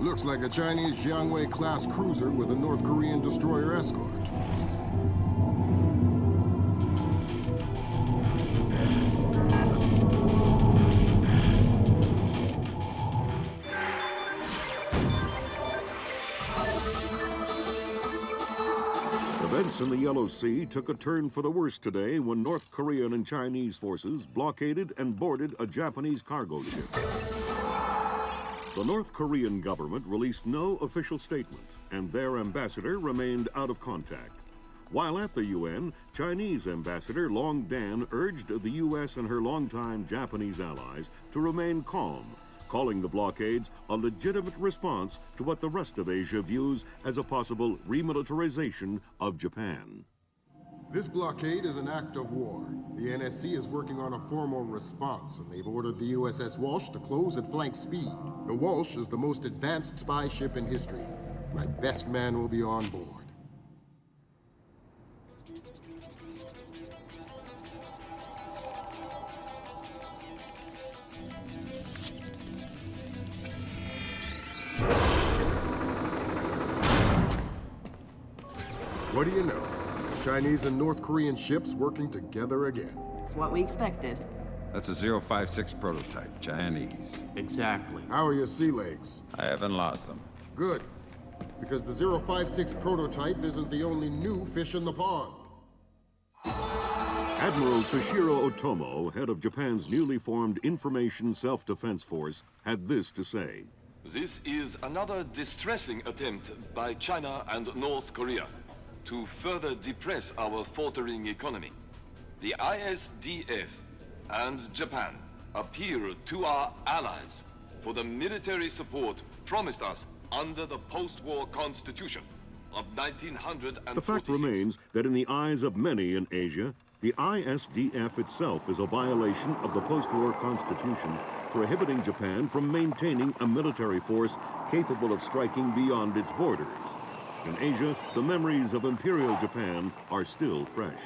Looks like a Chinese Jiangwei-class cruiser with a North Korean destroyer escort. Events in the Yellow Sea took a turn for the worse today when North Korean and Chinese forces blockaded and boarded a Japanese cargo ship. The North Korean government released no official statement, and their ambassador remained out of contact. While at the UN, Chinese Ambassador Long Dan urged the U.S. and her longtime Japanese allies to remain calm, calling the blockades a legitimate response to what the rest of Asia views as a possible remilitarization of Japan. This blockade is an act of war. The NSC is working on a formal response, and they've ordered the USS Walsh to close at flank speed. The Walsh is the most advanced spy ship in history. My best man will be on board. What do you know? Chinese and North Korean ships working together again. It's what we expected. That's a 056 prototype, Chinese. Exactly. How are your sea legs? I haven't lost them. Good. Because the 056 prototype isn't the only new fish in the pond. Admiral Toshiro Otomo, head of Japan's newly formed Information Self-Defense Force, had this to say. This is another distressing attempt by China and North Korea to further depress our faltering economy. The I-SDF and Japan appeal to our allies for the military support promised us under the post-war constitution of 1946. The fact remains that in the eyes of many in Asia, the I-SDF itself is a violation of the post-war constitution, prohibiting Japan from maintaining a military force capable of striking beyond its borders. In Asia, the memories of Imperial Japan are still fresh.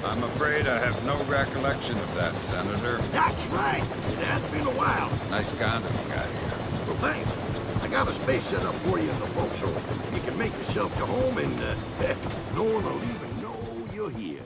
I'm afraid I have no recollection of that, Senator. That's right. It has been a while. Nice condom you got here. Well, thanks. I got a space set up for you in the forecastle. You can make yourself to home and, no one will even know you're here.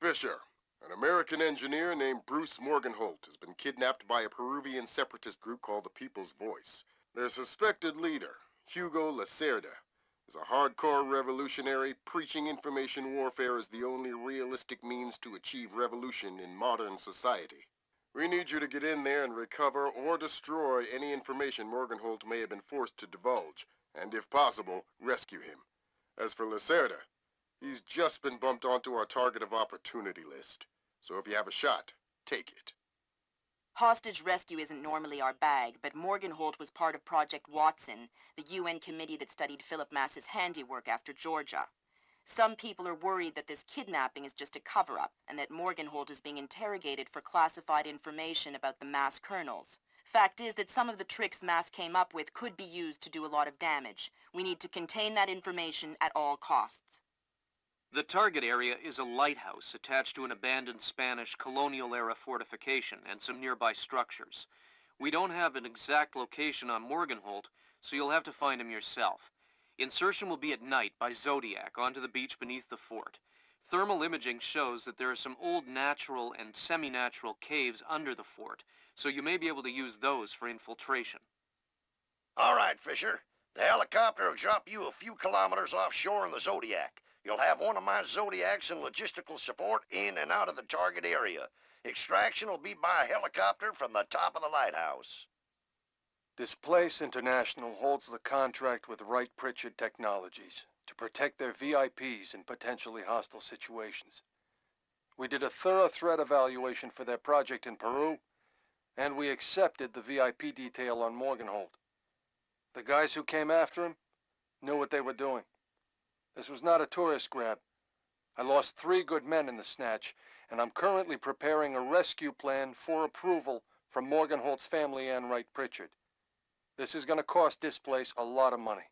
Fisher, an American engineer named Bruce Morgenholt, has been kidnapped by a Peruvian separatist group called the People's Voice. Their suspected leader, Hugo Lacerda, is a hardcore revolutionary preaching information warfare as the only realistic means to achieve revolution in modern society. We need you to get in there and recover or destroy any information Morgenholt may have been forced to divulge, and if possible, rescue him. As for Lacerda, he's just been bumped onto our target of opportunity list. So if you have a shot, take it. Hostage rescue isn't normally our bag, but Morgenholt was part of Project Watson, the UN committee that studied Philip Mass's handiwork after Georgia. Some people are worried that this kidnapping is just a cover-up, and that Morgenholt is being interrogated for classified information about the Mass kernels. Fact is that some of the tricks Mass came up with could be used to do a lot of damage. We need to contain that information at all costs. The target area is a lighthouse attached to an abandoned Spanish colonial-era fortification and some nearby structures. We don't have an exact location on Morgenholt, so you'll have to find him yourself. Insertion will be at night by Zodiac onto the beach beneath the fort. Thermal imaging shows that there are some old natural and semi-natural caves under the fort, so you may be able to use those for infiltration. All right, Fisher. The helicopter will drop you a few kilometers offshore in the Zodiac. You'll have one of my Zodiacs and logistical support in and out of the target area. Extraction will be by helicopter from the top of the lighthouse. Displace International holds the contract with Wright Pritchard Technologies to protect their VIPs in potentially hostile situations. We did a thorough threat evaluation for their project in Peru, and we accepted the VIP detail on Morgenholt. The guys who came after him knew what they were doing. This was not a tourist grab. I lost 3 good men in the snatch, and I'm currently preparing a rescue plan for approval from Morgenholt's family and Wright Pritchard. This is going to cost Displace a lot of money.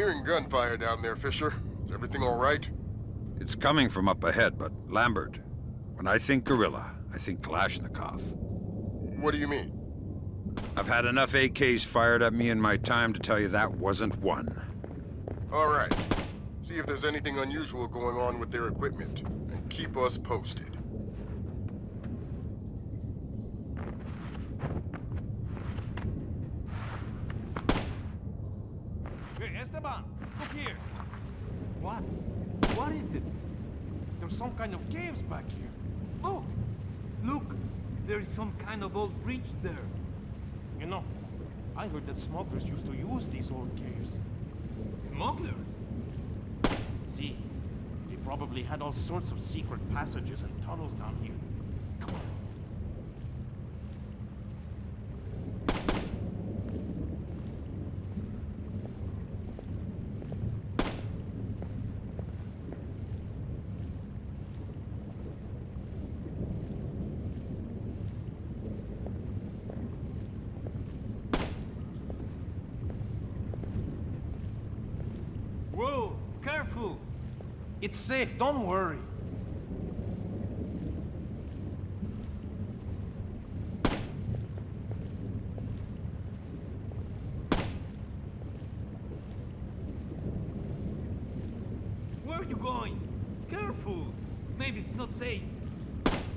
hearing gunfire down there, Fisher. Is everything all right? It's coming from up ahead, but Lambert, when I think guerrilla, I think Kalashnikov. What do you mean? I've had enough AKs fired at me in my time to tell you that wasn't one. All right. See if there's anything unusual going on with their equipment, and keep us posted. Hey, Esteban, look here. What? What is it? There's some kind of caves back here. Look! Look! There's some kind of old bridge there. You know, I heard that smugglers used to use these old caves. Smugglers? See, they probably had all sorts of secret passages and tunnels down here. Come on. Whoa, careful! It's safe, don't worry. Where are you going? Careful! Maybe it's not safe.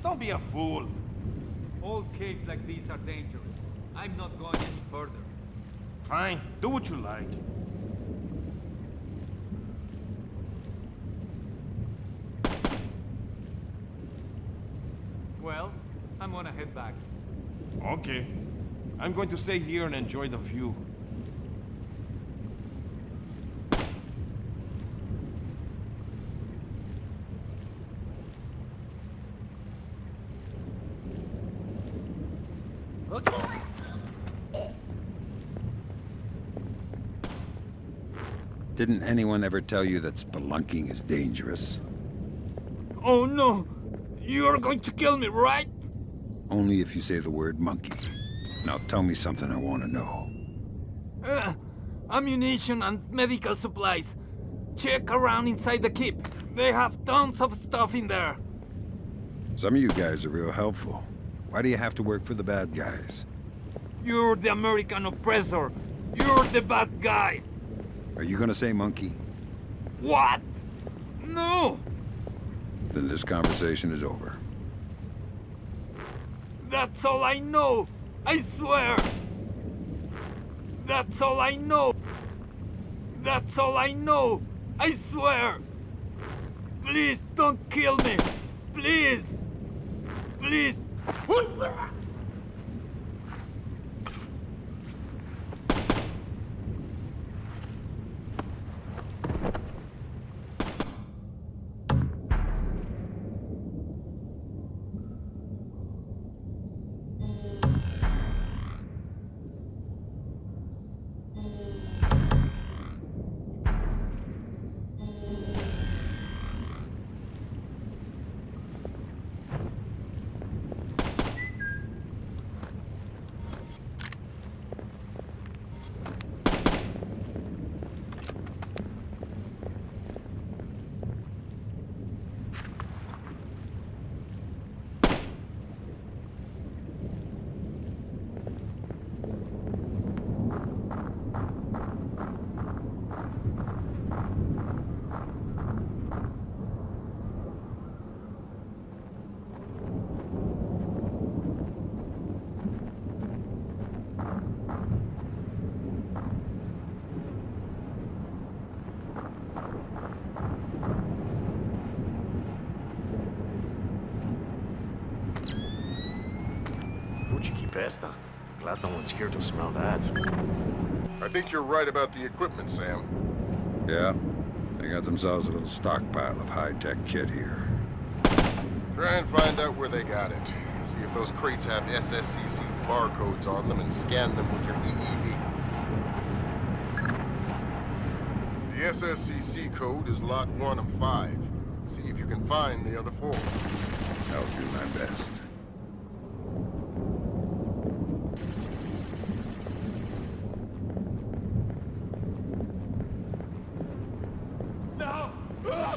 Don't be a fool. All caves like these are dangerous. I'm not going any further. Fine, do what you like. Well, I'm gonna head back. Okay. I'm going to stay here and enjoy the view. Didn't anyone ever tell you that spelunking is dangerous? Oh no! You're going to kill me, right? Only if you say the word monkey. Now tell me something I want to know. Ammunition and medical supplies. Check around inside the keep. They have tons of stuff in there. Some of you guys are real helpful. Why do you have to work for the bad guys? You're the American oppressor. You're the bad guy. Are you gonna say monkey? What? No! Then this conversation is over. That's all I know! I swear! That's all I know! That's all I know! I swear! Please don't kill me! Please! Please! Pesta. Glad no one's here to smell that. I think you're right about the equipment, Sam. Yeah, they got themselves a little stockpile of high-tech kit here. Try and find out where they got it. See if those crates have SSCC barcodes on them and scan them with your EEV. The SSCC code is lot 1 of 5. See if you can find the other 4. I'll do my best. No!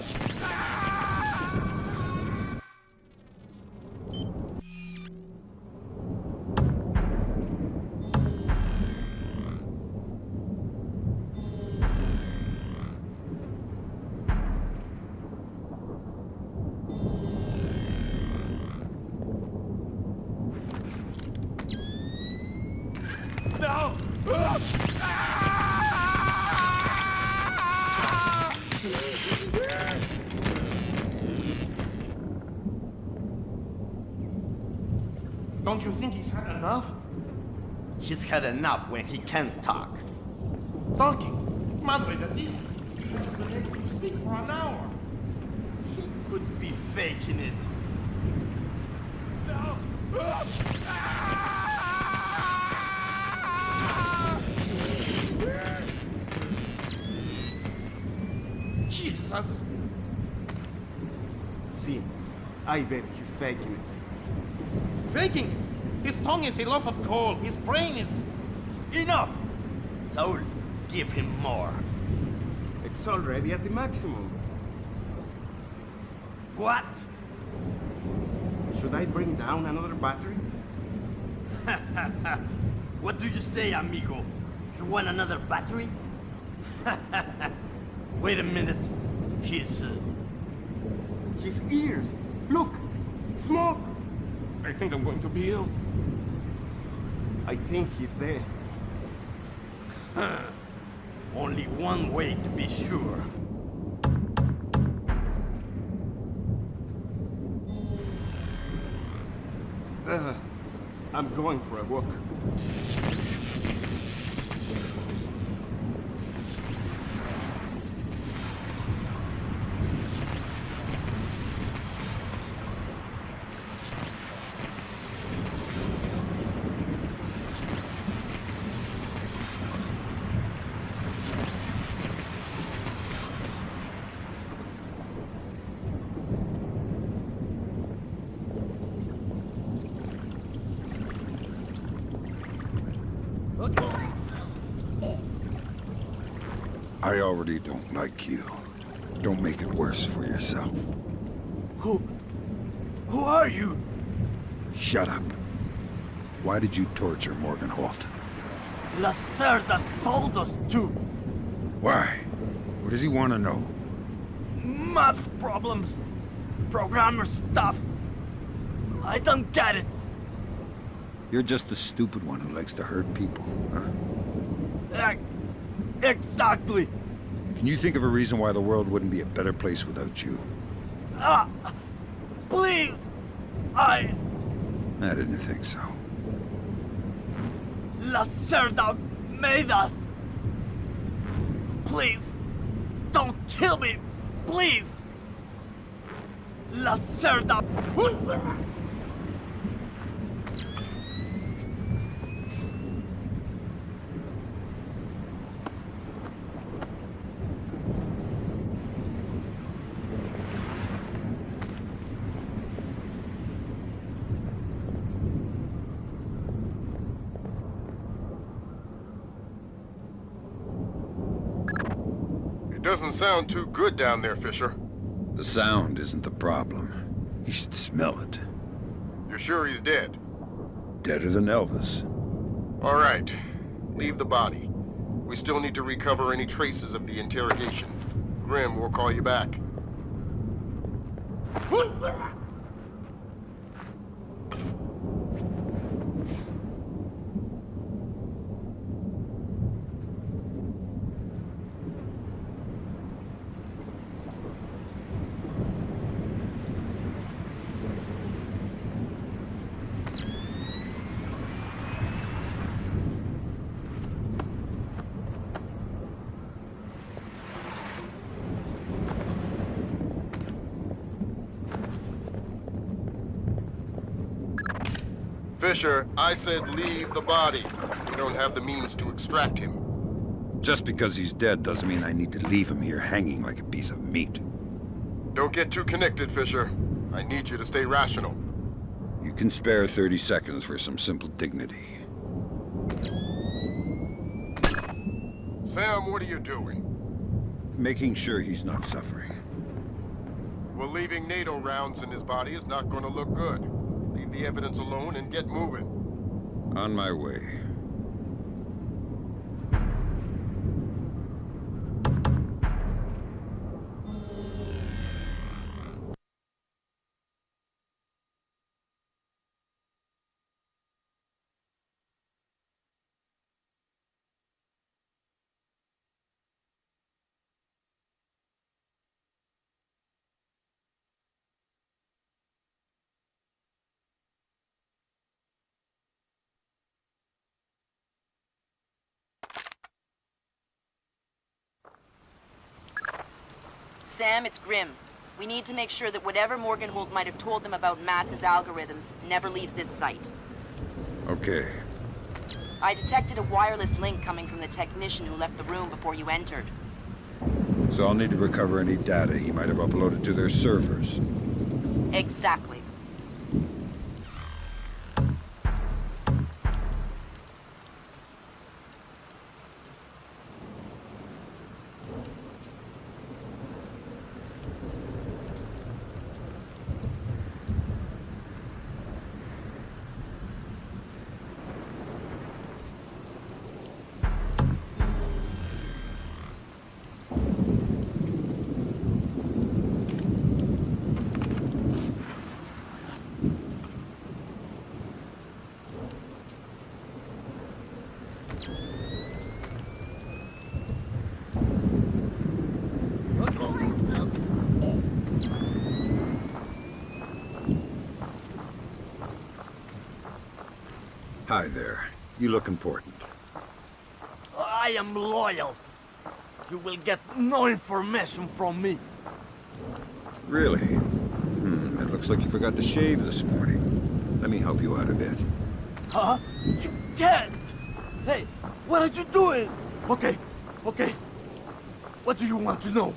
Don't you think he's had enough? He's had enough when he can't talk. Talking? Madre de Dios! He hasn't been able to speak for an hour. He could be faking it. No! Jesus! See, I bet he's faking it. Faking it! His tongue is a lump of coal. His brain is... Enough! Saul, give him more. It's already at the maximum. What? Should I bring down another battery? What do you say, amigo? You want another battery? Wait a minute. His ears! Look! Smoke! I think I'm going to be ill. I think he's dead. Only one way to be sure. I'm going for a walk. I already don't like you. Don't make it worse for yourself. Who are you? Shut up. Why did you torture Morgan Holt? Lacerda told us to. Why? What does he want to know? Math problems. Programmer stuff. I don't get it. You're just the stupid one who likes to hurt people, huh? Exactly. Can you think of a reason why the world wouldn't be a better place without you? Please! I didn't think so. Lacerda made us! Please! Don't kill me! Please! Lacerda! It doesn't sound too good down there, Fisher. The sound isn't the problem. You should smell it. You're sure he's dead? Deader than Elvis. All right. Leave the body. We still need to recover any traces of the interrogation. Grim will call you back. Fisher, I said leave the body. We don't have the means to extract him. Just because he's dead doesn't mean I need to leave him here hanging like a piece of meat. Don't get too connected, Fisher. I need you to stay rational. You can spare 30 seconds for some simple dignity. Sam, what are you doing? Making sure he's not suffering. Well, leaving NATO rounds in his body is not going to look good. Leave the evidence alone and get moving. On my way. Sam, it's Grim. We need to make sure that whatever Morgenholt might have told them about Mass's algorithms never leaves this site. Okay. I detected a wireless link coming from the technician who left the room before you entered. So I'll need to recover any data he might have uploaded to their servers. Exactly. Hi there. You look important. I am loyal. You will get no information from me. Really? It looks like you forgot to shave this morning. Let me help you out a bit. Huh? You can't! Hey, what are you doing? Okay. What do you want to know?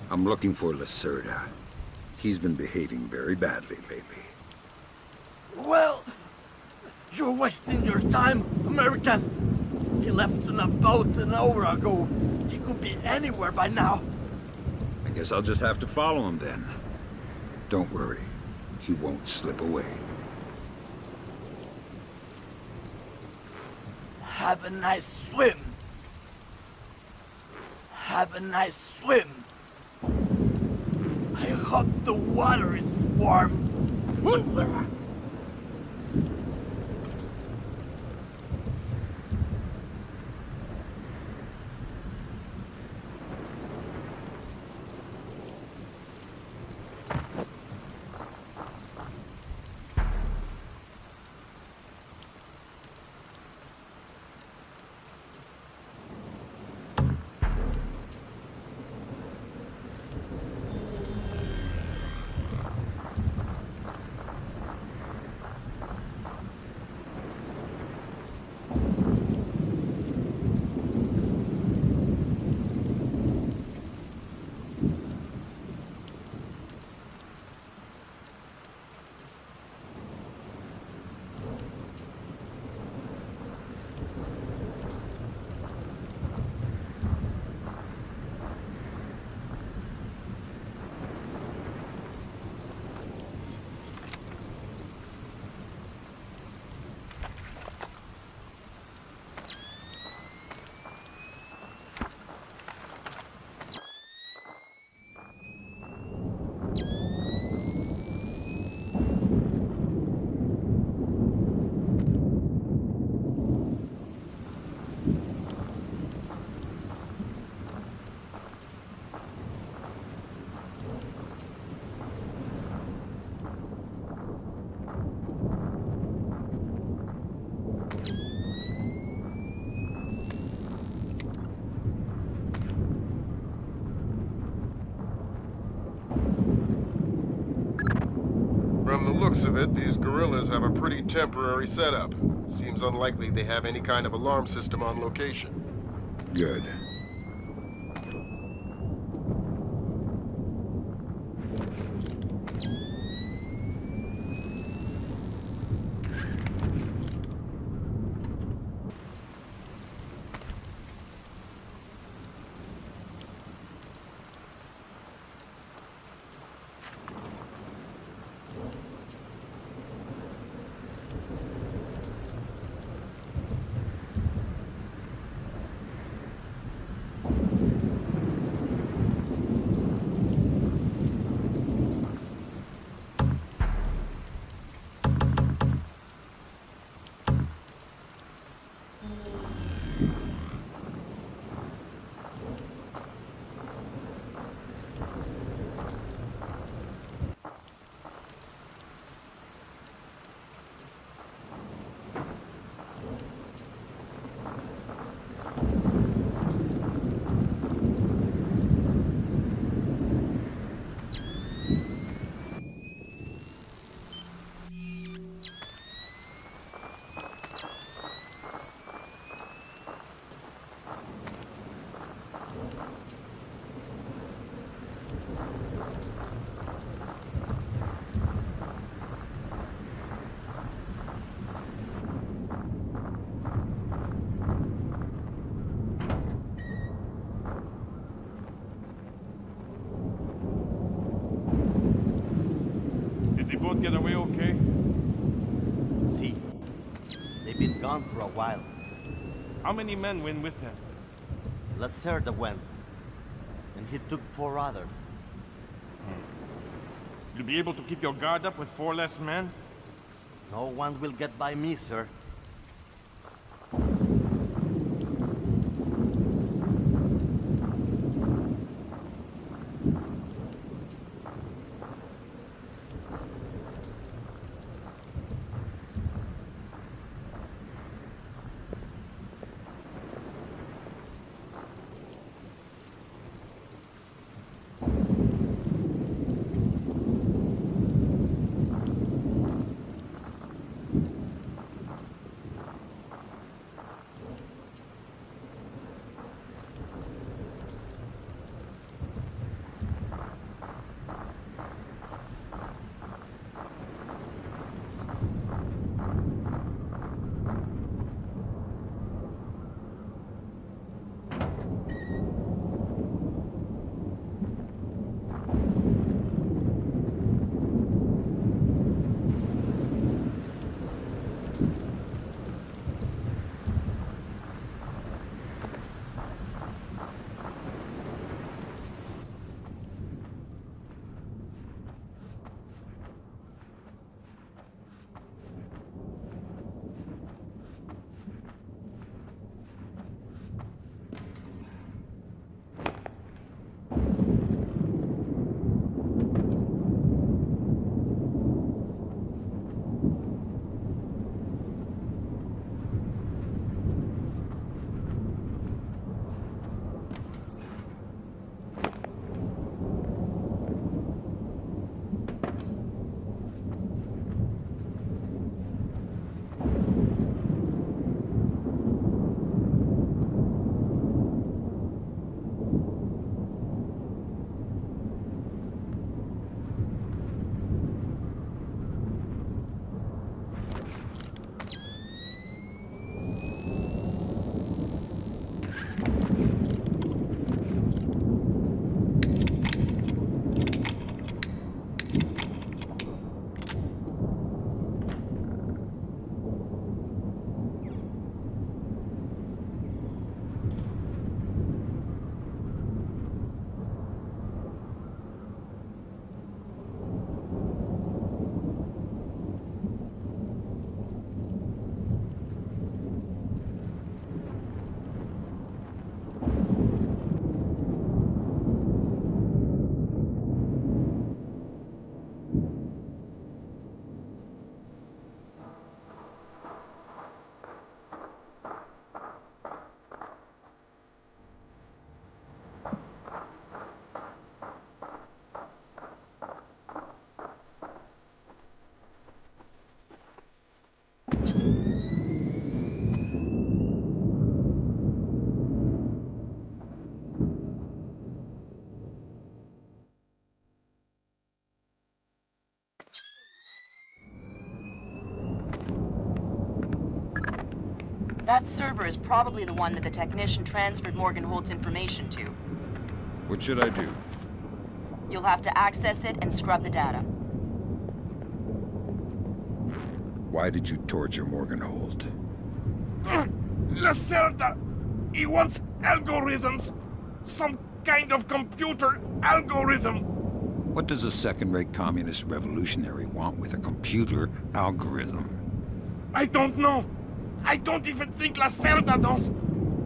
I'm looking for Lacerda. He's been behaving very badly lately. Well, you're wasting your time, American. He left on a boat an hour ago. He could be anywhere by now. I guess I'll just have to follow him then. Don't worry. He won't slip away. Have a nice swim. Have a nice swim. I hope the water is warm. From the looks of it, these guerrillas have a pretty temporary setup. Seems unlikely they have any kind of alarm system on location. Good. Did they both get away okay? See, they've been gone for a while. How many men went with them? Lacerda went, and he took 4 others. You'll be able to keep your guard up with 4 less men? No one will get by me, sir. That server is probably the one that the technician transferred Morgan Holt's information to. What should I do? You'll have to access it and scrub the data. Why did you torture Morgan Holt? Lacerda! He wants algorithms! Some kind of computer algorithm! What does a second-rate communist revolutionary want with a computer algorithm? I don't know. I don't even think Lacerda does.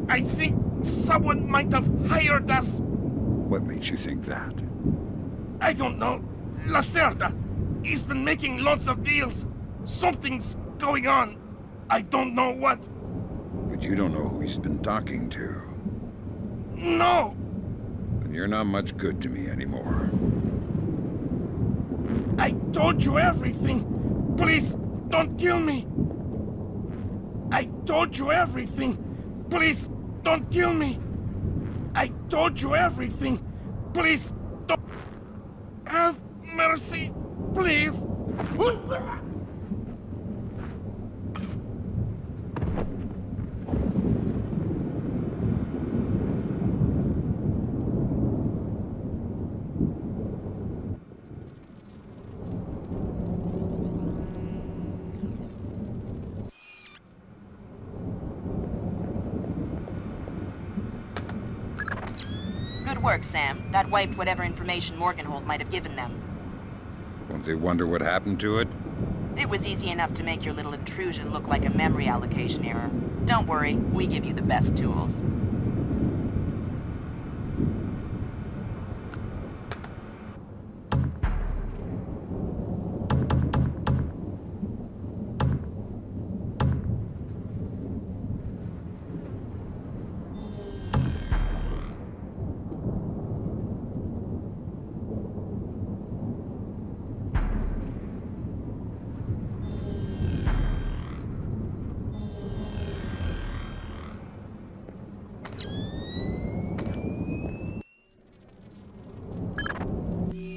I think someone might have hired us. What makes you think that? I don't know. Lacerda, he's been making lots of deals. Something's going on. I don't know what. But you don't know who he's been talking to. No! Then you're not much good to me anymore. I told you everything. Please, don't kill me. I told you everything. Please, don't kill me. I told you everything. Please, don't... Have mercy, please! Good work, Sam. That wiped whatever information Morgenhold might have given them. Won't they wonder what happened to it? It was easy enough to make your little intrusion look like a memory allocation error. Don't worry, we give you the best tools.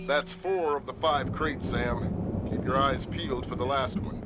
That's 4 of the 5 crates, Sam. Keep your eyes peeled for the last one.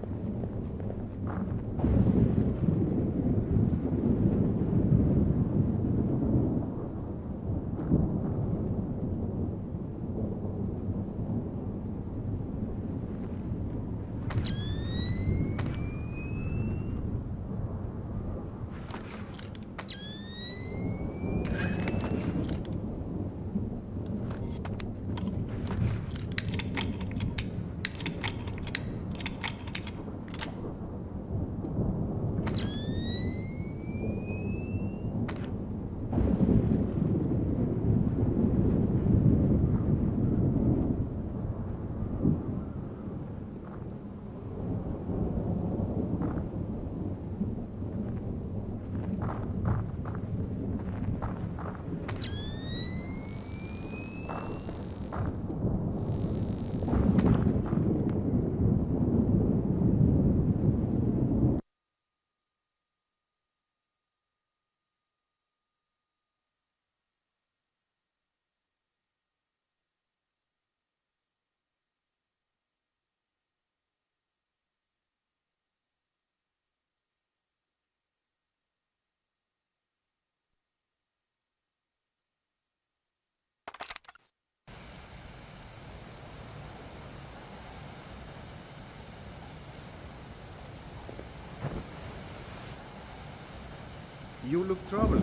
You look troubled.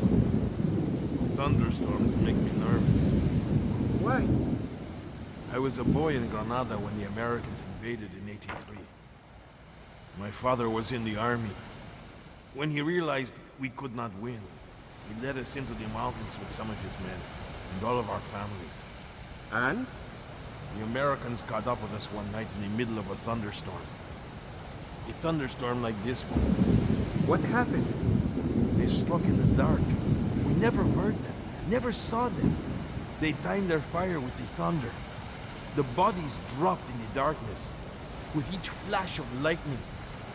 Thunderstorms make me nervous. Why? I was a boy in Granada when the Americans invaded in '83. My father was in the army. When he realized we could not win, he led us into the mountains with some of his men and all of our families. And? The Americans caught up with us one night in the middle of a thunderstorm. A thunderstorm like this one. What happened? They struck in the dark. We never heard them, never saw them. They timed their fire with the thunder. The bodies dropped in the darkness. With each flash of lightning,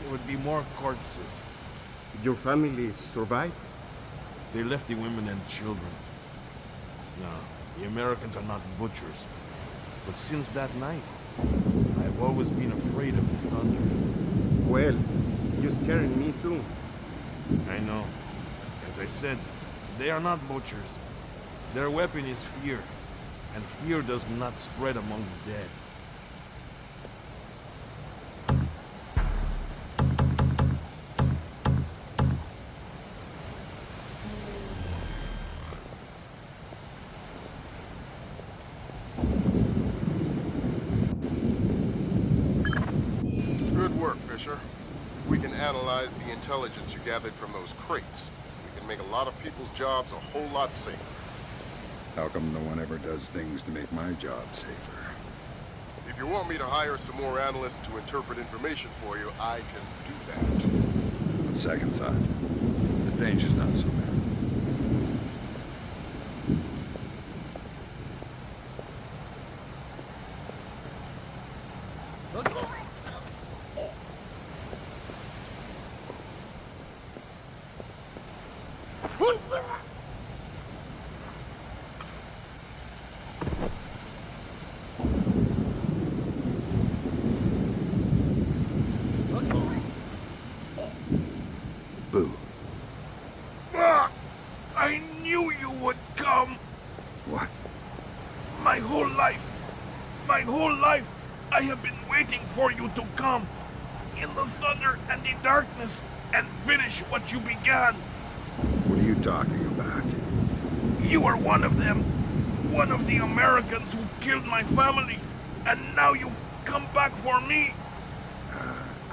there would be more corpses. Your family survived? They left the women and children. No, the Americans are not butchers. But since that night, I've always been afraid of the thunder. Well, you're scaring me too. I know. As I said, they are not butchers. Their weapon is fear, and fear does not spread among the dead. Good work, Fisher. We can analyze the intelligence you gathered from those crates. We can make a lot of people's jobs a whole lot safer. How come no one ever does things to make my job safer? If you want me to hire some more analysts to interpret information for you, I can do that. On second thought, the danger's not so bad. my whole life, I have been waiting for you to come in the thunder and the darkness and finish what you began. What are you talking about? You are one of them. One of the Americans who killed my family. And now you've come back for me.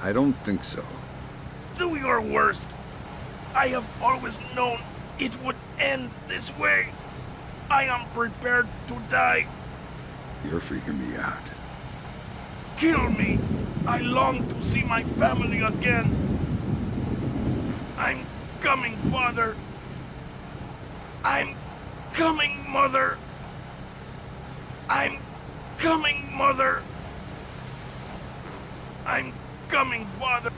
I don't think so. Do your worst. I have always known it would end this way. I am prepared to die. You're freaking me out. Kill me. I long to see my family again. I'm coming, Father. I'm coming, Mother. I'm coming, Mother. I'm coming, Father.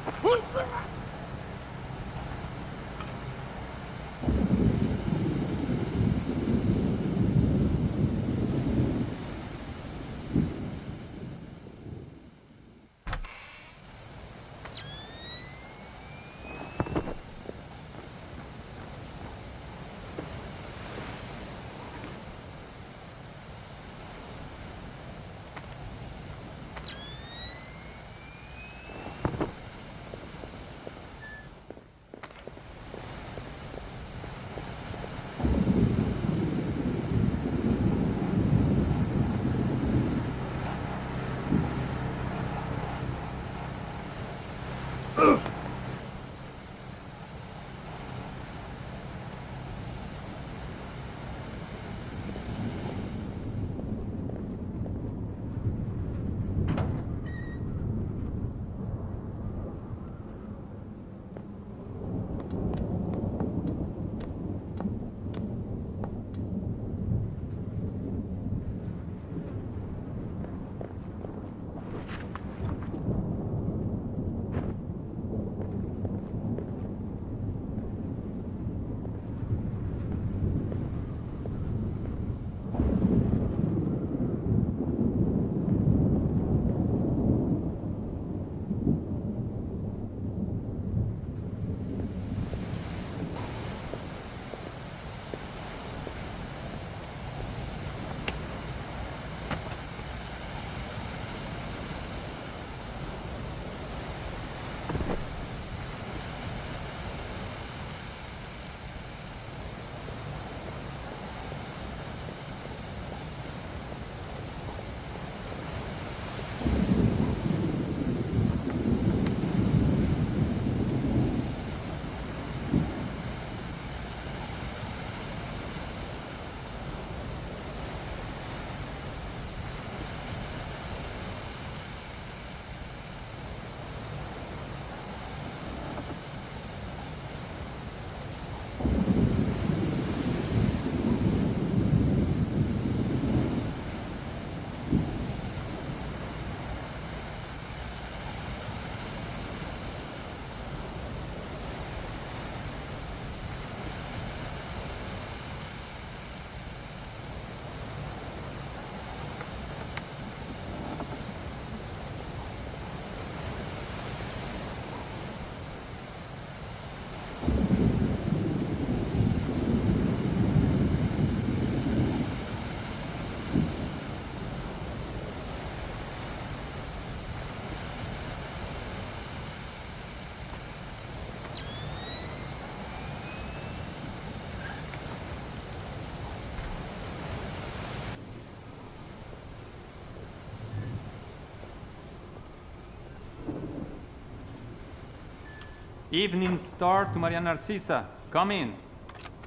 Evening Star to Maria Narcisa, come in.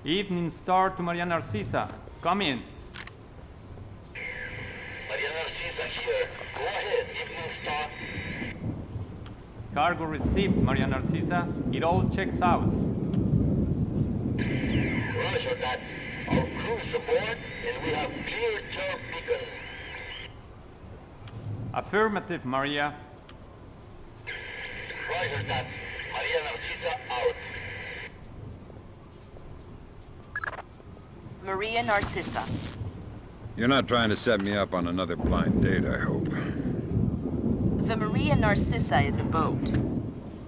Evening Star to Maria Narcisa, come in. Maria Narcisa here. Go ahead, Evening Star. Cargo received, Maria Narcisa. It all checks out. Roger that. Our crew is aboard, and we have clear turf beacon. Affirmative, Maria. Roger that. Maria Narcisa out. Maria Narcisa. You're not trying to set me up on another blind date, I hope. The Maria Narcisa is a boat.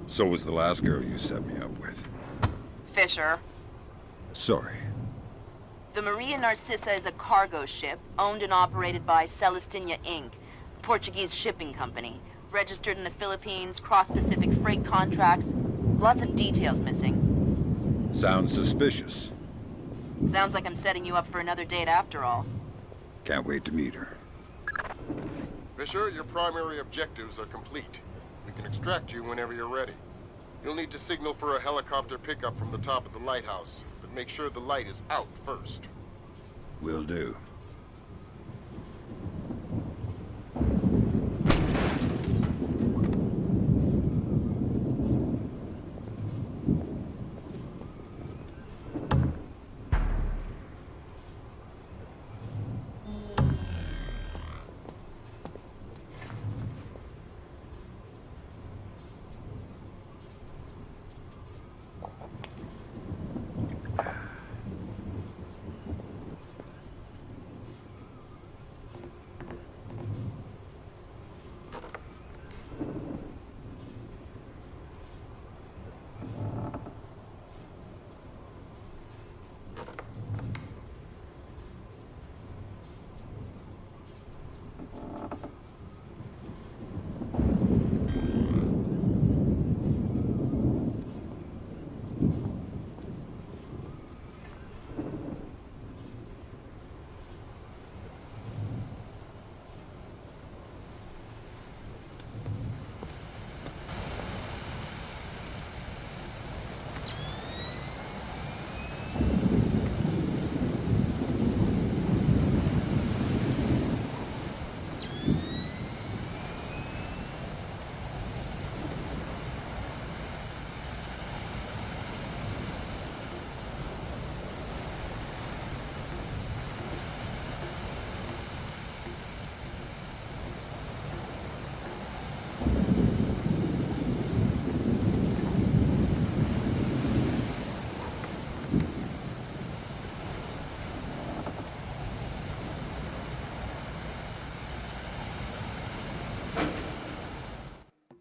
So was the last girl you set me up with. Fisher. Sorry. The Maria Narcissa is a cargo ship owned and operated by Celestina Inc., Portuguese shipping company, registered in the Philippines, cross-Pacific freight contracts. Lots of details missing. Sounds suspicious. Sounds like I'm setting you up for another date after all. Can't wait to meet her. Fisher, your primary objectives are complete. We can extract you whenever you're ready. You'll need to signal for a helicopter pickup from the top of the lighthouse, but make sure the light is out first. Will do.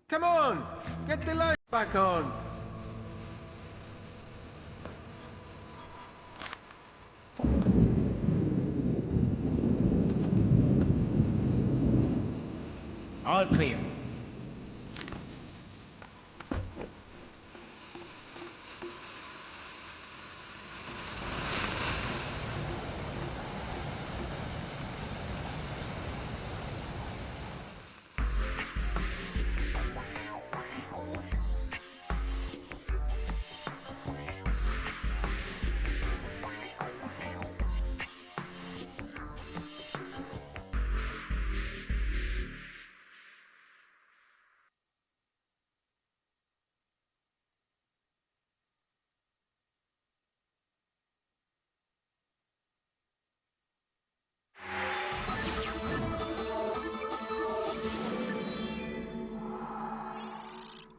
Come on! Get the light back on! All clear.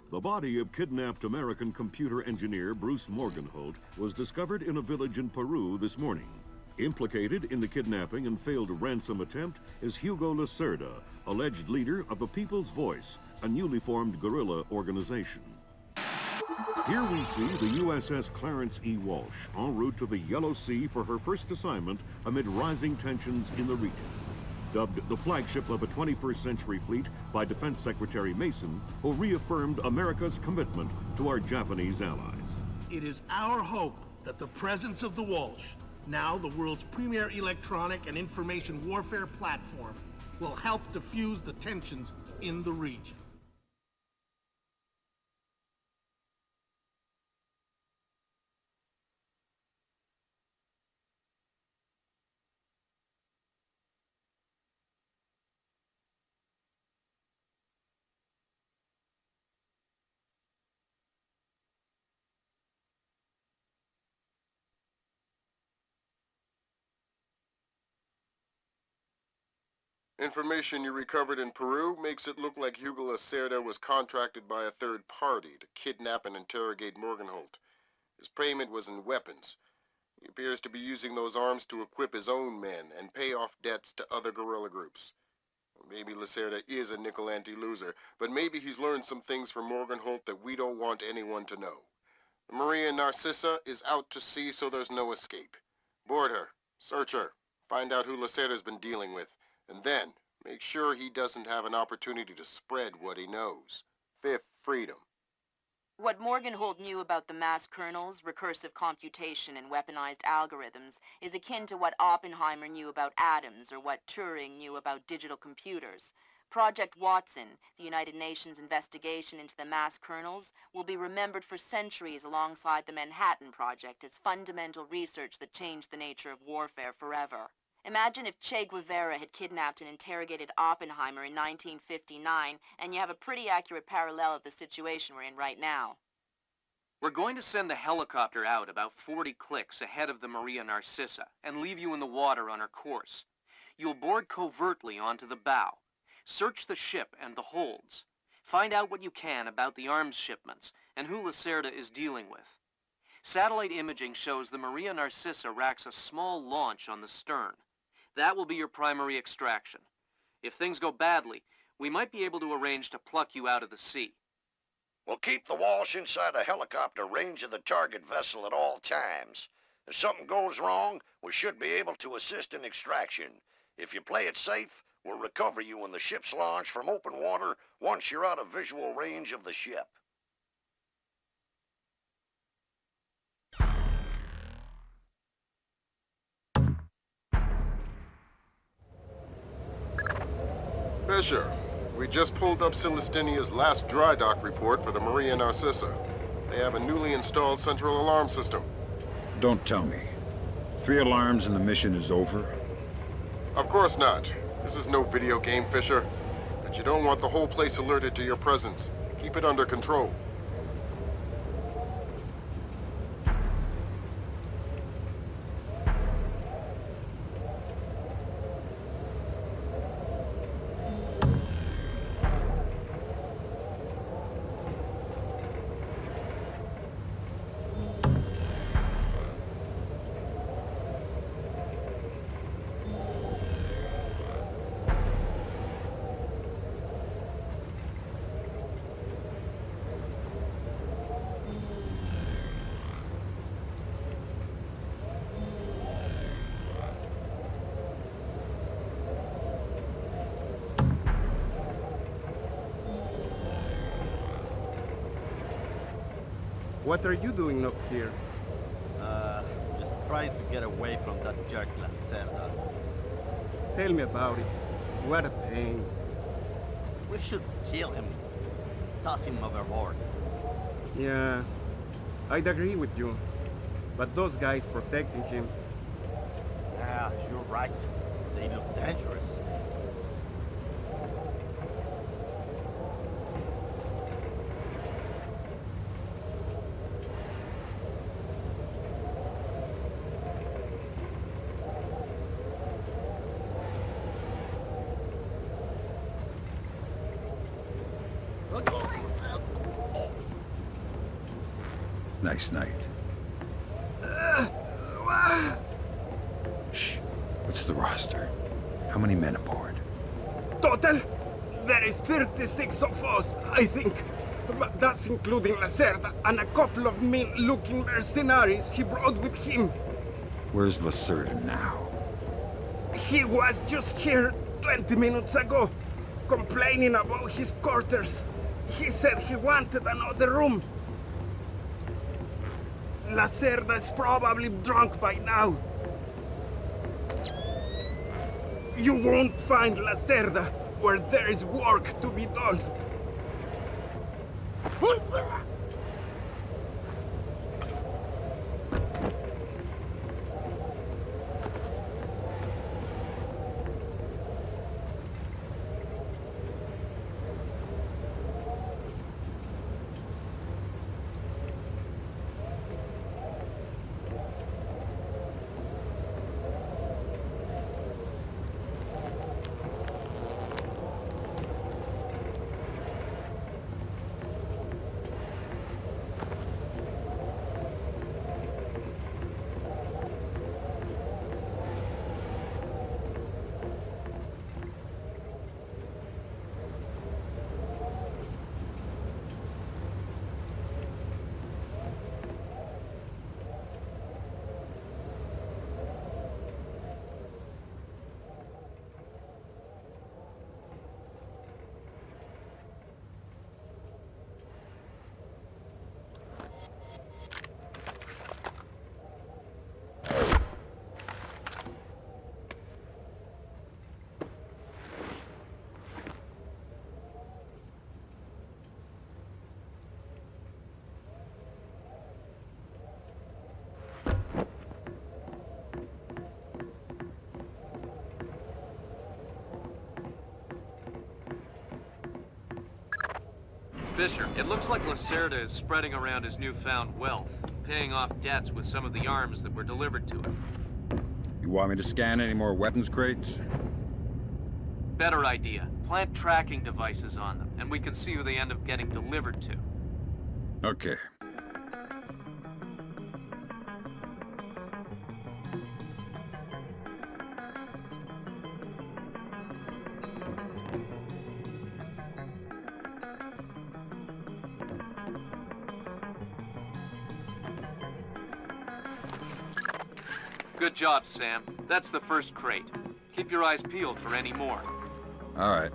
The body of kidnapped American computer engineer Bruce Morgenholt was discovered in a village in Peru this morning. Implicated in the kidnapping and failed ransom attempt is Hugo Lacerda, alleged leader of the People's Voice, a newly formed guerrilla organization. Here we see the USS Clarence E. Walsh en route to the Yellow Sea for her first assignment amid rising tensions in the region. Dubbed the flagship of a 21st century fleet by Defense Secretary Mason, who reaffirmed America's commitment to our Japanese allies. It is our hope that the presence of the Walsh, now the world's premier electronic and information warfare platform, will help diffuse the tensions in the region. Information you recovered in Peru makes it look like Hugo Lacerda was contracted by a third party to kidnap and interrogate Morgenholt. His payment was in weapons. He appears to be using those arms to equip his own men and pay off debts to other guerrilla groups. Maybe Lacerda is a nickel-ante loser, but maybe he's learned some things from Morgenholt that we don't want anyone to know. The Maria Narcissa is out to sea, so there's no escape. Board her. Search her. Find out who Lacerda's been dealing with. And then, make sure he doesn't have an opportunity to spread what he knows. Fifth freedom. What Morgenhold knew about the mass kernels, recursive computation, and weaponized algorithms is akin to what Oppenheimer knew about atoms or what Turing knew about digital computers. Project Watson, the United Nations investigation into the mass kernels, will be remembered for centuries alongside the Manhattan Project as fundamental research that changed the nature of warfare forever. Imagine if Che Guevara had kidnapped and interrogated Oppenheimer in 1959, and you have a pretty accurate parallel of the situation we're in right now. We're going to send the helicopter out about 40 clicks ahead of the Maria Narcissa and leave you in the water on her course. You'll board covertly onto the bow. Search the ship and the holds. Find out what you can about the arms shipments and who Lacerda is dealing with. Satellite imaging shows the Maria Narcissa racks a small launch on the stern. That will be your primary extraction. If things go badly, we might be able to arrange to pluck you out of the sea. We'll keep the Walsh inside a helicopter range of the target vessel at all times. If something goes wrong, we should be able to assist in extraction. If you play it safe, we'll recover you when the ship's launched from open water once you're out of visual range of the ship. Fisher, we just pulled up Celestinia's last dry dock report for the Maria Narcissa. They have a newly installed central alarm system. Don't tell me. 3 alarms and the mission is over? Of course not. This is no video game, Fisher. But you don't want the whole place alerted to your presence. Keep it under control. What are you doing up here? Just trying to get away from that jerk Lacerda. Tell me about it. What a pain. We should kill him. Toss him overboard. Yeah, I'd agree with you. But those guys protecting him... Yeah, you're right. They look dangerous. Nice night. Shh. What's the roster? How many men aboard? Total? There is 36 of us, I think. But that's including Lacerda and a couple of mean-looking mercenaries he brought with him. Where's Lacerda now? He was just here 20 minutes ago, complaining about his quarters. He said he wanted another room. Lacerda is probably drunk by now. You won't find Lacerda where there is work to be done. Fisher, it looks like Lacerda is spreading around his newfound wealth, paying off debts with some of the arms that were delivered to him. You want me to scan any more weapons crates? Better idea. Plant tracking devices on them, and we can see who they end up getting delivered to. Okay. Good job, Sam. That's the first crate. Keep your eyes peeled for any more. All right.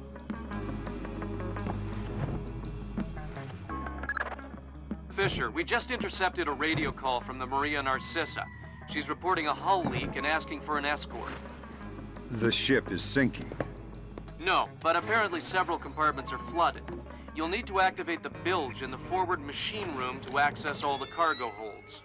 Fisher, we just intercepted a radio call from the Maria Narcissa. She's reporting a hull leak and asking for an escort. The ship is sinking. No, but apparently several compartments are flooded. You'll need to activate the bilge in the forward machine room to access all the cargo holds.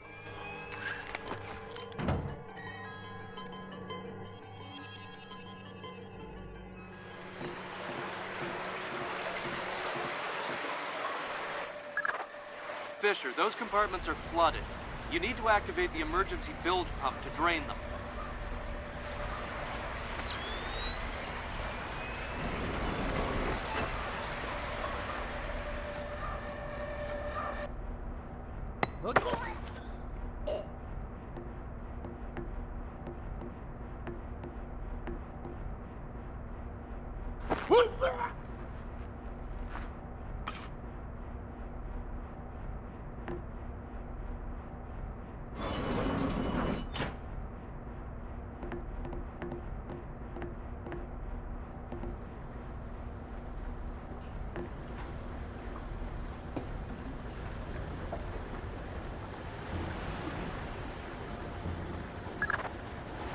Fisher, those compartments are flooded. You need to activate the emergency bilge pump to drain them.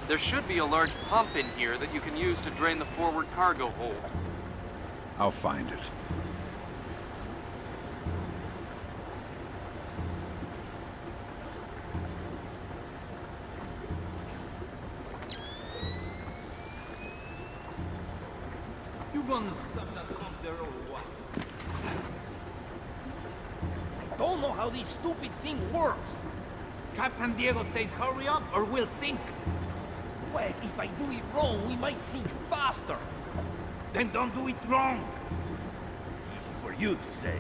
There should be a large pump in here that you can use to drain the forward cargo hold. I'll find it. You gonna stand up there or what? I don't know how this stupid thing works. Captain Diego says hurry up or we'll sink. Well, if I do it wrong, we might sink faster. Then don't do it wrong. Easy for you to say.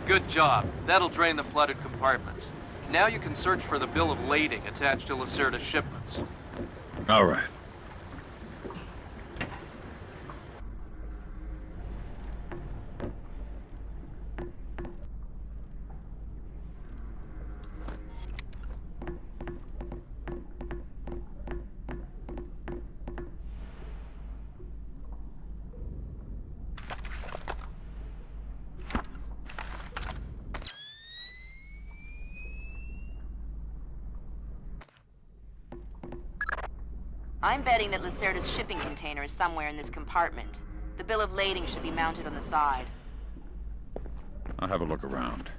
Good job. That'll drain the flooded compartments. Now you can search for the bill of lading attached to Lacerda's shipments. All right. I'm betting that Lacerda's shipping container is somewhere in this compartment. The bill of lading should be mounted on the side. I'll have a look around.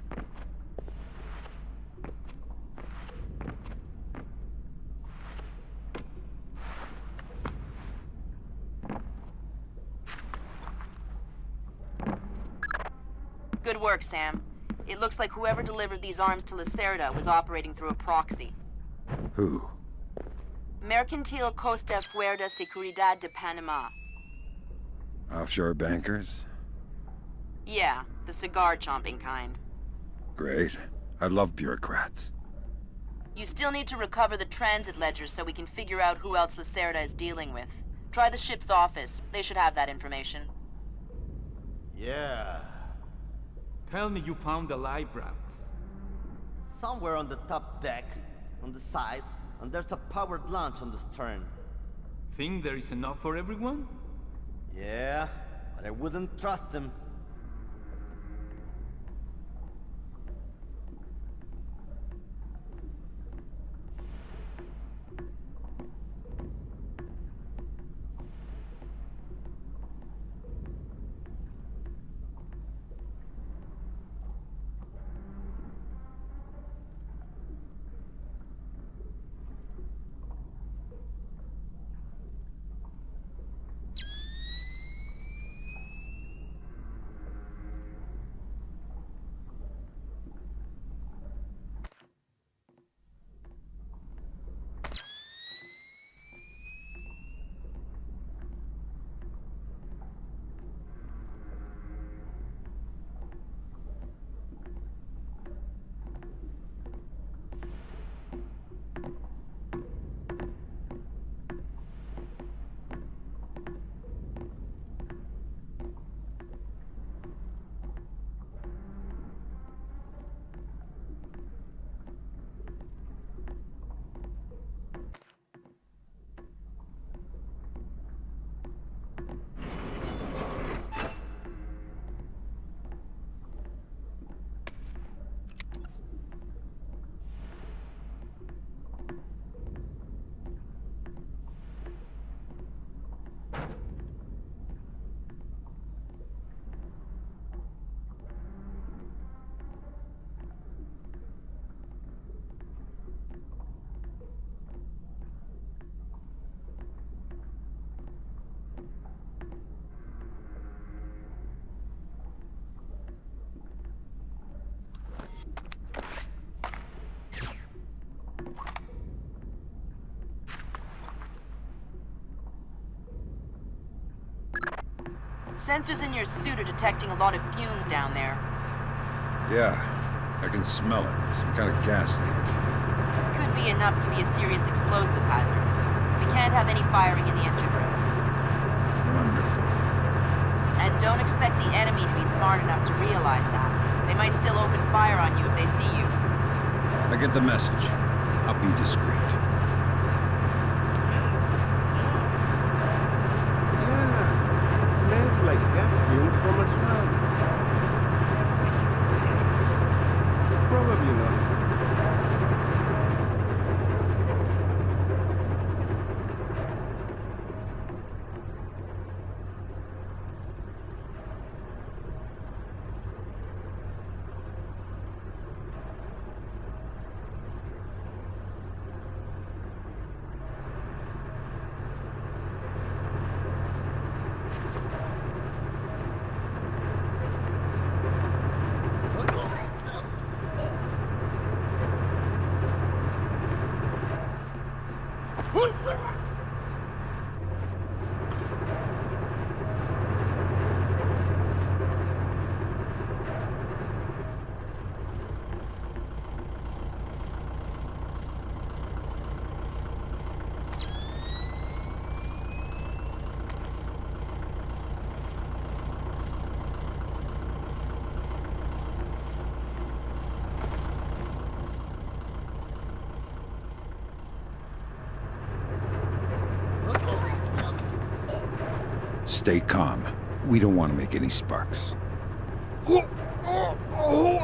Good work, Sam. It looks like whoever delivered these arms to Lacerda was operating through a proxy. Who? Mercantil Costa Fuerza Seguridad de Panama. Offshore bankers? Yeah, the cigar-chomping kind. Great. I love bureaucrats. You still need to recover the transit ledgers so we can figure out who else Lacerda is dealing with. Try the ship's office. They should have that information. Yeah. Tell me you found the live rats. Somewhere on the top deck, on the side, and there's a powered launch on the stern. Think there is enough for everyone? Yeah, but I wouldn't trust them. Sensors in your suit are detecting a lot of fumes down there. Yeah, I can smell it. Some kind of gas leak. Could be enough to be a serious explosive hazard. We can't have any firing in the engine room. Wonderful. And don't expect the enemy to be smart enough to realize that. They might still open fire on you if they see you. I get the message. I'll be discreet. Smells like gas fumes from a swamp. I think it's dangerous. Probably not. Stay calm. We don't want to make any sparks. Who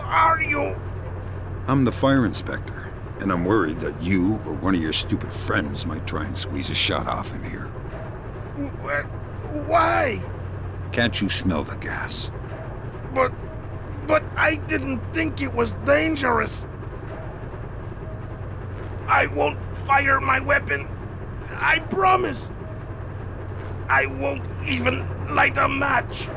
are you? I'm the fire inspector, and I'm worried that you or one of your stupid friends might try and squeeze a shot off in here. Why? Can't you smell the gas? But I didn't think it was dangerous. I won't fire my weapon. I promise. I won't even light a match.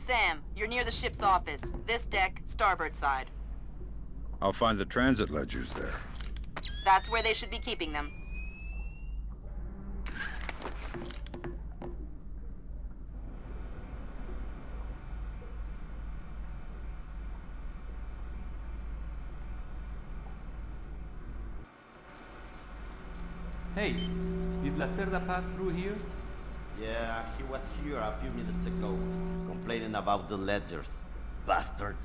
Sam, you're near the ship's office. This deck, starboard side. I'll find the transit ledgers there. That's where they should be keeping them. Hey, did Lacerda pass through here? Yeah, he was here a few minutes ago, complaining about the ledgers. Bastard.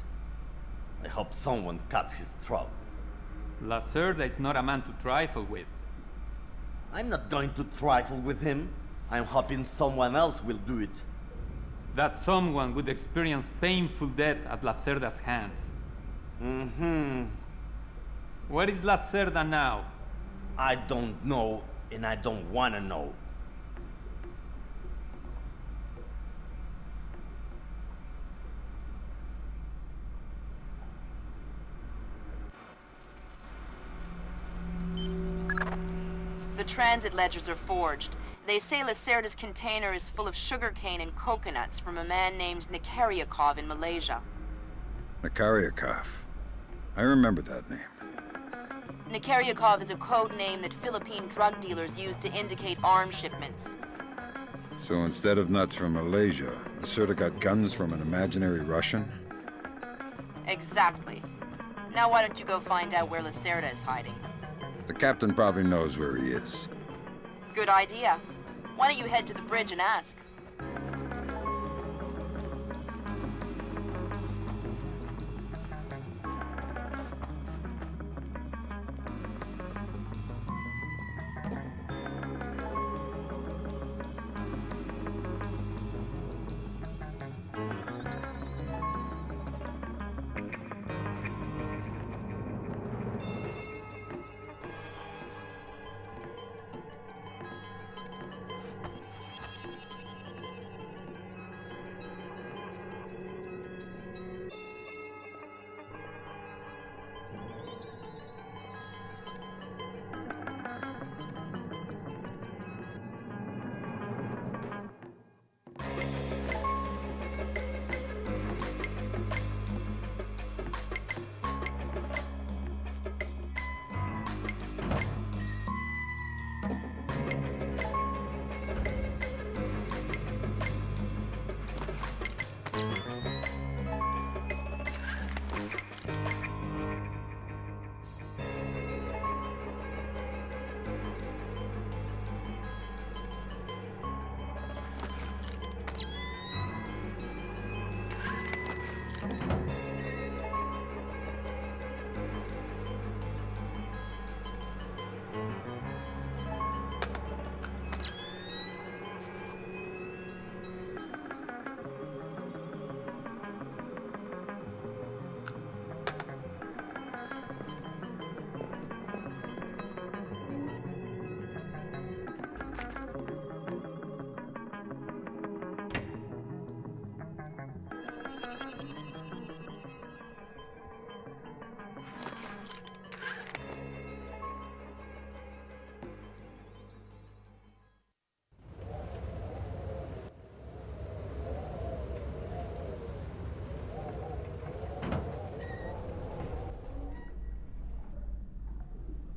I hope someone cuts his throat. Lacerda is not a man to trifle with. I'm not going to trifle with him. I'm hoping someone else will do it. That someone would experience painful death at Lacerda's hands. Mm-hmm. Where is Lacerda now? I don't know, and I don't want to know. The transit ledgers are forged. They say Lacerda's container is full of sugarcane and coconuts from a man named Nikaryakov in Malaysia. Nikaryakov. I remember that name. Nikaryakov is a code name that Philippine drug dealers use to indicate arms shipments. So instead of nuts from Malaysia, Lacerda got guns from an imaginary Russian? Exactly. Now why don't you go find out where Lacerda is hiding? The captain probably knows where he is. Good idea. Why don't you head to the bridge and ask?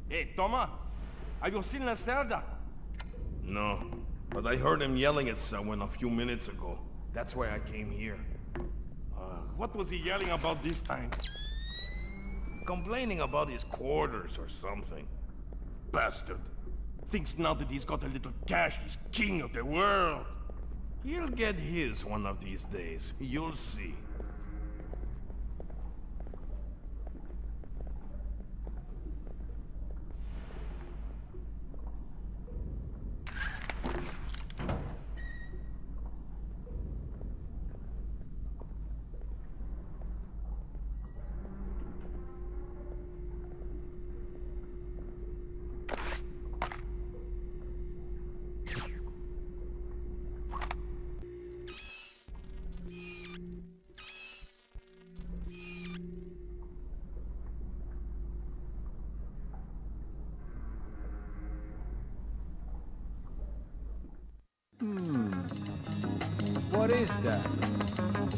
Hey, Toma! Have you seen Lacerda? No, but I heard him yelling at someone a few minutes ago. That's why I came here. What was he yelling about this time? Complaining about his quarters or something. Bastard. Thinks now that he's got a little cash, he's king of the world. He'll get his one of these days. You'll see. What is that?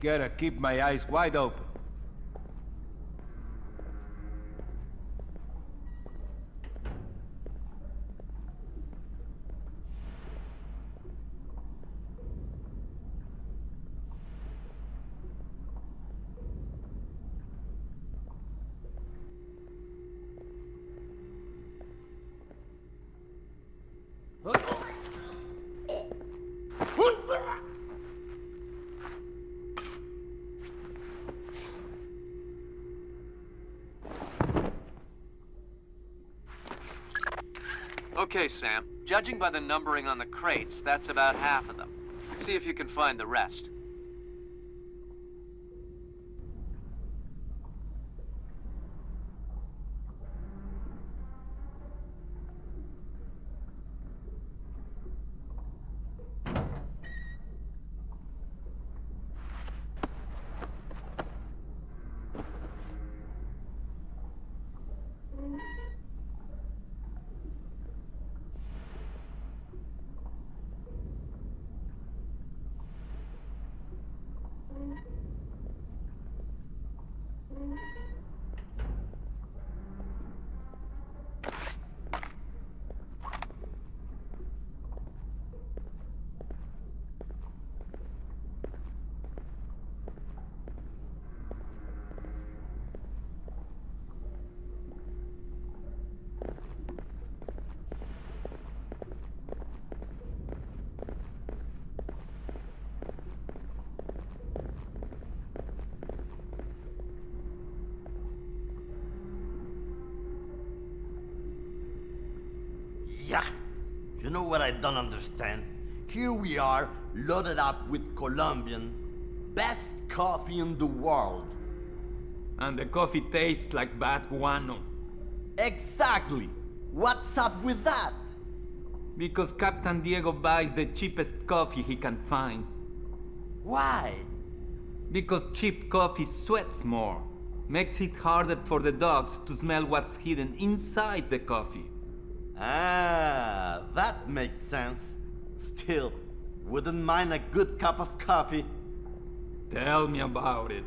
Gotta keep my eyes wide open. Okay, Sam. Judging by the numbering on the crates, that's about half of them. See if you can find the rest. Yeah, you know what I don't understand? Here we are, loaded up with Colombian, best coffee in the world. And the coffee tastes like bad guano. Exactly! What's up with that? Because Captain Diego buys the cheapest coffee he can find. Why? Because cheap coffee sweats more. Makes it harder for the dogs to smell what's hidden inside the coffee. Ah, that makes sense. Still, wouldn't mind a good cup of coffee. Tell me about it.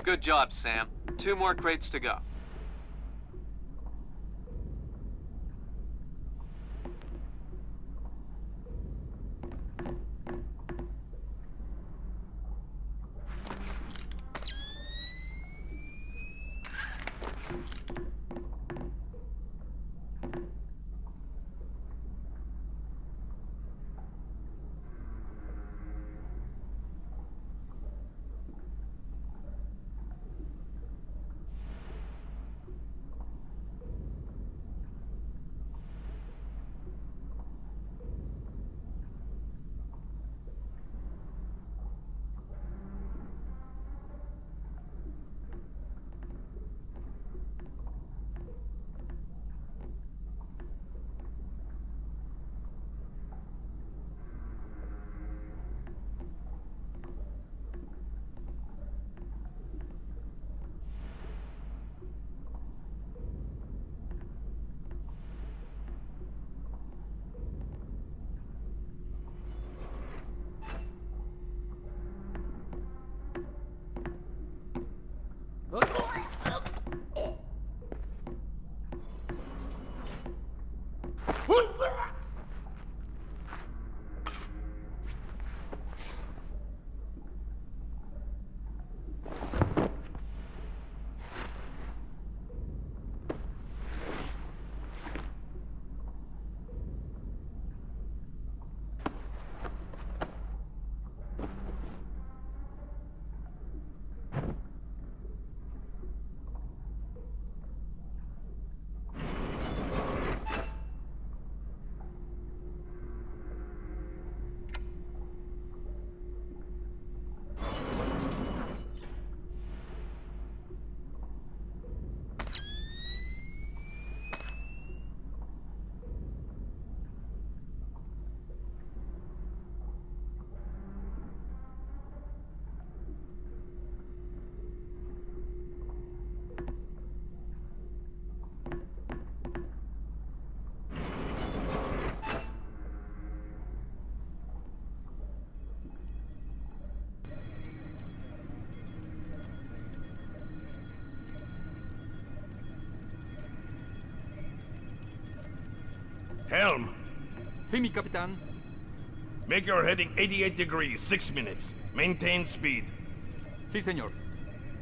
Good job, Sam. 2 more crates to go. Helm! See me, Capitan. Make your heading 88 degrees, 6 minutes. Maintain speed. Si, senor.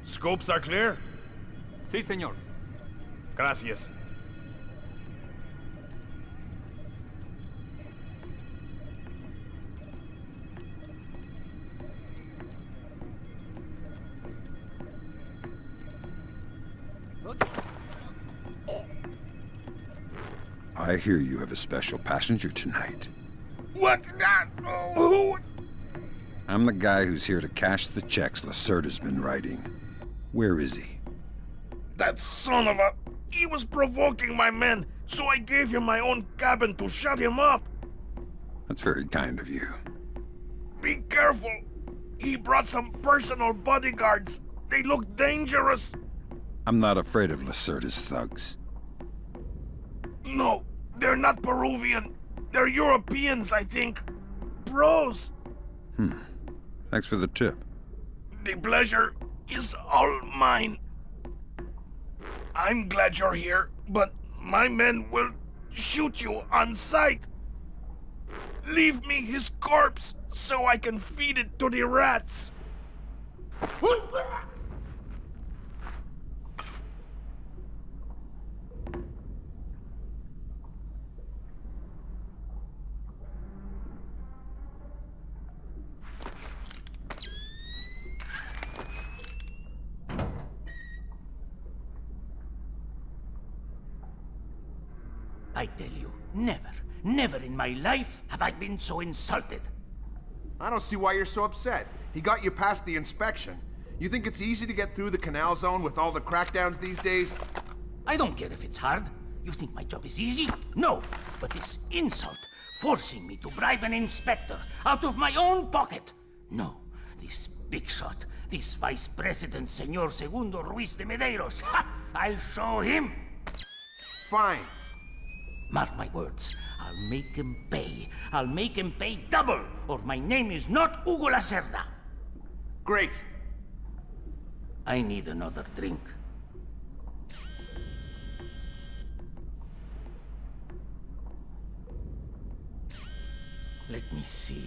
Scopes are clear? Si, senor. Gracias. I hear you have a special passenger tonight. What? Who? I'm the guy who's here to cash the checks Lacerda's been writing. Where is he? That son of a... He was provoking my men, so I gave him my own cabin to shut him up. That's very kind of you. Be careful. He brought some personal bodyguards. They look dangerous. I'm not afraid of Lacerda's thugs. No, they're not Peruvian. They're Europeans, I think. Bros. Thanks for the tip. The pleasure is all mine. I'm glad you're here, but my men will shoot you on sight. Leave me his corpse so I can feed it to the rats. I tell you, never in my life have I been so insulted. I don't see why you're so upset. He got you past the inspection. You think it's easy to get through the canal zone with all the crackdowns these days? I don't care if it's hard. You think my job is easy? No, but this insult, forcing me to bribe an inspector out of my own pocket. No, this big shot, this Vice President Señor Segundo Ruiz de Medeiros, I'll show him. Fine. Mark my words, I'll make him pay. I'll make him pay double, or my name is not Hugo Lacerda. Great. I need another drink. Let me see.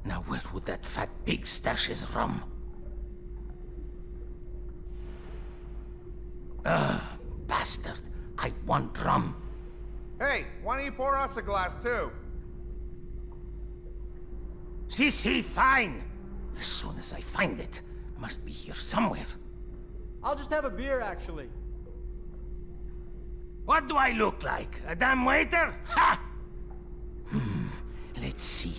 Now where would that fat pig stash his rum? Bastard. I want rum. Hey, why don't you pour us a glass too? See, fine. As soon as I find it, must be here somewhere. I'll just have a beer, actually. What do I look like? A damn waiter? Ha! Let's see.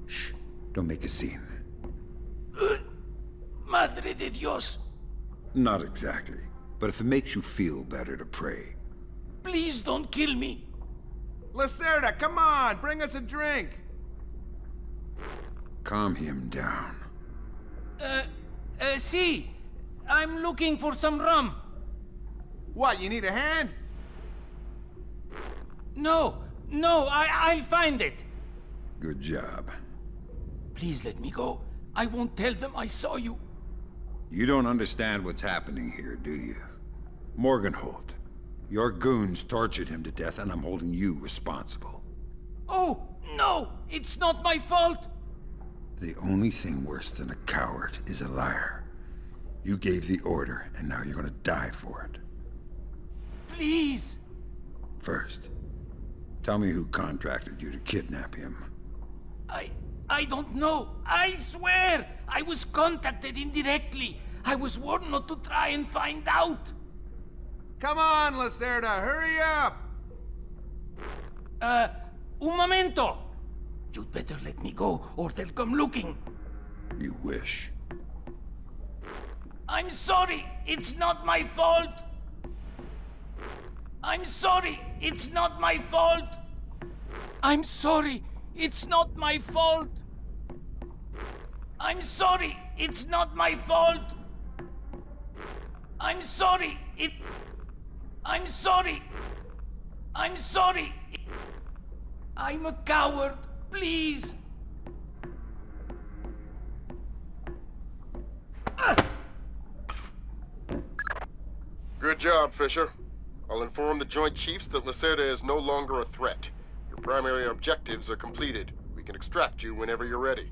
Shh. Don't make a scene. Madre de Dios. Not exactly. But if it makes you feel better to pray. Please don't kill me. Lacerda, come on, bring us a drink. Calm him down. See, I'm looking for some rum. What, you need a hand? No, I'll find it. Good job. Please let me go. I won't tell them I saw you. You don't understand what's happening here, do you? Morgenholt, your goons tortured him to death, and I'm holding you responsible. Oh, no! It's not my fault! The only thing worse than a coward is a liar. You gave the order, and now you're gonna die for it. Please! First, tell me who contracted you to kidnap him. I don't know. I swear! I was contacted indirectly. I was warned not to try and find out. Come on, Lacerda, hurry up! Un momento! You'd better let me go, or they'll come looking. You wish. I'm sorry, it's not my fault! I'm sorry, it's not my fault! I'm sorry, it's not my fault! I'm sorry, it's not my fault! I'm sorry, I'm sorry! I'm sorry! I'm a coward, please! Good job, Fisher. I'll inform the Joint Chiefs that Lacerda is no longer a threat. Your primary objectives are completed. We can extract you whenever you're ready.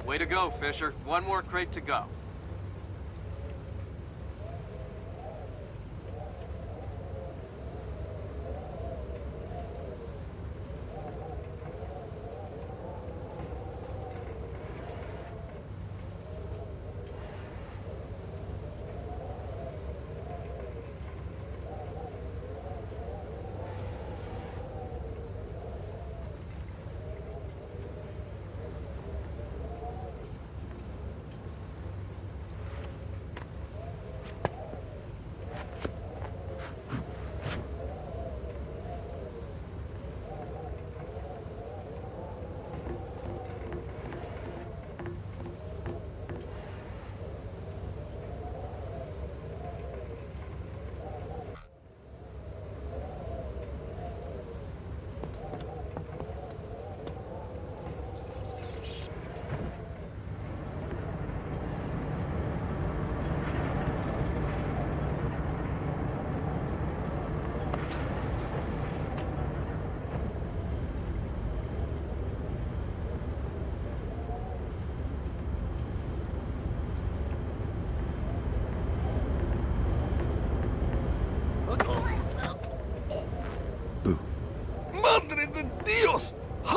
Way to go, Fisher. One more crate to go.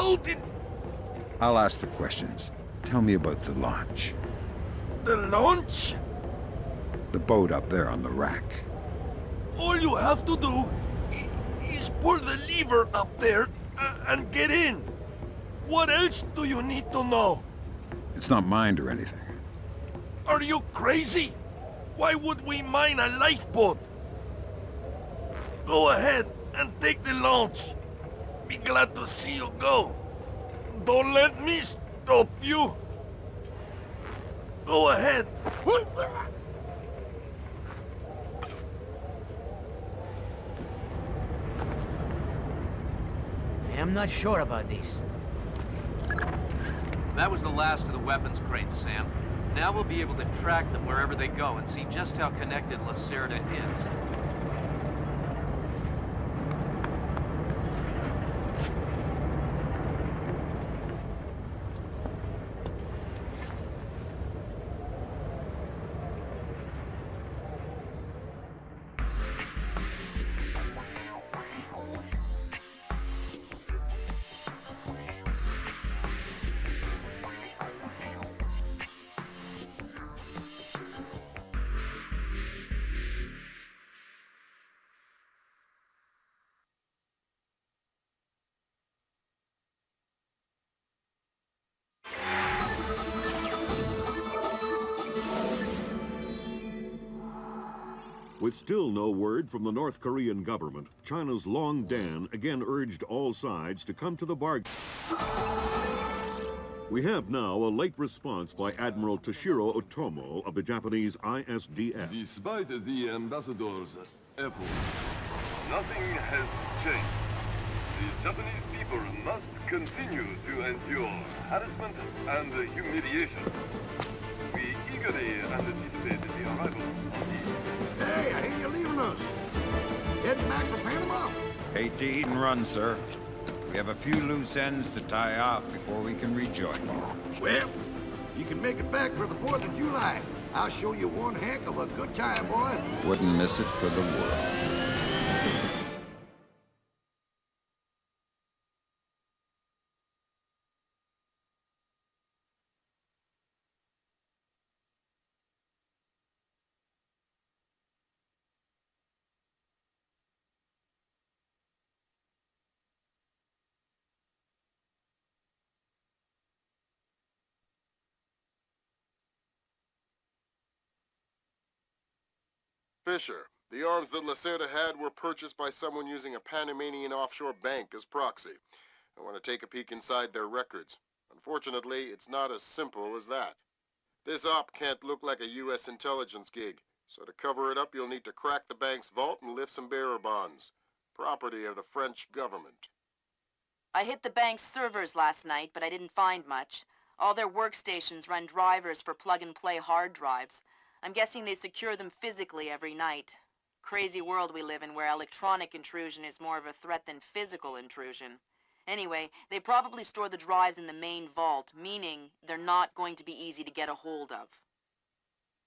loaded. I'll ask the questions. Tell me about the launch. The launch? The boat up there on the rack. All you have to do is pull the lever up there and get in. What else do you need to know? It's not mined or anything. Are you crazy? Why would we mine a lifeboat? Go ahead and take the launch. Be glad to see you go. Don't let me stop you. Go ahead. I'm not sure about this. That was the last of the weapons crates, Sam. Now we'll be able to track them wherever they go and see just how connected Lacerda is. With still no word from the North Korean government, China's Long Dan again urged all sides to come to the bargain. We have now a late response by Admiral Toshiro Otomo of the Japanese I-SDF. Despite the ambassador's efforts, nothing has changed. The Japanese people must continue to endure harassment and humiliation. We eagerly anticipate the arrival of the... Hey, I hear you're leaving us. Heading back for Panama? Hate to eat and run, sir. We have a few loose ends to tie off before we can rejoin you. Well, you can make it back for the 4th of July. I'll show you one heck of a good time, boy. Wouldn't miss it for the world. Fisher, the arms that Lacerda had were purchased by someone using a Panamanian offshore bank as proxy. I want to take a peek inside their records. Unfortunately, it's not as simple as that. This op can't look like a U.S. intelligence gig, so to cover it up, you'll need to crack the bank's vault and lift some bearer bonds. Property of the French government. I hit the bank's servers last night, but I didn't find much. All their workstations run drivers for plug-and-play hard drives. I'm guessing they secure them physically every night. Crazy world we live in where electronic intrusion is more of a threat than physical intrusion. Anyway, they probably store the drives in the main vault, meaning they're not going to be easy to get a hold of.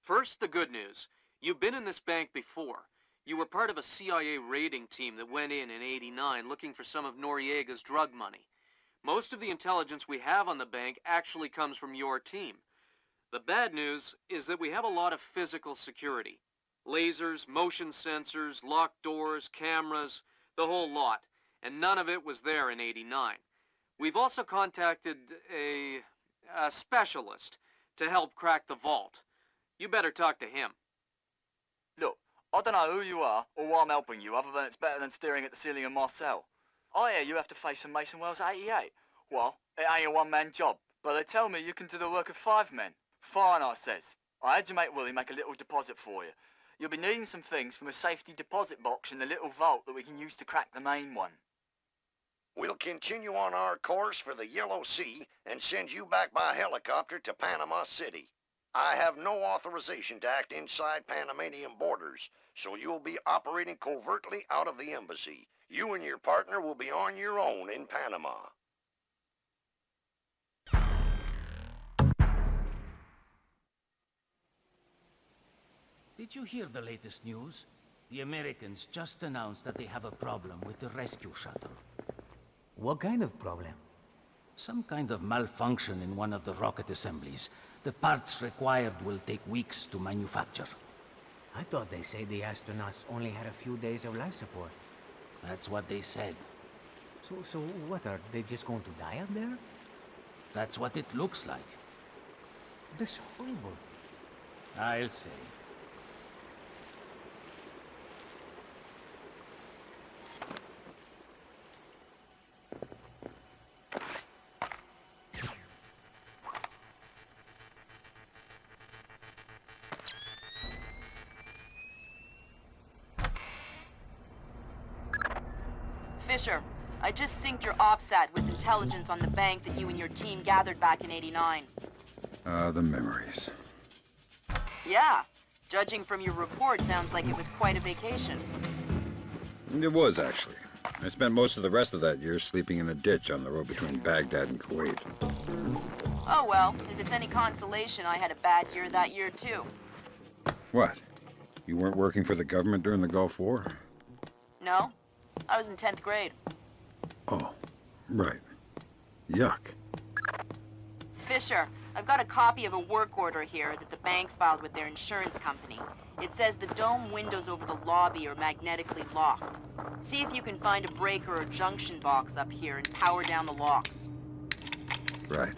First, the good news. You've been in this bank before. You were part of a CIA raiding team that went in '89 looking for some of Noriega's drug money. Most of the intelligence we have on the bank actually comes from your team. The bad news is that we have a lot of physical security. Lasers, motion sensors, locked doors, cameras, the whole lot. And none of it was there in '89. We've also contacted a specialist to help crack the vault. You better talk to him. Look, I don't know who you are or why I'm helping you other than it's better than staring at the ceiling of my cell. I hear you have to face some Mason Wells 88. Well, it ain't a one-man job, but they tell me you can do the work of 5 men. Fine, I says. I had your mate Willie make a little deposit for you. You'll be needing some things from a safety deposit box in the little vault that we can use to crack the main one. We'll continue on our course for the Yellow Sea and send you back by helicopter to Panama City. I have no authorization to act inside Panamanian borders, so you'll be operating covertly out of the embassy. You and your partner will be on your own in Panama. Did you hear the latest news? The Americans just announced that they have a problem with the rescue shuttle. What kind of problem? Some kind of malfunction in one of the rocket assemblies. The parts required will take weeks to manufacture. I thought they said the astronauts only had a few days of life support. That's what they said. So what, are they just going to die up there? That's what it looks like. That's horrible. I'll say. Fisher, I just synced your OPSAT with intelligence on the bank that you and your team gathered back in '89. The memories. Yeah. Judging from your report, sounds like it was quite a vacation. It was, actually. I spent most of the rest of that year sleeping in a ditch on the road between Baghdad and Kuwait. Oh well, if it's any consolation, I had a bad year that year too. What? You weren't working for the government during the Gulf War? No, I was in 10th grade. Oh, right. Yuck. Fisher, I've got a copy of a work order here that the bank filed with their insurance company. It says the dome windows over the lobby are magnetically locked. See if you can find a breaker or junction box up here and power down the locks. Right.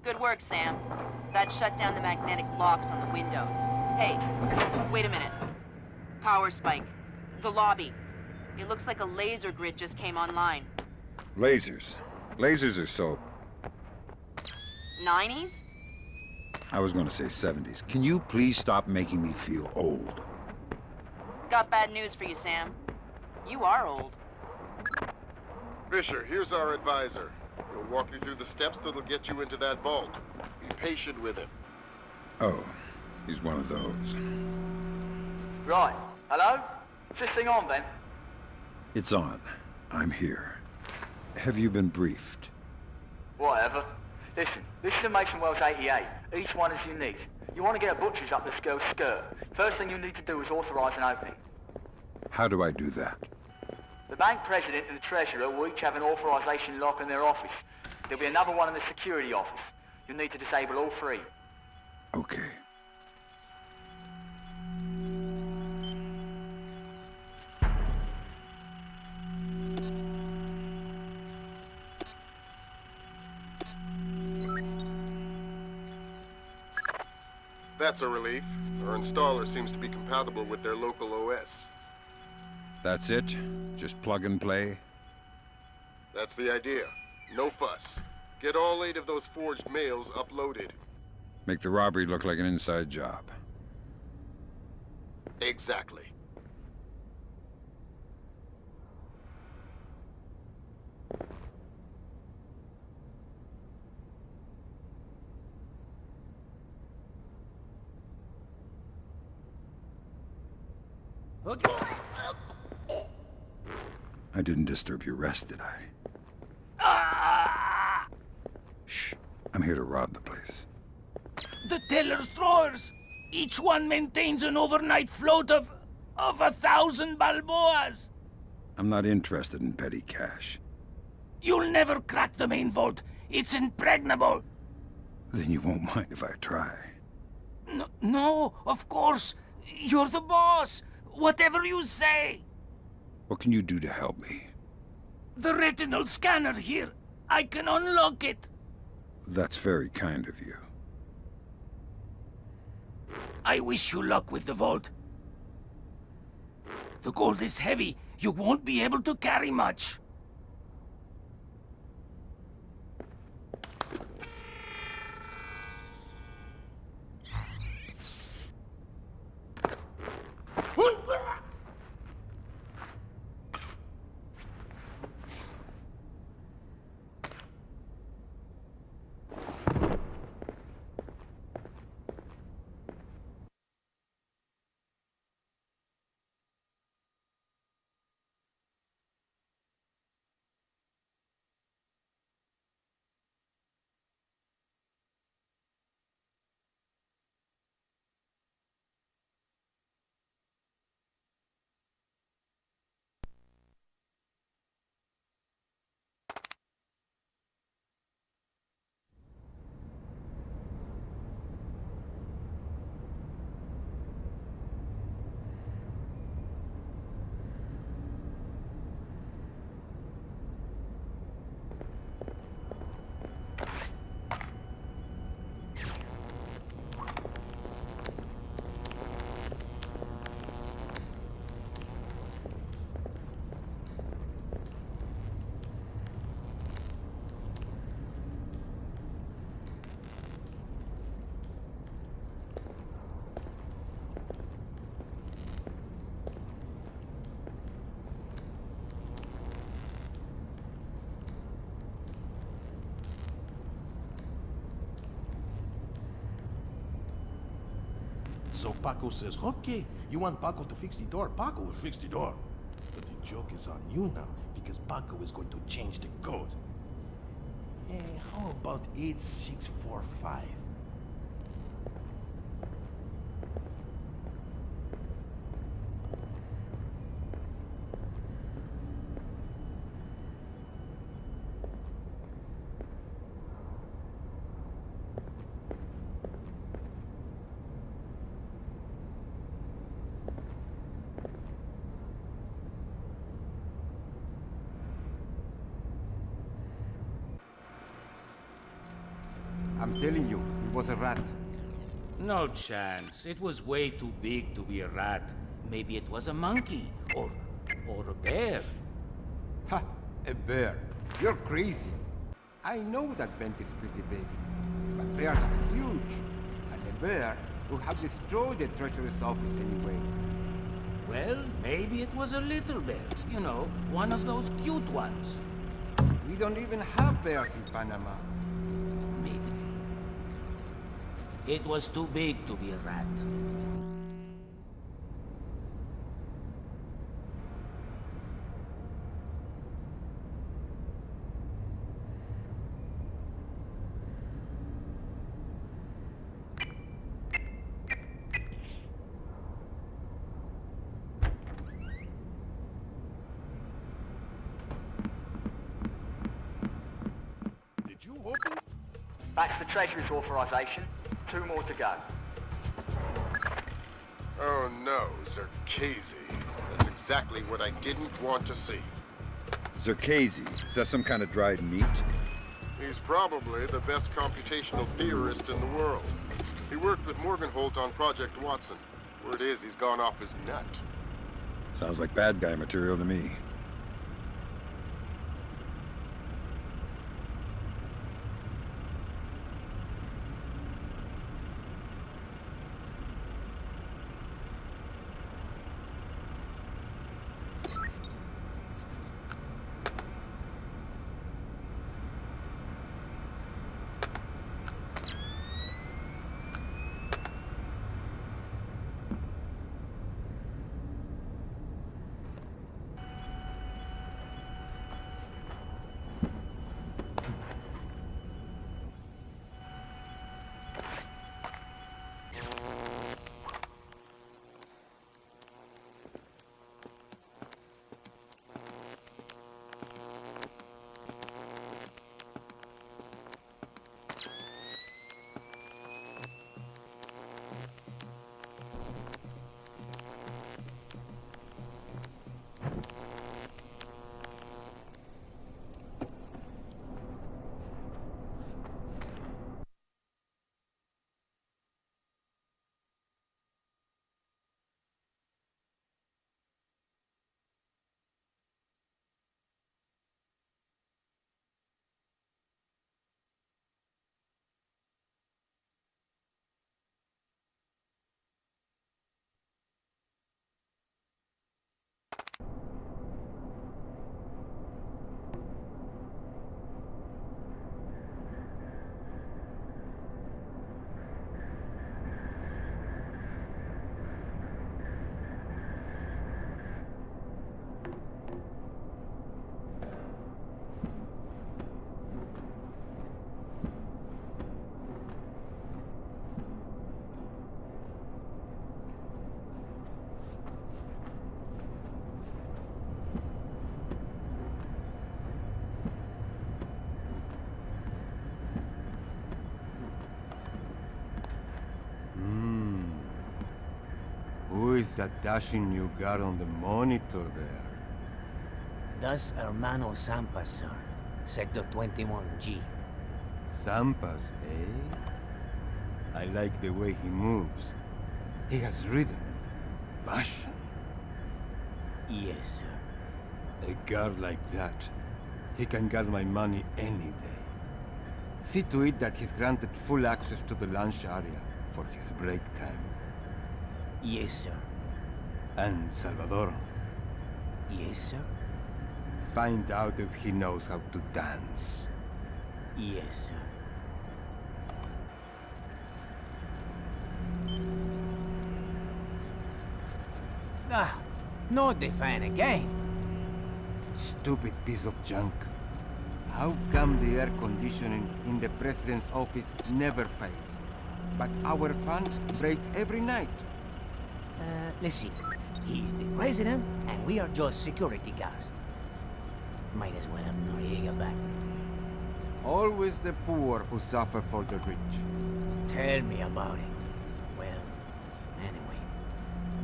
Good work, Sam. That shut down the magnetic locks on the windows. Hey, wait a minute. Power spike. The lobby. It looks like a laser grid just came online. Lasers. Lasers are so... 90s? I was going to say 70s. Can you please stop making me feel old? Got bad news for you, Sam. You are old. Fisher, here's our advisor. He'll walk you through the steps that'll get you into that vault. Be patient with him. Oh, he's one of those. Right. Hello? Is this thing on, then? It's on. I'm here. Have you been briefed? Whatever. Listen, this is a Mason Wells 88. Each one is unique. You want to get a butcher's up this girl's skirt. First thing you need to do is authorize an opening. How do I do that? The bank president and the treasurer will each have an authorization lock in their office. There'll be another one in the security office. You'll need to disable all three. Okay. That's a relief. Our installer seems to be compatible with their local OS. That's it? Just plug and play? That's the idea. No fuss. Get all 8 of those forged mails uploaded. Make the robbery look like an inside job. Exactly. I didn't disturb your rest, did I? Shh. I'm here to rob the place. The teller's drawers! Each one maintains an overnight float of 1,000 balboas! I'm not interested in petty cash. You'll never crack the main vault. It's impregnable. Then you won't mind if I try. No, of course. You're the boss. Whatever you say. What can you do to help me? The retinal scanner here. I can unlock it. That's very kind of you. I wish you luck with the vault. The gold is heavy. You won't be able to carry much. So Paco says, okay, you want Paco to fix the door, Paco will fix the door. But the joke is on you now, because Paco is going to change the code. How about 8645? I'm telling you, it was a rat. No chance. It was way too big to be a rat. Maybe it was a monkey, or a bear. Ha! A bear. You're crazy. I know that vent is pretty big, but bears are huge. And a bear would have destroyed the treasurer's office anyway. Well, maybe it was a little bear. You know, one of those cute ones. We don't even have bears in Panama. Maybe. It was too big to be a rat. Did you open? That's the Treasury's authorization. 2 more to go. Oh no, Zerkezi. That's exactly what I didn't want to see. Zerkezi, is that some kind of dried meat? He's probably the best computational theorist in the world. He worked with Morgenholt on Project Watson. Word is he's gone off his nut. Sounds like bad guy material to me. Who is that dashing new guy on the monitor there? That's Hermano Sampas, sir. Sector 21G. Sampas, eh? I like the way he moves. He has rhythm. Passion. Yes, sir. A guard like that, he can get my money any day. See to it that he's granted full access to the lunch area for his break time. Yes, sir. And Salvador. Yes, sir. Find out if he knows how to dance. Yes, sir. Ah, no define again. Stupid piece of junk. How come the air conditioning in the president's office never fails, but our fan breaks every night? Let's see. He's the president, and we are just security guards. Might as well have Noriega back. Always the poor who suffer for the rich. Tell me about it. Well, anyway,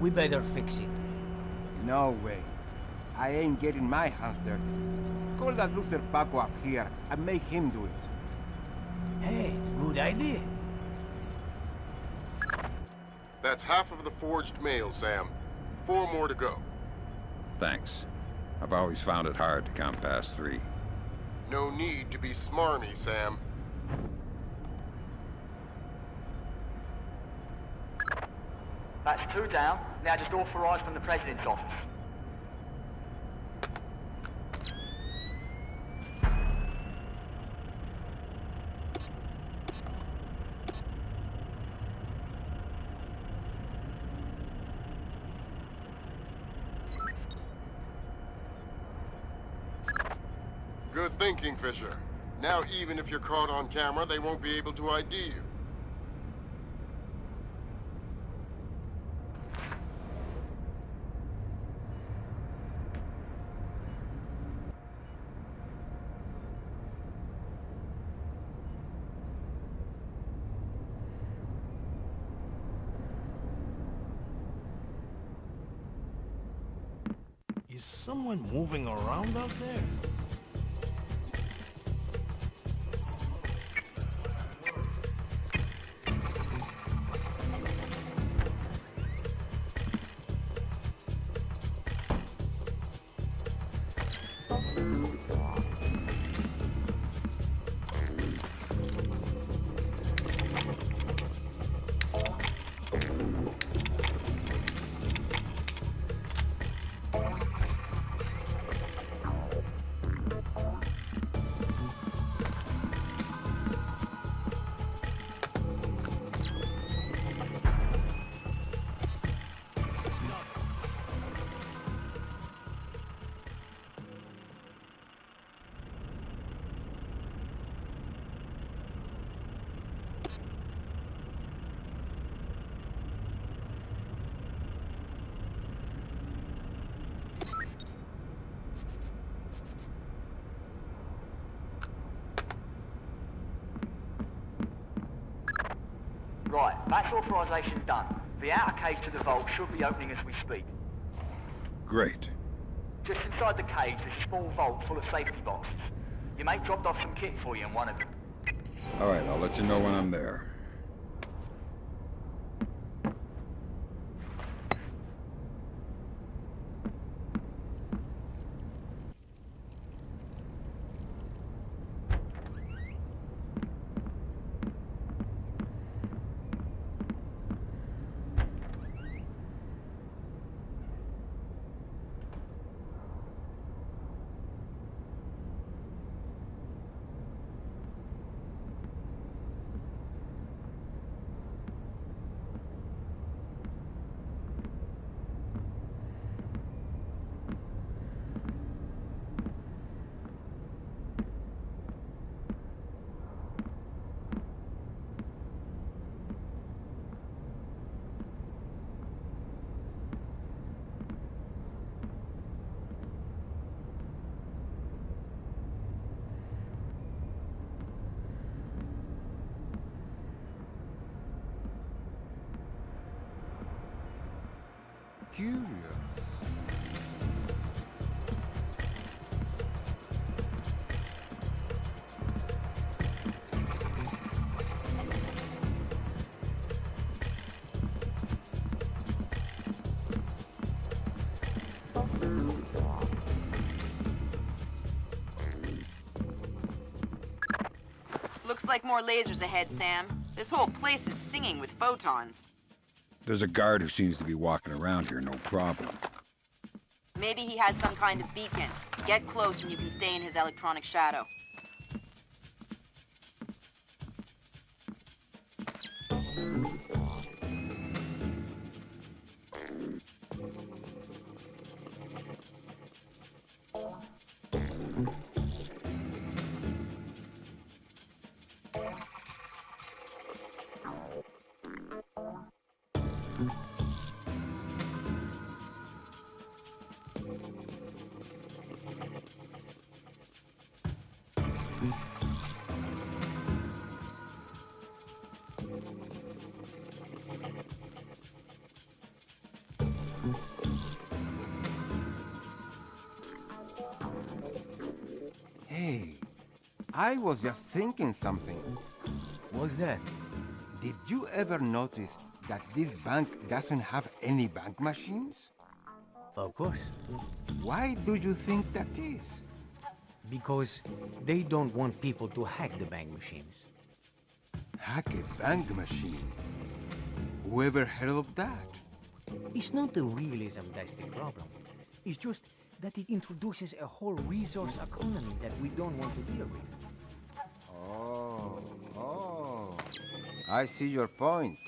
we better fix it. No way. I ain't getting my hands dirty. Call that loser Paco up here and make him do it. Hey, good idea. That's half of the forged mail, Sam. 4 more to go. Thanks. I've always found it hard to count past 3. No need to be smarmy, Sam. That's 2 down. Now just authorised from the President's office. Good thinking, Fisher. Now even if you're caught on camera, they won't be able to ID you. Is someone moving around out there? Right, that's authorisation done. The outer cage to the vault should be opening as we speak. Great. Just inside the cage, there's a small vault full of safety boxes. Your mate dropped off some kit for you in one of them. All right, I'll let you know when I'm there. Curious. Looks like more lasers ahead, Sam. This whole place is singing with photons. There's a guard who seems to be walking around here, no problem. Maybe he has some kind of beacon. Get close and you can stay in his electronic shadow. I was just thinking something. What's that? Did you ever notice that this bank doesn't have any bank machines? Of course. Why do you think that is? Because they don't want people to hack the bank machines. Hack a bank machine? Whoever heard of that? It's not the realism that's the problem. It's just that it introduces a whole resource economy that we don't want to deal with. Oh, I see your point.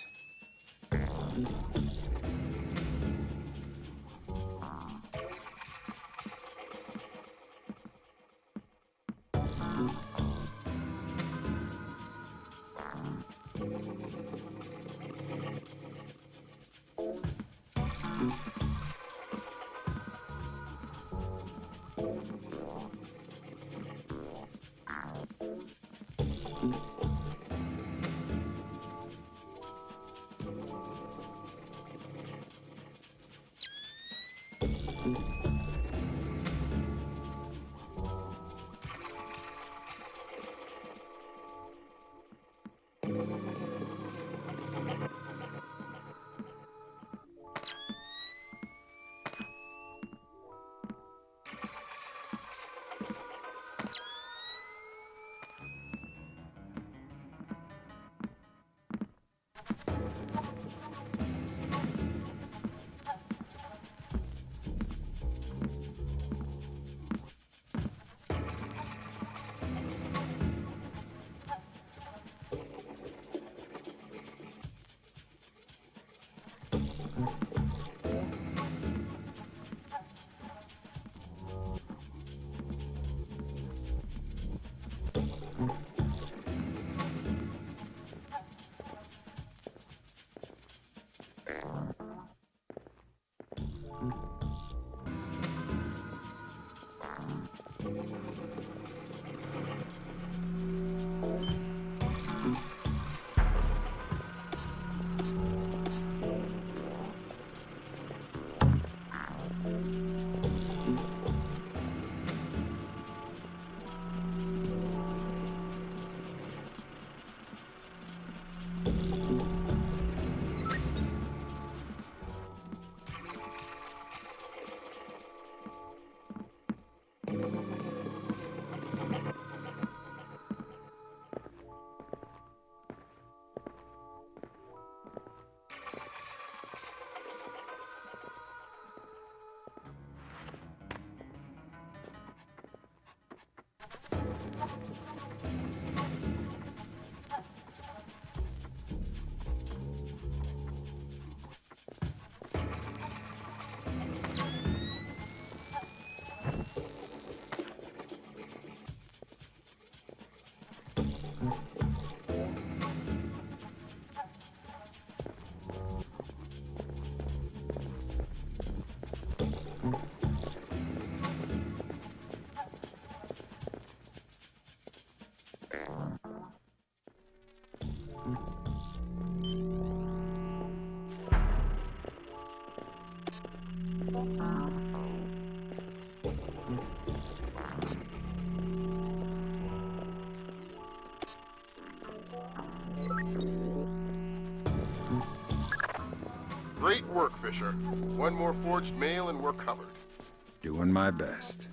Great work, Fisher. One more forged mail and we're covered. Doing my best.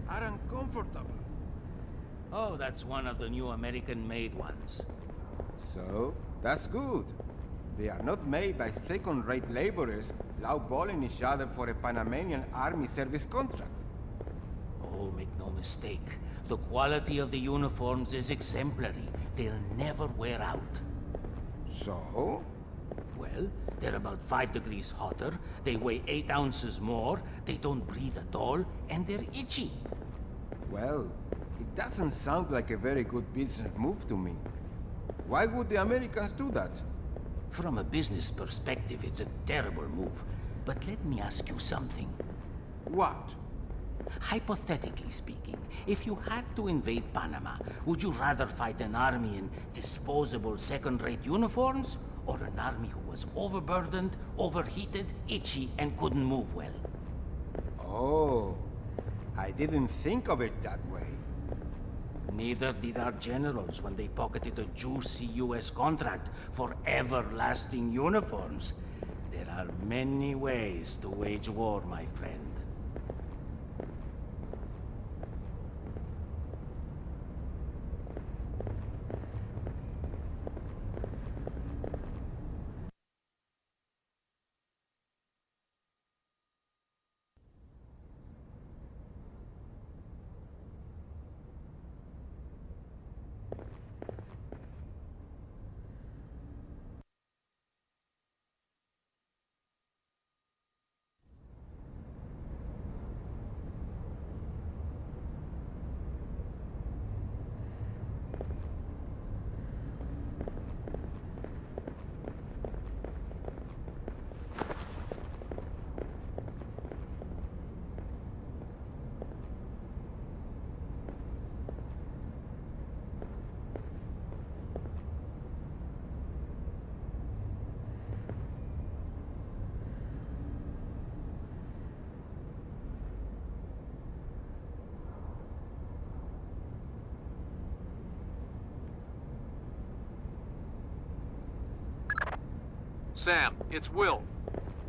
Are uncomfortable. Oh, that's one of the new American-made ones. So, that's good. They are not made by second-rate laborers lowballing each other for a Panamanian army service contract. Oh, make no mistake. The quality of the uniforms is exemplary. They'll never wear out. So? Well, they're about 5 degrees hotter, they weigh 8 ounces more, they don't breathe at all, and they're itchy. Well, it doesn't sound like a very good business move to me. Why would the Americans do that? From a business perspective, it's a terrible move. But let me ask you something. What? Hypothetically speaking, if you had to invade Panama, would you rather fight an army in disposable second-rate uniforms, or an army who was overburdened, overheated, itchy, and couldn't move well? Oh, I didn't think of it that way. Neither did our generals when they pocketed a juicy US contract for everlasting uniforms. There are many ways to wage war, my friend. Sam, it's Will.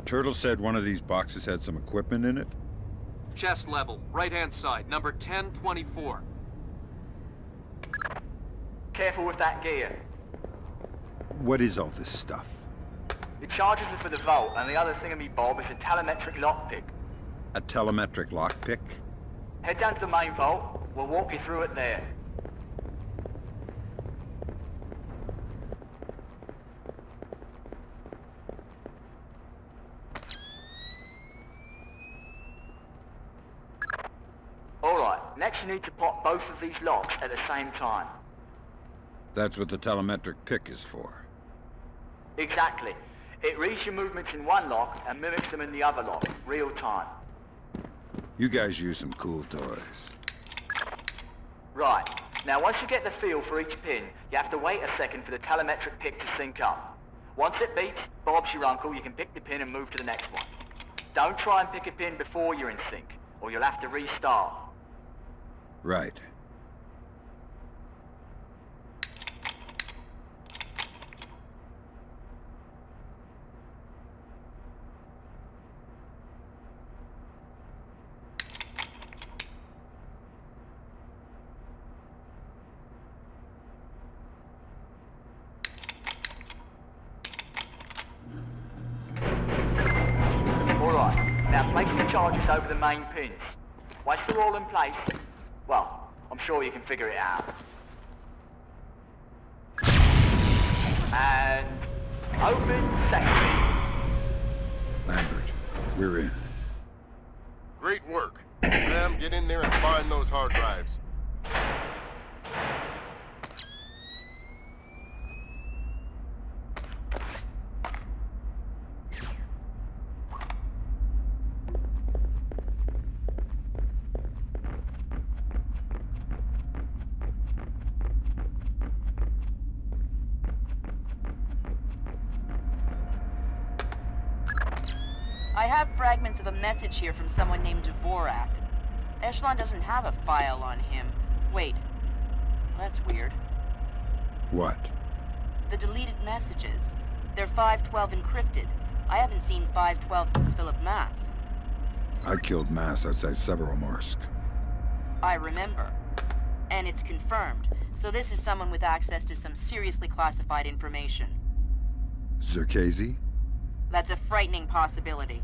Turtle said one of these boxes had some equipment in it? Chest level, right-hand side, number 1024. Careful with that gear. What is all this stuff? The charges are for the vault, and the other thingamy-bob is a telemetric lockpick. A telemetric lockpick? Head down to the main vault. We'll walk you through it there. Alright, next you need to pop both of these locks at the same time. That's what the telemetric pick is for. Exactly. It reads your movements in one lock and mimics them in the other lock, real time. You guys use some cool toys. Right. Now once you get the feel for each pin, you have to wait a second for the telemetric pick to sync up. Once it beeps, Bob's your uncle, you can pick the pin and move to the next one. Don't try and pick a pin before you're in sync, or you'll have to restart. Right. Place the charges over the main pins. Once they're all in place, well, I'm sure you can figure it out. And open second. Lambert, we're in. Great work. Sam, get in there and find those hard drives. I have fragments of a message here from someone named Dvorak. Echelon doesn't have a file on him. Wait. That's weird. What? The deleted messages. They're 512 encrypted. I haven't seen 512 since Philip Mass. I killed Mass outside Severomorsk. I remember. And it's confirmed. So this is someone with access to some seriously classified information. Zerkezi? That's a frightening possibility.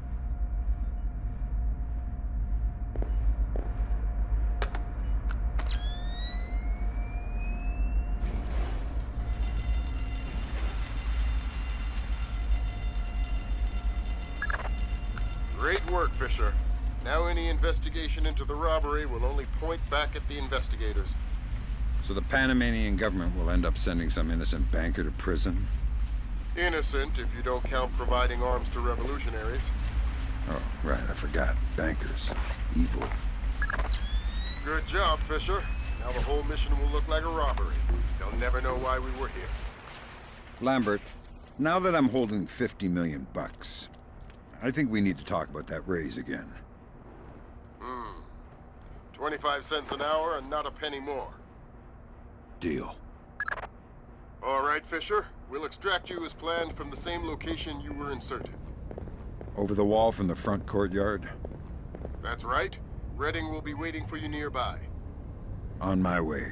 Fisher. Now any investigation into the robbery will only point back at the investigators. So the Panamanian government will end up sending some innocent banker to prison? Innocent, if you don't count providing arms to revolutionaries. Oh, right, I forgot. Bankers. Evil. Good job, Fisher. Now the whole mission will look like a robbery. They'll never know why we were here. Lambert, now that I'm holding 50 million bucks, I think we need to talk about that raise again. 25 cents an hour and not a penny more. Deal. All right, Fisher. We'll extract you as planned from the same location you were inserted. Over the wall from the front courtyard? That's right. Redding will be waiting for you nearby. On my way.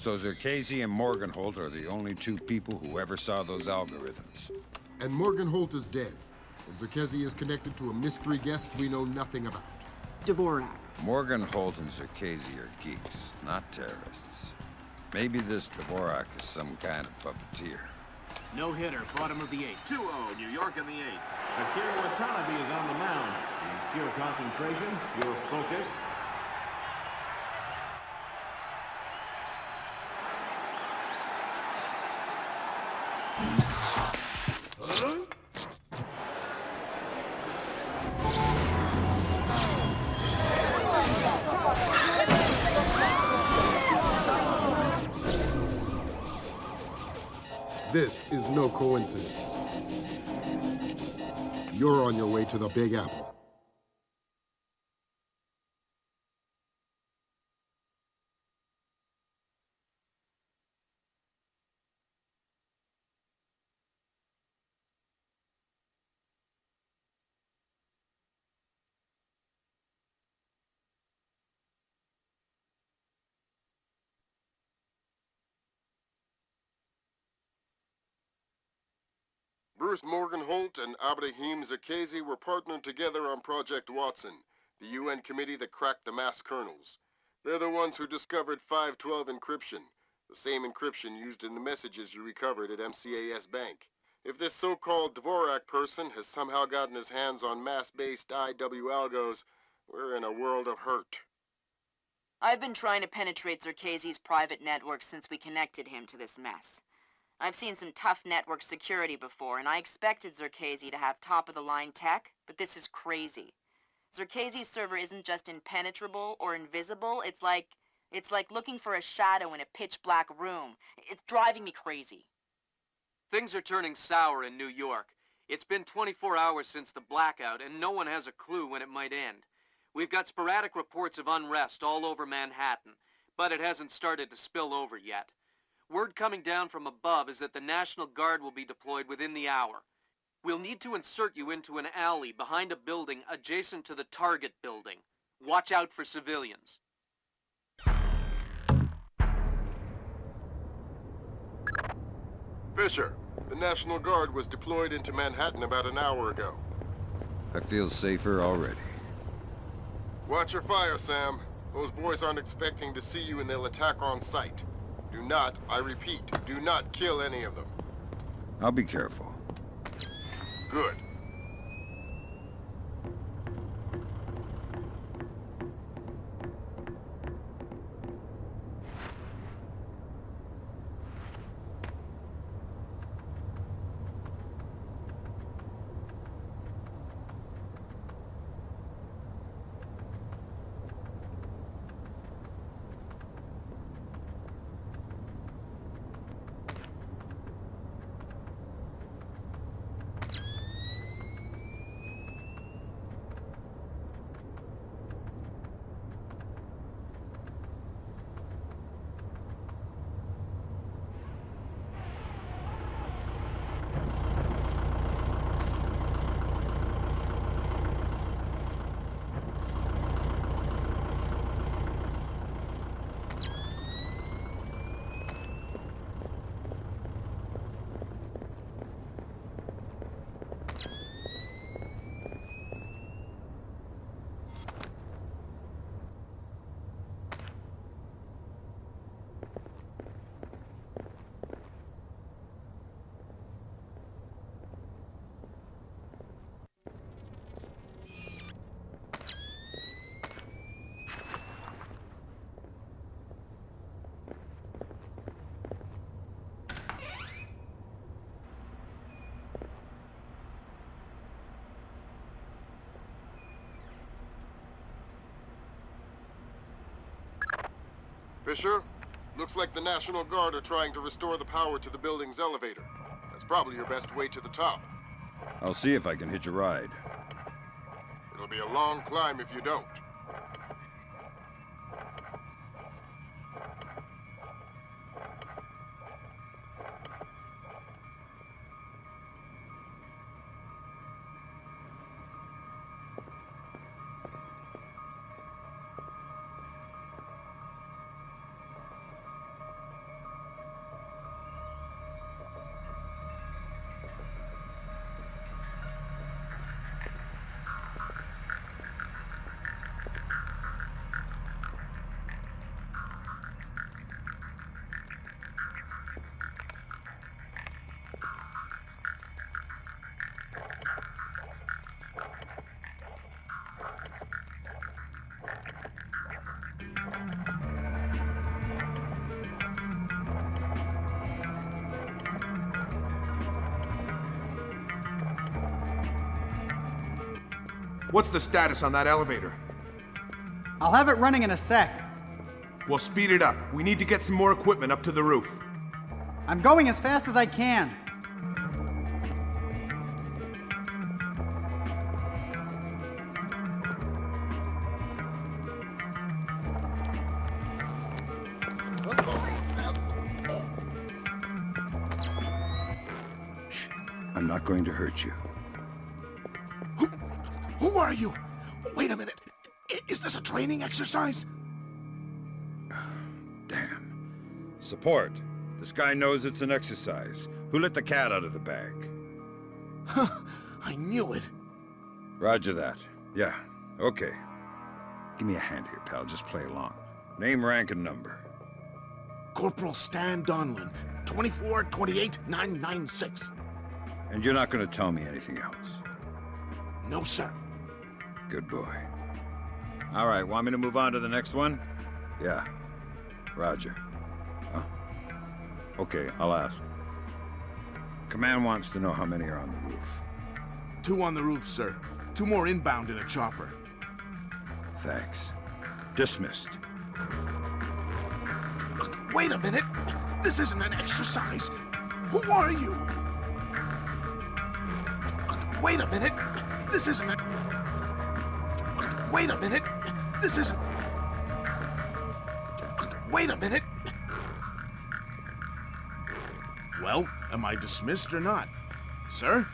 So Zerkesi and Morgenholt are the only two people who ever saw those algorithms. And Morgenholt is dead. And Zerkesi is connected to a mystery guest we know nothing about. Dvorak. Morgenholt and Zerkesi are geeks, not terrorists. Maybe this Dvorak is some kind of puppeteer. No hitter, bottom of the 8th. 2-0, New York in the 8th. Akira Watanabe is on the mound. He's pure concentration, pure focus. This is no coincidence. You're on your way to the Big Apple. Bruce Morgenholt and Abraham Zerkesi were partnered together on Project Watson, the UN committee that cracked the mass kernels. They're the ones who discovered 512 encryption, the same encryption used in the messages you recovered at MCAS Bank. If this so-called Dvorak person has somehow gotten his hands on mass-based IW algos, we're in a world of hurt. I've been trying to penetrate Zerkesi's private network since we connected him to this mess. I've seen some tough network security before, and I expected Zerkezi to have top-of-the-line tech, but this is crazy. Zerkezi's server isn't just impenetrable or invisible, it's like looking for a shadow in a pitch-black room. It's driving me crazy. Things are turning sour in New York. It's been 24 hours since the blackout, and no one has a clue when it might end. We've got sporadic reports of unrest all over Manhattan, but it hasn't started to spill over yet. Word coming down from above is that the National Guard will be deployed within the hour. We'll need to insert you into an alley behind a building adjacent to the target building. Watch out for civilians. Fisher, the National Guard was deployed into Manhattan about an hour ago. I feel safer already. Watch your fire, Sam. Those boys aren't expecting to see you and they'll attack on sight. Do not, I repeat, do not kill any of them. I'll be careful. Good. Fisher, looks like the National Guard are trying to restore the power to the building's elevator. That's probably your best way to the top. I'll see if I can hitch a ride. It'll be a long climb if you don't. What's the status on that elevator? I'll have it running in a sec. Well, speed it up. We need to get some more equipment up to the roof. I'm going as fast as I can. Shh. I'm not going to hurt you. Who are you? Wait a minute. Is this a training exercise? Damn. Support. This guy knows it's an exercise. Who let the cat out of the bag? Huh. I knew it. Roger that. Yeah. Okay. Give me a hand here, pal. Just play along. Name, rank, and number. Corporal Stan Donlin, 24-28-996. And you're not going to tell me anything else? No, sir. Good boy. All right, want me to move on to the next one? Yeah. Roger. Huh? Okay, I'll ask. Command wants to know how many are on the roof. 2 on the roof, sir. 2 more inbound in a chopper. Thanks. Dismissed. Wait a minute! This isn't an exercise! Who are you? Wait a minute! This isn't a... Wait a minute! This isn't... Wait a minute! Well, am I dismissed or not? Sir?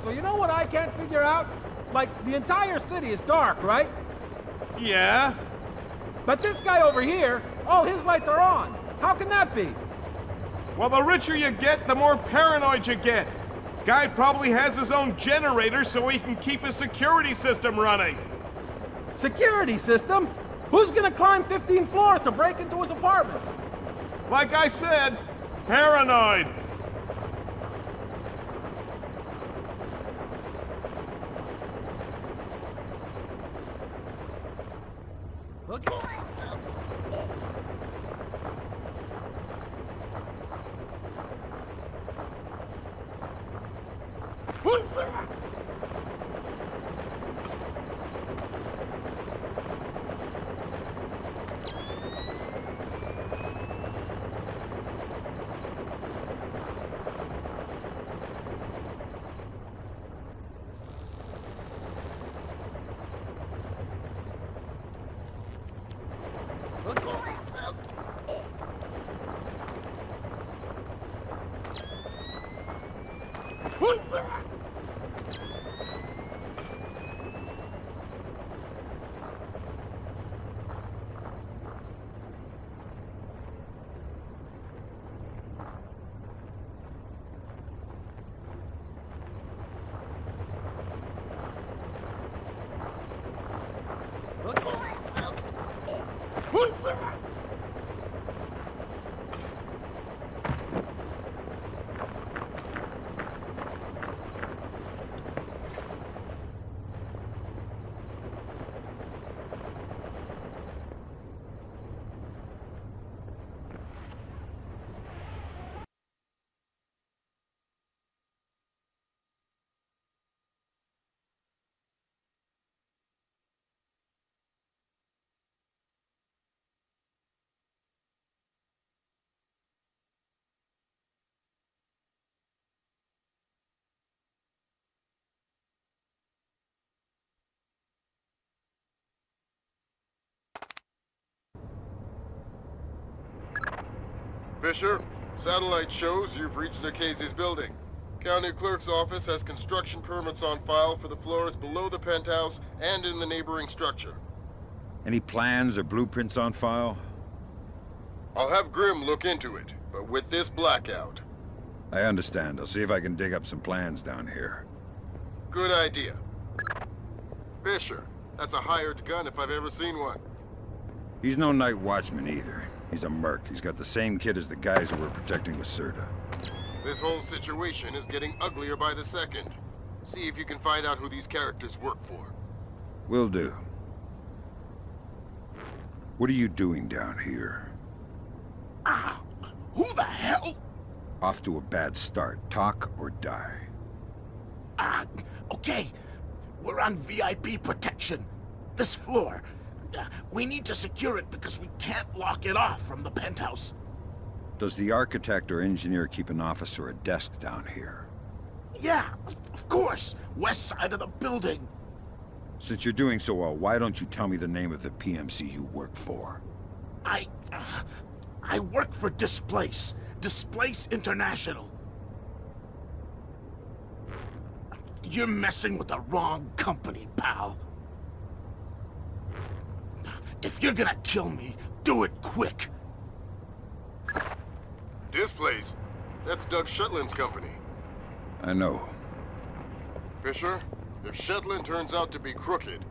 So you know what I can't figure out? Like, the entire city is dark, right? Yeah. But this guy over here, all his lights are on. How can that be? Well, the richer you get, the more paranoid you get. Guy probably has his own generator so he can keep his security system running. Security system? Who's gonna climb 15 floors to break into his apartment? Like I said, paranoid. Fisher, satellite shows you've reached Zerkezi's building. County Clerk's office has construction permits on file for the floors below the penthouse and in the neighboring structure. Any plans or blueprints on file? I'll have Grim look into it, but with this blackout. I understand. I'll see if I can dig up some plans down here. Good idea. Fisher, that's a hired gun if I've ever seen one. He's no night watchman either. He's a merc. He's got the same kit as the guys who were protecting Lacerda. This whole situation is getting uglier by the second. See if you can find out who these characters work for. Will do. What are you doing down here? Who the hell? Off to a bad start. Talk or die. Okay. We're on VIP protection. This floor. We need to secure it because we can't lock it off from the penthouse. Does the architect or engineer keep an office or a desk down here? Yeah, of course. West side of the building. Since you're doing so well, why don't you tell me the name of the PMC you work for? I work for Displace. Displace International. You're messing with the wrong company, pal. If you're gonna kill me, do it quick. Displace? That's Doug Shetland's company. I know. Fisher, if Shetland turns out to be crooked...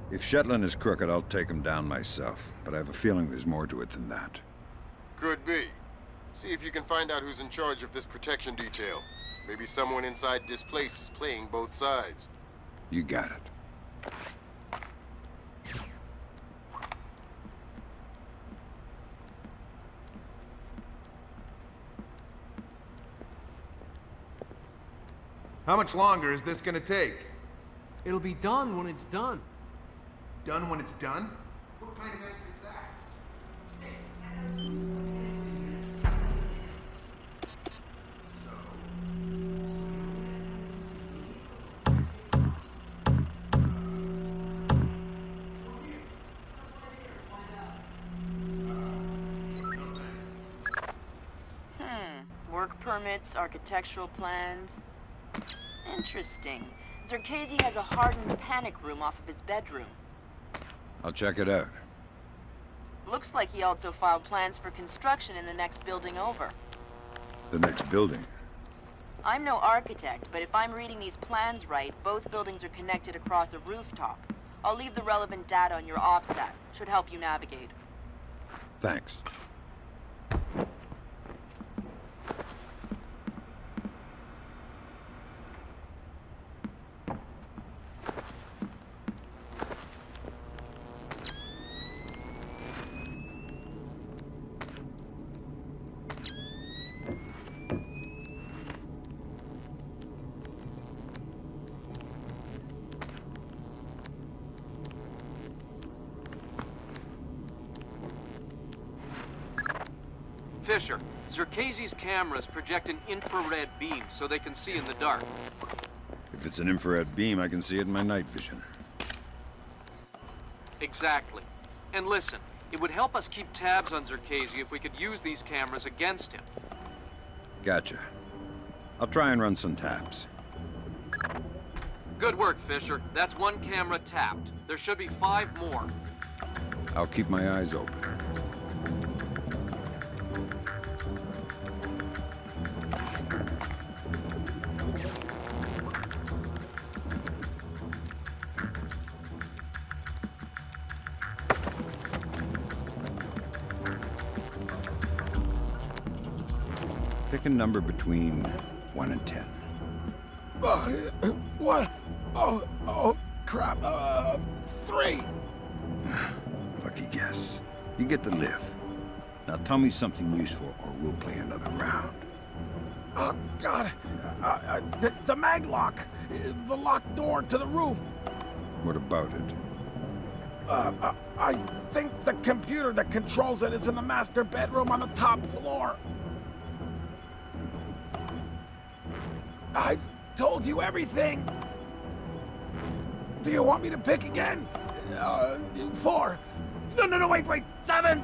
If Shetland is crooked, I'll take him down myself. But I have a feeling there's more to it than that. Could be. See if you can find out who's in charge of this protection detail. Maybe someone inside Displace is playing both sides. You got it. How much longer is this gonna take? It'll be done when it's done. Done when it's done? What kind of answer is that? Work permits, architectural plans. Interesting. Zerkezi has a hardened panic room off of his bedroom. I'll check it out. Looks like he also filed plans for construction in the next building over. The next building? I'm no architect, but if I'm reading these plans right, both buildings are connected across a rooftop. I'll leave the relevant data on your OPSAT. Should help you navigate. Thanks. Fisher, Zerkezi's cameras project an infrared beam so they can see in the dark. If it's an infrared beam, I can see it in my night vision. Exactly. And listen, it would help us keep tabs on Zerkezi if we could use these cameras against him. Gotcha. I'll try and run some taps. Good work, Fisher. That's one camera tapped. There should be 5 more. I'll keep my eyes open. Pick a number between 1 and 10. What? Oh, crap. 3. Lucky guess. You get to live. Now tell me something useful or we'll play another round. Oh, God. The mag lock. The locked door to the roof. What about it? I think the computer that controls it is in the master bedroom on the top floor. I've told you everything. Do you want me to pick again? 4. No, wait. 7.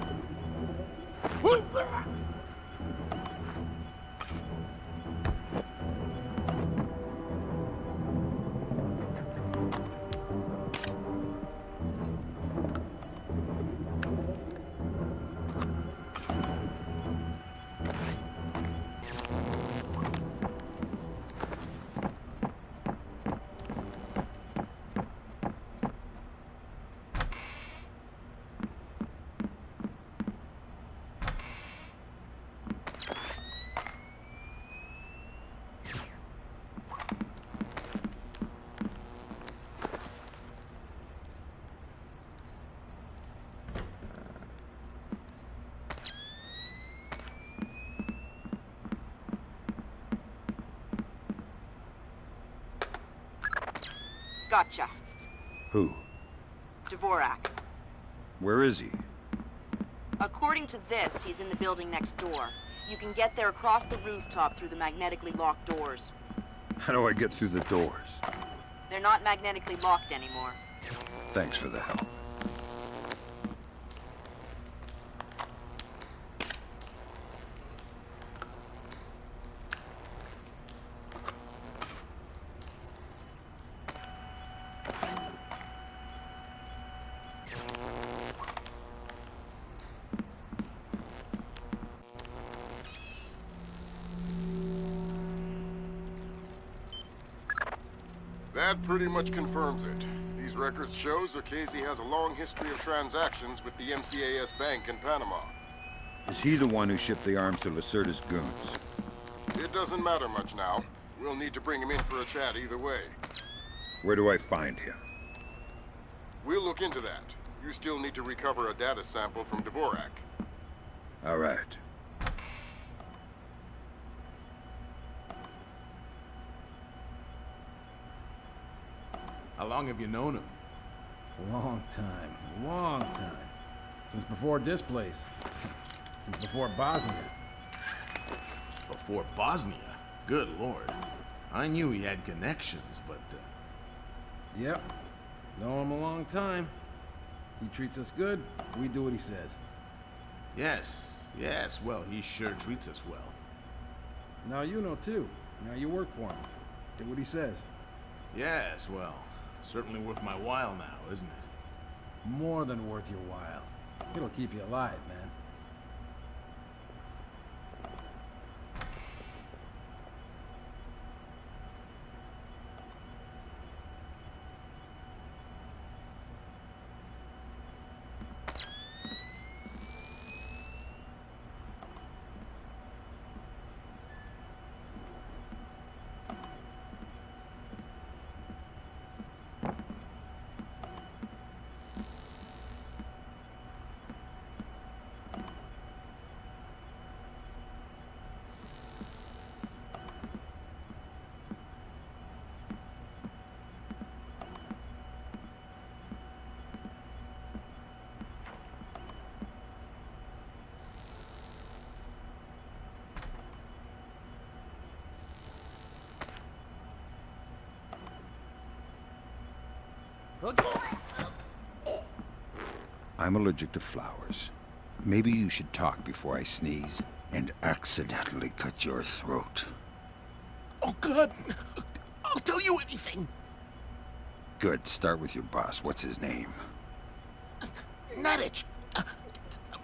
Gotcha. Who? Dvorak. Where is he? According to this, he's in the building next door. You can get there across the rooftop through the magnetically locked doors. How do I get through the doors? They're not magnetically locked anymore. Thanks for the help. That pretty much confirms it. These records show Zerkesi has a long history of transactions with the MCAS Bank in Panama. Is he the one who shipped the arms to Lacerda's goons? It doesn't matter much now. We'll need to bring him in for a chat either way. Where do I find him? We'll look into that. You still need to recover a data sample from Dvorak. All right. How long have you known him? Long time. Since before Displace. Since before Bosnia. Before Bosnia? Good lord. I knew he had connections, but... Yep. Know him a long time. He treats us good, we do what he says. Yes, well, he sure treats us well. Now you know too. Now you work for him. Do what he says. Yes, well, certainly worth my while now, isn't it? More than worth your while. It'll keep you alive, man. I'm allergic to flowers. Maybe you should talk before I sneeze and accidentally cut your throat. Oh, God. I'll tell you anything. Good. Start with your boss. What's his name? Nedich.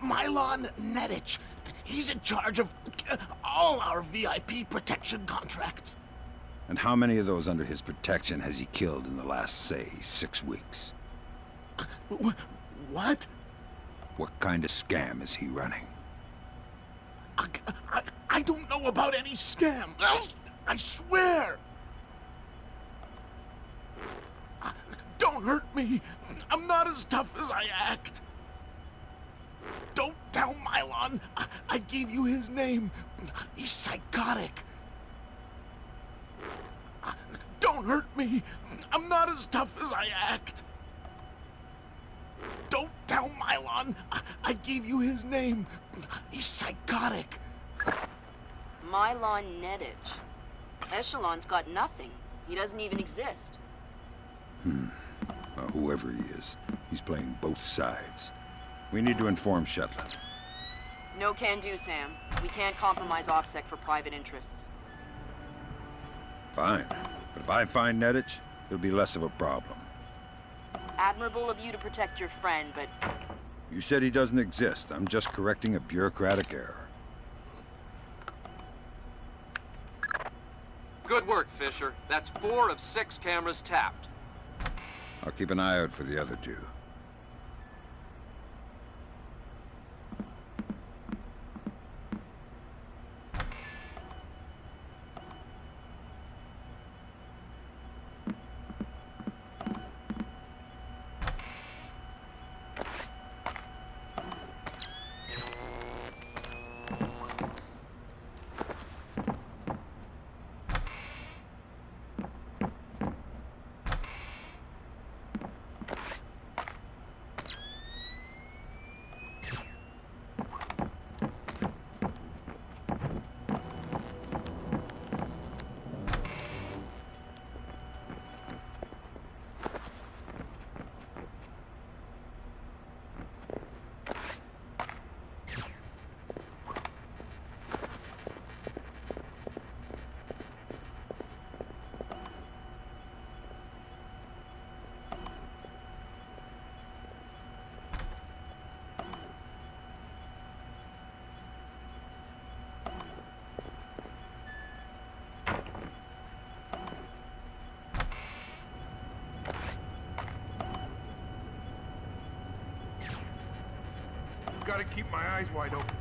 Mylon Nedich. He's in charge of all our VIP protection contracts. And how many of those under his protection has he killed in the last, say, 6 weeks? What? What kind of scam is he running? I don't know about any scam. I swear. Don't hurt me. I'm not as tough as I act. Don't tell Mylon. I gave you his name. He's psychotic. Don't hurt me. I'm not as tough as I act. Don't tell Mylon. I gave you his name. He's psychotic. Mylon Nedich. Echelon's got nothing. He doesn't even exist. Well, whoever he is, he's playing both sides. We need to inform Shetland. No can do, Sam. We can't compromise OPSEC for private interests. Fine. But if I find Nedich, it'll be less of a problem. Admirable of you to protect your friend, but... You said he doesn't exist. I'm just correcting a bureaucratic error. Good work, Fisher. That's 4 of 6 cameras tapped. I'll keep an eye out for the other 2. gotta keep my eyes wide open.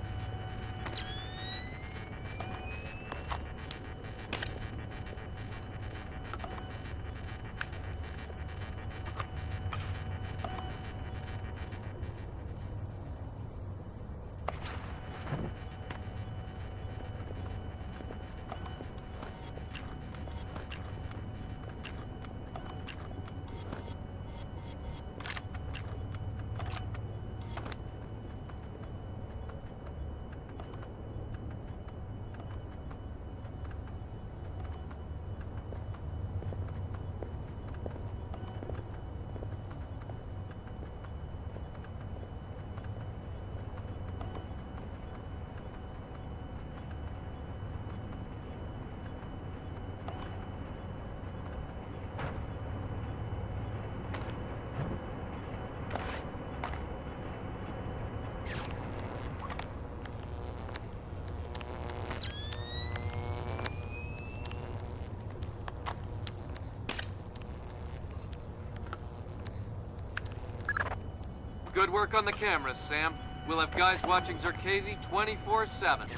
Good work on the cameras, Sam. We'll have guys watching Zerkezi 24/7.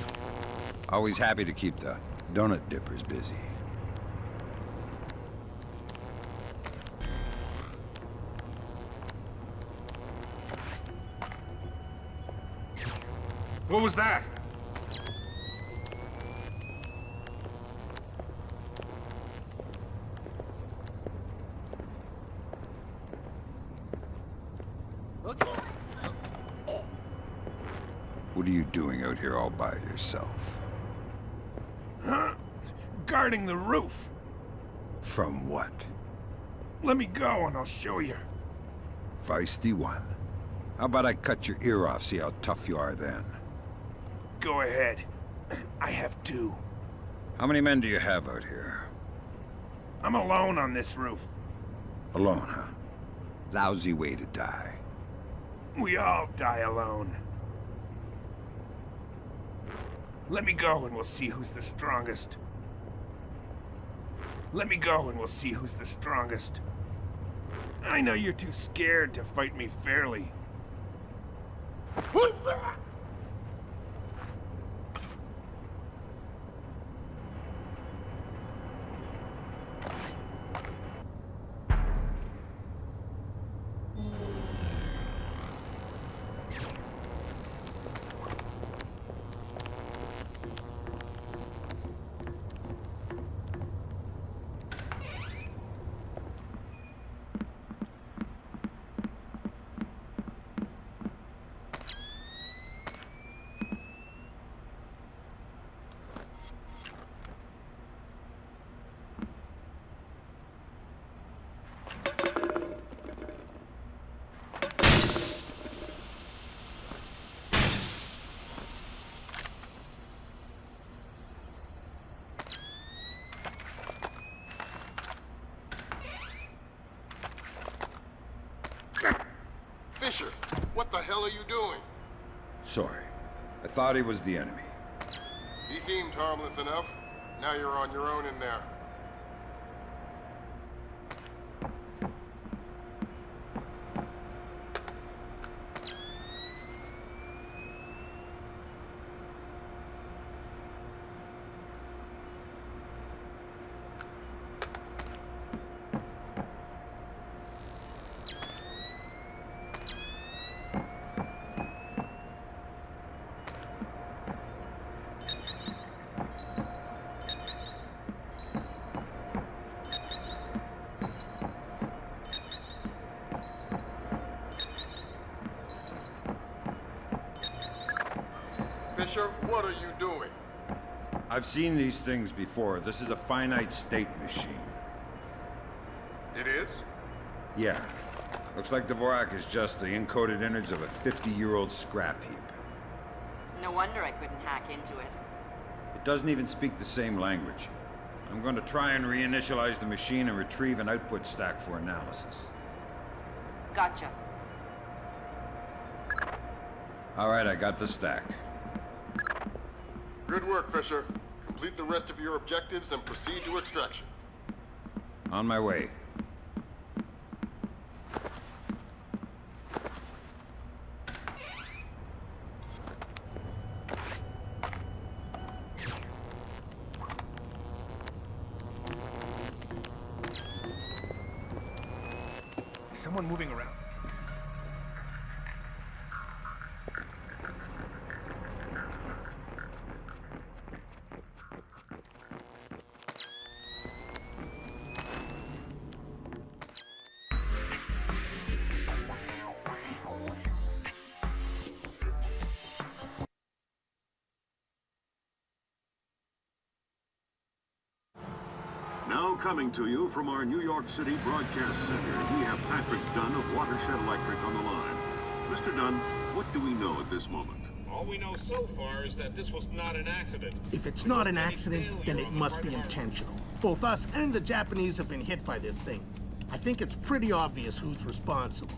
Always happy to keep the donut dippers busy. What was that? What are you doing out here all by yourself? Huh? Guarding the roof. From what? Let me go and I'll show you. Feisty one. How about I cut your ear off, see how tough you are then? Go ahead. I have two. How many men do you have out here? I'm alone on this roof. Alone, huh? Lousy way to die. We all die alone. Let me go and we'll see who's the strongest. Let me go and we'll see who's the strongest. I know you're too scared to fight me fairly. Fisher, what the hell are you doing? Sorry. I thought he was the enemy. He seemed harmless enough. Now you're on your own in there. Fisher, what are you doing? I've seen these things before. This is a finite state machine. It is? Yeah. Looks like Dvorak is just the encoded innards of a 50-year-old scrap heap. No wonder I couldn't hack into it. It doesn't even speak the same language. I'm going to try and reinitialize the machine and retrieve an output stack for analysis. Gotcha. All right, I got the stack. Good work, Fisher. Complete the rest of your objectives and proceed to extraction. On my way. someone moving around? Now coming to you from our New York City broadcast center, we have Patrick Dunn of Watershed Electric on the line. Mr. Dunn, what do we know at this moment? All we know so far is that this was not an accident. If it's not an accident, then it must be intentional. Both us and the Japanese have been hit by this thing. I think it's pretty obvious who's responsible.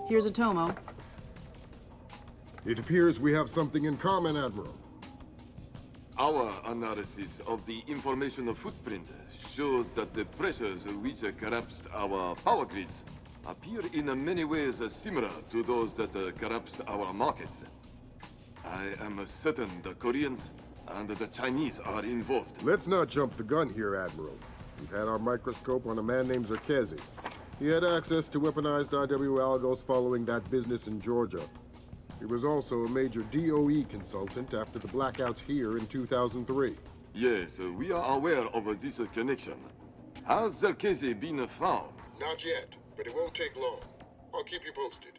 Here's a Tomo. It appears we have something in common, Admiral. Our analysis of the information footprint shows that the pressures which collapsed our power grids appear in many ways similar to those that collapsed our markets. I am certain the Koreans and the Chinese are involved. Let's not jump the gun here, Admiral. We've had our microscope on a man named Zerkezi. He had access to weaponized IW algos following that business in Georgia. He was also a major DOE consultant after the blackouts here in 2003. Yes, we are aware of this connection. Has Zerkezi been found? Not yet, but it won't take long. I'll keep you posted.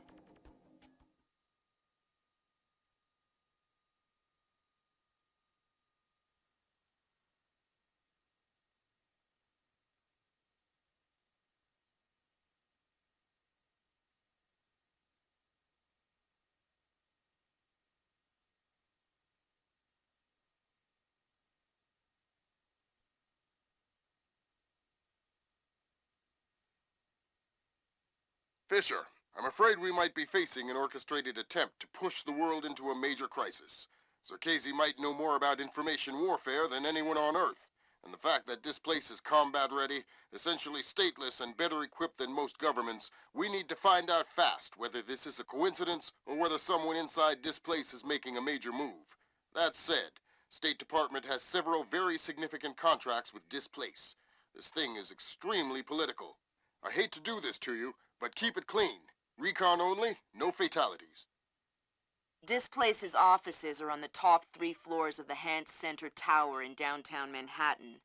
Fisher, I'm afraid we might be facing an orchestrated attempt to push the world into a major crisis. Zerkezi might know more about information warfare than anyone on Earth, and the fact that Displace is combat-ready, essentially stateless, and better equipped than most governments, we need to find out fast whether this is a coincidence or whether someone inside Displace is making a major move. That said, State Department has several very significant contracts with Displace. This thing is extremely political. I hate to do this to you, but keep it clean. Recon only, no fatalities. Displace's offices are on the top 3 floors of the Hance Center Tower in downtown Manhattan.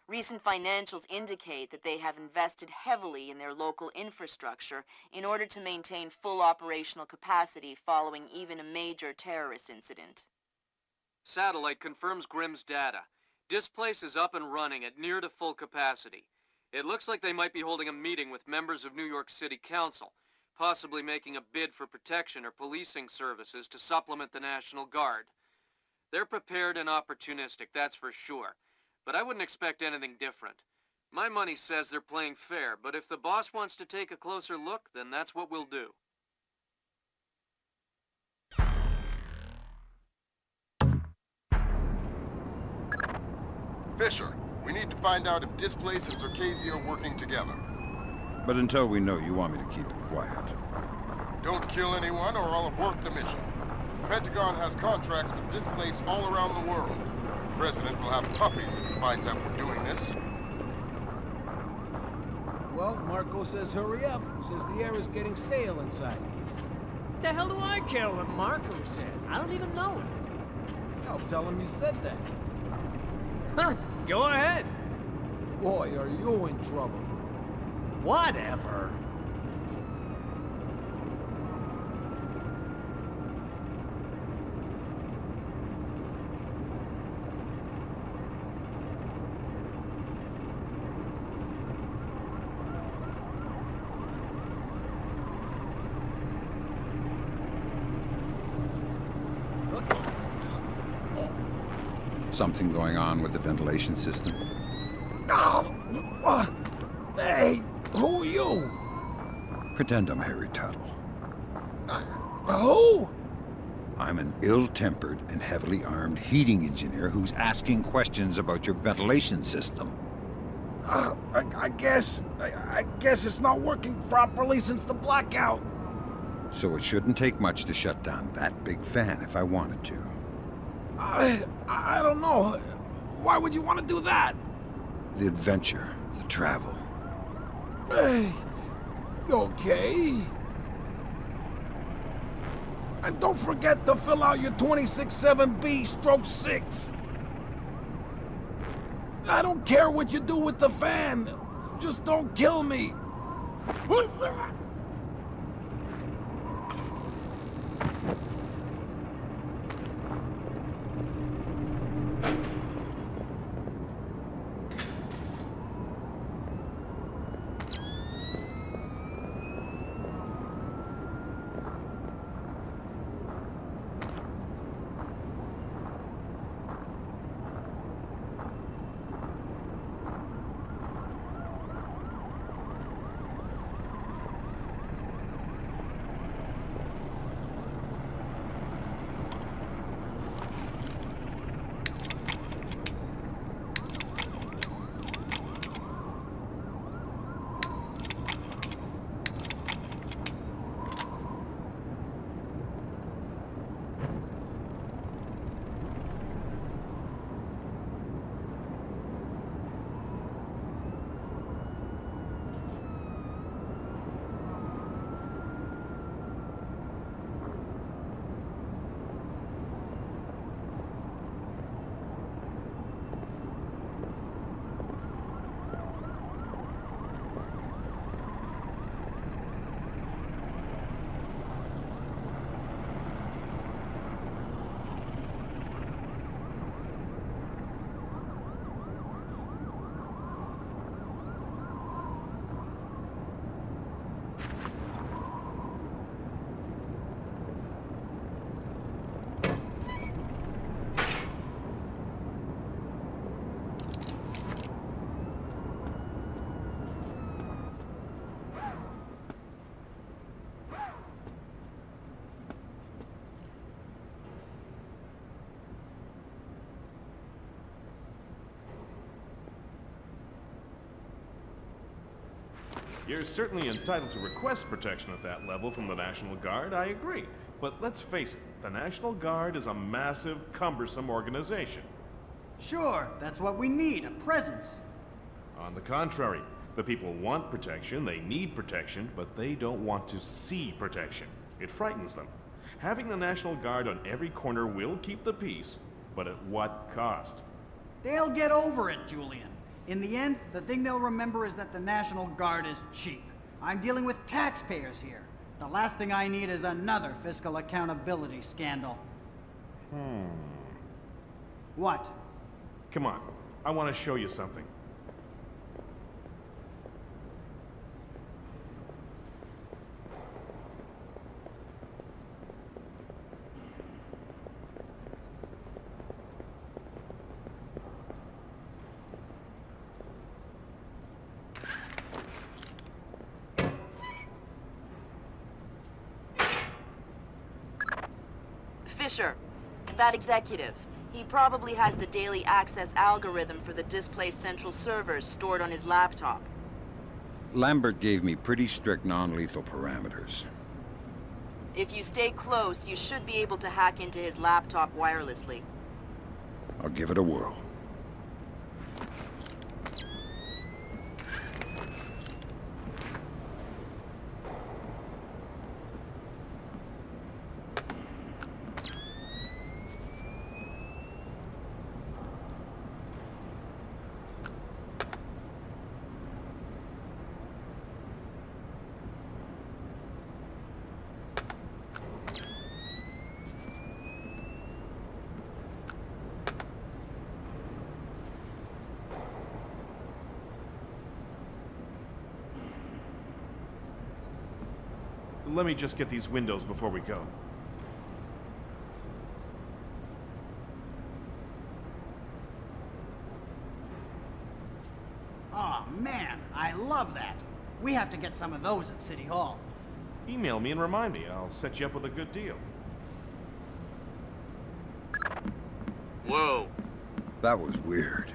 Recent financials indicate that they have invested heavily in their local infrastructure in order to maintain full operational capacity following even a major terrorist incident. Satellite confirms Grimm's data. Displace is up and running at near to full capacity. It looks like they might be holding a meeting with members of New York City Council, possibly making a bid for protection or policing services to supplement the National Guard. They're prepared and opportunistic, that's for sure. But I wouldn't expect anything different. My money says they're playing fair, but if the boss wants to take a closer look, then that's what we'll do. Fisher, we need to find out if Displace and Zerkezi are working together. But until we know, you want me to keep it quiet. Don't kill anyone or I'll abort the mission. The Pentagon has contracts with Displace all around the world. The President will have puppies if he finds out we're doing this. Well, Marco says hurry up. Says the air is getting stale inside. What the hell do I care what Marco says? I don't even know him. I'll tell him you said that. Huh, go ahead. Boy, are you in trouble. Whatever. Something going on with the ventilation system? Hey, who are you? Pretend I'm Harry Tuttle. Who? I'm an ill-tempered and heavily armed heating engineer who's asking questions about your ventilation system. I guess it's not working properly since the blackout. So it shouldn't take much to shut down that big fan if I wanted to. I don't know. Why would you want to do that? The adventure, the travel. Okay. And don't forget to fill out your 26-7B/6. I don't care what you do with the fan. Just don't kill me. You're certainly entitled to request protection at that level from the National Guard, I agree. But let's face it, the National Guard is a massive, cumbersome organization. Sure, that's what we need, a presence. On the contrary, the people want protection, they need protection, but they don't want to see protection. It frightens them. Having the National Guard on every corner will keep the peace, but at what cost? They'll get over it, Julian. In the end, the thing they'll remember is that the National Guard is cheap. I'm dealing with taxpayers here. The last thing I need is another fiscal accountability scandal. What? Come on, I want to show you something. Fisher, that executive. He probably has the daily access algorithm for the Displace central servers stored on his laptop. Lambert gave me pretty strict non-lethal parameters. If you stay close, you should be able to hack into his laptop wirelessly. I'll give it a whirl. Let me just get these windows before we go. Oh man, I love that. We have to get some of those at City Hall. Email me and remind me. I'll set you up with a good deal. Whoa. That was weird.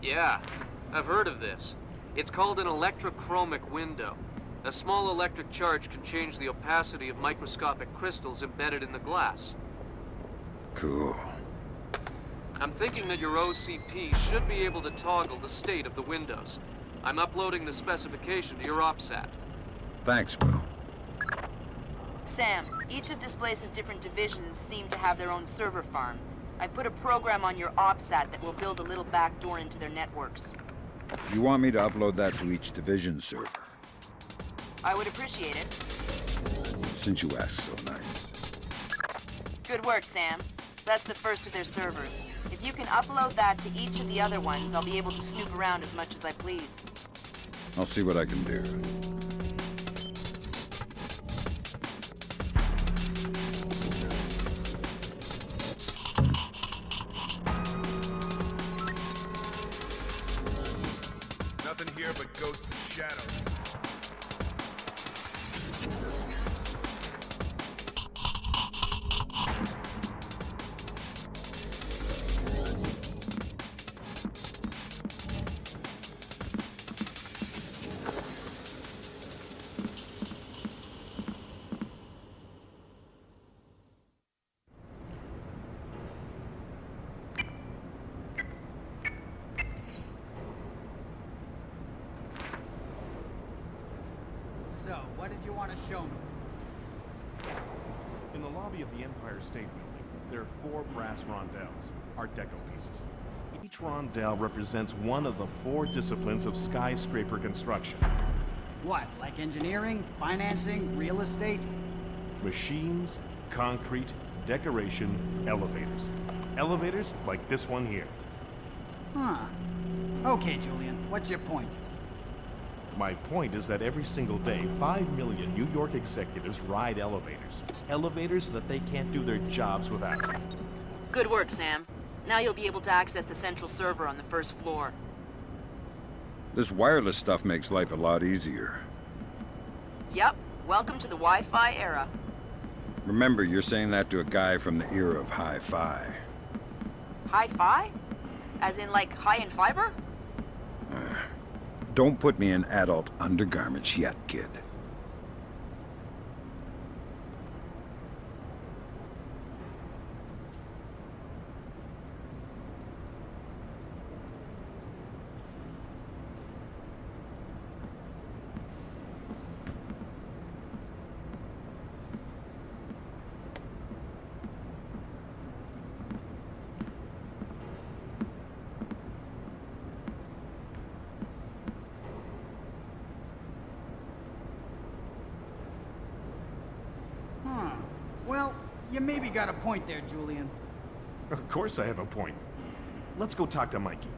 Yeah, I've heard of this. It's called an electrochromic window. A small electric charge can change the opacity of microscopic crystals embedded in the glass. Cool. I'm thinking that your OCP should be able to toggle the state of the windows. I'm uploading the specification to your OPSAT. Thanks, Will. Sam, each of Displace's different divisions seem to have their own server farm. I put a program on your OPSAT that will build a little backdoor into their networks. You want me to upload that to each division server? I would appreciate it. Since you ask so nice. Good work, Sam. That's the first of their servers. If you can upload that to each of the other ones, I'll be able to snoop around as much as I please. I'll see what I can do. Nothing here but ghosts and shadows. So, what did you want to show me? In the lobby of the Empire State Building, there are 4 brass rondelles, Art Deco pieces. Each rondelle represents one of the 4 disciplines of skyscraper construction. What, like engineering, financing, real estate? Machines, concrete, decoration, elevators. Elevators like this one here. Huh. Okay, Julian, what's your point? My point is that every single day, 5 million New York executives ride elevators. Elevators that they can't do their jobs without. Good work, Sam. Now you'll be able to access the central server on the first floor. This wireless stuff makes life a lot easier. Yep. Welcome to the Wi-Fi era. Remember, you're saying that to a guy from the era of hi-fi. Hi-Fi? As in, like, high in fiber? Don't put me in adult undergarments yet, kid. Well, you maybe got a point there, Julian. Of course I have a point. Let's go talk to Mikey.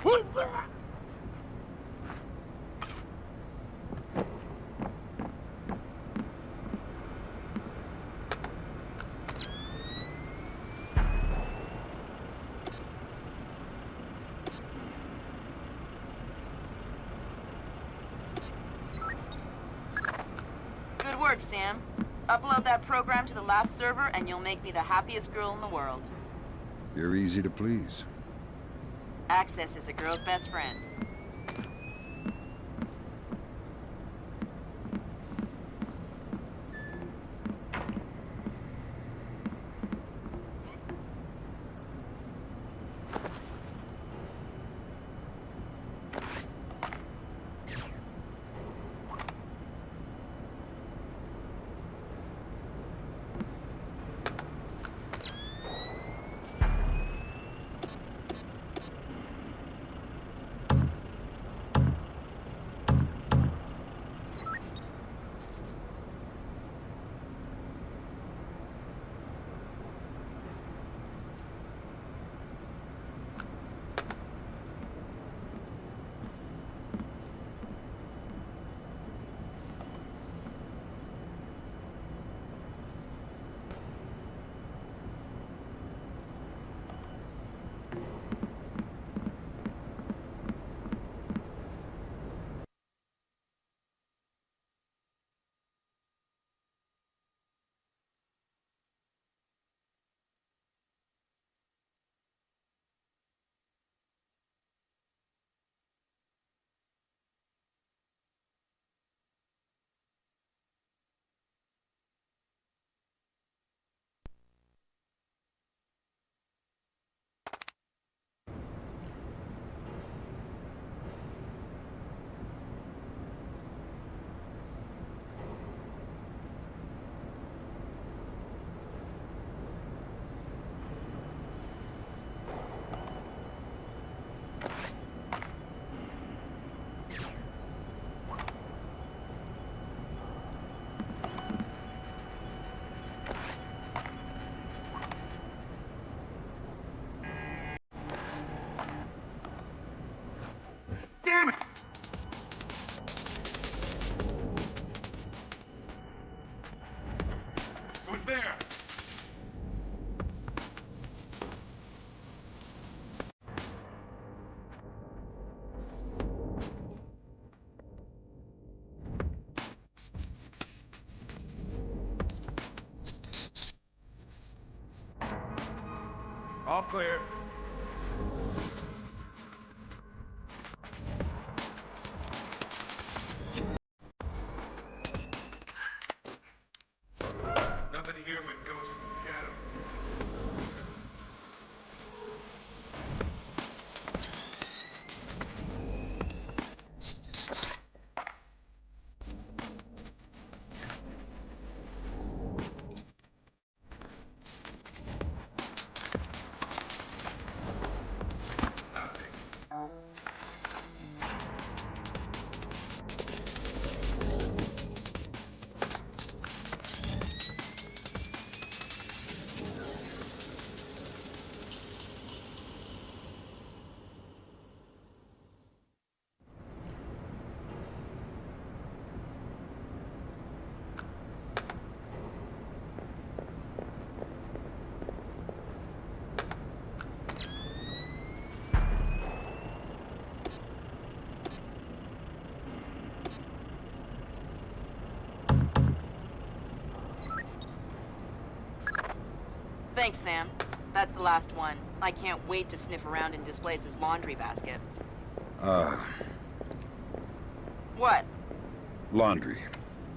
Good work, Sam. Upload that program to the last server and you'll make me the happiest girl in the world. You're easy to please. Access is a girl's best friend. Damn it! Who's there? All clear. Nothing here but ghosts and shadows. Thanks, Sam. That's the last one. I can't wait to sniff around in Displace's laundry basket. What? Laundry.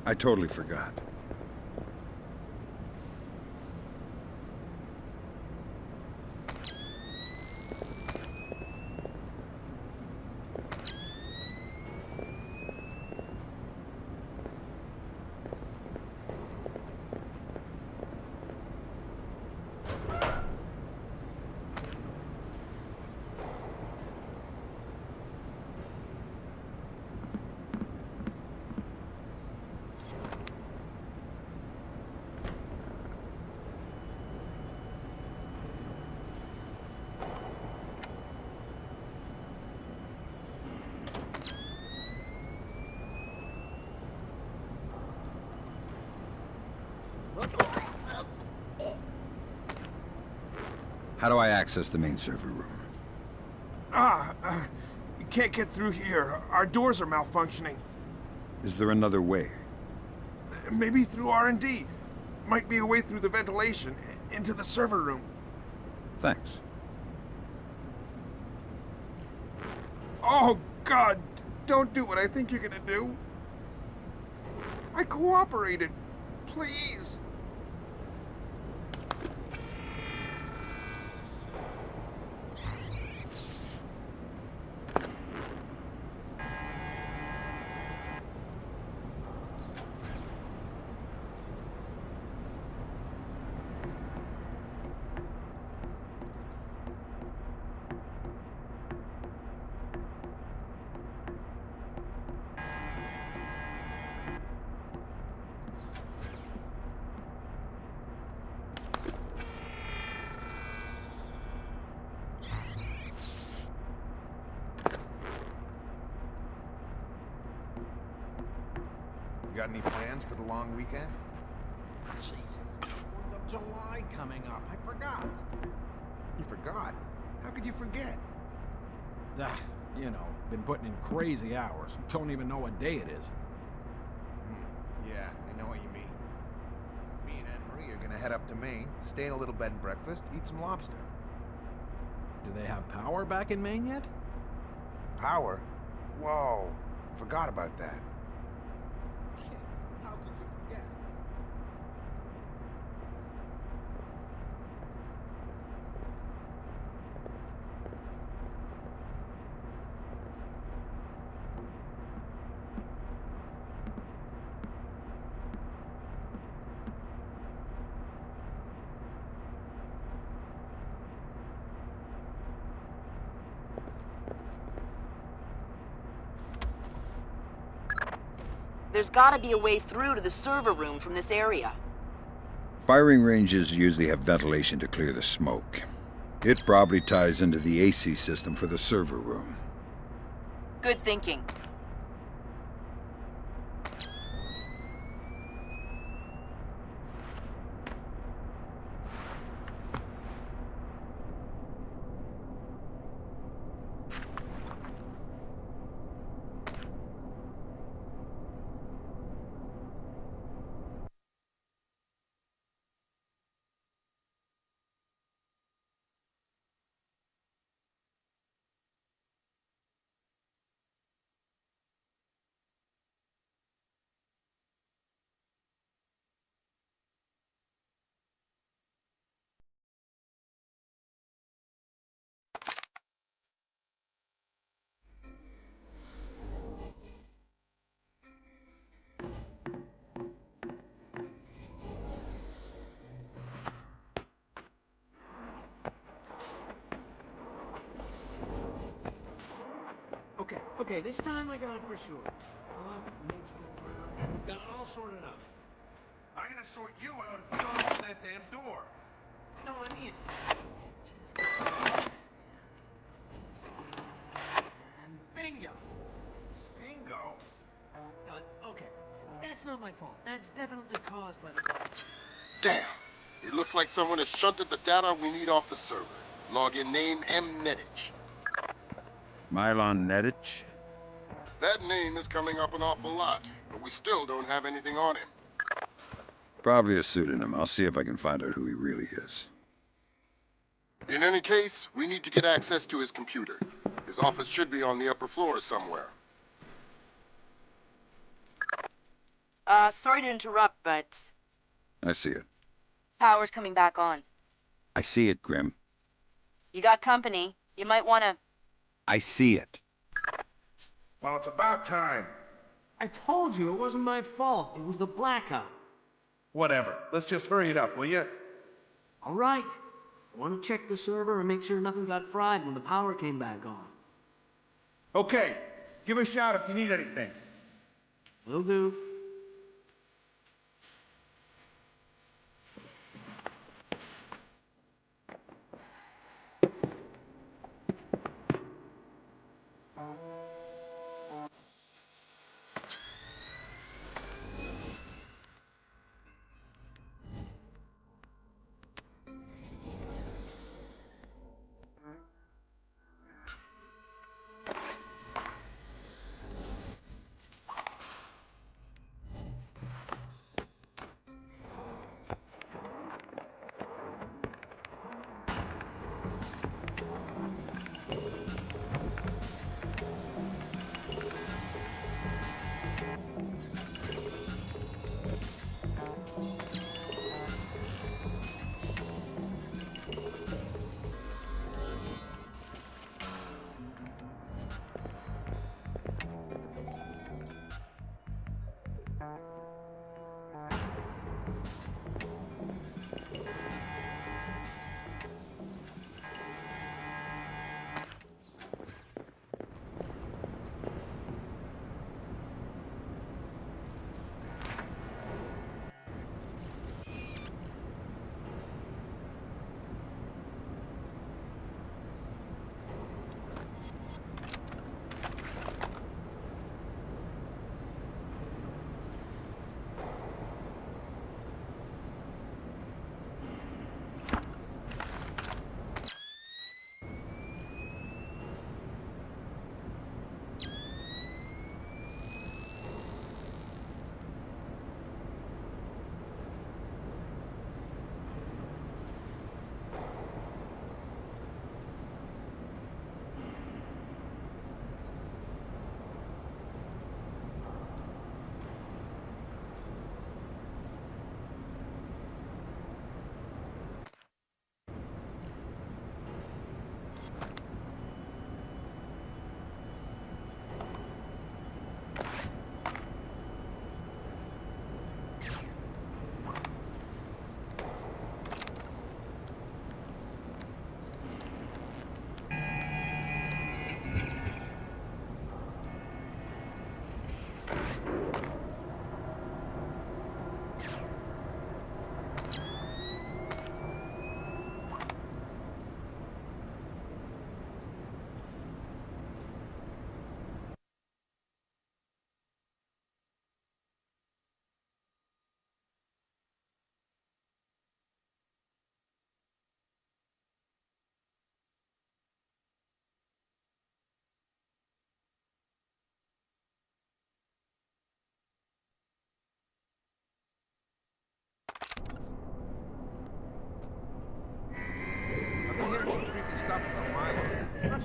I totally forgot. How do I access the main server room? You can't get through here. Our doors are malfunctioning. Is there another way? Maybe through R&D. Might be a way through the ventilation, into the server room. Thanks. Oh, God! Don't do what I think you're gonna do. I cooperated. Please. You got any plans for the long weekend? Jesus, 4th of July coming up. I forgot. You forgot? How could you forget? You know, been putting in crazy hours. Don't even know what day it is. Yeah, I know what you mean. Me and Aunt Marie are gonna head up to Maine, stay in a little bed and breakfast, eat some lobster. Do they have power back in Maine yet? Power? Whoa, forgot about that. How could you forget? There's gotta be a way through to the server room from this area. Firing ranges usually have ventilation to clear the smoke. It probably ties into the AC system for the server room. Good thinking. Okay, this time I got it for sure. Got it all sorted out. I'm gonna sort you out if you don't open that damn door. No, I mean... And bingo! Bingo? Okay, that's not my fault. That's definitely caused by the... Damn. It looks like someone has shunted the data we need off the server. Login name Mnetich. Mylon Nedich? That name is coming up an awful lot, but we still don't have anything on him. Probably a pseudonym. I'll see if I can find out who he really is. In any case, we need to get access to his computer. His office should be on the upper floor somewhere. Sorry to interrupt, but I see it. power's coming back on. I see it, Grim. You got company. You might wanna... I see it. Well, it's about time. I told you it wasn't my fault. It was the blackout. Whatever. Let's just hurry it up, will you? All right. I want to check the server and make sure nothing got fried when the power came back on. Okay. Give a shout if you need anything. Will do.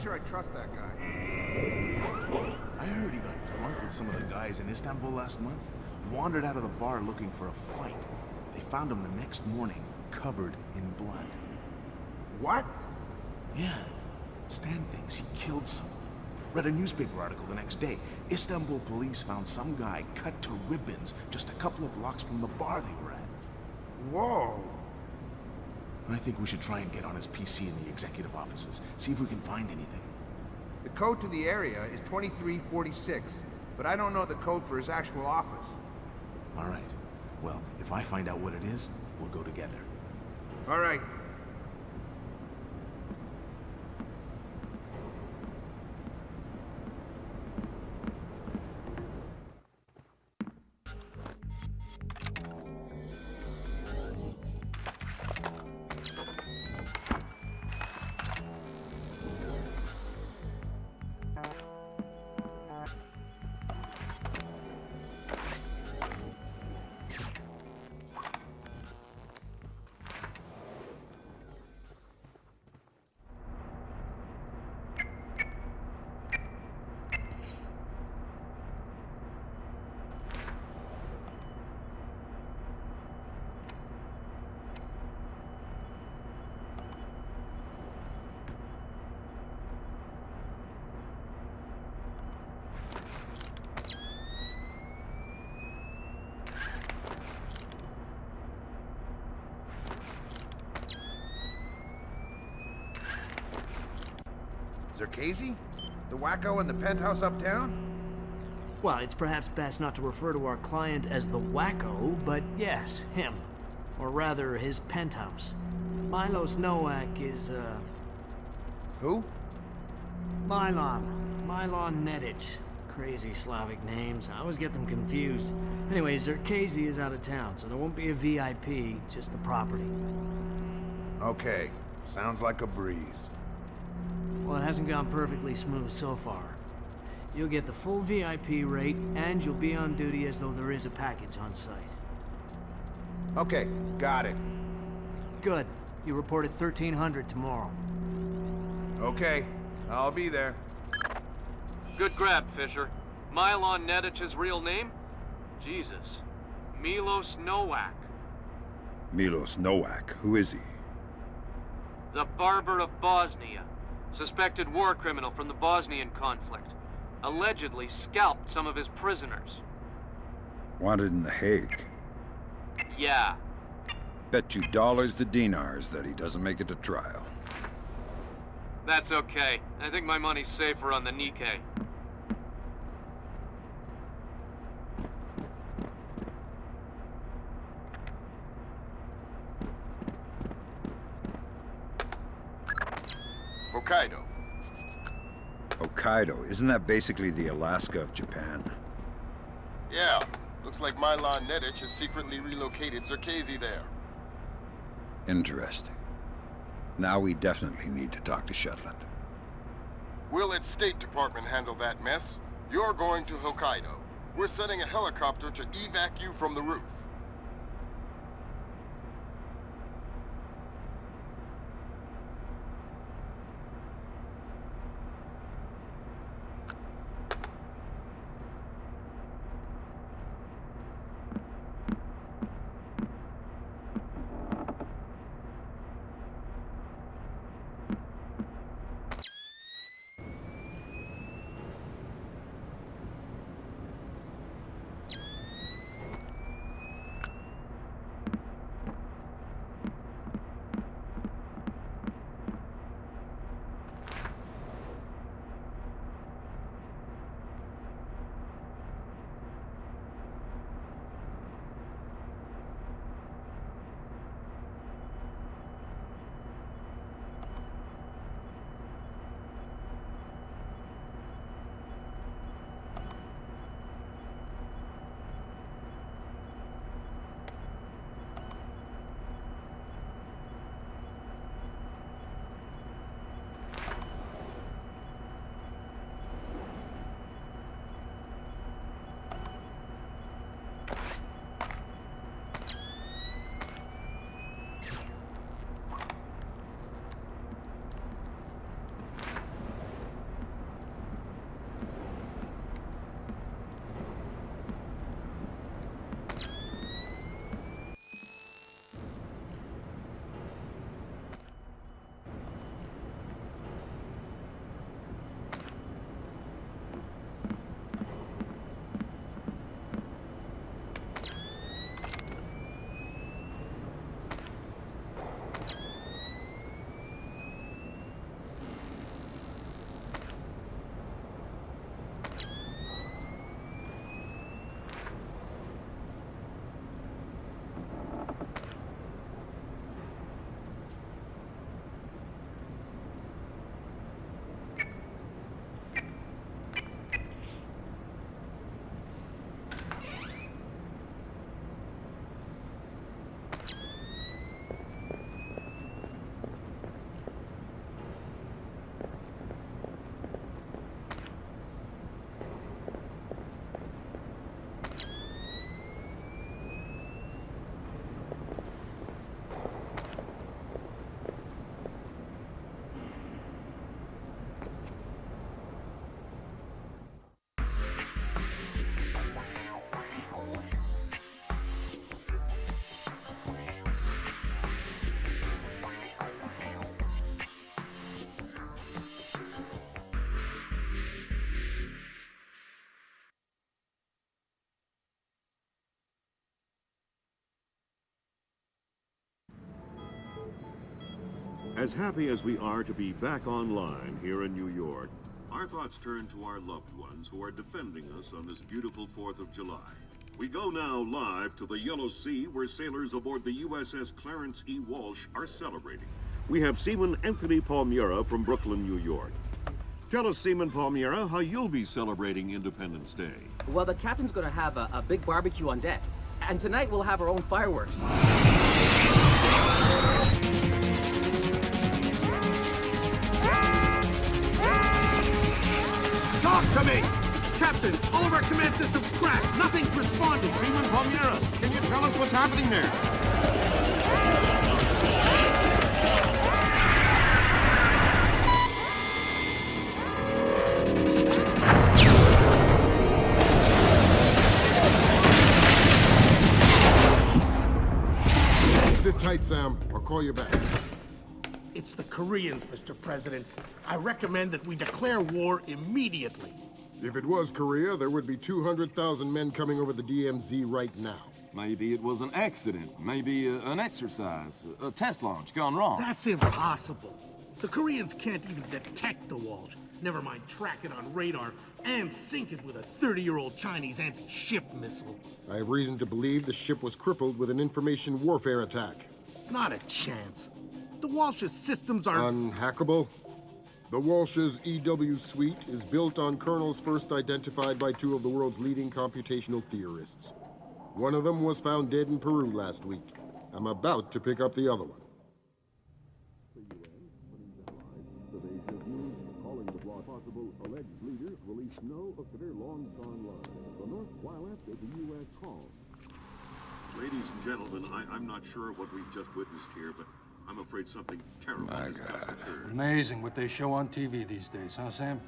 sure I trust that guy. I heard he got drunk with some of the guys in Istanbul last month. Wandered out of the bar looking for a fight. They found him the next morning, covered in blood. What? Yeah. Stan thinks he killed someone. Read a newspaper article the next day. Istanbul police found some guy cut to ribbons just a couple of blocks from the bar they were at. Whoa. I think we should try and get on his PC in the executive offices. See if we can find anything. The code to the area is 2346, but I don't know the code for his actual office. All right. Well, if I find out what it is, we'll go together. All right. Zerkazy? The wacko in the penthouse uptown? Well, it's perhaps best not to refer to our client as the wacko, but yes, him. Or rather, his penthouse. Milos Nowak is, Who? Milon Nedic. Crazy Slavic names. I always get them confused. Anyway, Zerkazy is out of town, so there won't be a VIP, just the property. Okay. Sounds like a breeze. Well, it hasn't gone perfectly smooth so far. You'll get the full VIP rate, and you'll be on duty as though there is a package on site. Okay, got it. Good. You report at 1300 tomorrow. Okay, I'll be there. Good grab, Fisher. Milon Nedic's real name? Jesus. Milos Nowak. Milos Nowak, who is he? The Barber of Bosnia. Suspected war criminal from the Bosnian conflict. Allegedly scalped some of his prisoners. Wanted in The Hague. Yeah. Bet you dollars to dinars that he doesn't make it to trial. That's okay. I think my money's safer on the Nikkei. Hokkaido. Hokkaido, isn't that basically the Alaska of Japan? Yeah. Looks like Milon Nedic has secretly relocated Zerkazy there. Interesting. Now we definitely need to talk to Shetland. We'll let State Department handle that mess. You're going to Hokkaido. We're sending a helicopter to evac you from the roof. As happy as we are to be back online here in New York, our thoughts turn to our loved ones who are defending us on this beautiful 4th of July. We go now live to the Yellow Sea, where sailors aboard the USS Clarence E. Walsh are celebrating. We have Seaman Anthony Palmiera from Brooklyn, New York. Tell us, Seaman Palmiera, how you'll be celebrating Independence Day. Well, the captain's gonna have a big barbecue on deck. And tonight we'll have our own fireworks. Talk to me! Captain, all of our command systems crashed. Nothing's responding. Seaman Palmiera, can you tell us what's happening there? Sit tight, Sam. I'll call you back. It's the Koreans, Mr. President. I recommend that we declare war immediately. If it was Korea, there would be 200,000 men coming over the DMZ right now. Maybe it was an accident. Maybe an exercise. A test launch gone wrong. That's impossible. The Koreans can't even detect the Walsh. Never mind track it on radar and sink it with a 30-year-old Chinese anti-ship missile. I have reason to believe the ship was crippled with an information warfare attack. Not a chance. The Walsh's systems are... Unhackable? The Walsh's EW suite is built on kernels first identified by two of the world's leading computational theorists. One of them was found dead in Peru last week. I'm about to pick up the other one. Calling the possible alleged leader released no of their long-gone lives. The North, while after the U.S. called. Ladies and gentlemen, I'm not sure what we've just witnessed here, but I'm afraid something terrible has just occurred. Amazing what they show on TV these days, huh, Sam?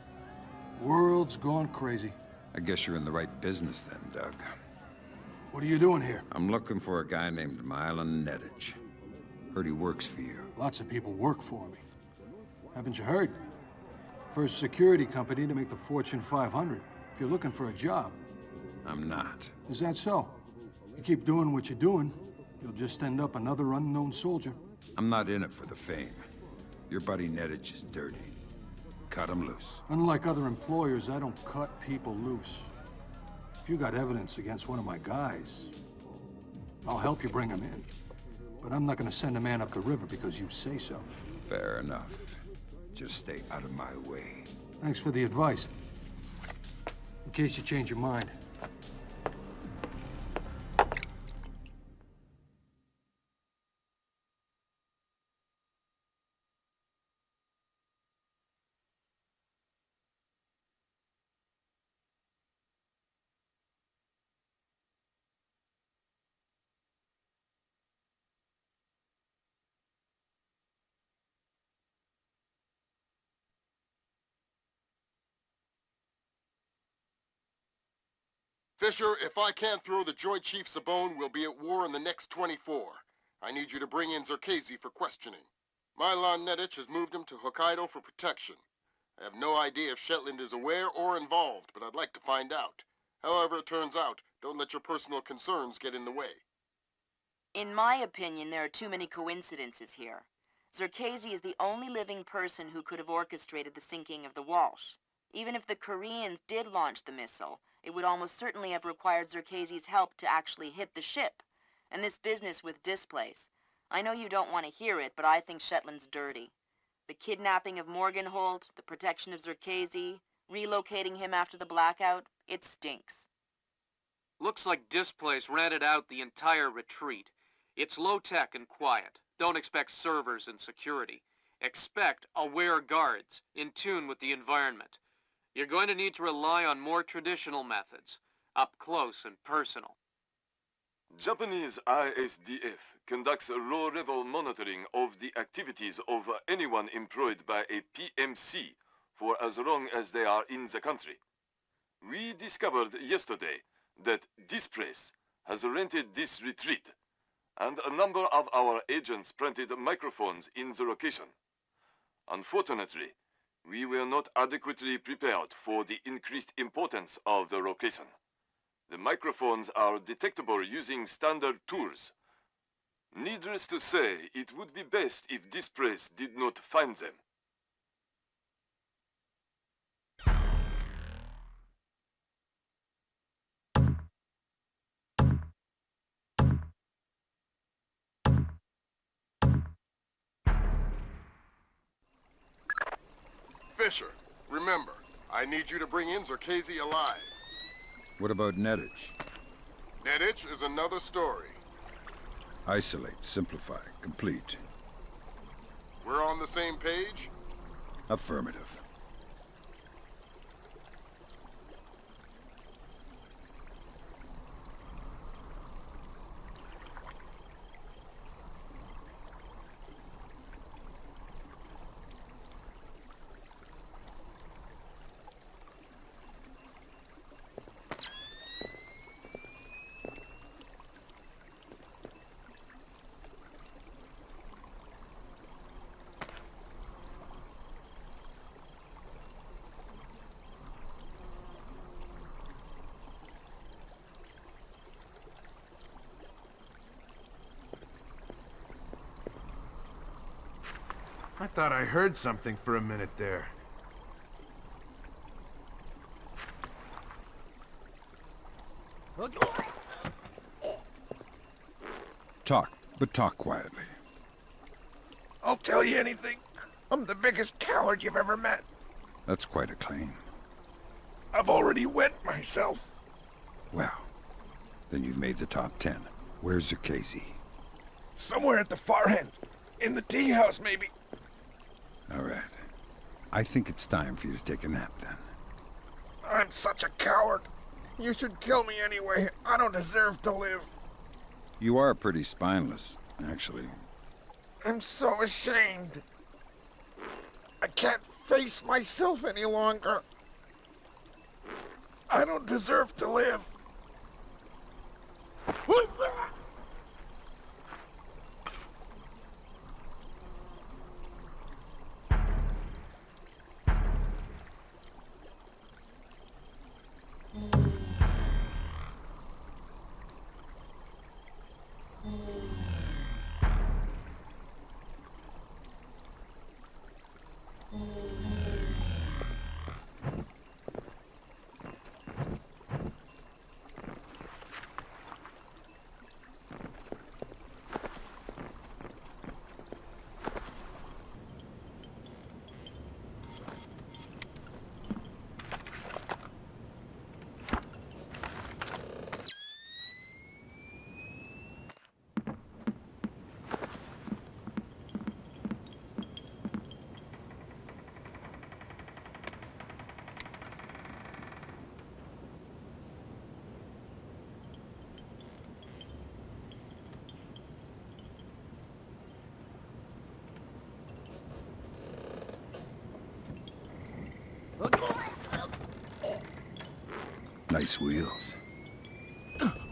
World's gone crazy. I guess you're in the right business then, Doug. What are you doing here? I'm looking for a guy named Milan Nedich. Heard he works for you. Lots of people work for me. Haven't you heard? First security company to make the Fortune 500. If you're looking for a job. I'm not. Is that so? You keep doing what you're doing, you'll just end up another unknown soldier. I'm not in it for the fame. Your buddy Nedich is dirty. Cut him loose. Unlike other employers, I don't cut people loose. If you got evidence against one of my guys, I'll help you bring him in. But I'm not gonna send a man up the river because you say so. Fair enough. Just stay out of my way. Thanks for the advice. In case you change your mind. Fisher, if I can't throw the Joint Chiefs a bone, we'll be at war in the next 24. I need you to bring in Zerkezi for questioning. Milan Nedich has moved him to Hokkaido for protection. I have no idea if Shetland is aware or involved, but I'd like to find out. However it turns out, don't let your personal concerns get in the way. In my opinion, there are too many coincidences here. Zerkezi is the only living person who could have orchestrated the sinking of the Walsh. Even if the Koreans did launch the missile, it would almost certainly have required Zerkezi's help to actually hit the ship. And this business with Displace, I know you don't want to hear it, but I think Shetland's dirty. The kidnapping of Morgenholt, the protection of Zerkezi, relocating him after the blackout, it stinks. Looks like Displace rented out the entire retreat. It's low-tech and quiet. Don't expect servers and security. Expect aware guards, in tune with the environment. You're going to need to rely on more traditional methods, up close and personal. Japanese I-SDF conducts low-level monitoring of the activities of anyone employed by a PMC for as long as they are in the country. We discovered yesterday that Displace has rented this retreat, and a number of our agents planted microphones in the location. Unfortunately, we were not adequately prepared for the increased importance of the location. The microphones are detectable using standard tools. Needless to say, it would be best if Displace did not find them. Fisher, remember, I need you to bring in Zerkazy alive. What about Nedich? Nedich is another story. Isolate, simplify, complete. We're on the same page? Affirmative. I thought I heard something for a minute there. Talk, but talk quietly. I'll tell you anything. I'm the biggest coward you've ever met. That's quite a claim. I've already wet myself. Well, then you've made the top 10. Where's Zerkazy? Somewhere at the far end. In the tea house, maybe. All right. I think it's time for you to take a nap, then. I'm such a coward. You should kill me anyway. I don't deserve to live. You are pretty spineless, actually. I'm so ashamed. I can't face myself any longer. I don't deserve to live. Nice wheels.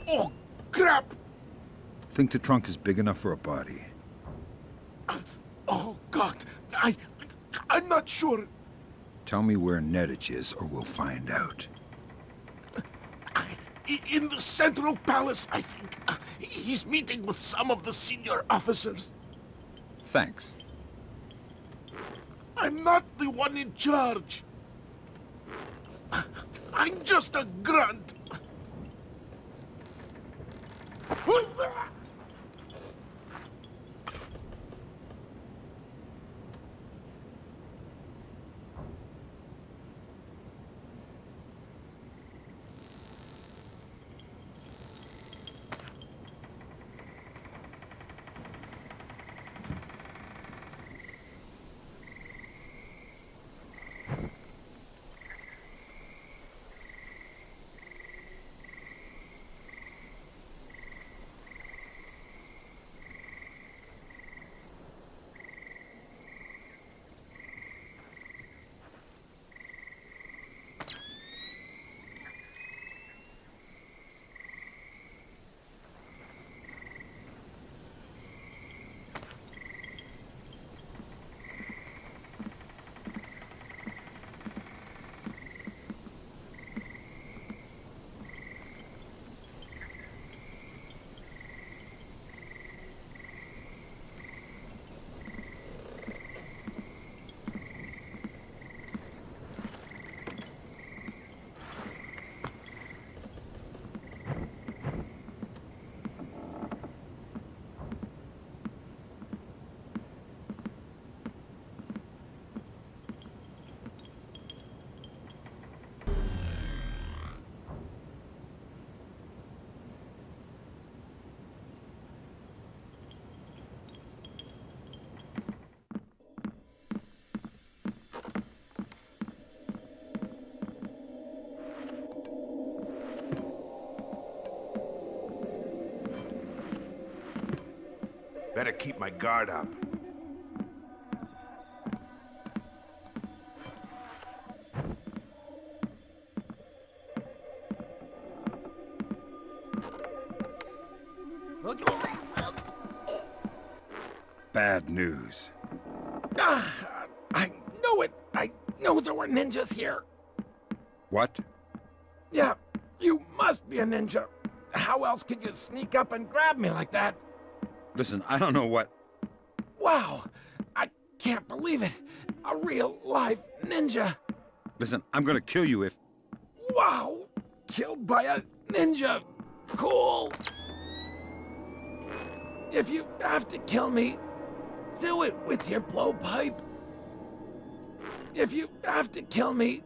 Oh, crap! Think the trunk is big enough for a body? Oh, God. I'm not sure. Tell me where Nedich is, or we'll find out. In the Central Palace, I think. He's meeting with some of the senior officers. Thanks. I'm not the one in charge. I'm just a grunt. better keep my guard up. Bad news. I knew it! I knew there were ninjas here! What? Yeah, you must be a ninja. How else could you sneak up and grab me like that? Listen, I don't know what... Wow! I can't believe it! A real, live ninja! Listen, I'm gonna kill you if... Wow! Killed by a ninja! Cool! If you have to kill me, do it with your blowpipe. If you have to kill me,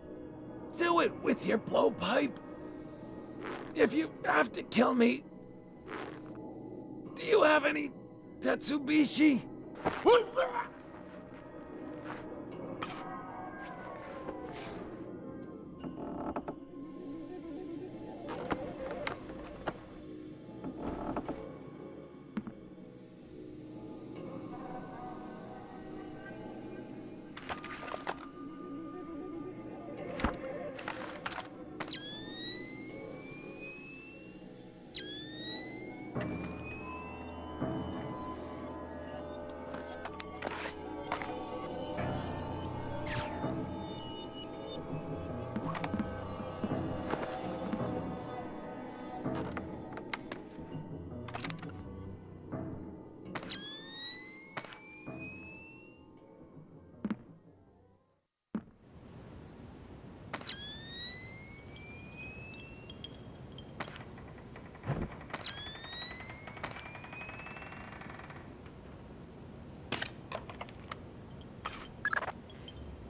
do it with your blowpipe. If you have to kill me, do you have any Tatsubishi?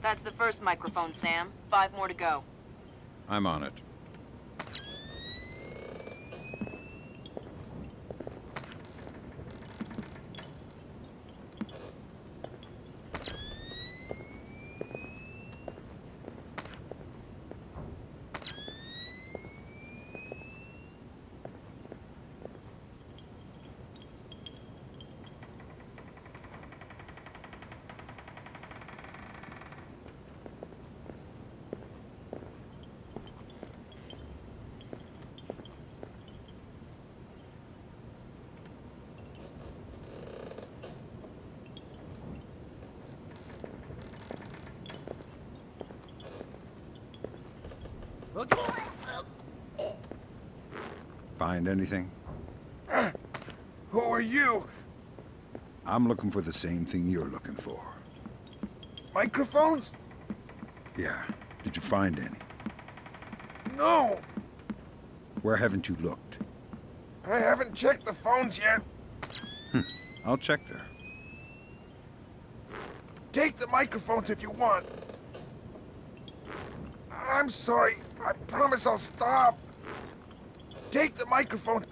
That's the first microphone, Sam. 5 more to go. I'm on it. Find anything? Who are you? I'm looking for the same thing you're looking for. Microphones? Yeah. Did you find any? No! Where haven't you looked? I haven't checked the phones yet. I'll check there. Take the microphones if you want. I'm sorry. I promise I'll stop. Take the microphone.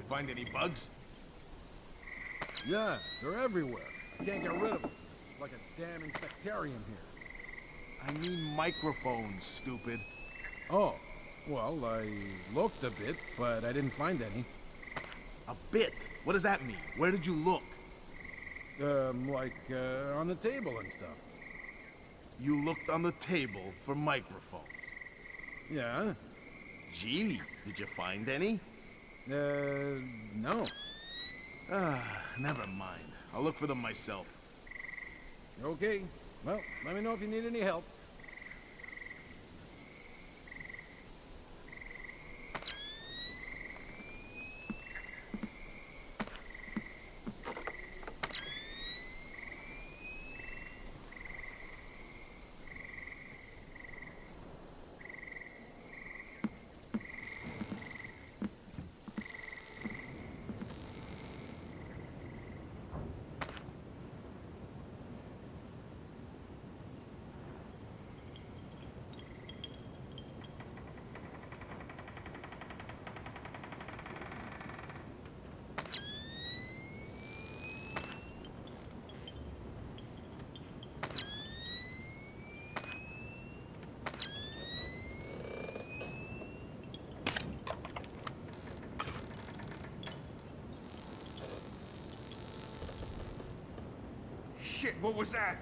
find any bugs? Yeah, they're everywhere. I can't get rid of them. It's like a damn insectarium here. I mean microphones, stupid. Oh, well, I looked a bit, but I didn't find any. A bit? What does that mean? Where did you look? On the table and stuff. You looked on the table for microphones? Yeah. Gee, did you find any? No. Never mind. I'll look for them myself. Okay. Well, let me know if you need any help. Shit, what was that?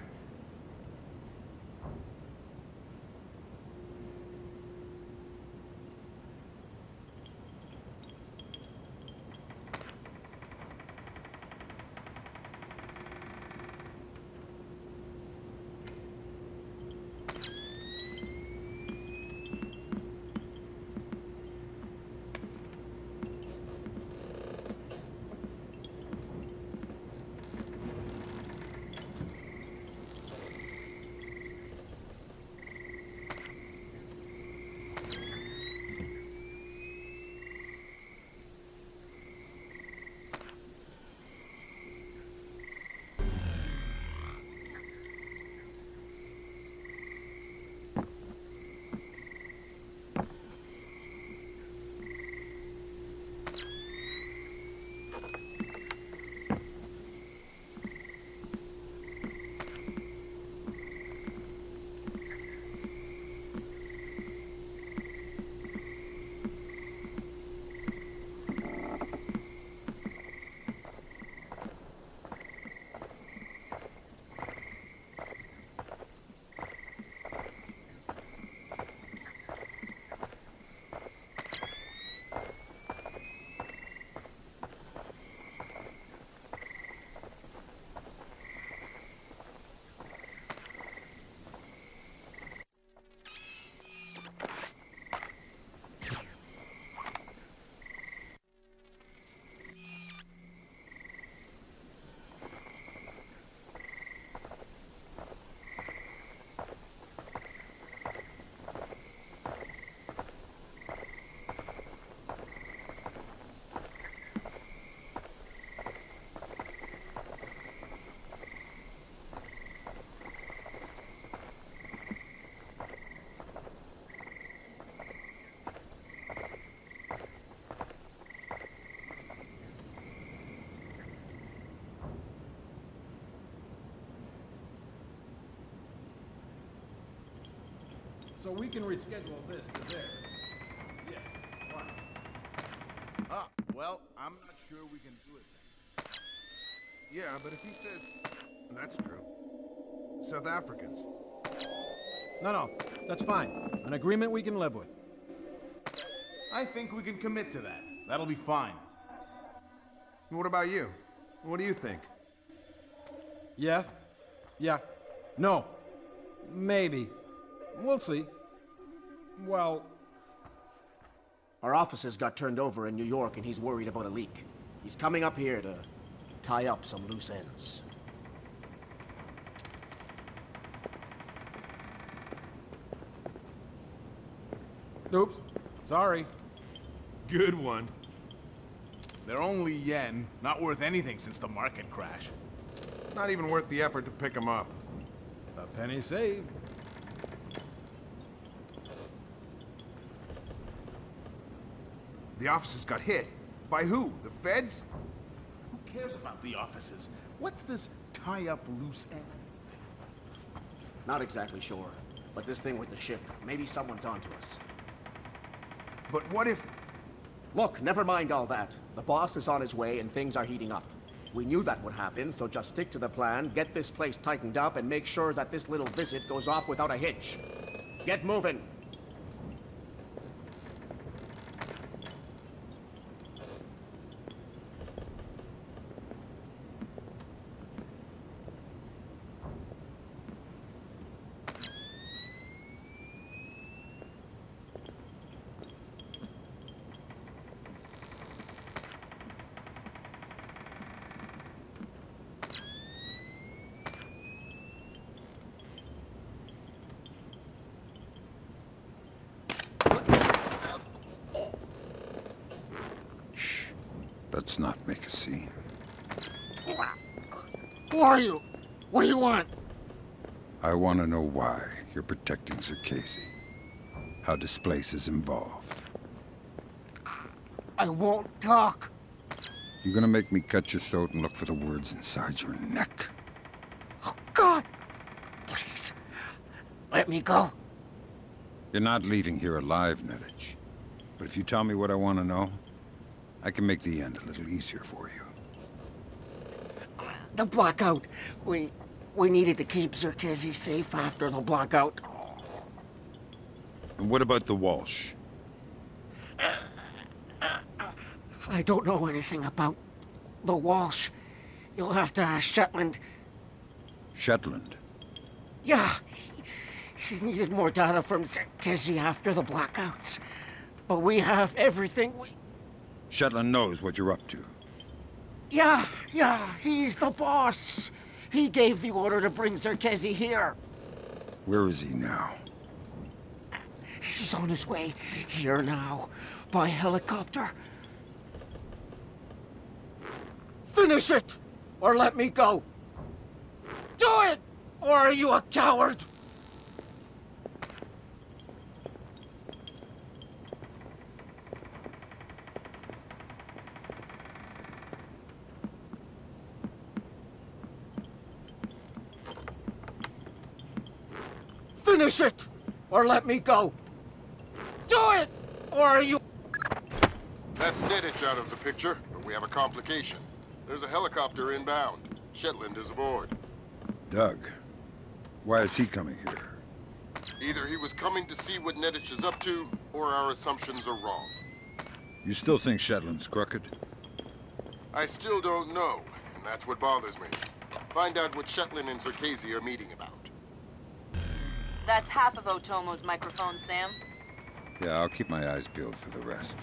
So we can reschedule this to there. Yes, right. Ah, well, I'm not sure we can do it then. Yeah, but if he says... That's true. South Africans. No, that's fine. An agreement we can live with. I think we can commit to that. That'll be fine. What about you? What do you think? Yes? Yeah. No. Maybe. We'll see. Well... Our offices got turned over in New York and he's worried about a leak. He's coming up here to tie up some loose ends. Oops. Sorry. Good one. They're only yen, not worth anything since the market crash. Not even worth the effort to pick them up. A penny saved. The offices got hit. By who? The feds? Who cares about the offices? What's this tie-up loose ends thing? Not exactly sure. But this thing with the ship, maybe someone's onto us. But what if... Look, never mind all that. The boss is on his way and things are heating up. We knew that would happen, so just stick to the plan, get this place tightened up, and make sure that this little visit goes off without a hitch. Get moving! Let's not make a scene. Who are you? What do you want? I want to know why you're protecting Zerkezi. How Displace is involved. I won't talk. You're gonna make me cut your throat and look for the words inside your neck. Oh, God! Please, let me go. You're not leaving here alive, Nedich. But if you tell me what I want to know, I can make the end a little easier for you. The blackout. We needed to keep Zerkezi safe after the blackout. And what about the Walsh? I don't know anything about the Walsh. You'll have to ask Shetland. Shetland? Yeah. She needed more data from Zerkezi after the blackouts. But we have everything we... Shetland knows what you're up to. Yeah, he's the boss. He gave the order to bring Zerkezi here. Where is he now? He's on his way here now, by helicopter. Finish it, or let me go. Do it, or are you a coward? Finish it, or let me go. Do it, or are you... That's Nedich out of the picture, but we have a complication. There's a helicopter inbound. Shetland is aboard. Doug, why is he coming here? Either he was coming to see what Nedich is up to, or our assumptions are wrong. You still think Shetland's crooked? I still don't know, and that's what bothers me. Find out what Shetland and Zerkezi are meeting about. That's half of Otomo's microphone, Sam. Yeah, I'll keep my eyes peeled for the rest.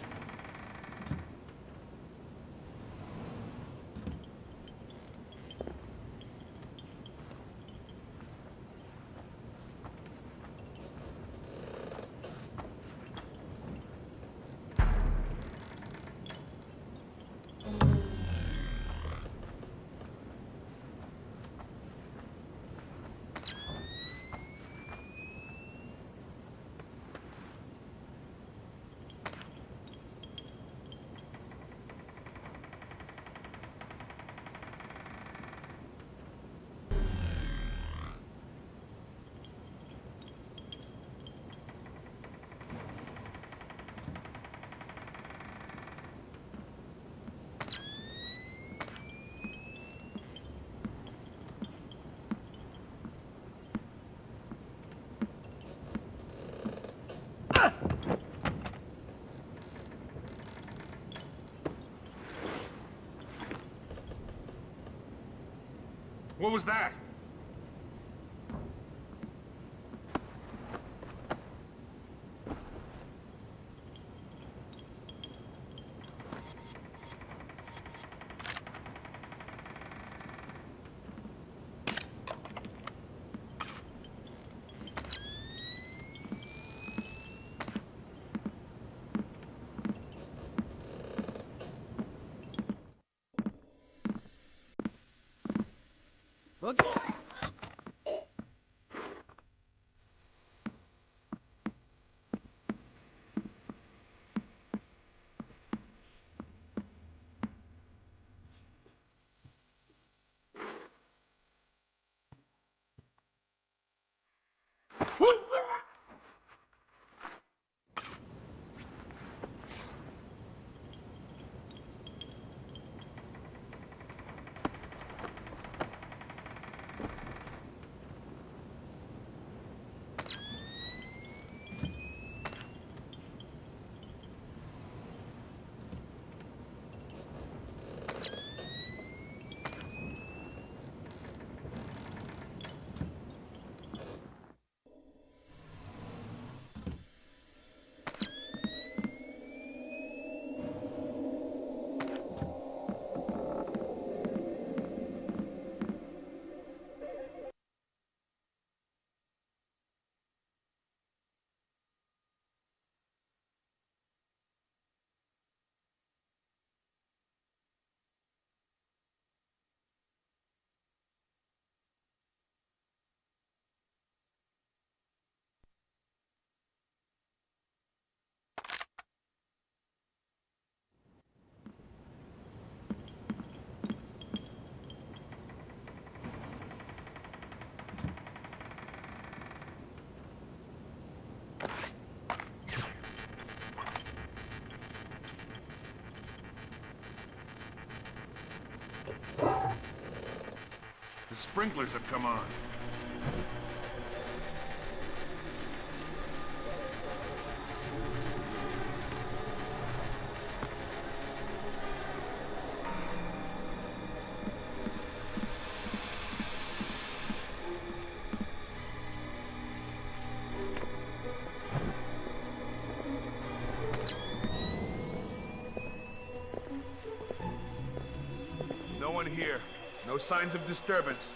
What was that? Look. The sprinklers have come on. No one here. No signs of disturbance.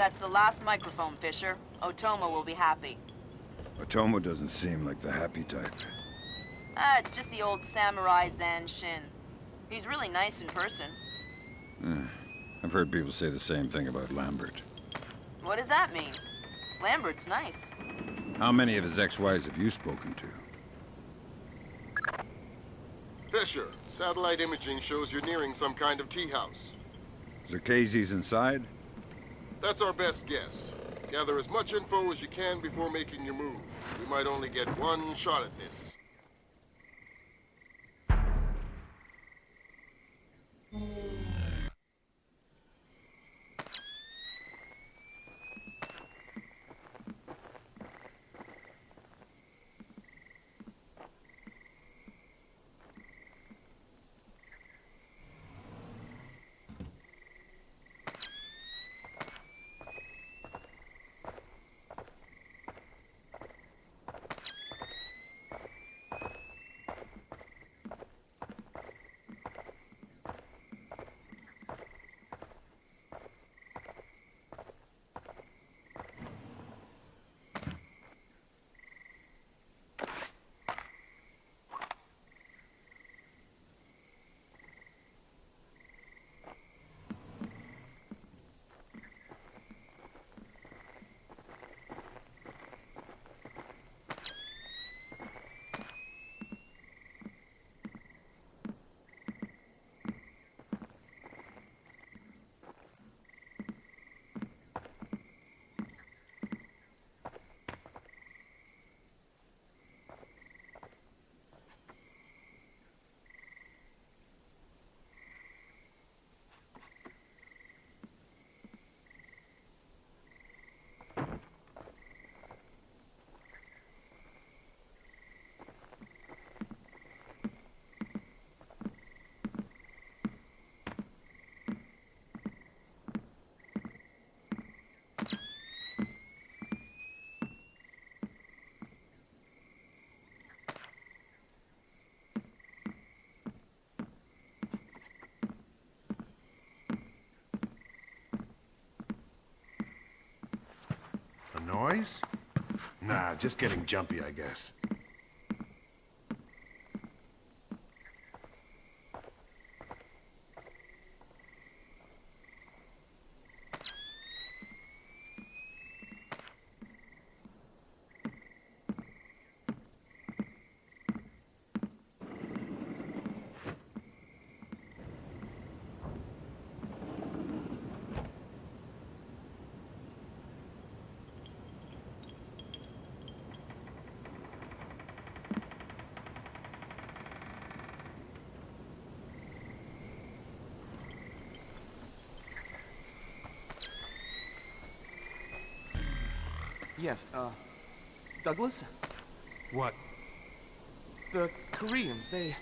That's the last microphone, Fisher. Otomo will be happy. Otomo doesn't seem like the happy type. Ah, it's just the old samurai Zan Shin. He's really nice in person. I've heard people say the same thing about Lambert. What does that mean? Lambert's nice. How many of his ex-wives have you spoken to? Fisher, satellite imaging shows you're nearing some kind of tea house. Zerkezi's inside? That's our best guess. Gather as much info as you can before making your move. We might only get one shot at this. Nice? Nah, just getting jumpy, I guess. Yes, Douglas? What? The Koreans, they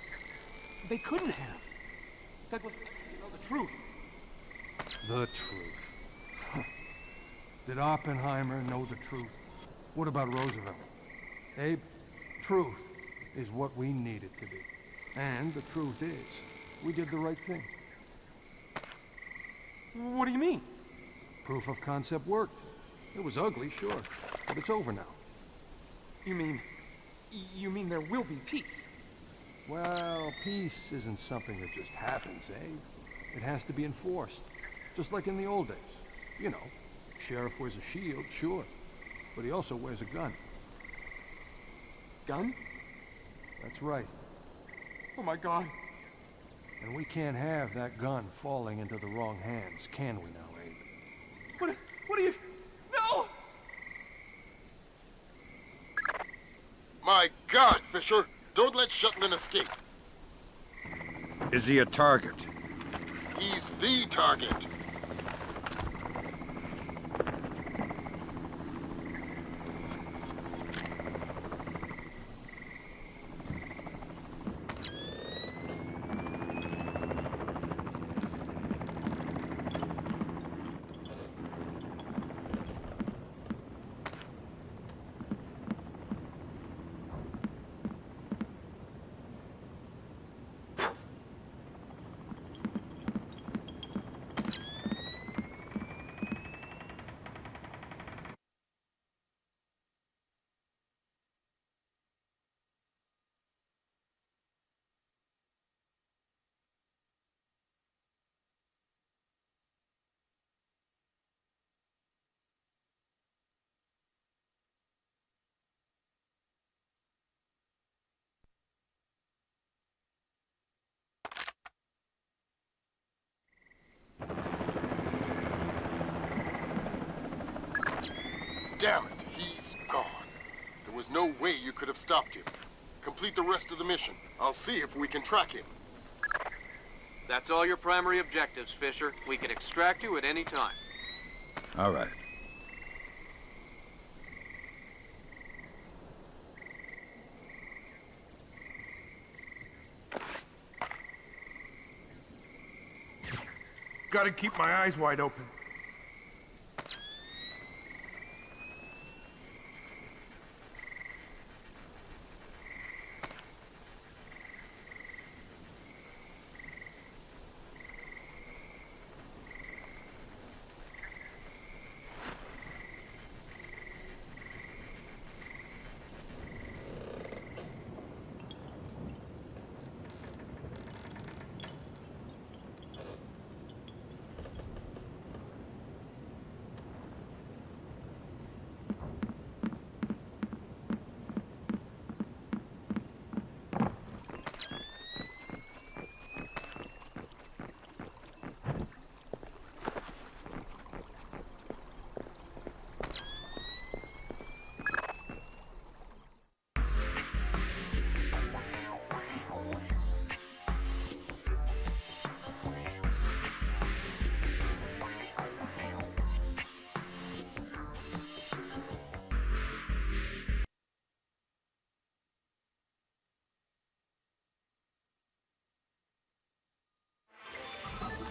couldn't have. Douglas, you know the truth. The truth. Did Oppenheimer know the truth? What about Roosevelt? Abe, truth is what we need it to be. And the truth is, we did the right thing. What do you mean? Proof of concept worked. It was ugly, sure, but it's over now. You mean there will be peace? Well, peace isn't something that just happens, Abe. It has to be enforced, just like in the old days. You know, sheriff wears a shield, sure, but he also wears a gun. Gun? That's right. Oh my God. And we can't have that gun falling into the wrong hands, can we now, Abe? What are you... No! My God, Fisher! Don't let Shetland escape! Is he a target? He's the target! Damn it, he's gone. There was no way you could have stopped him. Complete the rest of the mission. I'll see if we can track him. That's all your primary objectives, Fisher. We can extract you at any time. All right. Gotta keep my eyes wide open.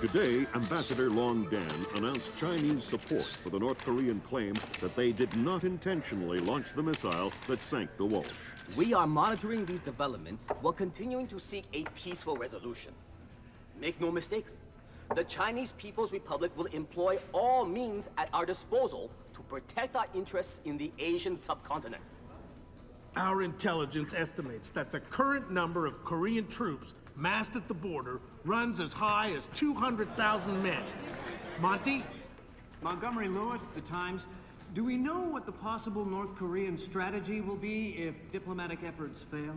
Today, Ambassador Long Dan announced Chinese support for the North Korean claim that they did not intentionally launch the missile that sank the Walsh. We are monitoring these developments while continuing to seek a peaceful resolution. Make no mistake, the Chinese People's Republic will employ all means at our disposal to protect our interests in the Asian subcontinent. Our intelligence estimates that the current number of Korean troops massed at the border runs as high as 200,000 men. Monty? Montgomery Lewis, The Times. Do we know what the possible North Korean strategy will be if diplomatic efforts fail?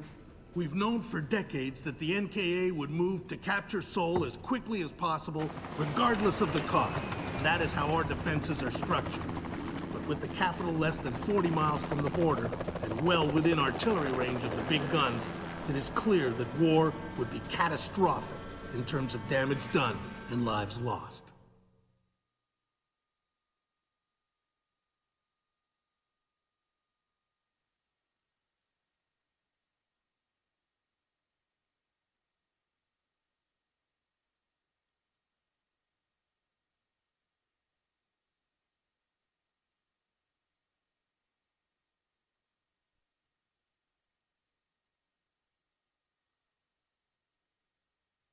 We've known for decades that the NKA would move to capture Seoul as quickly as possible, regardless of the cost. That is how our defenses are structured. But with the capital less than 40 miles from the border, and well within artillery range of the big guns, it is clear that war would be catastrophic in terms of damage done and lives lost.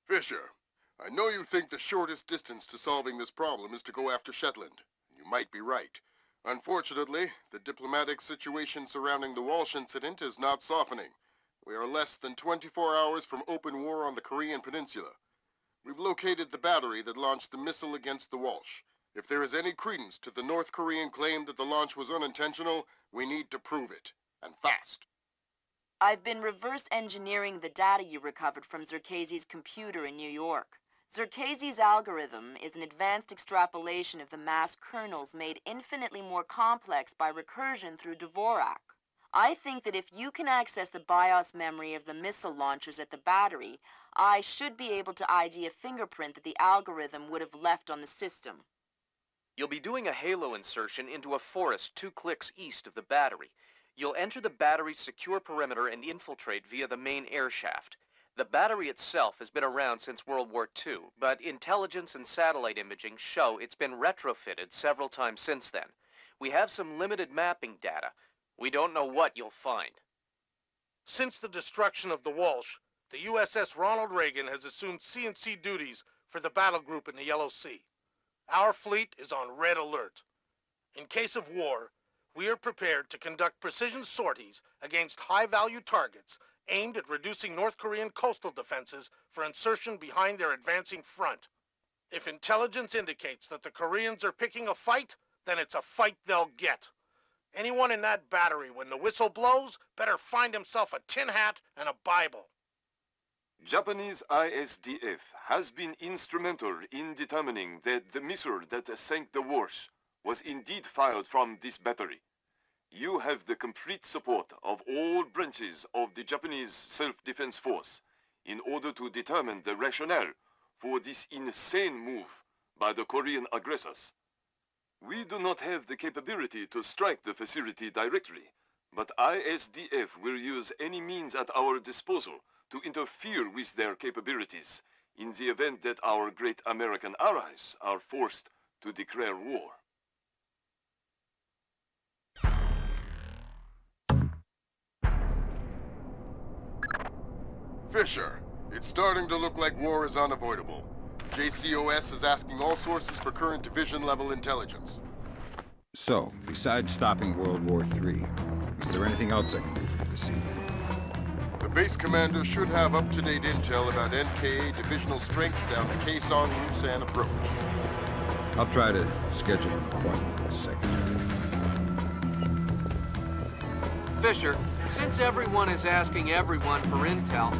Fisher, I know you think the shortest distance to solving this problem is to go after Shetland. You might be right. Unfortunately, the diplomatic situation surrounding the Walsh incident is not softening. We are less than 24 hours from open war on the Korean Peninsula. We've located the battery that launched the missile against the Walsh. If there is any credence to the North Korean claim that the launch was unintentional, we need to prove it, and fast. I've been reverse engineering the data you recovered from Zerkezi's computer in New York. Zerkezi's algorithm is an advanced extrapolation of the mass kernels made infinitely more complex by recursion through Dvorak. I think that if you can access the BIOS memory of the missile launchers at the battery, I should be able to ID a fingerprint that the algorithm would have left on the system. You'll be doing a halo insertion into a forest 2 clicks east of the battery. You'll enter the battery's secure perimeter and infiltrate via the main air shaft. The battery itself has been around since World War II, but intelligence and satellite imaging show it's been retrofitted several times since then. We have some limited mapping data. We don't know what you'll find. Since the destruction of the Walsh, the USS Ronald Reagan has assumed C&C duties for the battle group in the Yellow Sea. Our fleet is on red alert. In case of war, we are prepared to conduct precision sorties against high-value targets aimed at reducing North Korean coastal defenses for insertion behind their advancing front. If intelligence indicates that the Koreans are picking a fight, then it's a fight they'll get. Anyone in that battery, when the whistle blows, better find himself a tin hat and a Bible. Japanese I-SDF has been instrumental in determining that the missile that sank the Walsh was indeed fired from this battery. You have the complete support of all branches of the Japanese self-defense force in order to determine the rationale for this insane move by the Korean aggressors. We do not have the capability to strike the facility directly, but I-SDF will use any means at our disposal to interfere with their capabilities in the event that our great American allies are forced to declare war. Fisher, it's starting to look like war is unavoidable. JCOS is asking all sources for current division-level intelligence. So, besides stopping World War III, is there anything else I can do for you this evening? The base commander should have up-to-date intel about NKA divisional strength down the Kaesong-Musan approach. I'll try to schedule an appointment with a secretary. Fisher, since everyone is asking everyone for intel,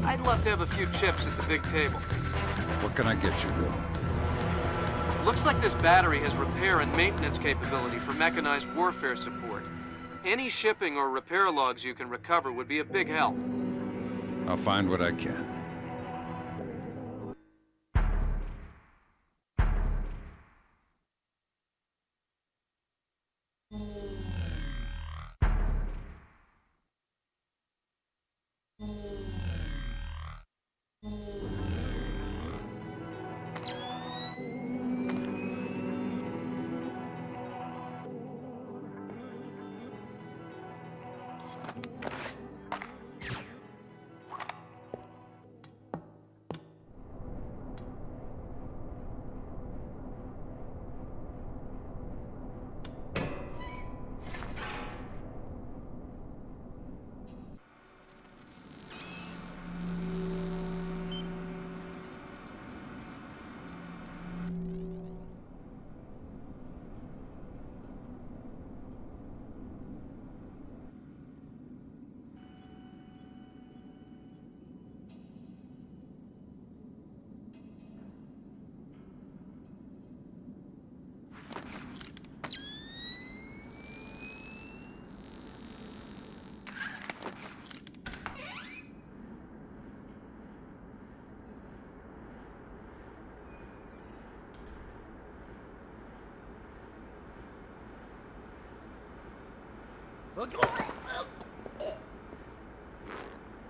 I'd love to have a few chips at the big table. What can I get you, Bill? Looks like this battery has repair and maintenance capability for mechanized warfare support. Any shipping or repair logs you can recover would be a big help. I'll find what I can.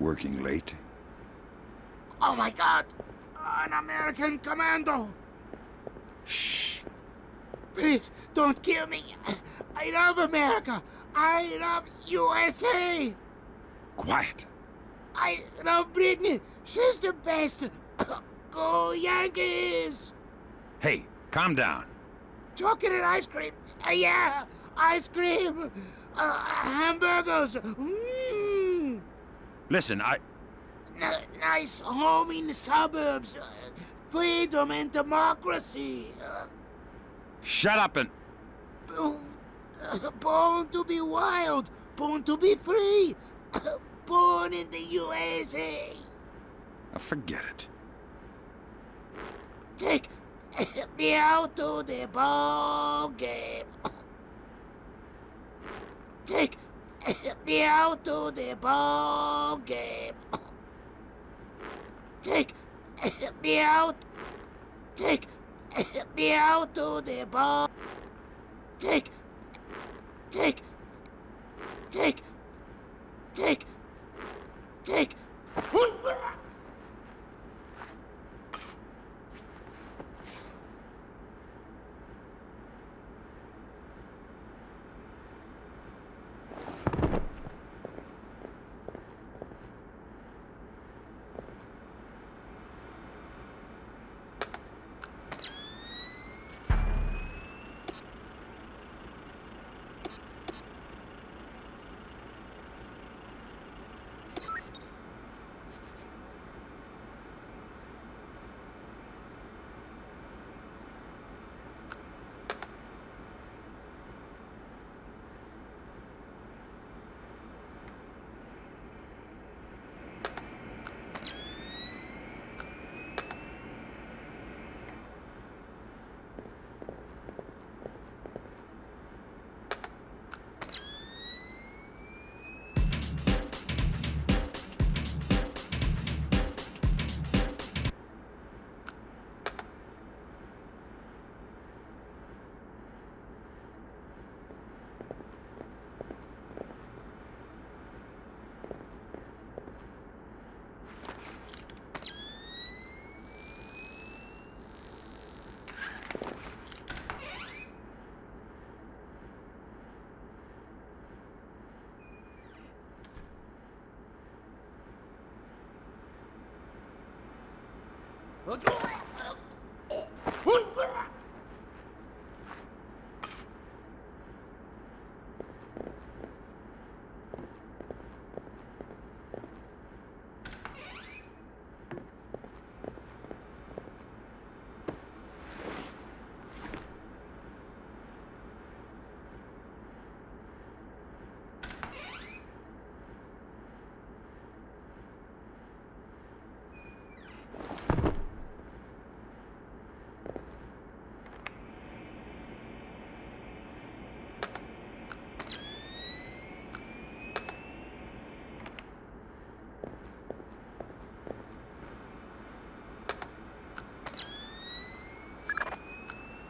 Working late? Oh my God! An American commando! Shh! Please, don't kill me! I love America! I love USA! Quiet! I love Brittany! She's the best! Go Yankees! Hey, calm down. Chocolate ice cream! Yeah! Ice cream! Hamburgers! Mm. Listen, Nice home in the suburbs! Freedom and democracy! Shut up and... Born to be wild! Born to be free! Born in the USA! Forget it. Take me out to the ball game! Take me out to the ball game! Take me out! Take me out to the ball! Take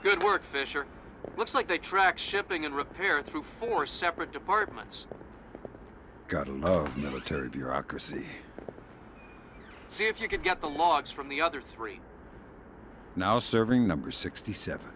Good work, Fisher. Looks like they tracked shipping and repair through 4 separate departments. Gotta love military bureaucracy. See if you could get the logs from the other 3. Now serving number 67.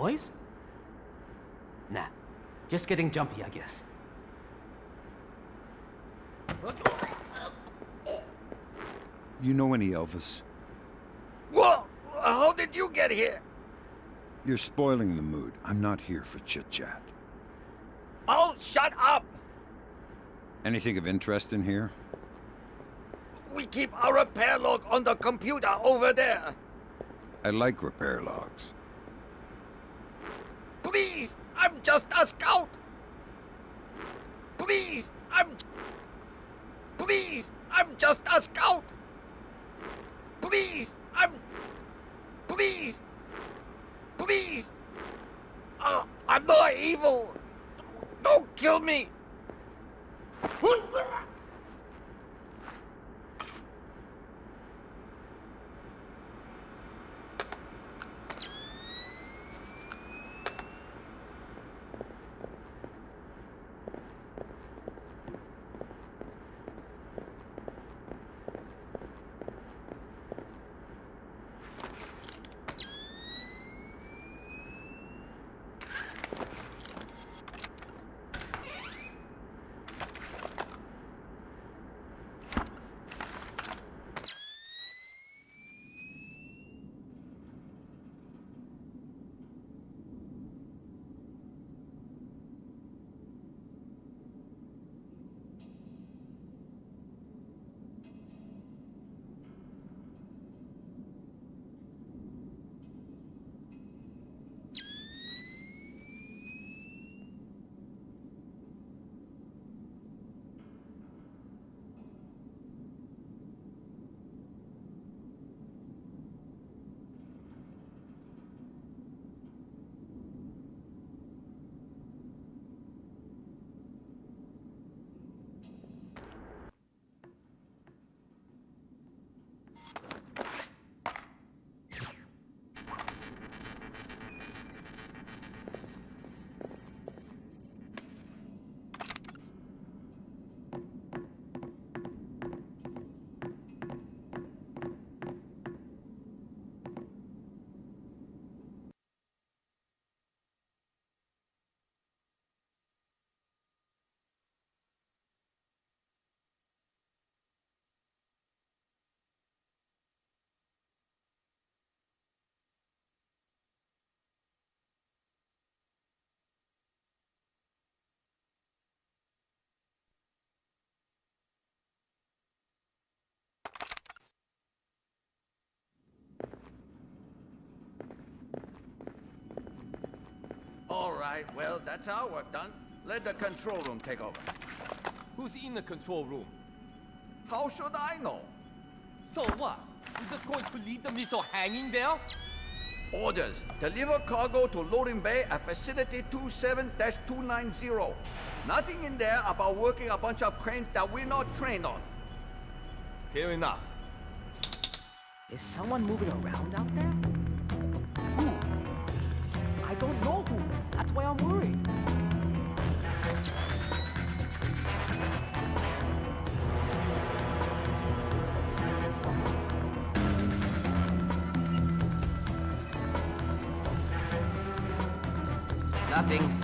noise? Nah, just getting jumpy, I guess. You know any Elvis? Whoa! How did you get here? You're spoiling the mood. I'm not here for chit-chat. Oh, shut up! Anything of interest in here? We keep our repair log on the computer over there. I like repair logs. Please, I'm just a scout. Please, I'm just a scout. Please, please. I'm not evil. Don't kill me. All right, well, that's our work done. Let the control room take over. Who's in the control room? How should I know? So what? You're just going to leave the missile hanging there? Orders. Deliver cargo to loading bay at facility 27-290. Nothing in there about working a bunch of cranes that we're not trained on. Fair enough. Is someone moving around out there? Who? I don't know who. That's why I'm worried. Nothing.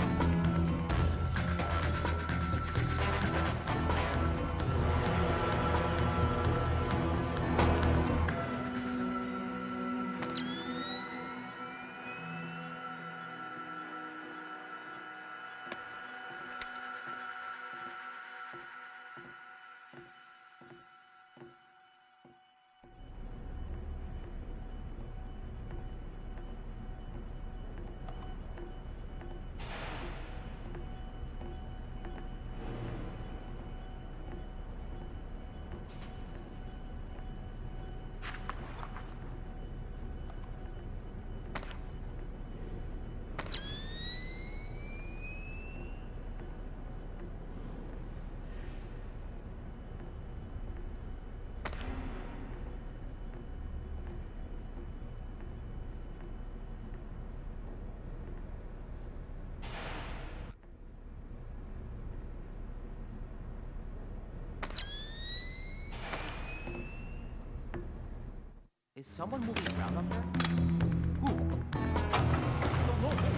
Is someone moving around up there? Who? I don't know.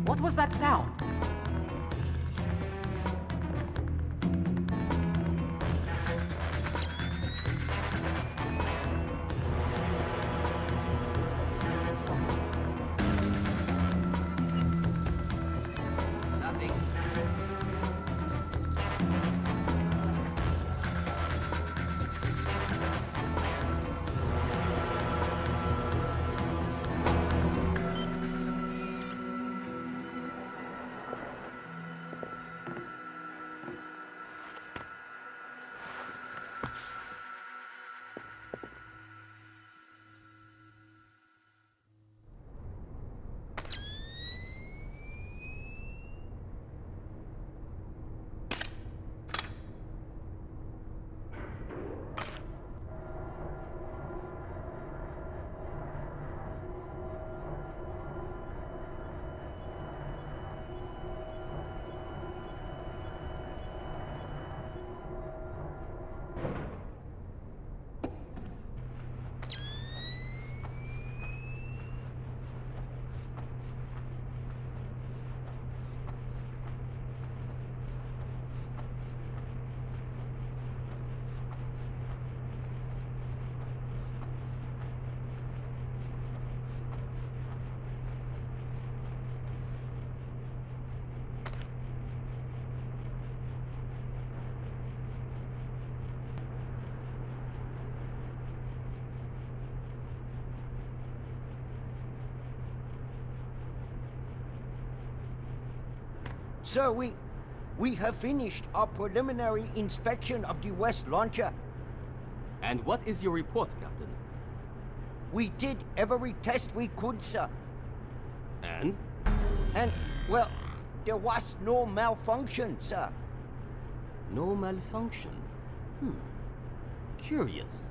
What was that sound? Nothing. Sir, we have finished our preliminary inspection of the West launcher. And what is your report, Captain? We did every test we could, sir. And? And, well, there was no malfunction, sir. No malfunction? Curious.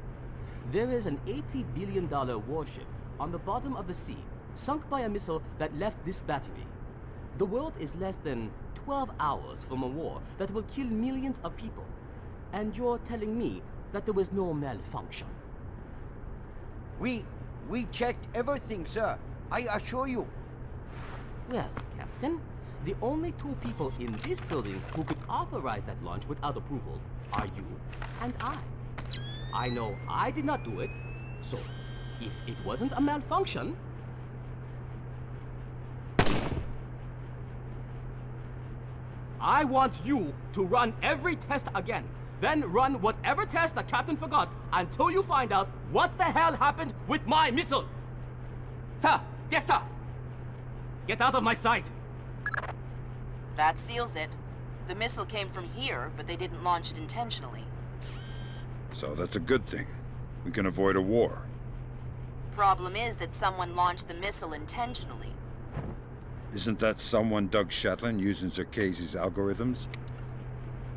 There is an $80 billion warship on the bottom of the sea, sunk by a missile that left this battery. The world is less than 12 hours from a war that will kill millions of people. And you're telling me that there was no malfunction? We checked everything, sir. I assure you. Well, Captain, the only two people in this building who could authorize that launch without approval are you and I. I know I did not do it, so if it wasn't a malfunction... I want you to run every test again. Then run whatever test the captain forgot until you find out what the hell happened with my missile. Sir! Yes, sir! Get out of my sight! That seals it. The missile came from here, but they didn't launch it intentionally. So that's a good thing. We can avoid a war. Problem is that someone launched the missile intentionally. Isn't that someone Doug Shetland using Zerkezi's algorithms?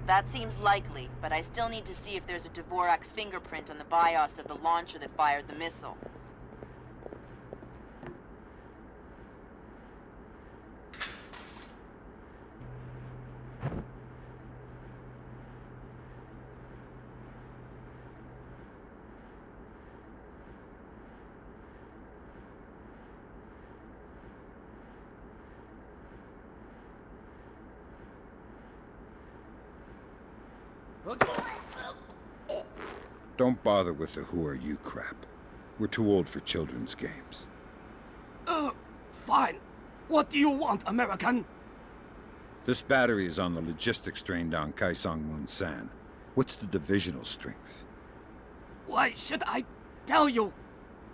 That seems likely, but I still need to see if there's a Dvorak fingerprint on the BIOS of the launcher that fired the missile. Don't bother with the who are you crap. We're too old for children's games. Fine. What do you want, American? This battery is on the logistics train down Kaesong Moon San. What's the divisional strength? Why should I tell you?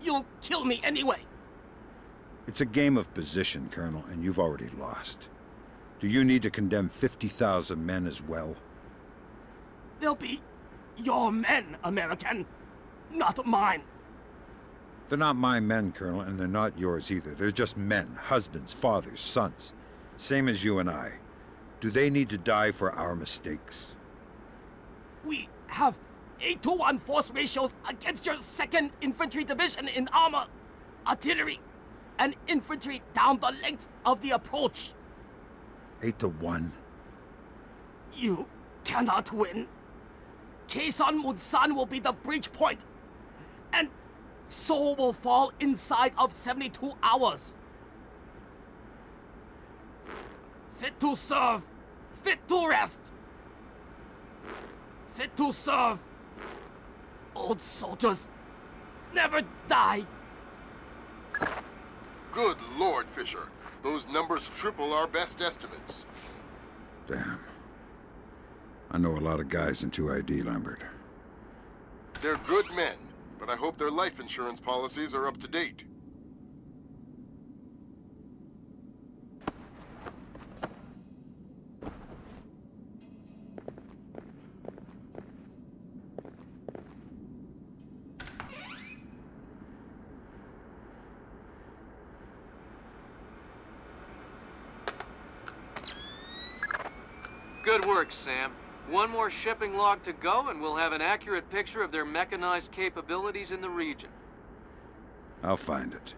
You'll kill me anyway. It's a game of position, Colonel, and you've already lost. Do you need to condemn 50,000 men as well? They'll be your men, American, not mine. They're not my men, Colonel, and they're not yours either. They're just men, husbands, fathers, sons. Same as you and I. Do they need to die for our mistakes? We have 8-to-1 force ratios against your 2nd Infantry Division in armor, artillery, and infantry down the length of the approach. 8-to-1? You cannot win. Kaesong Moon San will be the breach point, and Seoul will fall inside of 72 hours. Fit to serve! Fit to rest! Fit to serve! Old soldiers never die! Good Lord, Fisher. Those numbers triple our best estimates. Damn. I know a lot of guys in 2ID, Lambert. They're good men, but I hope their life insurance policies are up to date. Good work, Sam. One more shipping log to go, and we'll have an accurate picture of their mechanized capabilities in the region. I'll find it.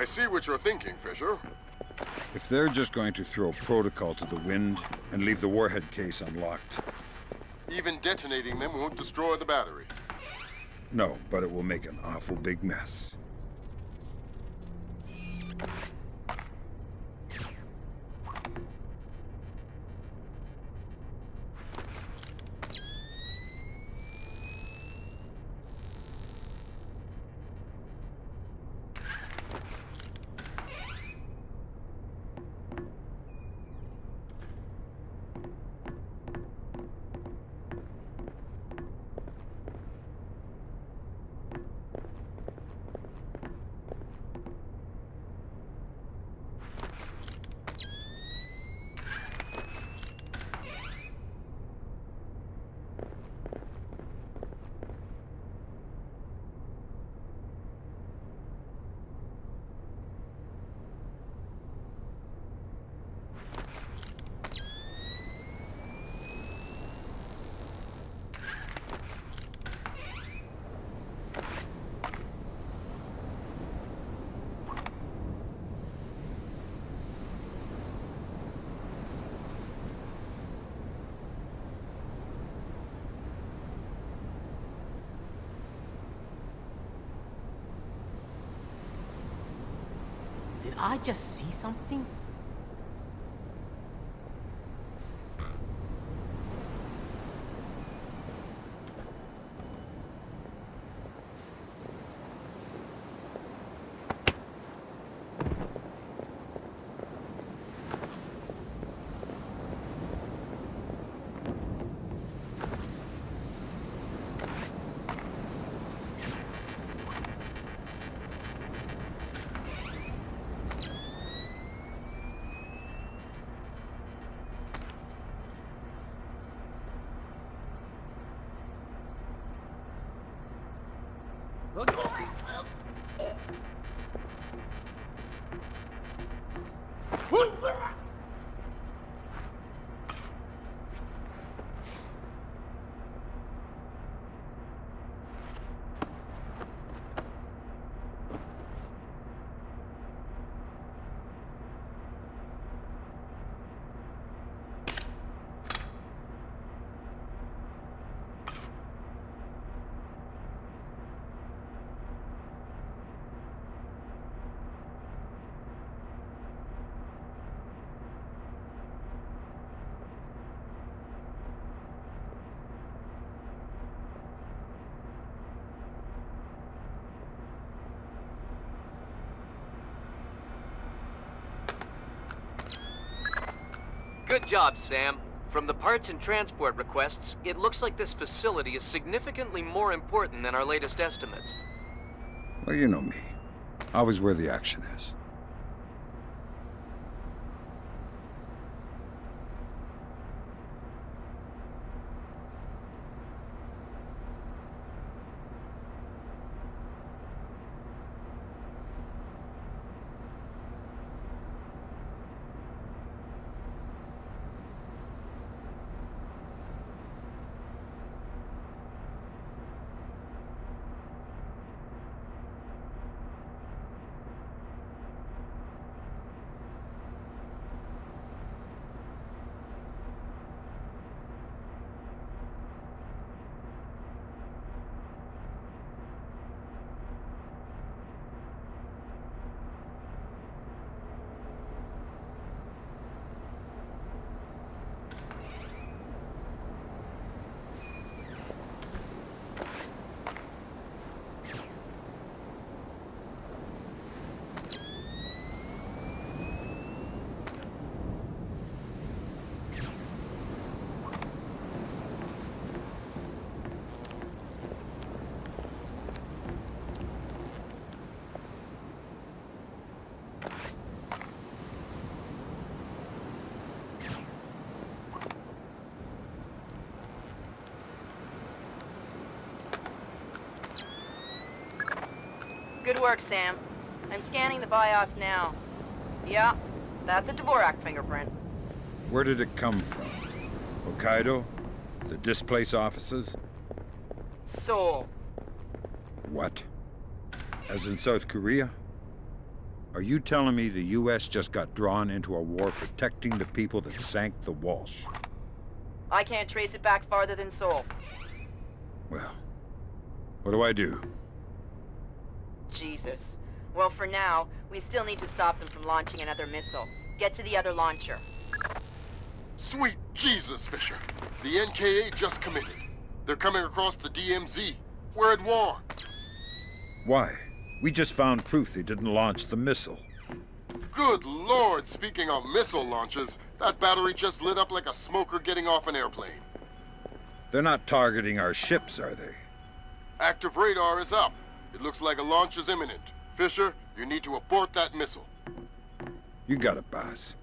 I see what you're thinking, Fisher. If they're just going to throw protocol to the wind and leave the warhead case unlocked. Even detonating them won't destroy the battery. No, but it will make an awful big mess. Did I just see something? Good job, Sam. From the parts and transport requests, it looks like this facility is significantly more important than our latest estimates. Well, you know me. Always where the action is. Good work, Sam. I'm scanning the BIOS now. Yeah, that's a Dvorak fingerprint. Where did it come from? Hokkaido? The Displace offices? Seoul. What? As in South Korea? Are you telling me the US just got drawn into a war protecting the people that sank the Walsh? I can't trace it back farther than Seoul. Well, what do I do? Jesus. Well, for now, we still need to stop them from launching another missile. Get to the other launcher. Sweet Jesus, Fisher. The NKA just committed. They're coming across the DMZ. We're at war. Why? We just found proof they didn't launch the missile. Good Lord, speaking of missile launches, that battery just lit up like a smoker getting off an airplane. They're not targeting our ships, are they? Active radar is up. It looks like a launch is imminent. Fisher, you need to abort that missile. You got it, boss.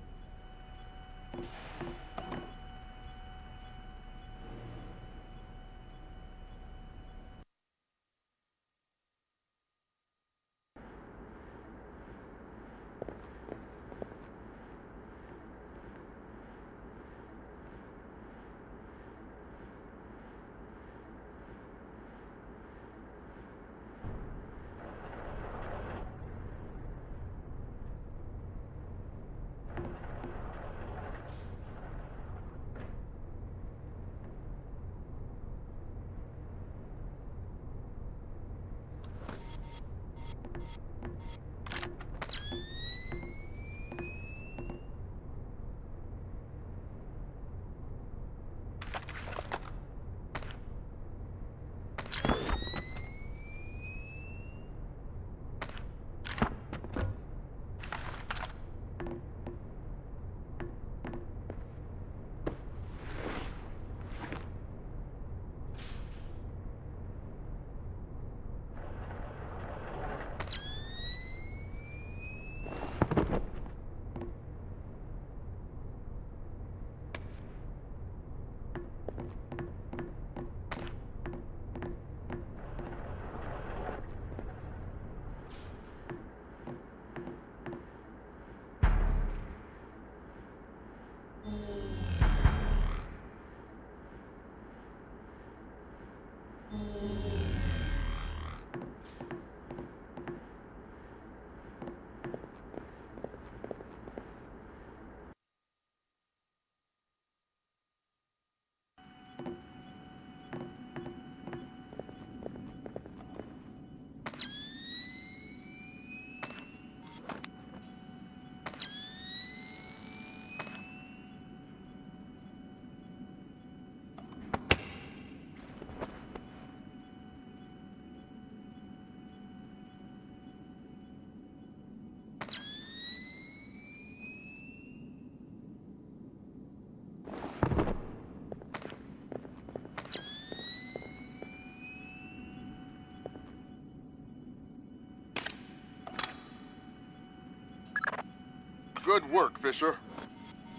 Good work, Fisher.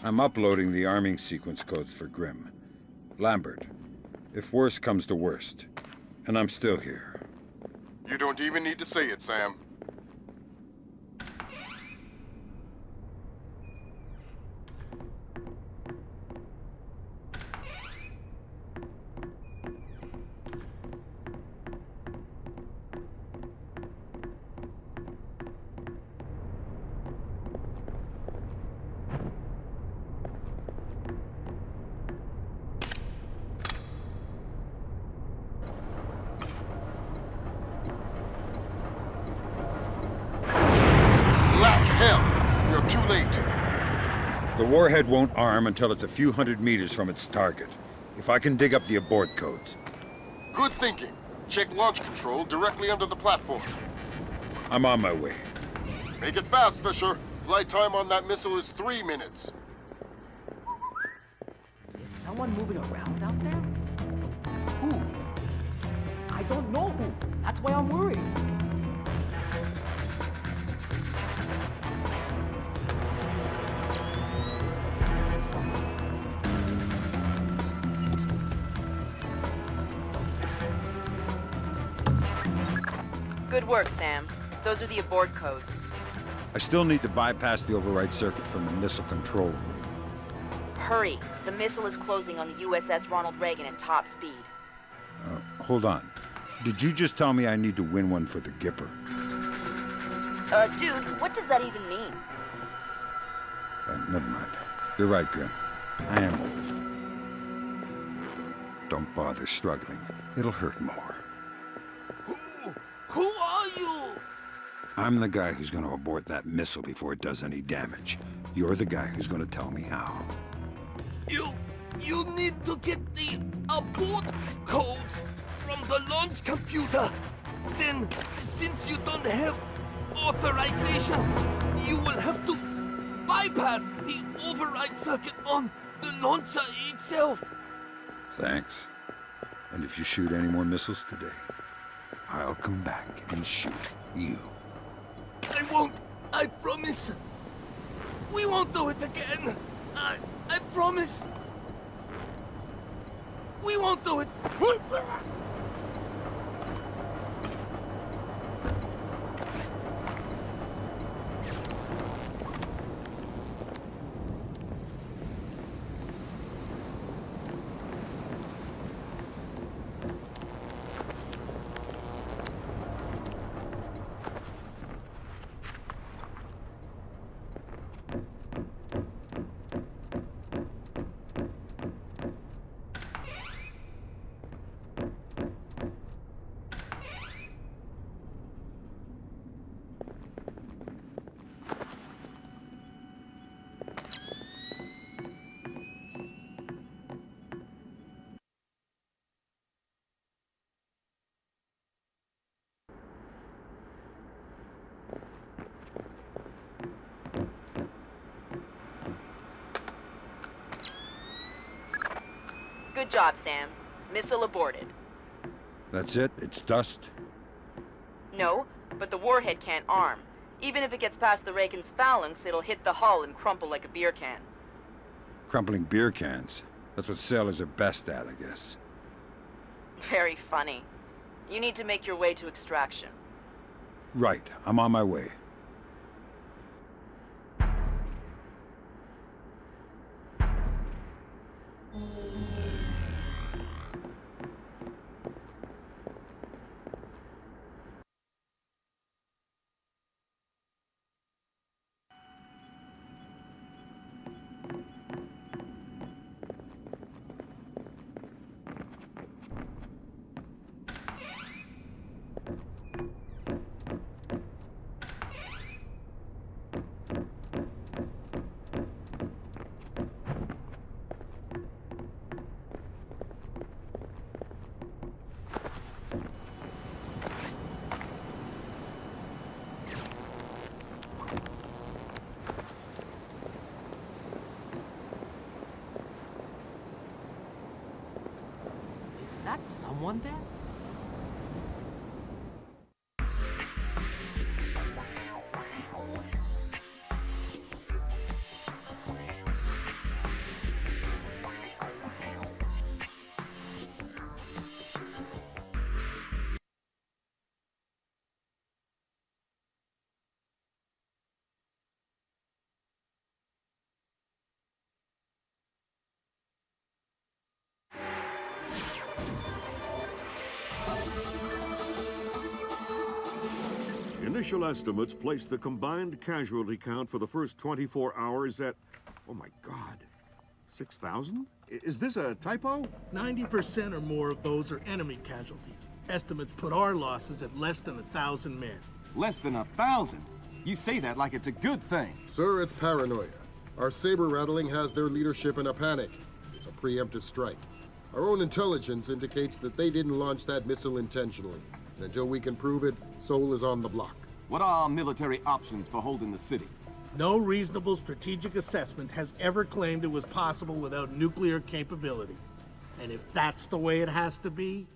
I'm uploading the arming sequence codes for Grimm. Lambert, if worst comes to worst, and I'm still here. You don't even need to say it, Sam. You're too late. The warhead won't arm until it's a few hundred meters from its target. If I can dig up the abort codes. Good thinking. Check launch control directly under the platform. I'm on my way. Make it fast, Fisher. Flight time on that missile is 3 minutes. Is someone moving around out there? Who? I don't know who. That's why I'm worried. Good work, Sam. Those are the abort codes. I still need to bypass the override circuit from the missile control room. Hurry. The missile is closing on the USS Ronald Reagan at top speed. Hold on. Did you just tell me I need to win one for the Gipper? Dude, what does that even mean? Never mind. You're right, Grimm. I am old. Don't bother struggling. It'll hurt more. Who are you? I'm the guy who's going to abort that missile before it does any damage. You're the guy who's going to tell me how. You need to get the abort codes from the launch computer. Then, since you don't have authorization, you will have to bypass the override circuit on the launcher itself. Thanks. And if you shoot any more missiles today, I'll come back and shoot you. I won't. I promise. We won't do it again. I promise. We won't do it. Good job, Sam. Missile aborted. That's it? It's dust? No, but the warhead can't arm. Even if it gets past the Reagan's phalanx, it'll hit the hull and crumple like a beer can. Crumpling beer cans. That's what sailors are best at, I guess. Very funny. You need to make your way to extraction. Right. I'm on my way. that someone there? Initial estimates place the combined casualty count for the first 24 hours at, oh my God, 6,000? Is this a typo? 90% or more of those are enemy casualties. Estimates put our losses at less than 1,000 men. Less than 1,000? You say that like it's a good thing. Sir, it's paranoia. Our saber rattling has their leadership in a panic. It's a preemptive strike. Our own intelligence indicates that they didn't launch that missile intentionally. And until we can prove it, Seoul is on the block. What are our military options for holding the city? No reasonable strategic assessment has ever claimed it was possible without nuclear capability. And if that's the way it has to be,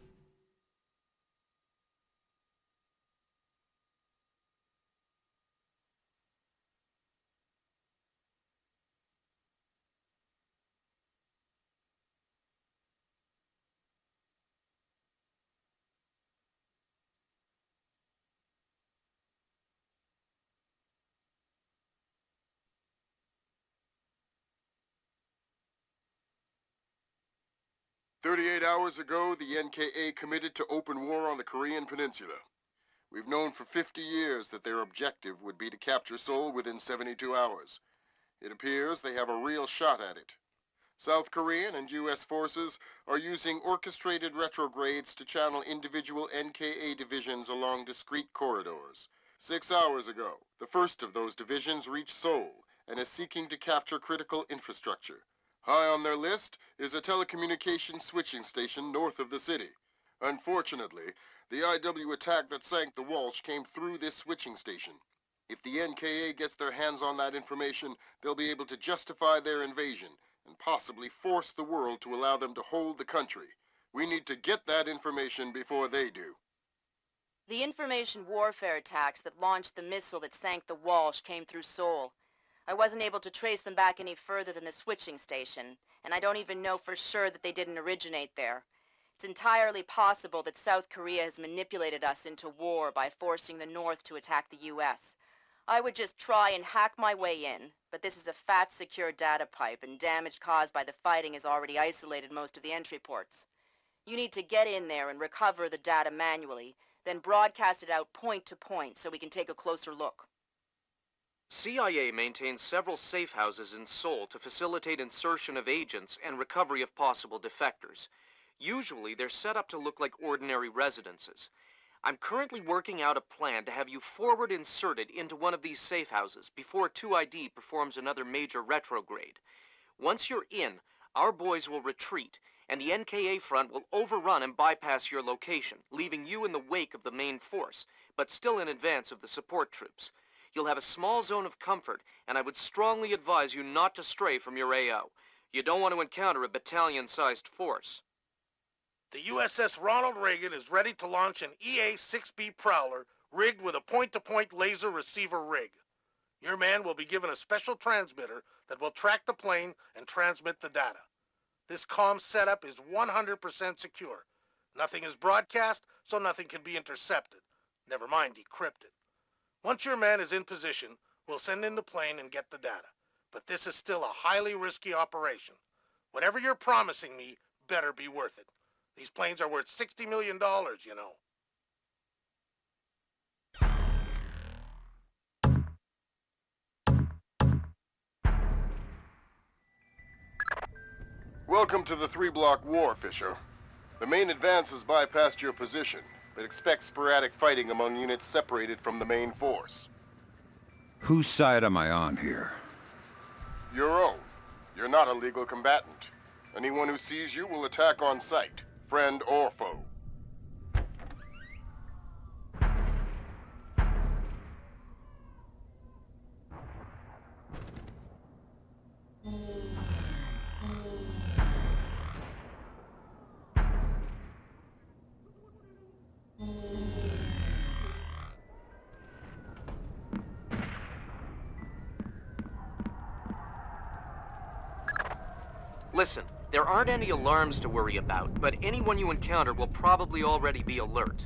"38 hours ago, the NKA committed to open war on the Korean Peninsula. We've known for 50 years that their objective would be to capture Seoul within 72 hours. It appears they have a real shot at it. South Korean and U.S. forces are using orchestrated retrogrades to channel individual NKA divisions along discrete corridors. 6 hours ago, the first of those divisions reached Seoul and is seeking to capture critical infrastructure. High on their list is a telecommunications switching station north of the city. Unfortunately, the IW attack that sank the Walsh came through this switching station. If the NKA gets their hands on that information, they'll be able to justify their invasion and possibly force the world to allow them to hold the country. We need to get that information before they do. The information warfare attacks that launched the missile that sank the Walsh came through Seoul. I wasn't able to trace them back any further than the switching station, and I don't even know for sure that they didn't originate there. It's entirely possible that South Korea has manipulated us into war by forcing the North to attack the U.S. I would just try and hack my way in, but this is a fat, secure data pipe, and damage caused by the fighting has already isolated most of the entry ports. You need to get in there and recover the data manually, then broadcast it out point to point so we can take a closer look. CIA maintains several safe houses in Seoul to facilitate insertion of agents and recovery of possible defectors. Usually, they're set up to look like ordinary residences. I'm currently working out a plan to have you forward inserted into one of these safe houses before 2ID performs another major retrograde. Once you're in, our boys will retreat, and the NKA front will overrun and bypass your location, leaving you in the wake of the main force, but still in advance of the support troops. You'll have a small zone of comfort, and I would strongly advise you not to stray from your AO. You don't want to encounter a battalion-sized force. the USS Ronald Reagan is ready to launch an EA-6B Prowler rigged with a point-to-point laser receiver rig. Your man will be given a special transmitter that will track the plane and transmit the data. This comm setup is 100% secure. Nothing is broadcast, so nothing can be intercepted. Never mind decrypted. Once your man is in position, we'll send in the plane and get the data. But this is still a highly risky operation. Whatever you're promising me better be worth it. These planes are worth $60 million, you know. Welcome to the 3-block war, Fisher. The main advance has bypassed your position, but expect sporadic fighting among units separated from the main force. Whose side am I on here? Your own. You're not a legal combatant. Anyone who sees you will attack on sight, friend or foe. Listen, there aren't any alarms to worry about, but anyone you encounter will probably already be alert.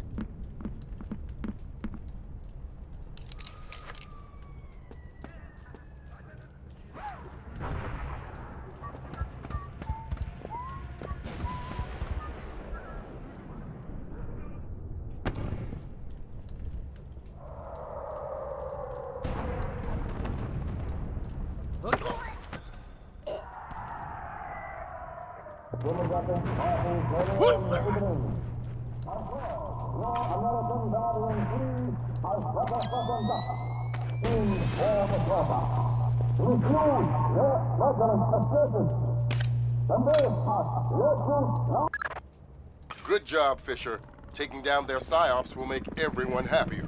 Good job, Fisher. Taking down their psyops will make everyone happier.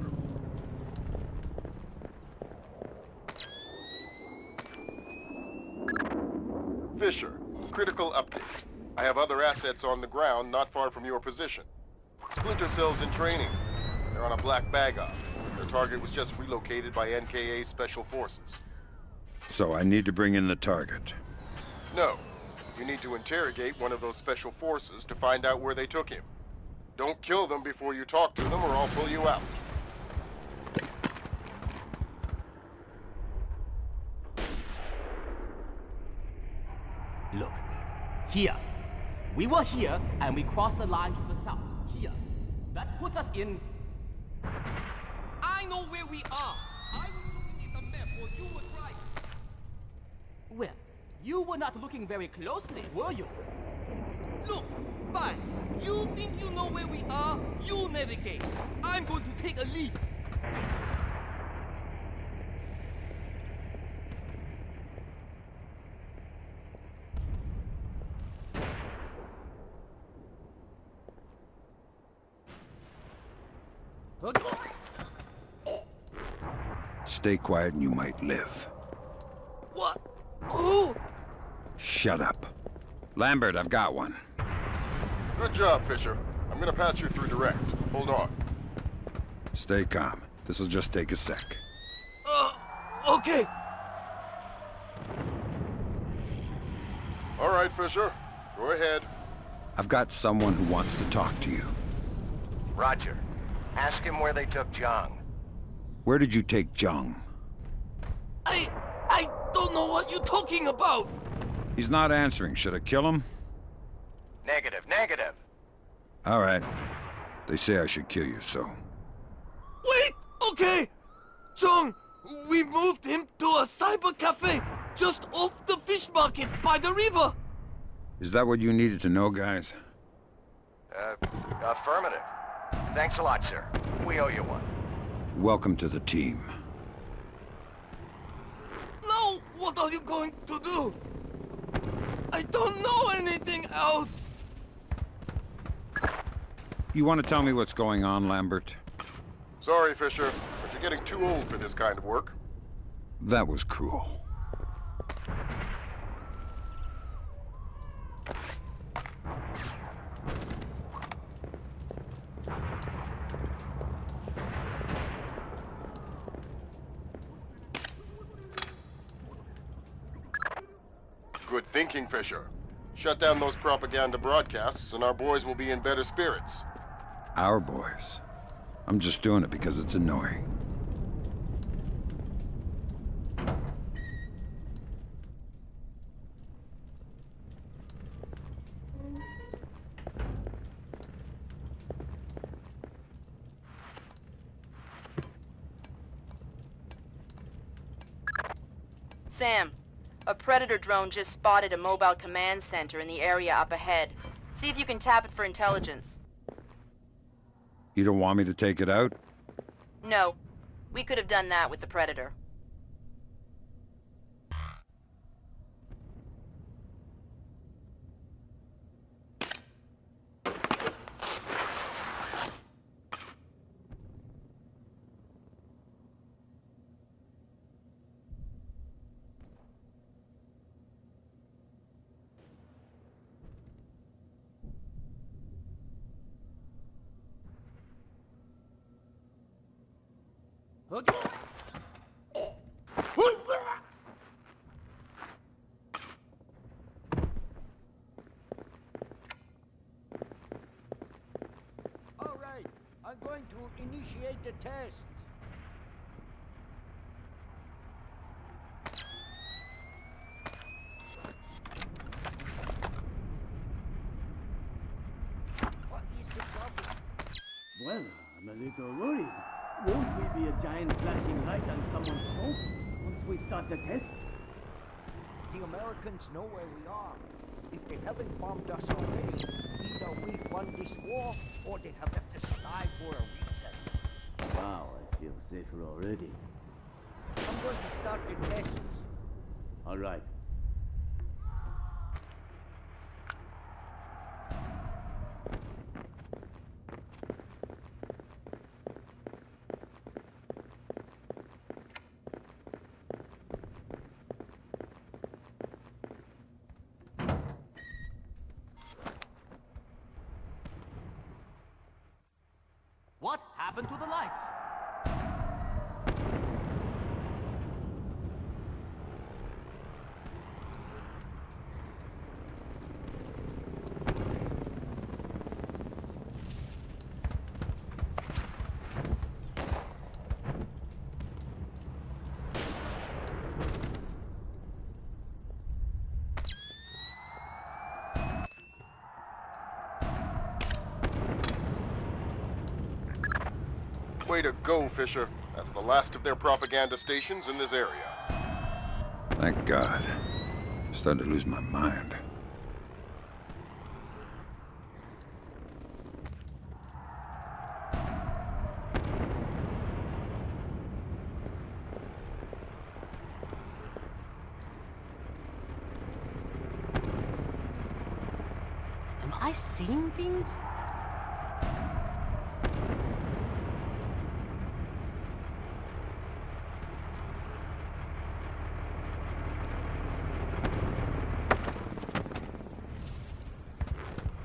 Fisher, critical update. I have other assets on the ground not far from your position. Splinter Cell's in training. They're on a black bag op. Their target was just relocated by NKA Special Forces. So I need to bring in the target. No. You need to interrogate one of those special forces to find out where they took him. Don't kill them before you talk to them or I'll pull you out. Look, here. We were here, and we crossed the line to the south. Here. That puts us in... I know where we are. I was looking at the map while you were driving. Well, you were not looking very closely, were you? Look, fine. You think you know where we are? You navigate. I'm going to take a lead. Stay quiet and you might live. What? Who? Shut up. Lambert, I've got one. Good job, Fisher. I'm gonna patch you through direct. Hold on. Stay calm. This'll just take a sec. Okay. All right, Fisher. Go ahead. I've got someone who wants to talk to you. Roger. Ask him where they took Zhang. Where did you take Zhang? I don't know what you're talking about. He's not answering. Should I kill him? Negative, negative. All right. They say I should kill you, so... Wait! Okay! Zhang, we moved him to a cyber cafe just off the fish market by the river. Is that what you needed to know, guys? Affirmative. Thanks a lot, sir. We owe you one. Welcome to the team. Now, what are you going to do? I don't know anything else. You want to tell me what's going on, Lambert? Sorry, Fisher, but you're getting too old for this kind of work. That was cruel. Good thinking, Fisher. Shut down those propaganda broadcasts and our boys will be in better spirits. Our boys. I'm just doing it because it's annoying. Sam, a Predator drone just spotted a mobile command center in the area up ahead. See if you can tap it for intelligence. You don't want me to take it out? No. We could have done that with the Predator. I'm going to initiate the test. What is the problem? Well, I'm a little worried. Won't we be a giant flashing light on someone's scope once we start the tests? The Americans know where we are. If they haven't bombed us already, either we've won this war, or they have left us alive for a reason. Wow, I feel safer already. I'm going to start the tests. All right. What happened to the lights? Way to go, Fisher. That's the last of their propaganda stations in this area. Thank God. I'm starting to lose my mind. Am I seeing things?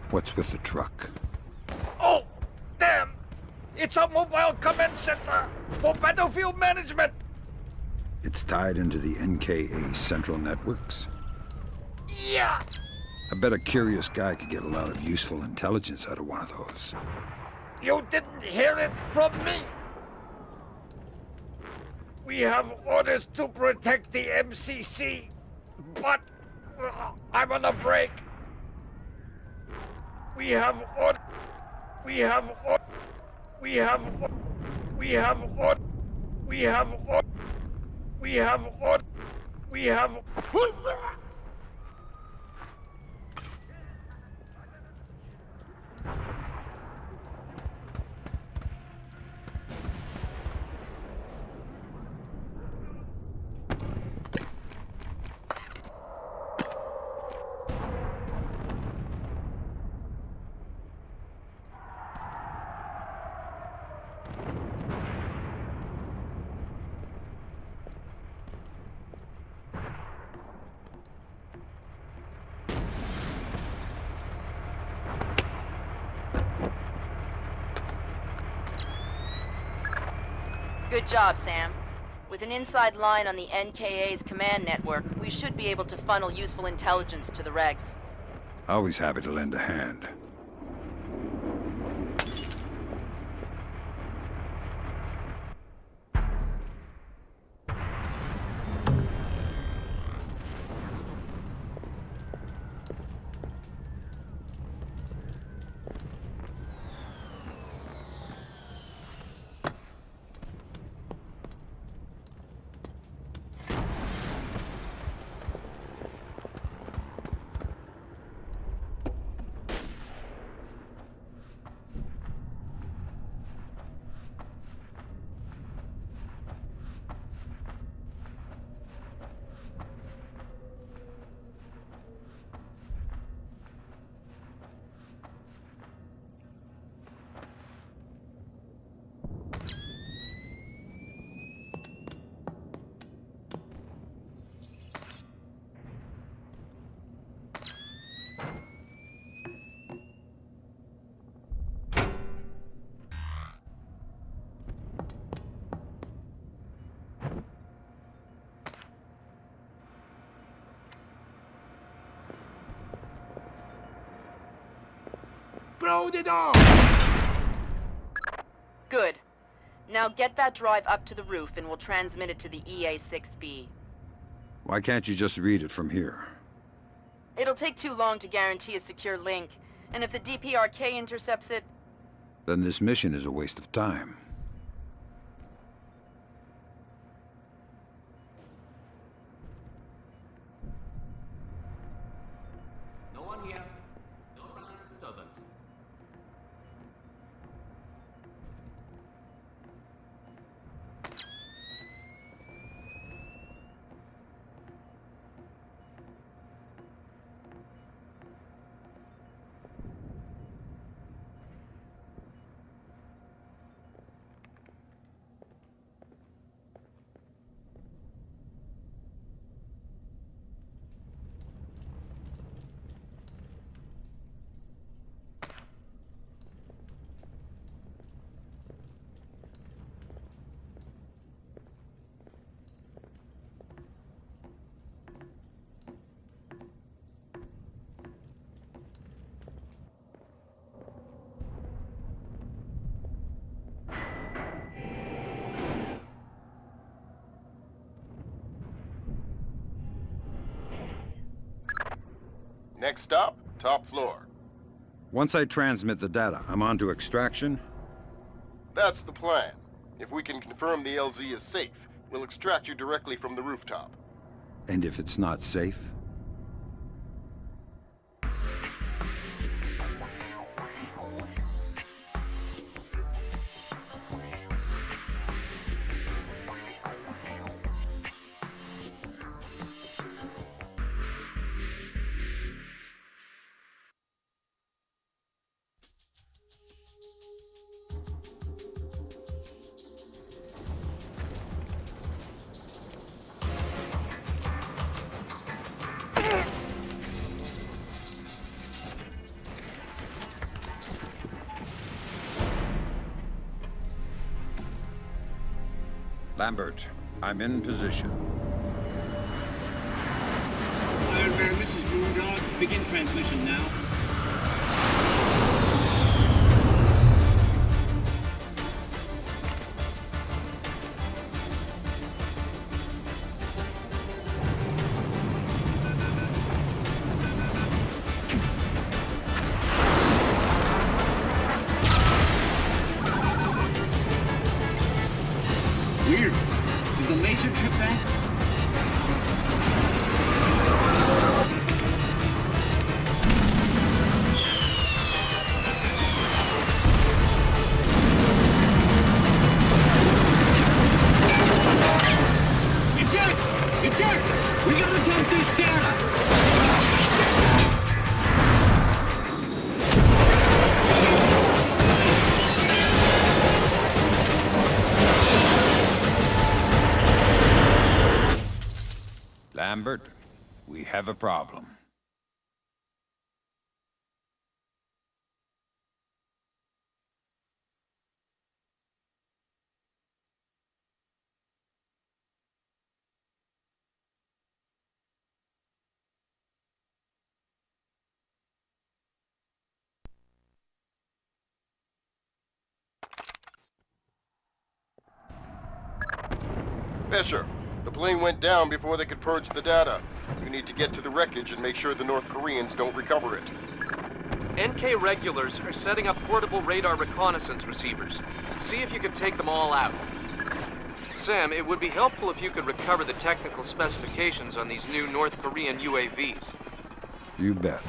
What's with the truck? Oh, damn! It's a mobile command center for battlefield management! It's tied into the NKA central networks? Yeah! I bet a curious guy could get a lot of useful intelligence out of one of those. You didn't hear it from me! We have orders to protect the MCC, but I'm on a break. We have order. We have order. We have order. We have order. We have order. We have order. We have. Good job, Sam. With an inside line on the NKA's command network, we should be able to funnel useful intelligence to the regs. Always happy to lend a hand. Throw the door! Good. Now get that drive up to the roof and we'll transmit it to the EA-6B. Why can't you just read it from here? It'll take too long to guarantee a secure link, and if the DPRK intercepts it... Then this mission is a waste of time. No one here. No sign of disturbance. Next stop, top floor. Once I transmit the data, I'm on to extraction? That's the plan. If we can confirm the LZ is safe, we'll extract you directly from the rooftop. And if it's not safe? Lambert, I'm in position. Iron Man, this is Moondog. Begin transmission now. Weird. Did the laser trip that? Eject! Eject! We gotta dump this data! Lambert, we have a problem. Fisher, the plane went down before they could purge the data. You need to get to the wreckage and make sure the North Koreans don't recover it. NK regulars are setting up portable radar reconnaissance receivers. See if you can take them all out. Sam, it would be helpful if you could recover the technical specifications on these new North Korean UAVs. You bet.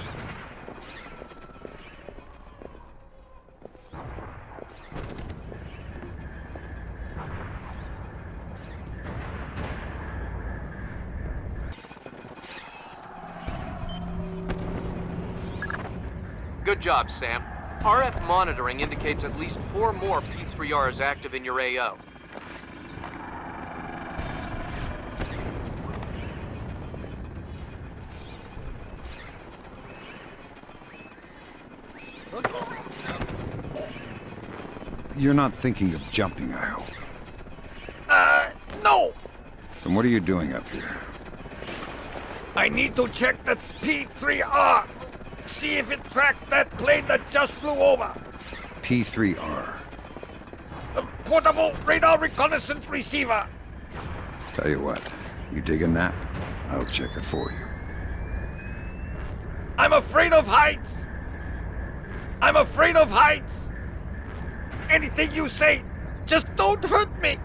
Good job, Sam. RF monitoring indicates at least 4 more P3Rs active in your AO. You're not thinking of jumping, I hope. No! Then what are you doing up here? I need to check the P3R. See if it tracked that plane that just flew over. P3R. the portable radar reconnaissance receiver. Tell you what, you take a nap, I'll check it for you. I'm afraid of heights. I'm afraid of heights. Anything you say, just don't hurt me.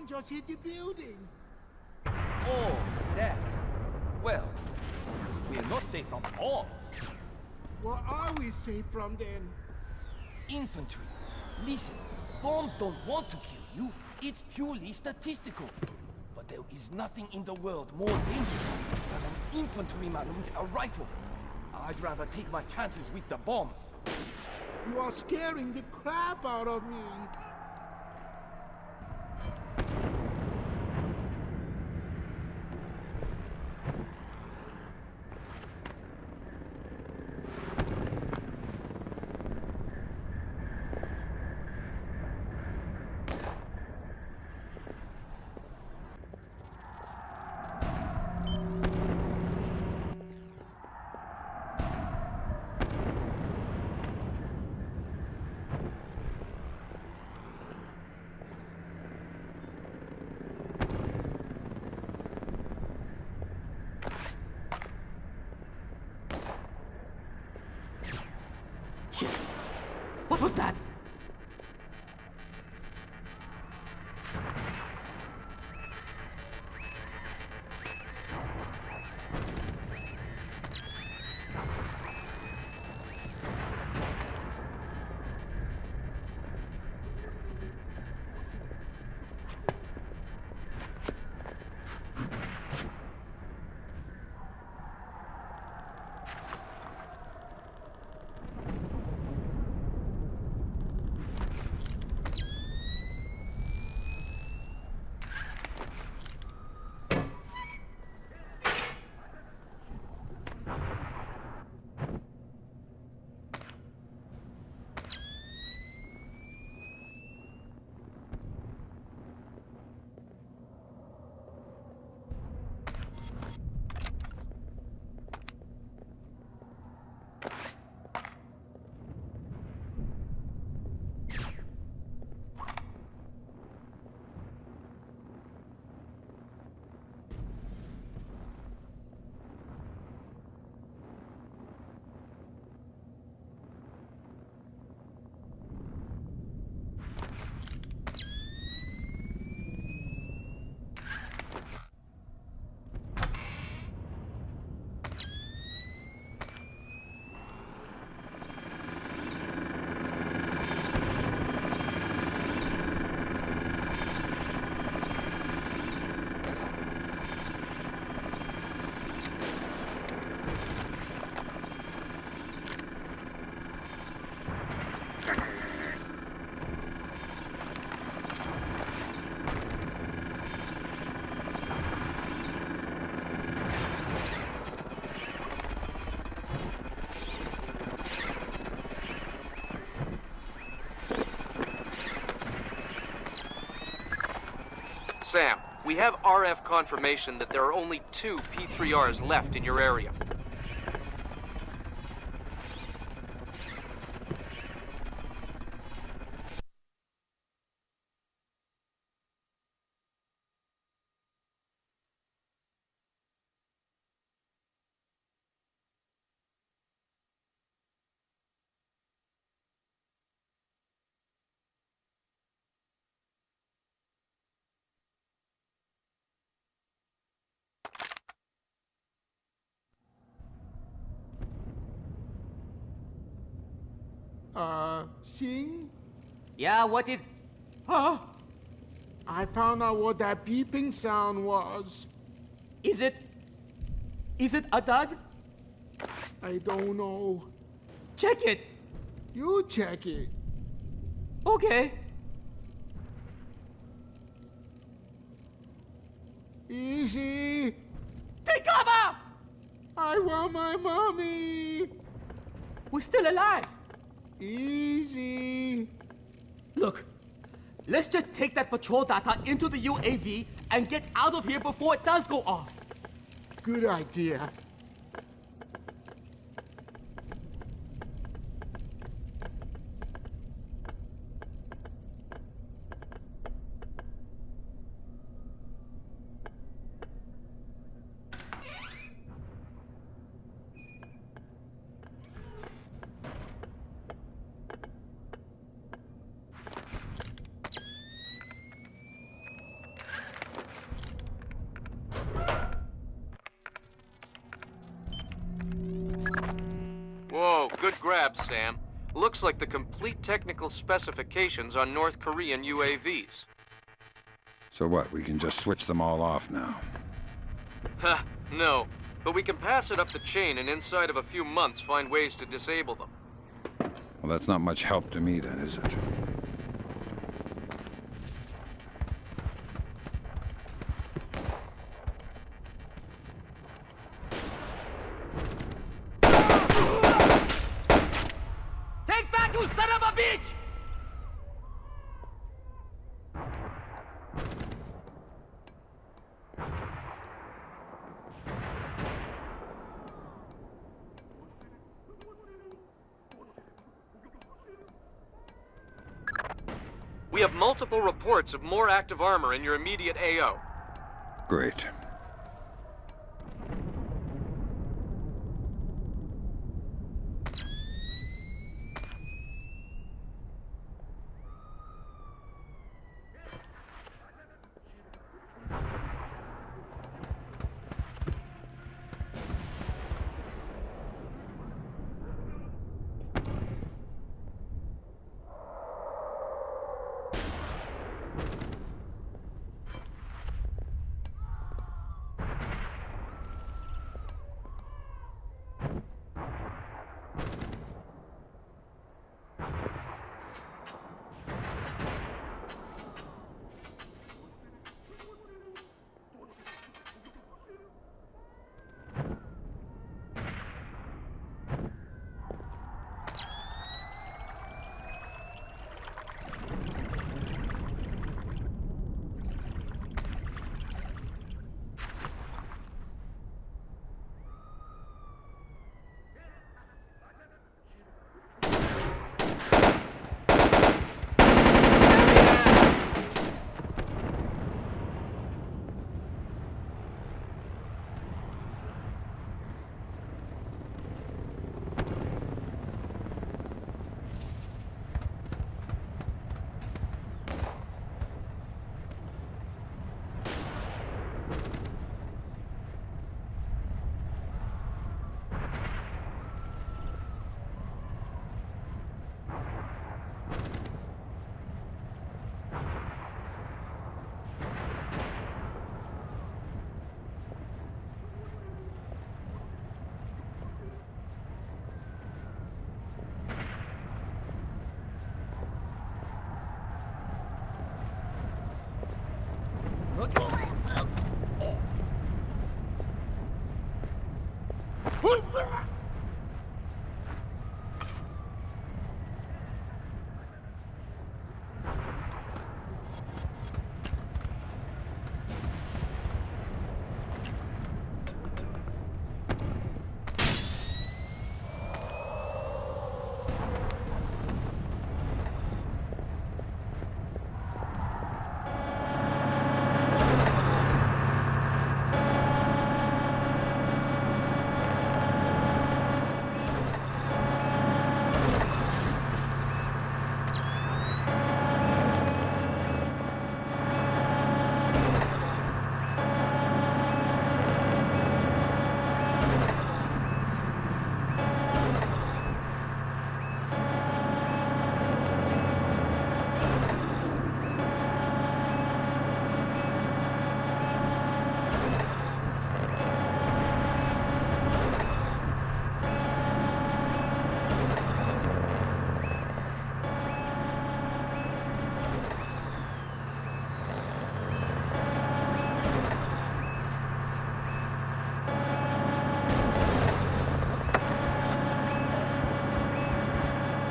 Just hit the building. Oh, that. Well, we're not safe from bombs. What are we safe from then? Infantry. Listen, bombs don't want to kill you. It's purely statistical. But there is nothing in the world more dangerous than an infantryman with a rifle. I'd rather take my chances with the bombs. You are scaring the crap out of me. Shit. What was that? Sam, we have RF confirmation that there are only 2 P3Rs left in your area. Sing? Yeah, what is... Huh? I found out what that beeping sound was. Is it a dud? I don't know. Check it. You check it. Okay. Easy. Take cover! I want my mommy. We're still alive. Easy. Look, let's just take that patrol data into the UAV and get out of here before it does go off. Good idea. Whoa, good grab, Sam. Looks like the complete technical specifications on North Korean UAVs. So what, we can just switch them all off now? Ha, no. But we can pass it up the chain and inside of a few months find ways to disable them. Well, that's not much help to me then, is it? Take back, you son of a bitch! We have multiple reports of more active armor in your immediate AO. Great.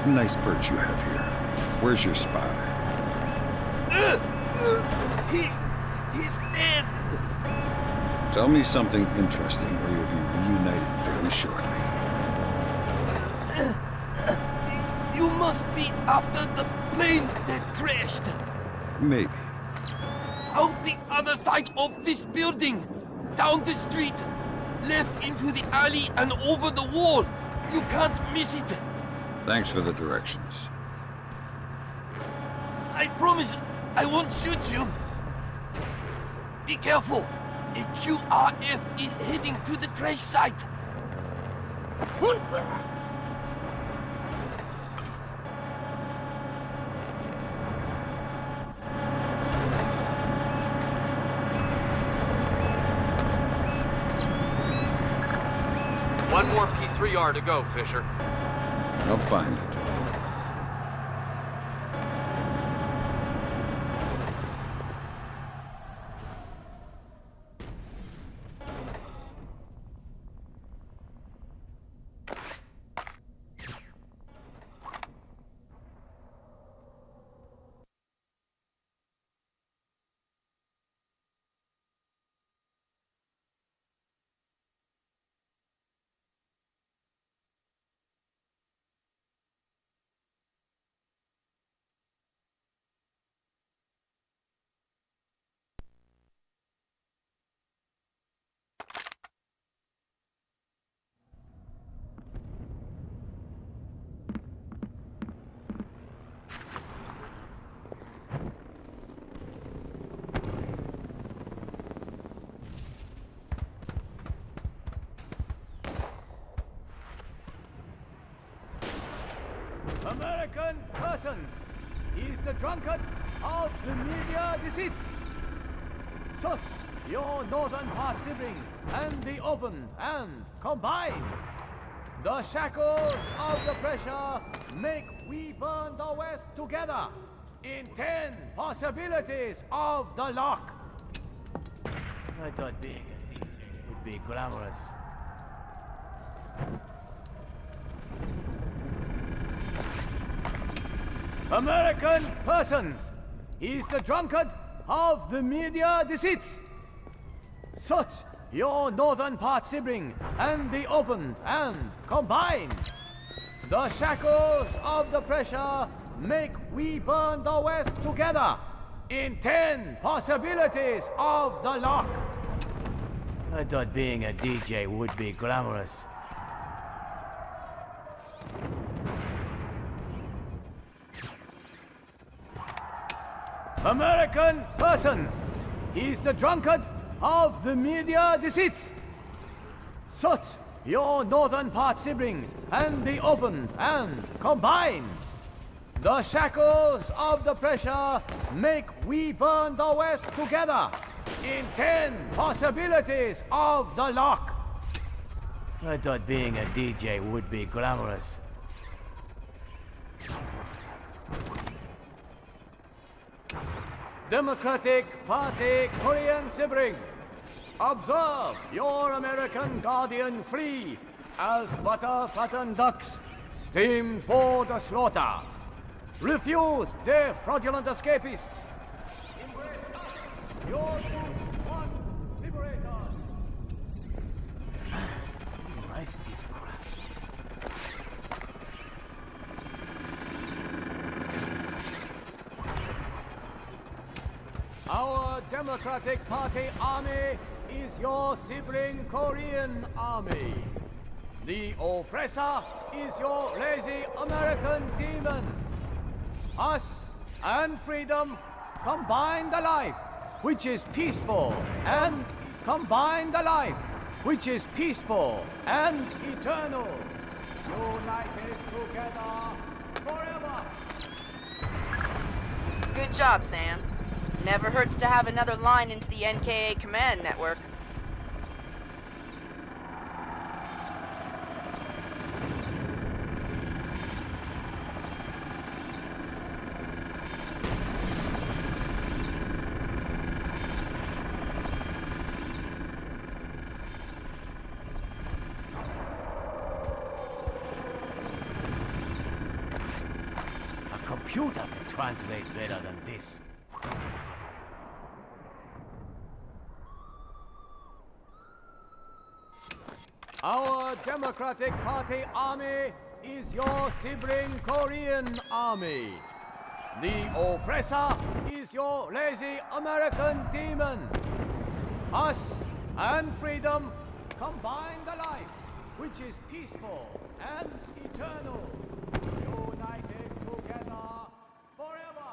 Nice perch you have here. Where's your spotter? He's dead! Tell me something interesting or you'll be reunited very shortly. You must be after the plane that crashed. Maybe. Out the other side of this building. Down the street. Left into the alley and over the wall. You can't miss it. Thanks for the directions. I promise I won't shoot you. Be careful. A QRF is heading to the crash site. One more P3R to go, Fisher. I'll find it. American persons is the drunkard of the media deceits. Such your northern part sibling and the open and combine. The shackles of the pressure make we burn the West together in 10 possibilities of the lock. I thought being a DJ would be glamorous. American persons is the drunkard of the media deceits. Such your northern part sibling and the open and combine. The shackles of the pressure make we burn the West together in 10 possibilities of the lock. I thought being a DJ would be glamorous. American persons is the drunkard of the media deceits. Such your northern part sibling and the open and combine. The shackles of the pressure make we burn the West together in 10 possibilities of the lock. I thought being a DJ would be glamorous. Democratic Party Korean sibling, observe your American guardian flee as butter-fattened ducks steamed for the slaughter. Refuse their fraudulent escapists. Embrace us, your true one liberators. Christ is crap. Our Democratic Party army is your sibling Korean army. The oppressor is your lazy American demon. Us and freedom combine the life, which is peaceful, and combine the life, which is peaceful and eternal. United together forever. Good job, Sam. Never hurts to have another line into the NKA command network. computer can translate better than this. Our Democratic Party army is your sibling Korean army. The oppressor is your lazy American demon. Us and freedom combine the life, which is peaceful and eternal, united together forever.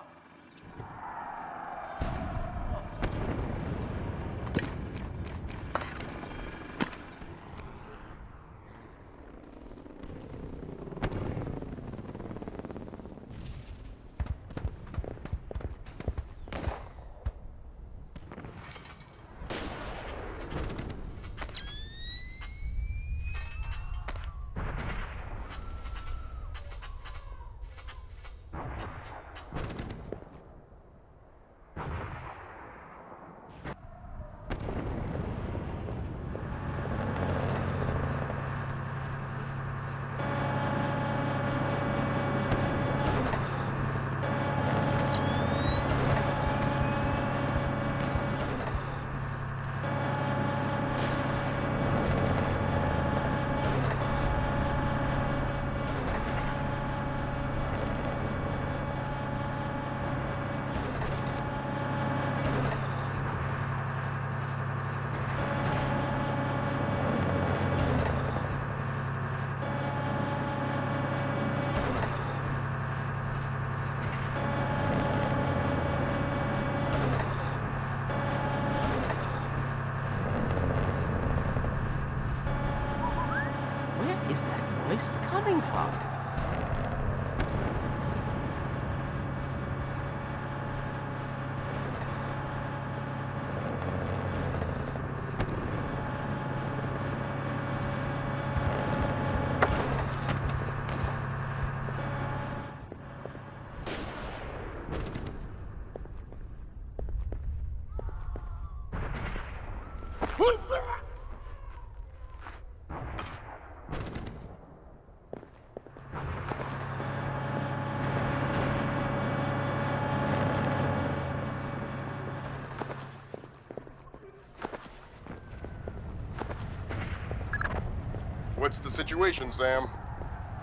Where is that noise coming from? What's the situation, Sam?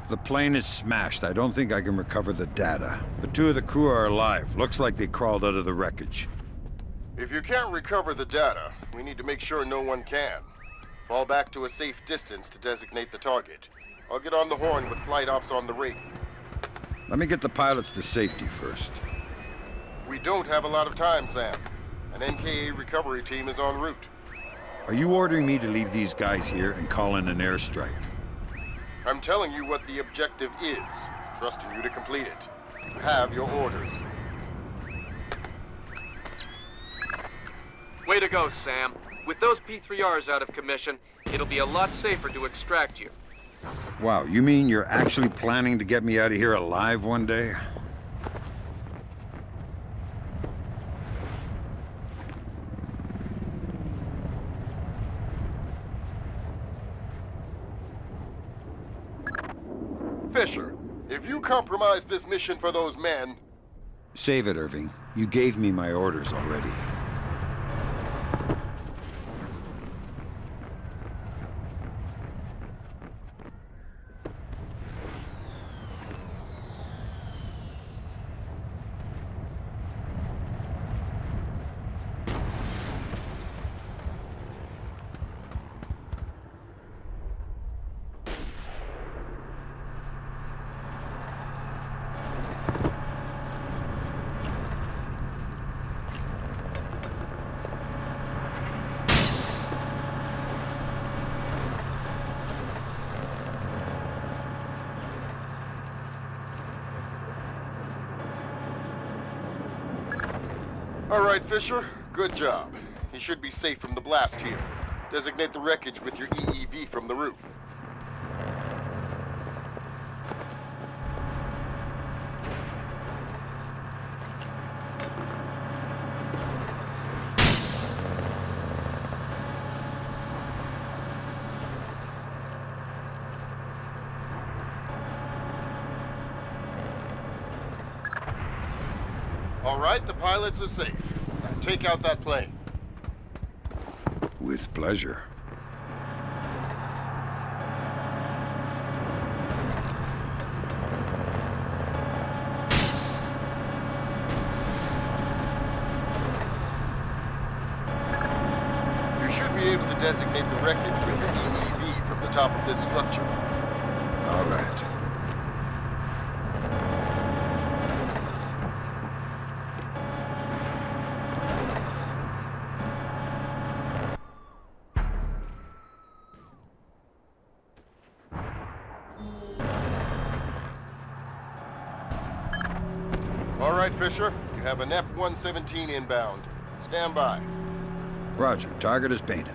The plane is smashed. I don't think I can recover the data. But 2 of the crew are alive. Looks like they crawled out of the wreckage. If you can't recover the data, we need to make sure no one can. Fall back to a safe distance to designate the target. I'll get on the horn with flight ops on the rig. Let me get the pilots to safety first. We don't have a lot of time, Sam. An NKA recovery team is en route. Are you ordering me to leave these guys here and call in an airstrike? I'm telling you what the objective is, trusting you to complete it. You have your orders. Way to go, Sam. With those P3Rs out of commission, it'll be a lot safer to extract you. Wow, you mean you're actually planning to get me out of here alive one day? Fisher, if you compromise this mission for those men... Save it, Irving. You gave me my orders already. All right, Fisher. Good job. He should be safe from the blast here. Designate the wreckage with your EEV from the roof. All right, the pilots are safe. Now take out that plane. With pleasure. You should be able to designate the wreckage with your EEV from the top of this structure. All right. All right, Fisher. You have an F-117 inbound. Stand by. Roger. Target is painted.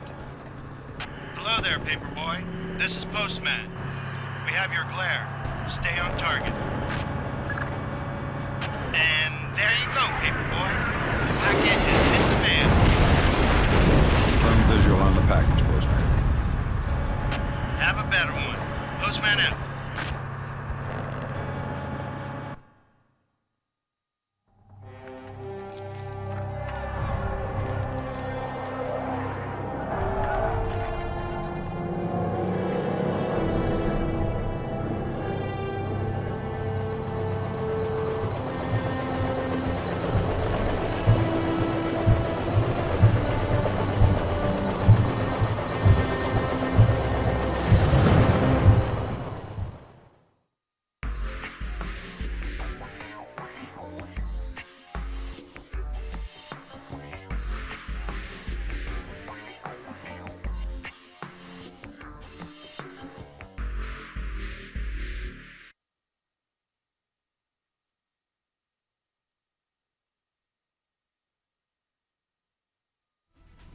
Hello there, Paperboy. This is Postman. We have your glare. Stay on target. And there you go, Paperboy. The package is in the mail. Confirm visual on the package, Postman. Have a better one. Postman out.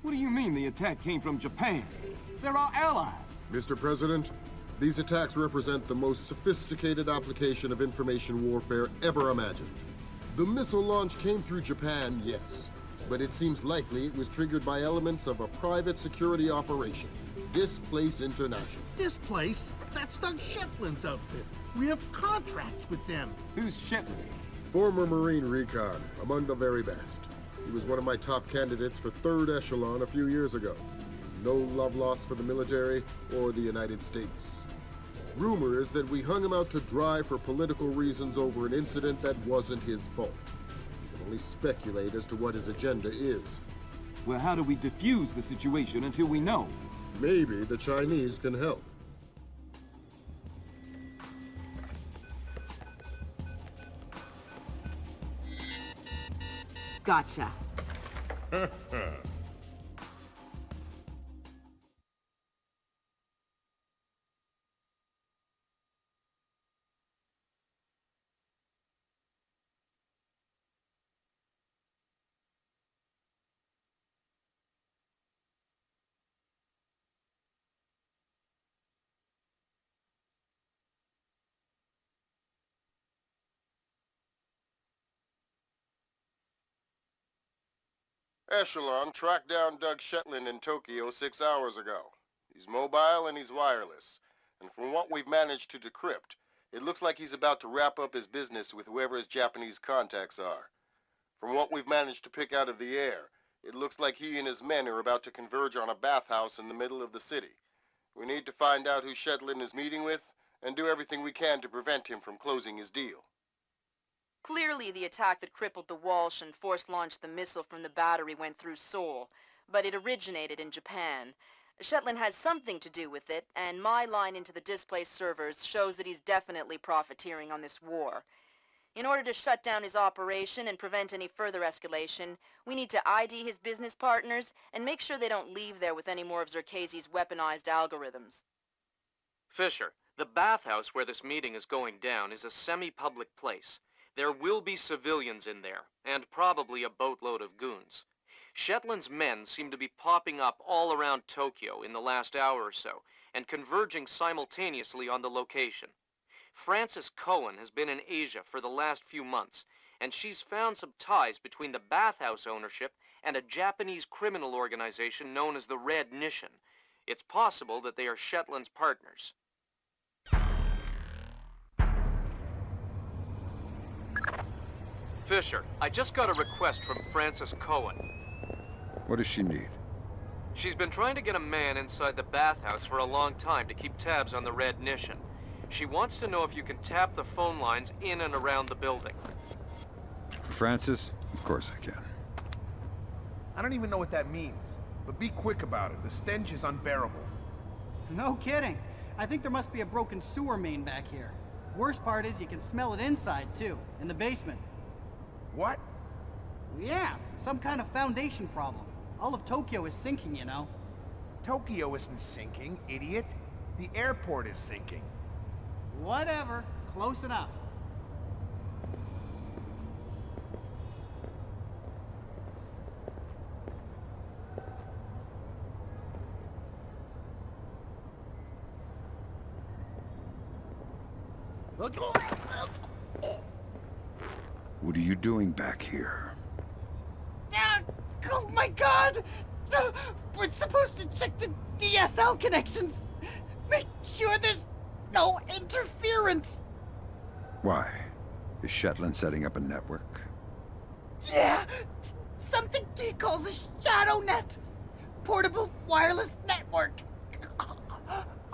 What do you mean the attack came from Japan? They're our allies. Mr. President, these attacks represent the most sophisticated application of information warfare ever imagined. The missile launch came through Japan, yes, but it seems likely it was triggered by elements of a private security operation, Displace International. Displace? That's Doug Shetland's outfit. We have contracts with them. Who's Shetland? Former Marine recon, among the very best. He was one of my top candidates for 3rd Echelon a few years ago. No love lost for the military or the United States. Rumor is that we hung him out to dry for political reasons over an incident that wasn't his fault. We can only speculate as to what his agenda is. Well, how do we defuse the situation until we know? Maybe the Chinese can help. Gotcha. Echelon tracked down Doug Shetland in Tokyo 6 hours ago. He's mobile and he's wireless. And from what we've managed to decrypt, it looks like he's about to wrap up his business with whoever his Japanese contacts are. From what we've managed to pick out of the air, it looks like he and his men are about to converge on a bathhouse in the middle of the city. We need to find out who Shetland is meeting with and do everything we can to prevent him from closing his deal. Clearly, the attack that crippled the Walsh and force-launched the missile from the battery went through Seoul, but it originated in Japan. Shetland has something to do with it, and my line into the Displace servers shows that he's definitely profiteering on this war. In order to shut down his operation and prevent any further escalation, we need to ID his business partners and make sure they don't leave there with any more of Zerkezi's weaponized algorithms. Fisher, the bathhouse where this meeting is going down is a semi-public place. There will be civilians in there, and probably a boatload of goons. Shetland's men seem to be popping up all around Tokyo in the last hour or so, and converging simultaneously on the location. Frances Cohen has been in Asia for the last few months, and she's found some ties between the bathhouse ownership and a Japanese criminal organization known as the Red Nishan. It's possible that they are Shetland's partners. Fisher, I just got a request from Frances Cohen. What does she need? She's been trying to get a man inside the bathhouse for a long time to keep tabs on the Red Nation. She wants to know if you can tap the phone lines in and around the building. For Francis? Of course I can. I don't even know what that means, but be quick about it. The stench is unbearable. No kidding. I think there must be a broken sewer main back here. Worst part is you can smell it inside, too, in the basement. What? Yeah, some kind of foundation problem. All of Tokyo is sinking, you know. Tokyo isn't sinking, idiot. The airport is sinking. Whatever. Close enough. What are you doing back here? Oh my god! We're supposed to check the DSL connections. Make sure there's no interference. Why? Is Shetland setting up a network? Yeah! Something he calls a shadow net. Portable wireless network.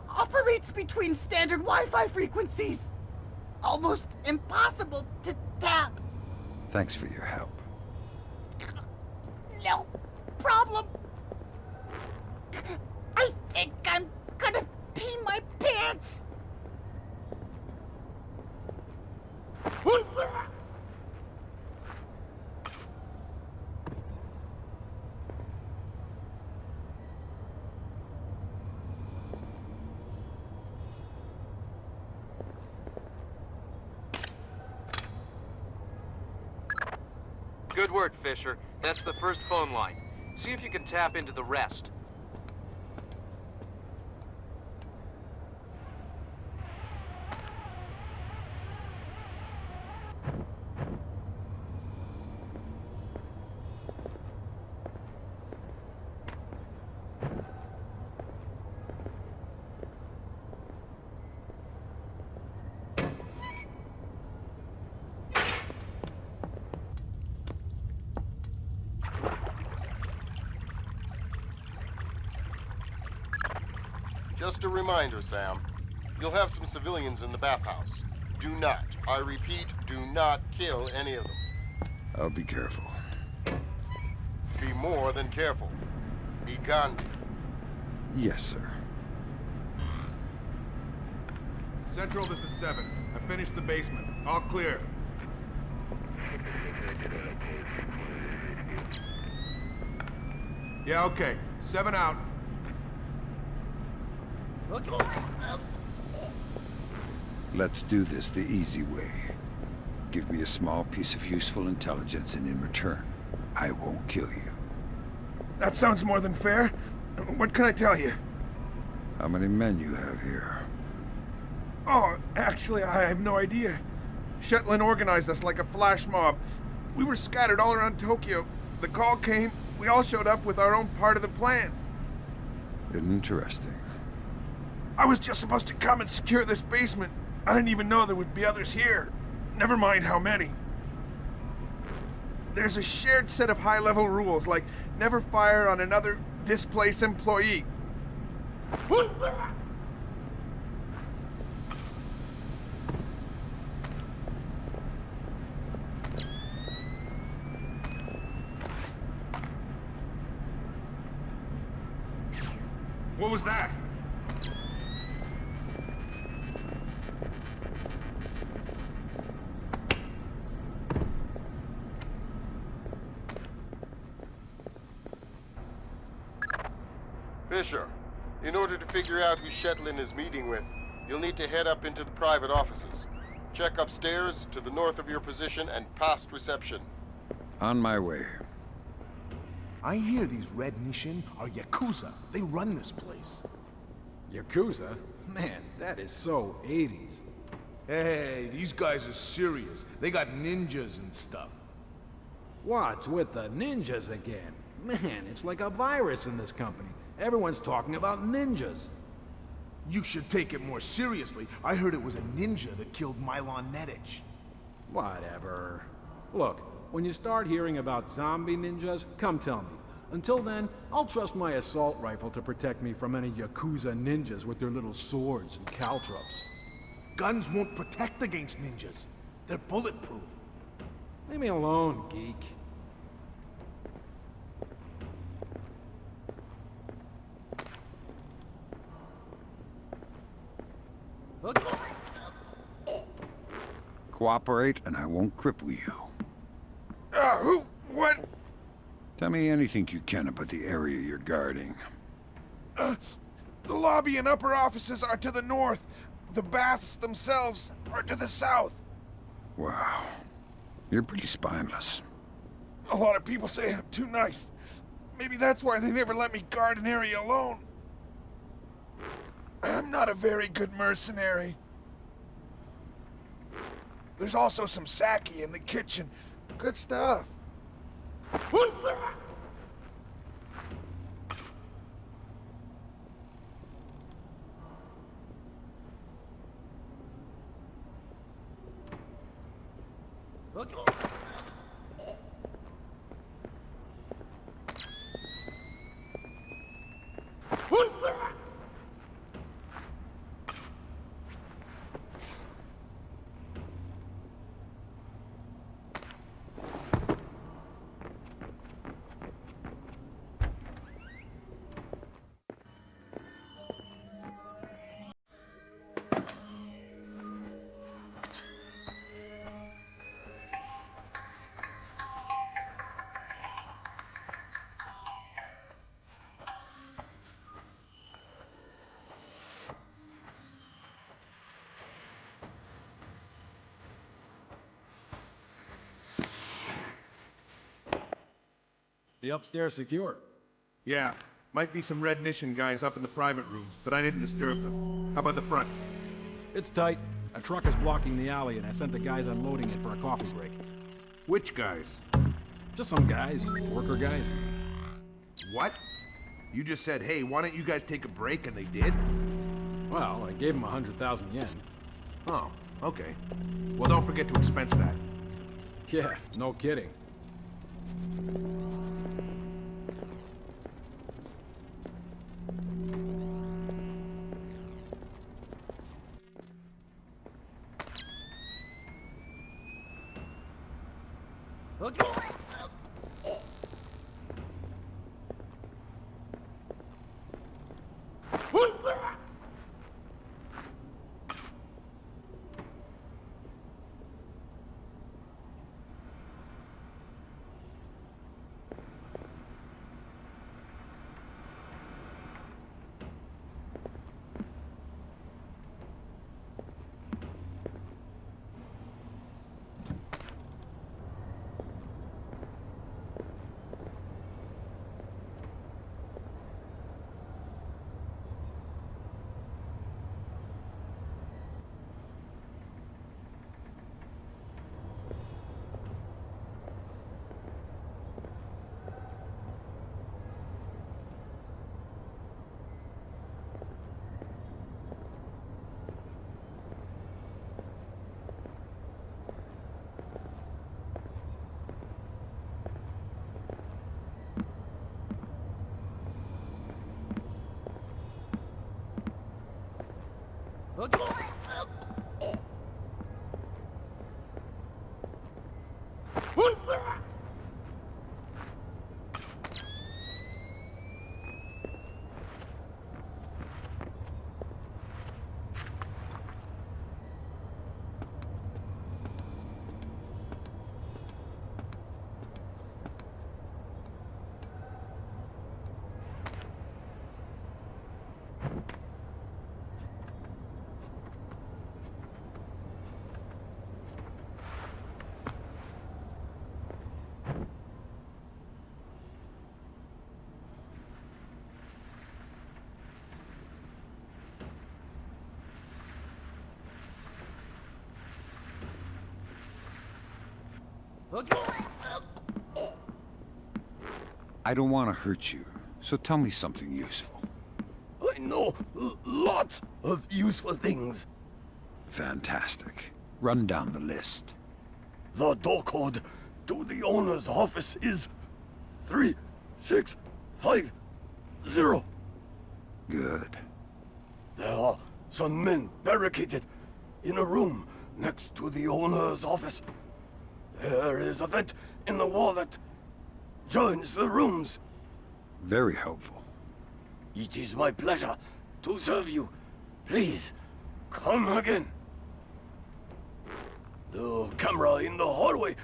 Operates between standard Wi-Fi frequencies. Almost impossible to tap. Thanks for your help. No problem. I think I'm gonna pee my pants. Good work, Fisher. That's the first phone line. See if you can tap into the rest. Just a reminder, Sam. You'll have some civilians in the bathhouse. Do not, I repeat, do not kill any of them. I'll be careful. Be more than careful. Be Gandhi. Yes, sir. Central, this is 7. I finished the basement. All clear. Yeah, okay. 7 out. Let's do this the easy way. Give me a small piece of useful intelligence, and in return, I won't kill you. That sounds more than fair. What can I tell you? How many men you have here? Oh, actually, I have no idea. Shetland organized us like a flash mob. We were scattered all around Tokyo. The call came, we all showed up with our own part of the plan. Interesting. I was just supposed to come and secure this basement. I didn't even know there would be others here. Never mind how many. There's a shared set of high-level rules, like never fire on another Displace employee. What was that? Fisher, in order to figure out who Shetland is meeting with, you'll need to head up into the private offices. Check upstairs, to the north of your position, and past reception. On my way. I hear these Red Nation are Yakuza. They run this place. Yakuza? Man, that is so 80s. Hey, these guys are serious. They got ninjas and stuff. What's with the ninjas again? Man, it's like a virus in this company. Everyone's talking about ninjas. You should take it more seriously. I heard it was a ninja that killed Milan Nedic. Whatever. Look, when you start hearing about zombie ninjas, come tell me. Until then, I'll trust my assault rifle to protect me from any Yakuza ninjas with their little swords and caltrops. Guns won't protect against ninjas. They're bulletproof. Leave me alone, geek. Cooperate, and I won't cripple you. Who? What? Tell me anything you can about the area you're guarding. The lobby and upper offices are to the north. The baths themselves are to the south. Wow. You're pretty spineless. A lot of people say I'm too nice. Maybe that's why they never let me guard an area alone. I'm not a very good mercenary. There's also some sake in the kitchen. Good stuff. The upstairs secure. Yeah, might be some Red Mission guys up in the private rooms, but I didn't disturb them. How about the front? It's tight. A truck is blocking the alley, and I sent the guys unloading it for a coffee break. Which guys? Just some guys. Worker guys. What? You just said, hey, why don't you guys take a break, and they did? Well, I gave them 100,000 yen. Oh, okay. Well, don't forget to expense that. Yeah, no kidding. I don't want to hurt you, so tell me something useful. I know lots of useful things. Fantastic. Run down the list. The door code to the owner's office is 3650. Good. There are some men barricaded in a room next to the owner's office. There is a vent in the wall that joins the rooms. Very helpful. It is my pleasure to serve you. Please, come again. The camera in the hallway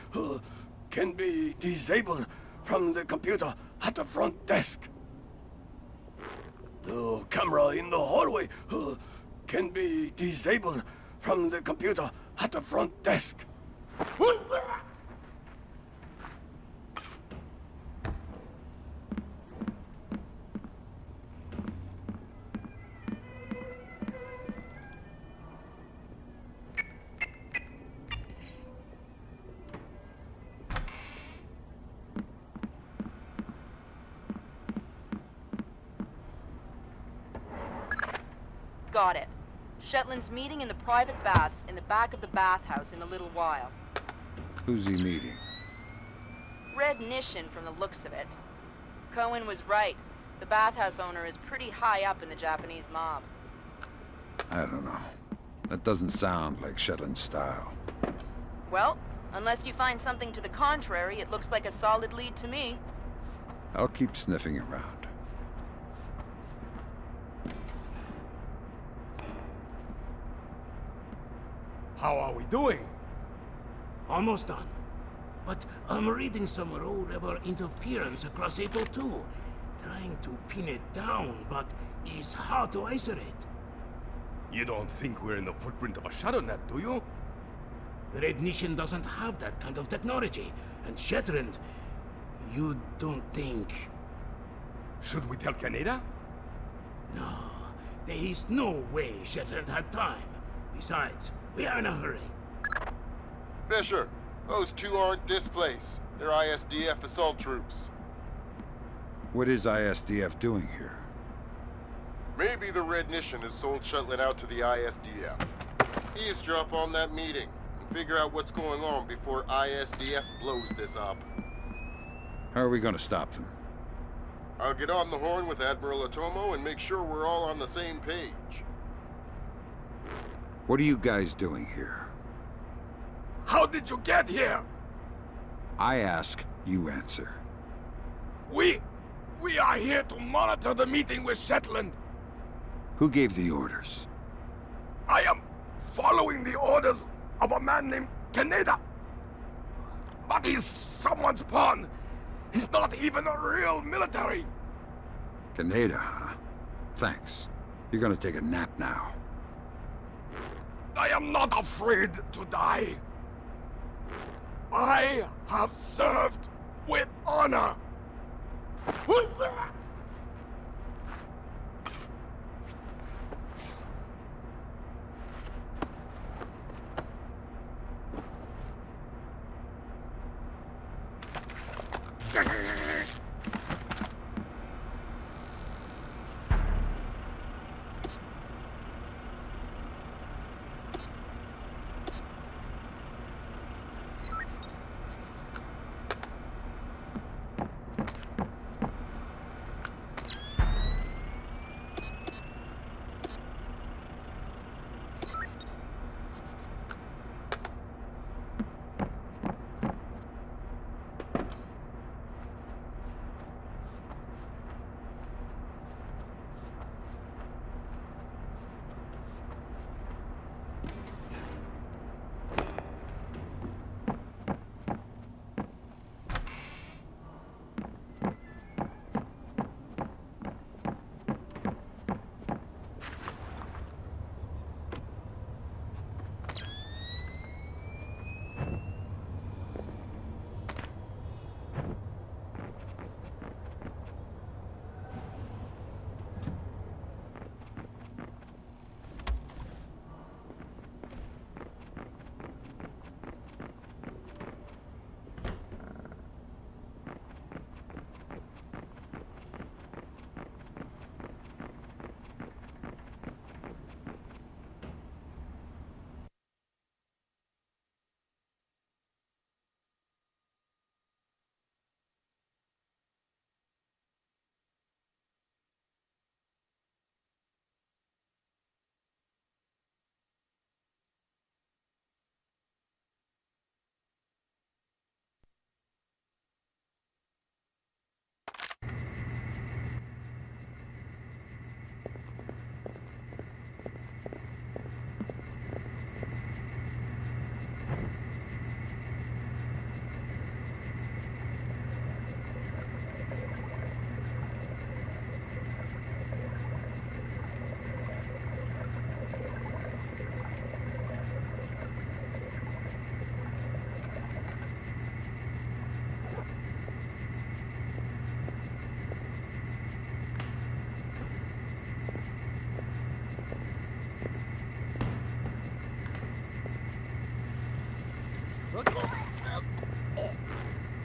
can be disabled from the computer at the front desk. The camera in the hallway can be disabled from the computer at the front desk. Got it. Shetland's meeting in the private baths in the back of the bathhouse in a little while. Who's he meeting? Red Nishin from the looks of it. Cohen was right. The bathhouse owner is pretty high up in the Japanese mob. I don't know. That doesn't sound like Shetland's style. Well, unless you find something to the contrary, it looks like a solid lead to me. I'll keep sniffing around. How are we doing? Almost done. But I'm reading some row-level interference across 802. Trying to pin it down, but it's hard to isolate. You don't think we're in the footprint of a shadow net, do you? The Red Nation doesn't have that kind of technology. And Shetland, you don't think... Should we tell Canada? No. There is no way Shetland had time. Besides, we are in a hurry. Fisher, those two aren't Displace. They're I-SDF assault troops. What is I-SDF doing here? Maybe the Red Nation has sold Shetland out to the I-SDF. Eavesdrop on that meeting and figure out what's going on before I-SDF blows this up. How are we going to stop them? I'll get on the horn with Admiral Otomo and make sure we're all on the same page. What are you guys doing here? How did you get here? I ask, you answer. We are here to monitor the meeting with Shetland. Who gave the orders? I am following the orders of a man named Canada. But he's someone's pawn. He's not even a real military. Canada, huh? Thanks. You're gonna take a nap now. I am not afraid to die. I have served with honor.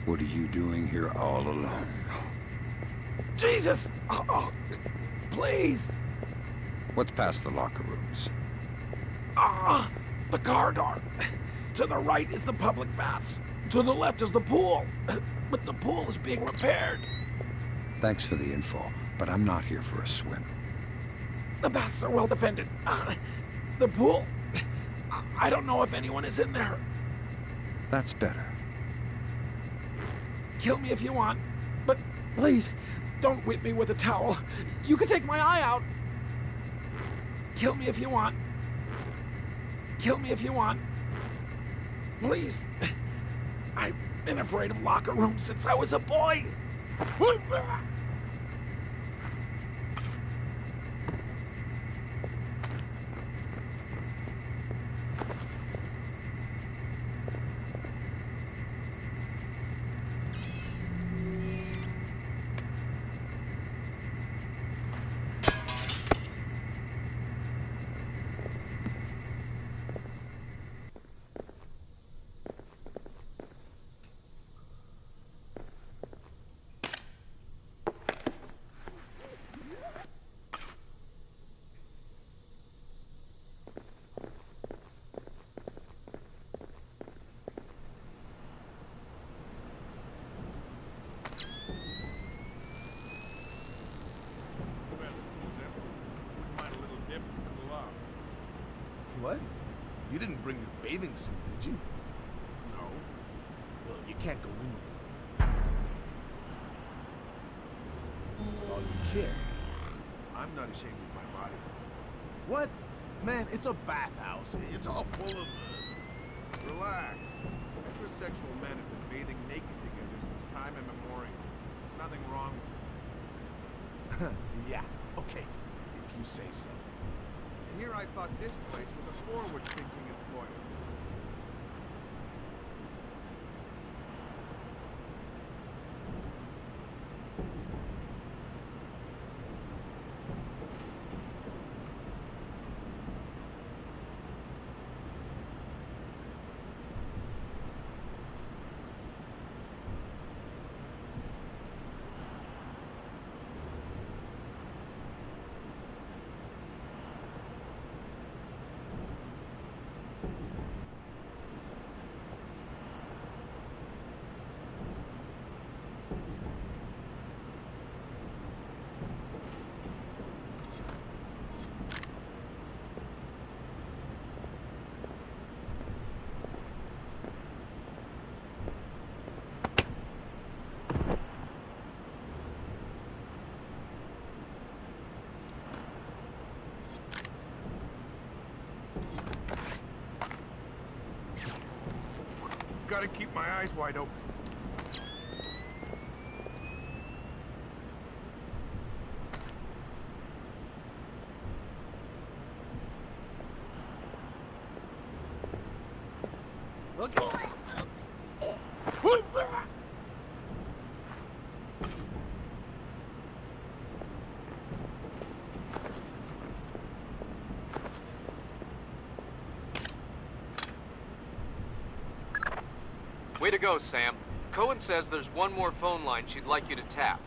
What are you doing here all alone? Jesus! Oh, please! What's past the locker rooms? The corridor. To the right is the public baths. To the left is the pool. But the pool is being repaired. Thanks for the info, but I'm not here for a swim. The baths are well defended. The pool... I don't know if anyone is in there. That's better. Kill me if you want, but please, don't whip me with a towel. You can take my eye out. Kill me if you want. Kill me if you want. Please. I've been afraid of locker rooms since I was a boy. What? You didn't bring your bathing suit, did you? No. Well, you can't go in with all you kid. I'm not ashamed of my body. What? Man, it's a bathhouse. It's all full of... Relax. Heterosexual men have been bathing naked together since time immemorial. There's nothing wrong with it. Yeah, okay. If you say so. And here I thought Displace was a forward-thinking employer. Gotta keep my eyes wide open. Way to go, Sam. Cohen says there's one more phone line she'd like you to tap.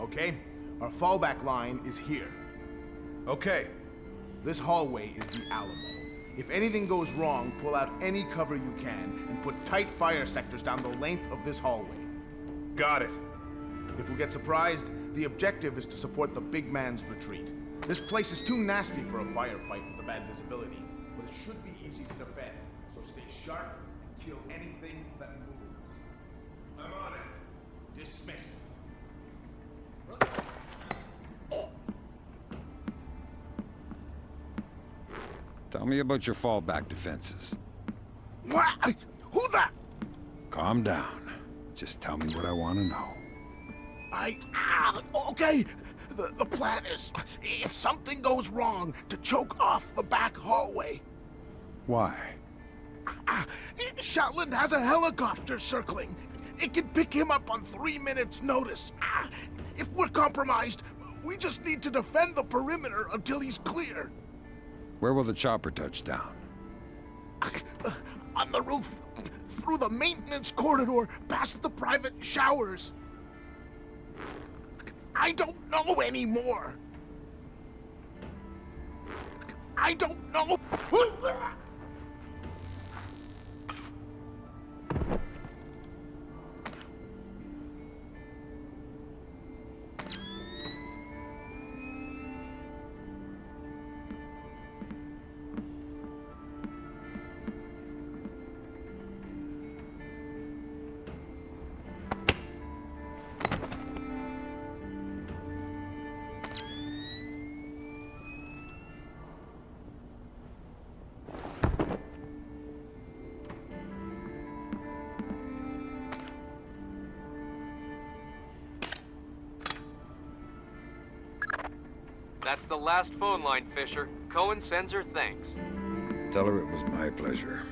okay? Our fallback line is here. Okay, this hallway is the Alamo. If anything goes wrong, pull out any cover you can and put tight fire sectors down the length of this hallway. Got it. If we get surprised, the objective is to support the big man's retreat. This place is too nasty for a firefight with the bad visibility, but it should be easy to defend, so stay sharp and kill anything that moves. I'm on it. Dismissed. Tell me about your fallback defenses. What? Who the? Calm down. Just tell me what I want to know. Okay. The plan is, if something goes wrong, to choke off the back hallway. Why? Shetland has a helicopter circling. It can pick him up on 3 minutes' notice. If we're compromised, we just need to defend the perimeter until he's clear. Where will the chopper touch down? On the roof, through the maintenance corridor, past the private showers. I don't know anymore. I don't know. That's the last phone line, Fisher. Cohen sends her thanks. Tell her it was my pleasure.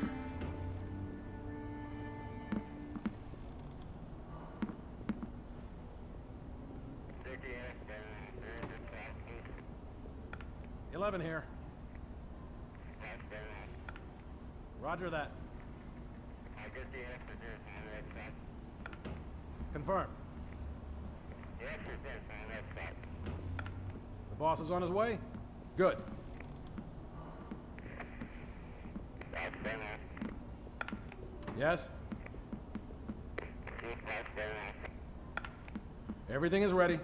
"11 here. Roger that. Confirm. The boss is on his way? Good. Yes? Everything is ready.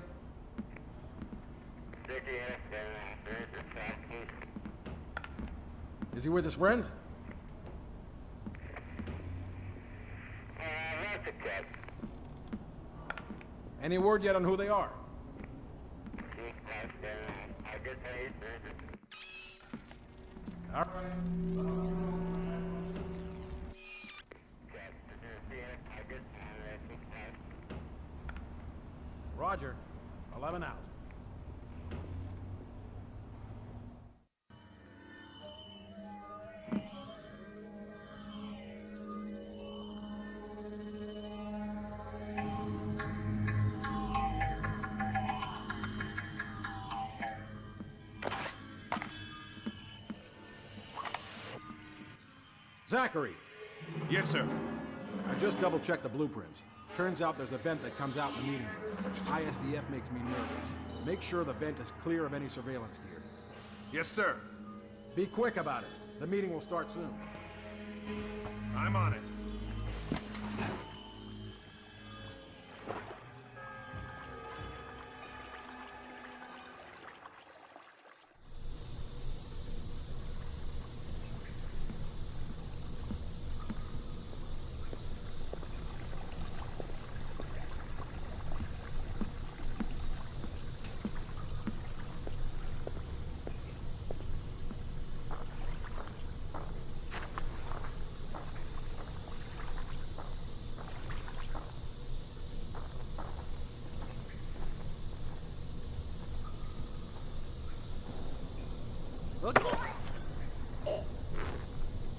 Is he with his friends? Any word yet on who they are? All right. Roger. 11 out. Zachary. Yes, sir. I just double-checked the blueprints. Turns out there's a vent that comes out in the meeting room. I-SDF makes me nervous. Make sure the vent is clear of any surveillance gear. Yes, sir. Be quick about it. The meeting will start soon. I'm on it.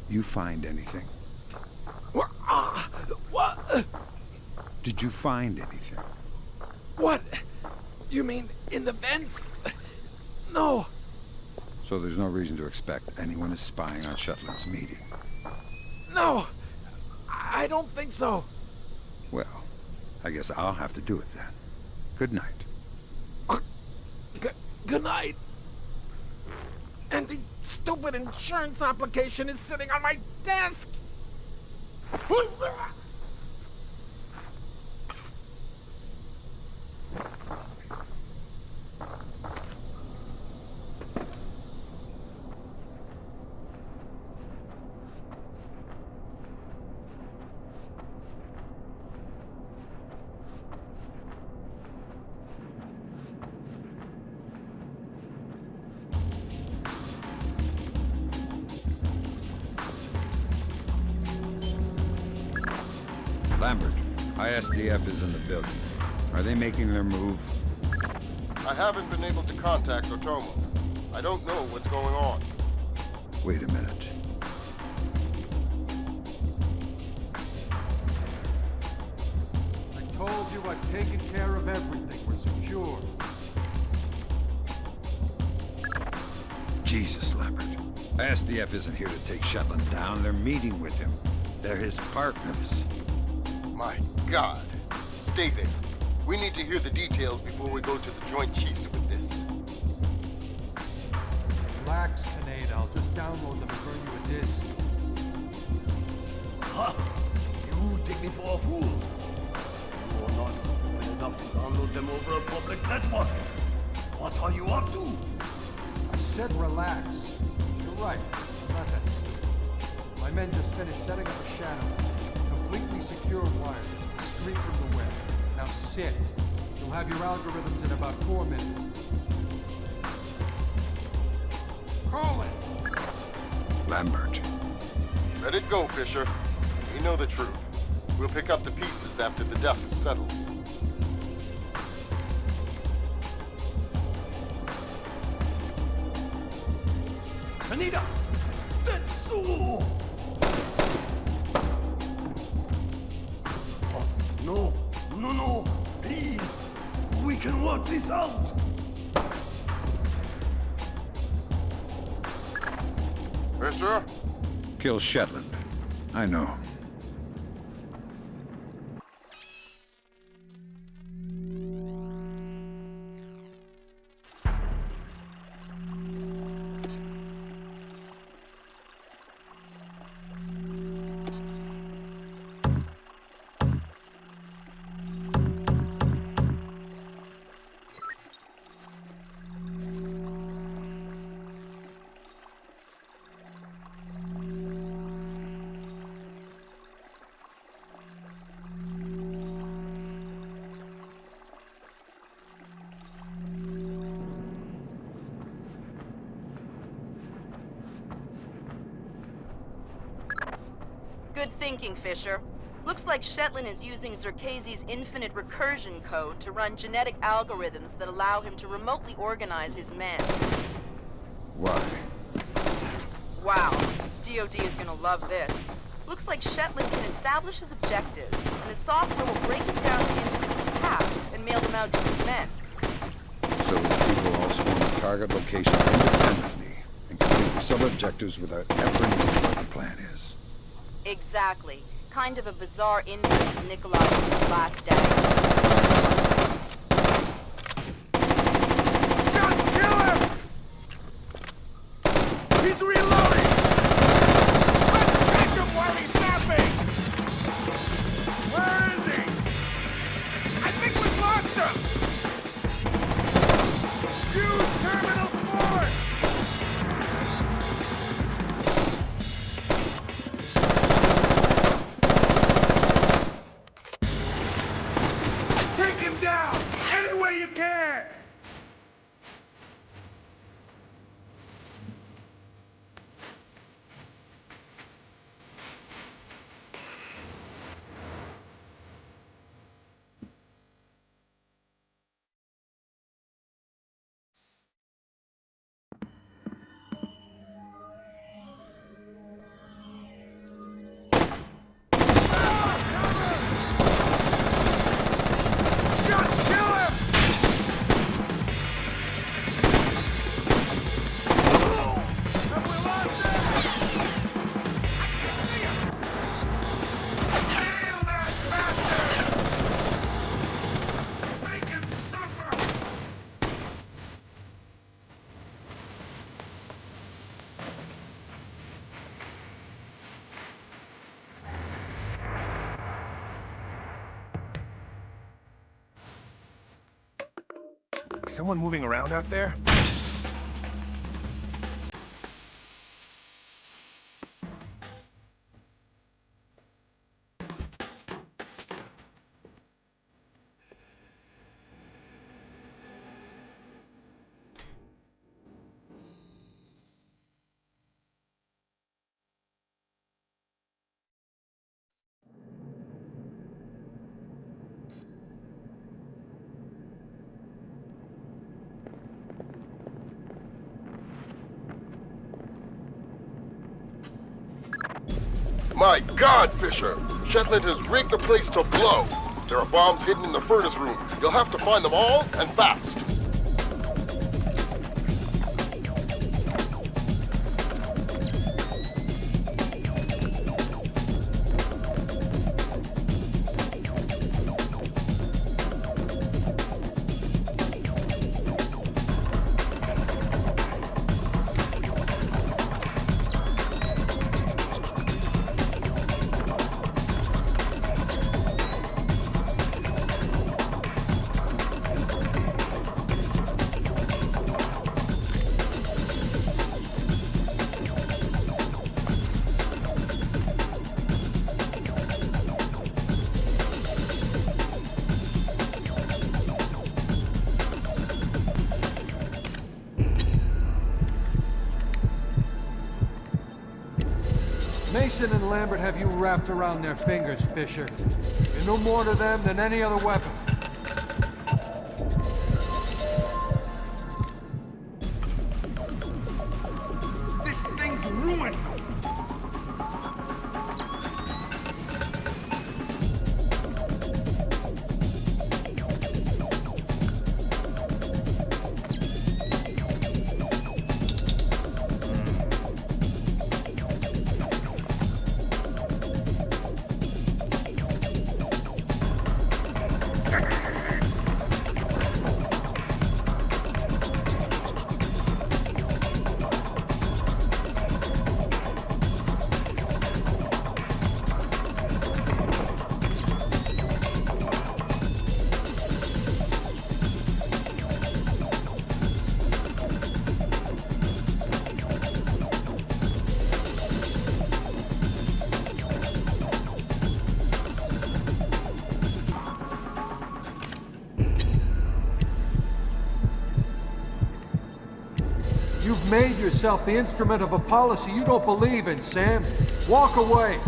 You find anything? What? Did you find anything? What? You mean in the vents? No. So there's no reason to expect anyone is spying on Shetland's meeting? No. I don't think so. Well, I guess I'll have to do it then. Good night. Good night. And the stupid insurance application is sitting on my desk. Lambert, I-SDF is in the building. Are they making their move? I haven't been able to contact Otomo. I don't know what's going on. Wait a minute. I told you I've taken care of everything. We're secure. Jesus, Lambert. I-SDF isn't here to take Shetland down. They're meeting with him. They're his partners. My God. Stay there. We need to hear the details before we go to the Joint Chiefs with this. Relax, Kaneda. I'll just download them and burn you a disc. Ha! You take me for a fool. You are not stupid enough to download them over a public network. What are you up to? I said relax. You're right. I'm not that stupid. My men just finished setting up a shadow. Completely secure wires, straight from the web. Now sit. You'll have your algorithms in about 4 minutes. Call it! Lambert. Let it go, Fisher. We know the truth. We'll pick up the pieces after the dust settles. Anita! Tetsu! No, no, no, please. We can work this out. Fisher? Kill Shetland. I know. Good thinking, Fisher. Looks like Shetland is using Zerkezi's infinite recursion code to run genetic algorithms that allow him to remotely organize his men. Why? Wow. DOD is gonna love this. Looks like Shetland can establish his objectives, and the software will break it down to individual tasks and mail them out to his men. So his people all swarm a target location independently and complete the sub-objectives without ever knowing what the plan is. Exactly. Kind of a bizarre inverse of Nikolai's last day. Just kill him! He's reloading! Let's catch him while he's napping! Where is he? I think we've lost him! Use Terminal 4! someone moving around out there? My God, Fisher! Shetland has rigged the place to blow. There are bombs hidden in the furnace room. You'll have to find them all, and fast. Mason and Lambert have you wrapped around their fingers, Fisher. You're no more to them than any other weapon. This thing's ruined! You've made yourself the instrument of a policy you don't believe in, Sam. Walk away.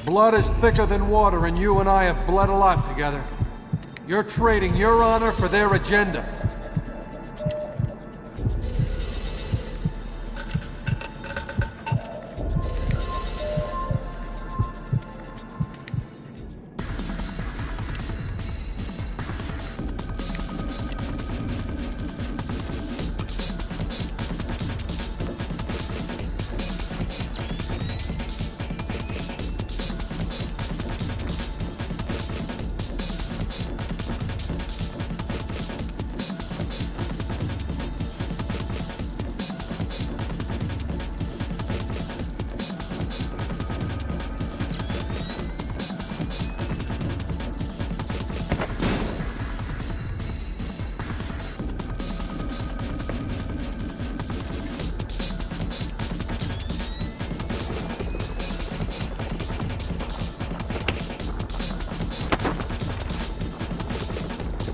Blood is thicker than water, and you and I have bled a lot together. You're trading your honor for their agenda.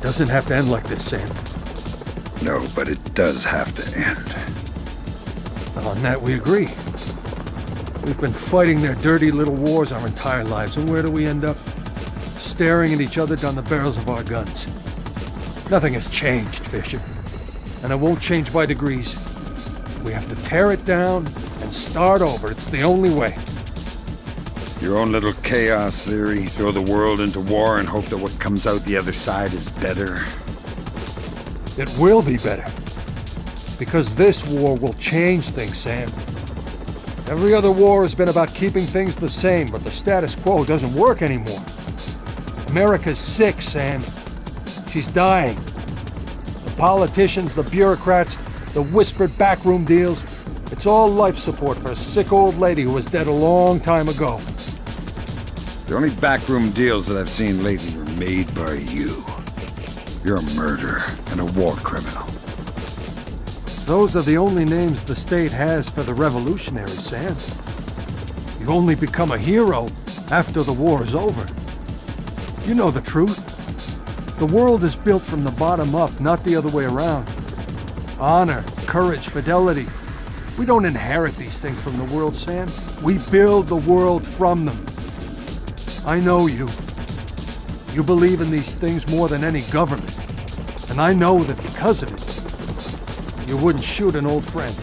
Doesn't have to end like this, Sam. No, but it does have to end. On that we agree. We've been fighting their dirty little wars our entire lives, and where do we end up? Staring at each other down the barrels of our guns. Nothing has changed, Fisher. And it won't change by degrees. We have to tear it down and start over. It's the only way. Your own little chaos theory, throw the world into war and hope that what comes out the other side is better. It will be better. Because this war will change things, Sam. Every other war has been about keeping things the same, but the status quo doesn't work anymore. America's sick, Sam. She's dying. The politicians, the bureaucrats, the whispered backroom deals, it's all life support for a sick old lady who was dead a long time ago. The only backroom deals that I've seen lately were made by you. You're a murderer and a war criminal. Those are the only names the state has for the revolutionaries, Sam. You only become a hero after the war is over. You know the truth. The world is built from the bottom up, not the other way around. Honor, courage, fidelity. We don't inherit these things from the world, Sam. We build the world from them. I know you. You believe in these things more than any government. And I know that because of it, you wouldn't shoot an old friend.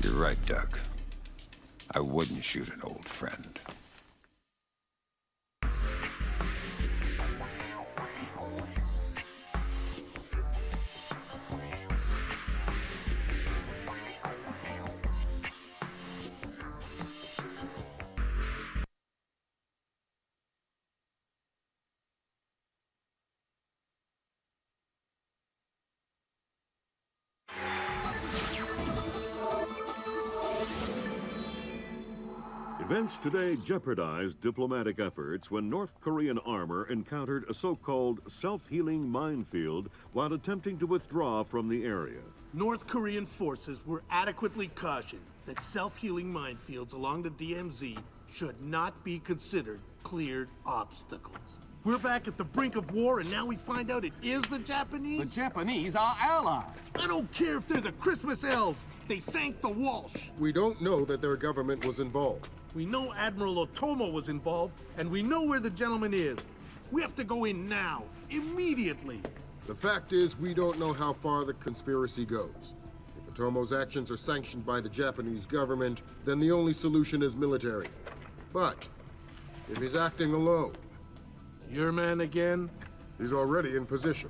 You're right, Doug. I wouldn't shoot an old friend. Events today jeopardized diplomatic efforts when North Korean armor encountered a so-called self-healing minefield while attempting to withdraw from the area. North Korean forces were adequately cautioned that self-healing minefields along the DMZ should not be considered cleared obstacles. We're back at the brink of war, and now we find out it is the Japanese? The Japanese are allies. I don't care if they're the Christmas elves. They sank the Walsh. We don't know that their government was involved. We know Admiral Otomo was involved, and we know where the gentleman is. We have to go in now, immediately. The fact is, we don't know how far the conspiracy goes. If Otomo's actions are sanctioned by the Japanese government, then the only solution is military. But if he's acting alone... Your man again? He's already in position.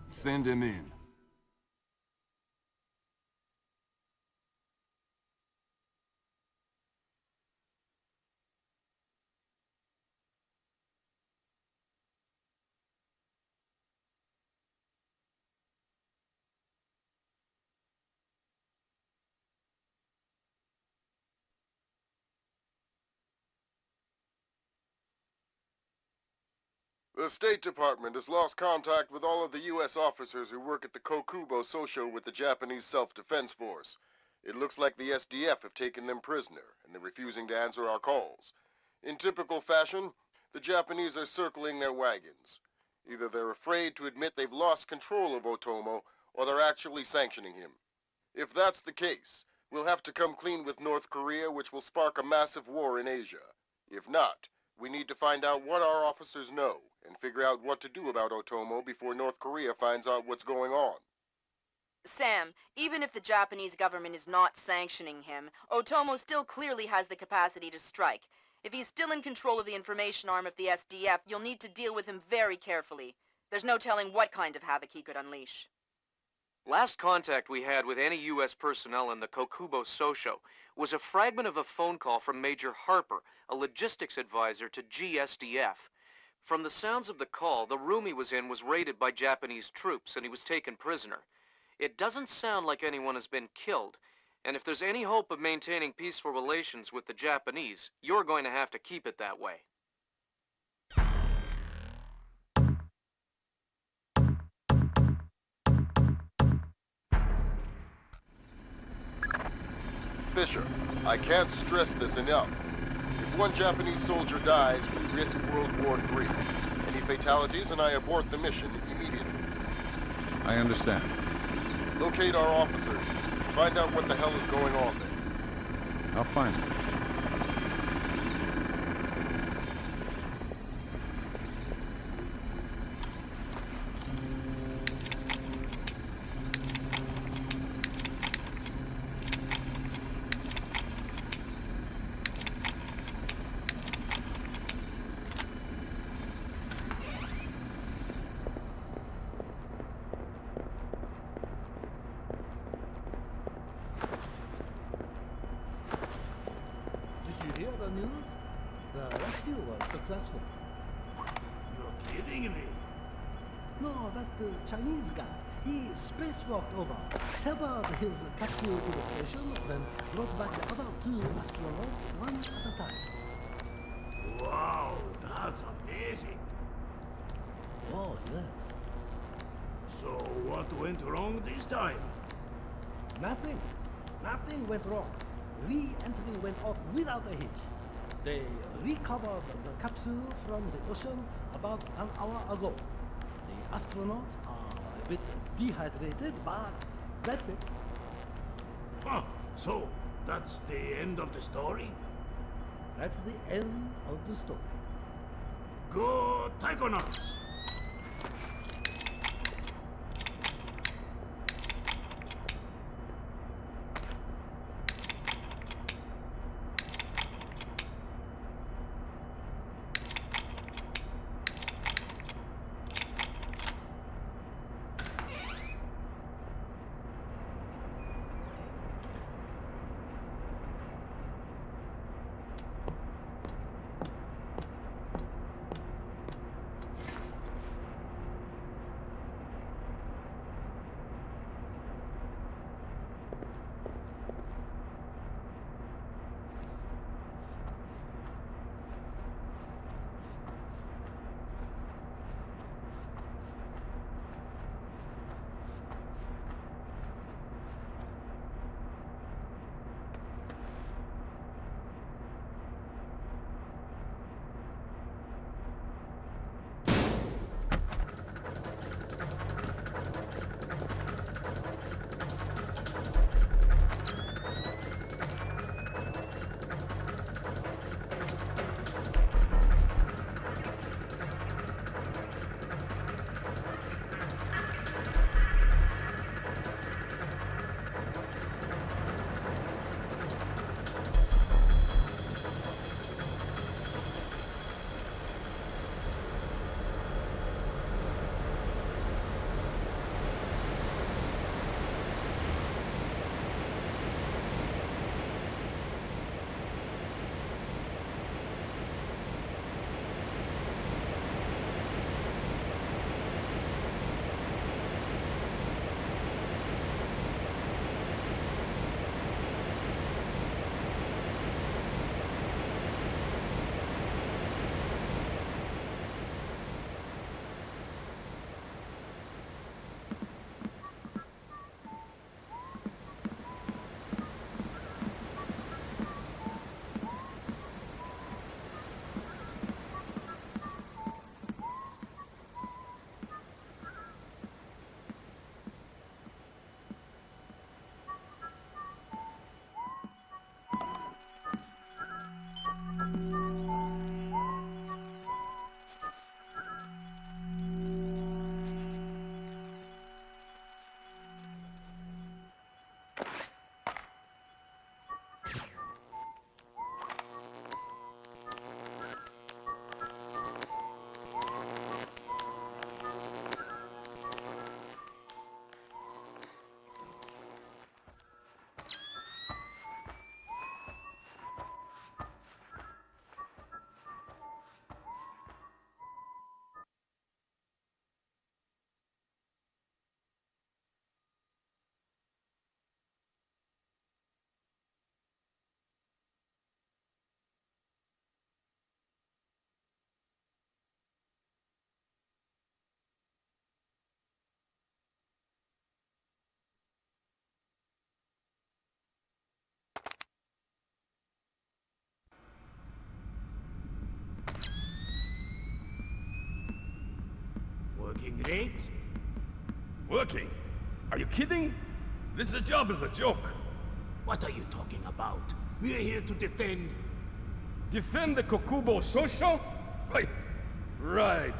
Send him in. The State Department has lost contact with all of the U.S. officers who work at the Kokubo Sosho with the Japanese Self-Defense Force. It looks like the SDF have taken them prisoner, and they're refusing to answer our calls. In typical fashion, the Japanese are circling their wagons. Either they're afraid to admit they've lost control of Otomo, or they're actually sanctioning him. If that's the case, we'll have to come clean with North Korea, which will spark a massive war in Asia. If not, we need to find out what our officers know, and figure out what to do about Otomo before North Korea finds out what's going on. Sam, even if the Japanese government is not sanctioning him, Otomo still clearly has the capacity to strike. If he's still in control of the information arm of the SDF, you'll need to deal with him very carefully. There's no telling what kind of havoc he could unleash. Last contact we had with any U.S. personnel in the Kokubo Sosho was a fragment of a phone call from Major Harper, a logistics advisor to GSDF. From the sounds of the call, the room he was in was raided by Japanese troops and he was taken prisoner. It doesn't sound like anyone has been killed, and if there's any hope of maintaining peaceful relations with the Japanese, you're going to have to keep it that way. Fisher, I can't stress this enough. If one Japanese soldier dies, we risk World War III. Any fatalities and I abort the mission immediately. I understand. Locate our officers. Find out what the hell is going on there. I'll find them. Did you hear the news? The rescue was successful. You're kidding me. No, that Chinese guy, he spacewalked over, tethered his capsule to the station, then brought back the other two astronauts one at a time. Wow, that's amazing. Oh, yes. So what went wrong this time? Nothing. Nothing went wrong. Re-entry went off without a hitch. They recovered the capsule from the ocean about an hour ago. The astronauts are a bit dehydrated, but that's it. Huh, so that's the end of the story? That's the end of the story. Go Taikonauts! Great. Working? Are you kidding? This job is a joke. What are you talking about? We are here to defend... Defend the Kokubo Sosho? Right.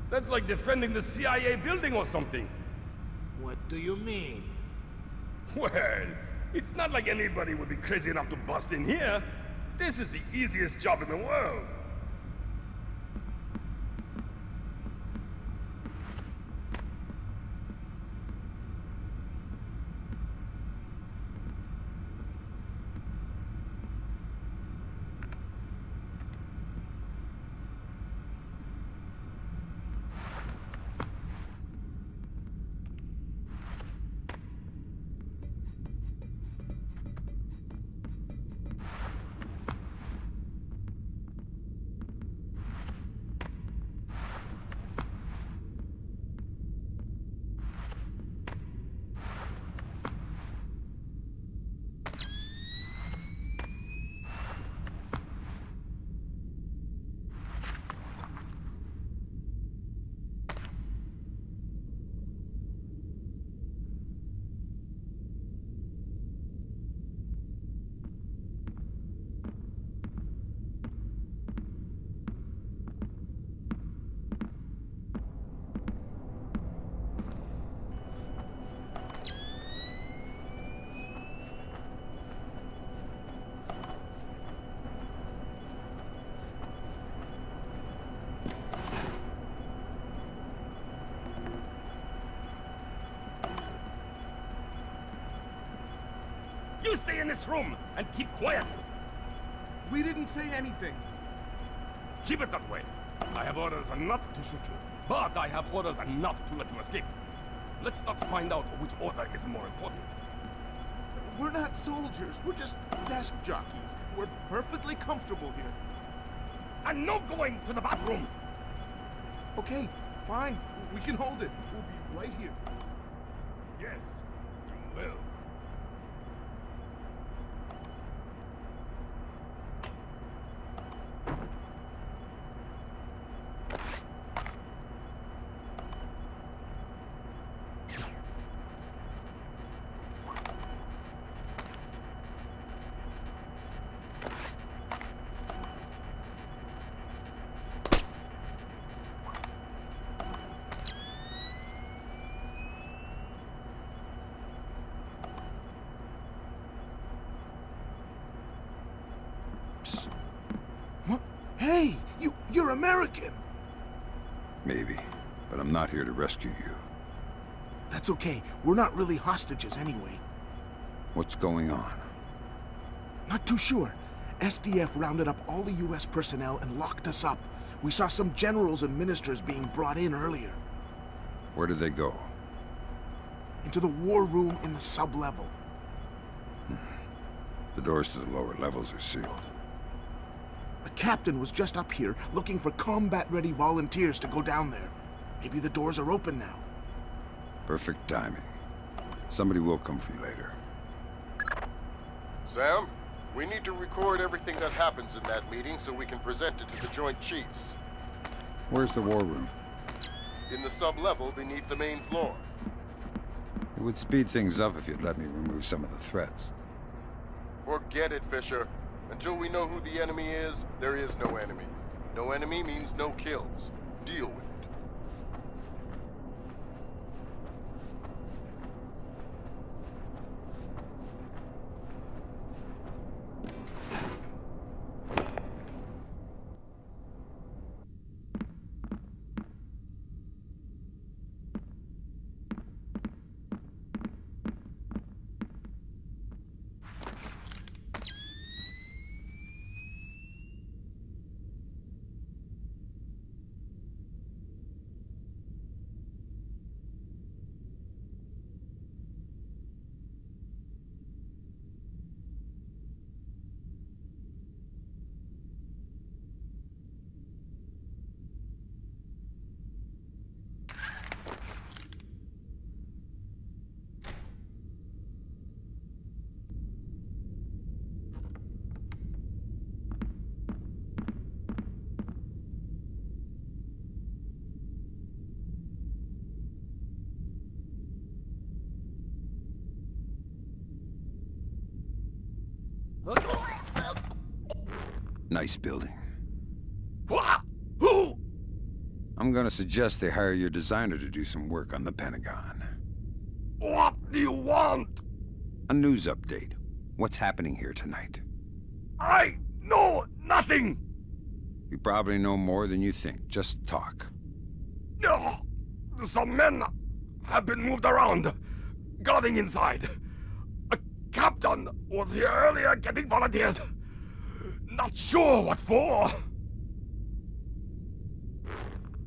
That's like defending the CIA building or something. What do you mean? Well, it's not like anybody would be crazy enough to bust in here. This is the easiest job in the world. You stay in this room and keep quiet. We didn't say anything. Keep it that way. I have orders not to shoot you, but I have orders not to let you escape. Let's not find out which order is more important. We're not soldiers. We're just desk jockeys. We're perfectly comfortable here. And no going to the bathroom. Okay, fine. We can hold it. We'll be right here. Yes, you will. Hey, you're American! Maybe, but I'm not here to rescue you. That's okay. We're not really hostages anyway. What's going on? Not too sure. SDF rounded up all the US personnel and locked us up. We saw some generals and ministers being brought in earlier. Where did they go? Into the war room in the sub-level. The doors to the lower levels are sealed. A captain was just up here looking for combat-ready volunteers to go down there. Maybe the doors are open now. Perfect timing. Somebody will come for you later. Sam, we need to record everything that happens in that meeting so we can present it to the Joint Chiefs. Where's the war room? In the sub-level beneath the main floor. It would speed things up if you'd let me remove some of the threats. Forget it, Fisher. Until we know who the enemy is, there is no enemy. No enemy means no kills. Deal with it. Nice building. What? Who? I'm gonna suggest they hire your designer to do some work on the Pentagon. What do you want? A news update. What's happening here tonight? I know nothing! You probably know more than you think. Just talk. No. Some men have been moved around, guarding inside. A captain was here earlier getting volunteers. Not sure what for.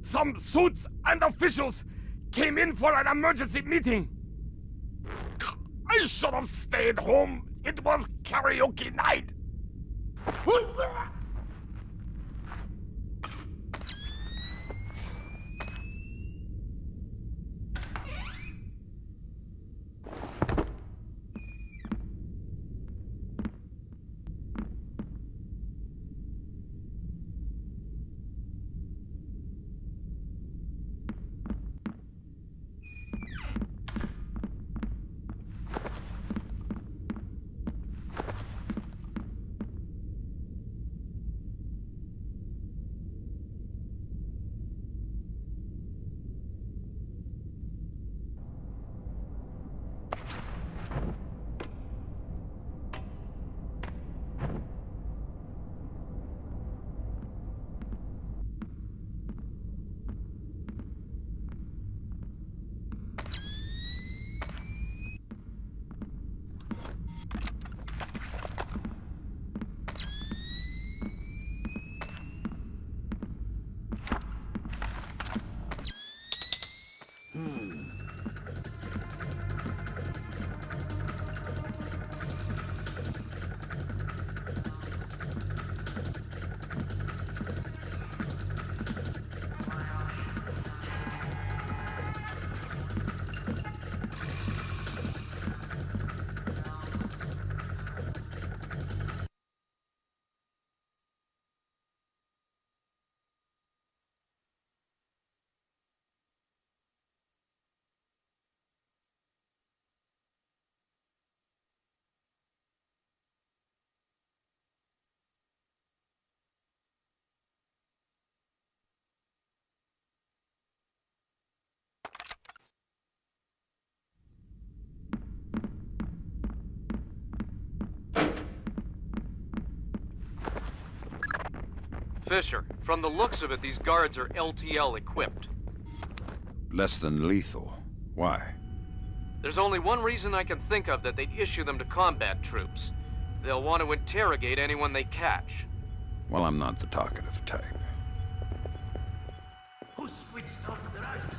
Some suits and officials came in for an emergency meeting. I should have stayed home. It was karaoke night. Fisher, from the looks of it, these guards are LTL equipped. Less than lethal. Why? There's only one reason I can think of that they'd issue them to combat troops. They'll want to interrogate anyone they catch. Well, I'm not the talkative type. Who switched off the lights?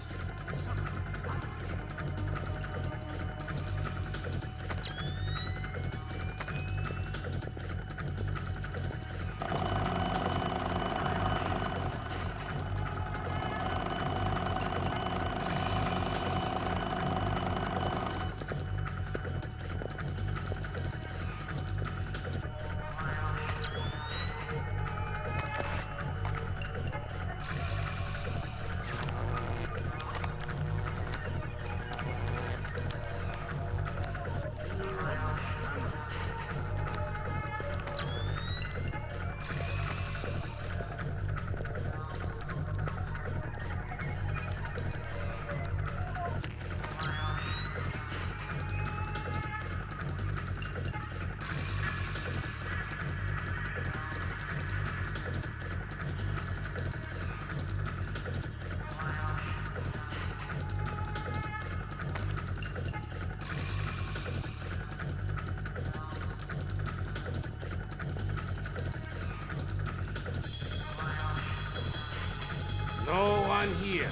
No one here.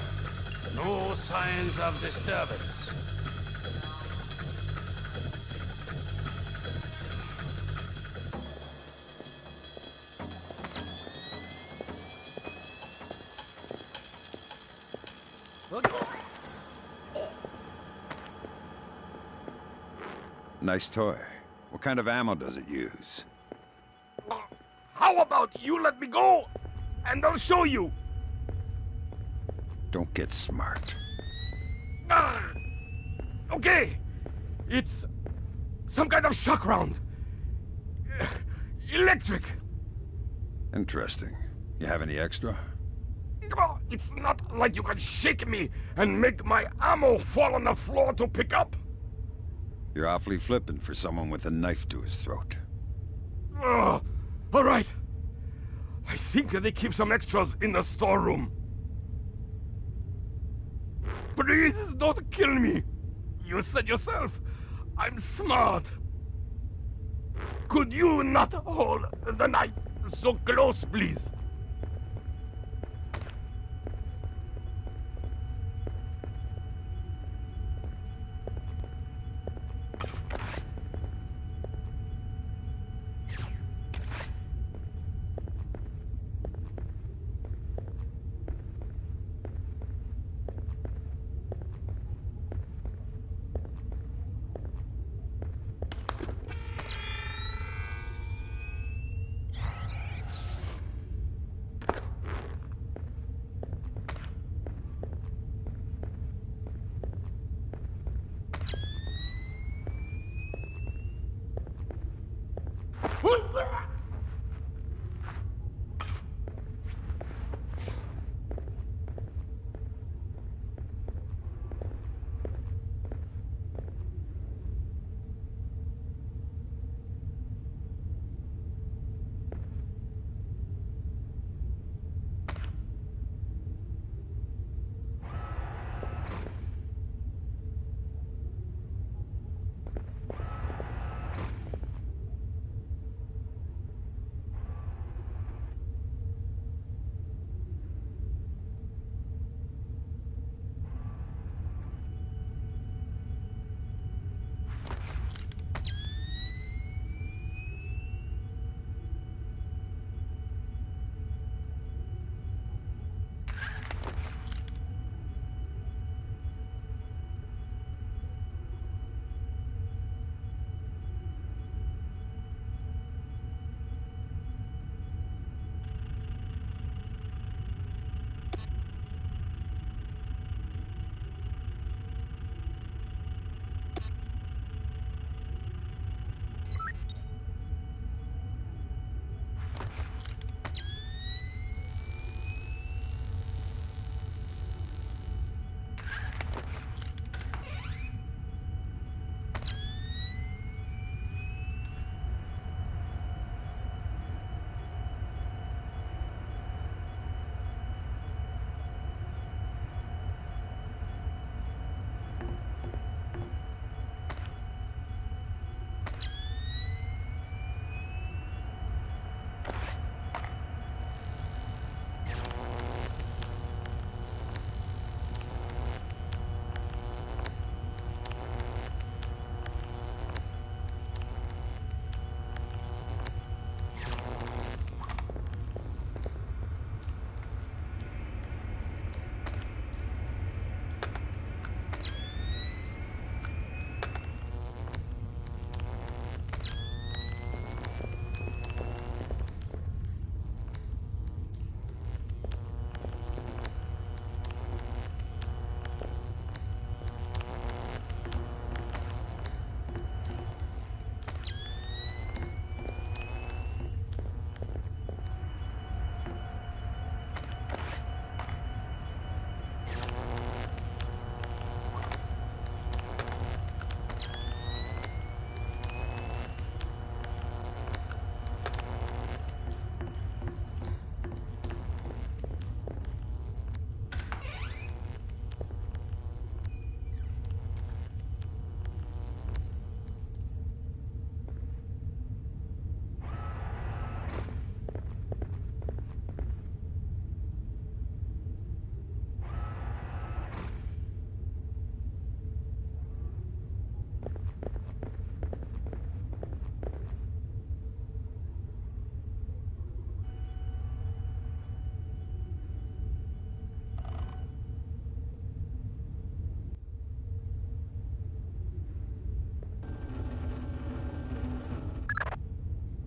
No signs of disturbance. Nice toy. What kind of ammo does it use? How about you let me go, and I'll show you. Don't get smart. Okay. It's some kind of shock round. Electric. Interesting. You have any extra? Oh, it's not like you can shake me and make my ammo fall on the floor to pick up. You're awfully flippant for someone with a knife to his throat. All right. I think they keep some extras in the storeroom. Please don't kill me. You said yourself, I'm smart. Could you not hold the knife so close, please?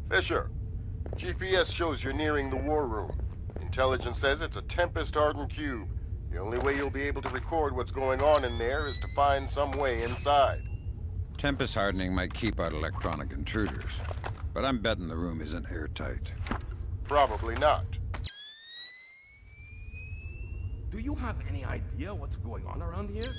Fisher, GPS shows you're nearing the war room. Intelligence says it's a Tempest-hardened cube. The only way you'll be able to record what's going on in there is to find some way inside. Tempest hardening might keep out electronic intruders, but I'm betting the room isn't airtight. Probably not. Do you have any idea what's going on around here?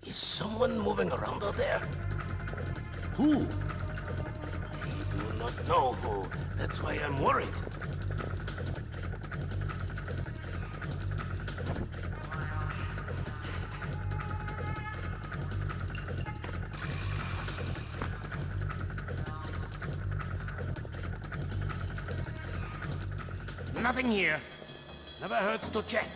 Is someone moving around out there? Who? I do not know who. That's why I'm worried. Nothing here. Never hurts to check.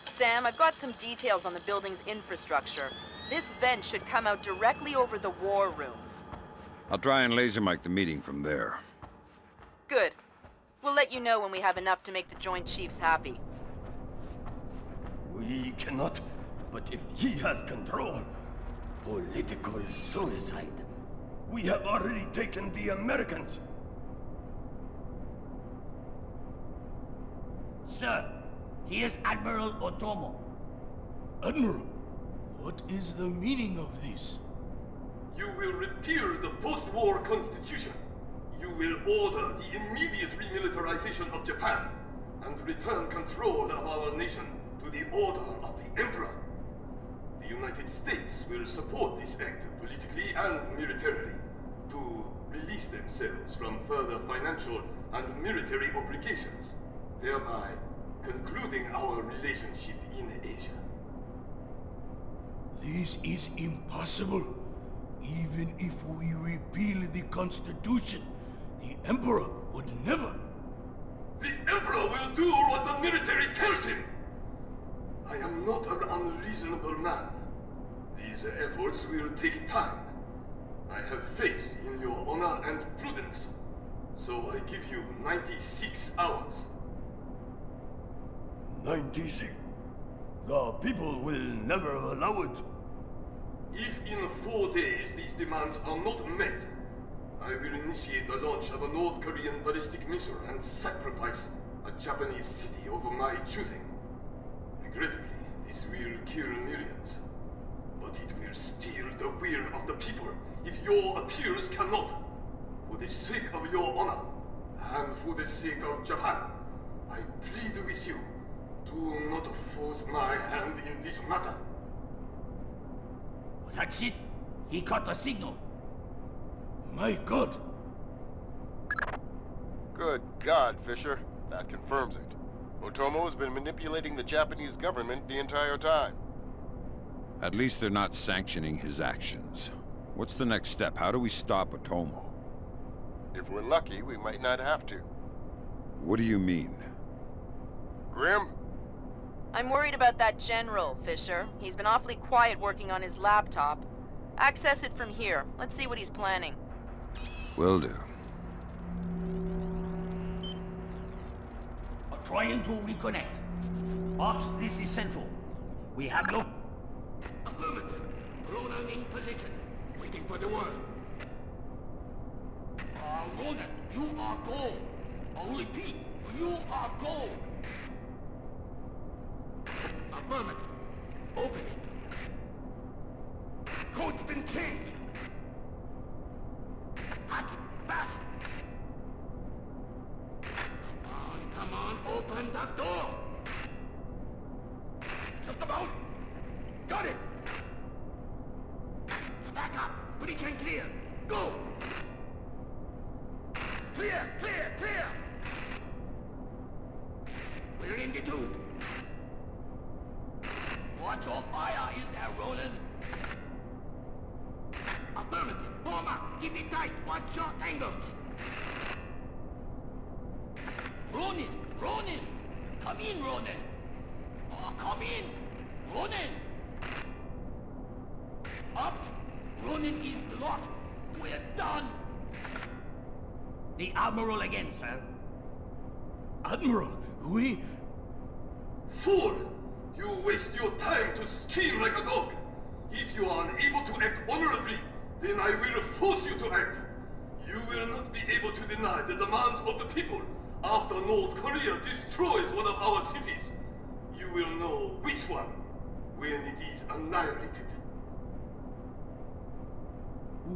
Sam, I've got some details on the building's infrastructure. This vent should come out directly over the war room. I'll try and laser mic the meeting from there. Good. We'll let you know when we have enough to make the Joint Chiefs happy. We cannot, but if he has control, political suicide. We have already taken the Americans. Sir, here's Admiral Otomo. Admiral, what is the meaning of this? You will repeal the post-war constitution. You will order the immediate remilitarization of Japan and return control of our nation to the order of the Emperor. The United States will support this act politically and militarily to release themselves from further financial and military obligations, thereby concluding our relationship in Asia. This is impossible. Even if we repeal the Constitution, the Emperor would never. The Emperor will do what the military tells him! I am not an unreasonable man. These efforts will take time. I have faith in your honor and prudence, so I give you 96 hours. 96? The people will never allow it. If in 4 days these demands are not met, I will initiate the launch of a North Korean ballistic missile and sacrifice a Japanese city of my choosing. Regrettably, this will kill millions, but it will steal the will of the people if your appeals cannot. For the sake of your honor, and for the sake of Japan, I plead with you, do not force my hand in this matter. That's it. He caught the signal. My God! Good God, Fisher. That confirms it. Otomo has been manipulating the Japanese government the entire time. At least they're not sanctioning his actions. What's the next step? How do we stop Otomo? If we're lucky, we might not have to. What do you mean? Grim? I'm worried about that general, Fisher. He's been awfully quiet working on his laptop. Access it from here. Let's see what he's planning. Will do. Trying to reconnect. Ops, this is Central. We have you. Affirmative. Ronan in position. Waiting for the word. Ronan, you are gold. I'll repeat, you are gold. Affirmative. Open it. Code's been changed. Hack it fast. Come on, open the door. Just about. Got it. Back up. Pretty can clear. Go. Clear, clear, clear. We're in the tube. Watch your fire, is there, Roland? Affirmative. Form up. Keep it tight. Watch your angles. Come in, Ronin. Oh, come in. Ronin. Up. Ronin is blocked. We're done. The Admiral again, sir. Admiral, we... Fool! You waste your time to scheme like a dog. If you are unable to act honorably, then I will force you to act. You will not be able to deny the demands of the people after North Korea destroys one of our cities. You will know which one when it is annihilated.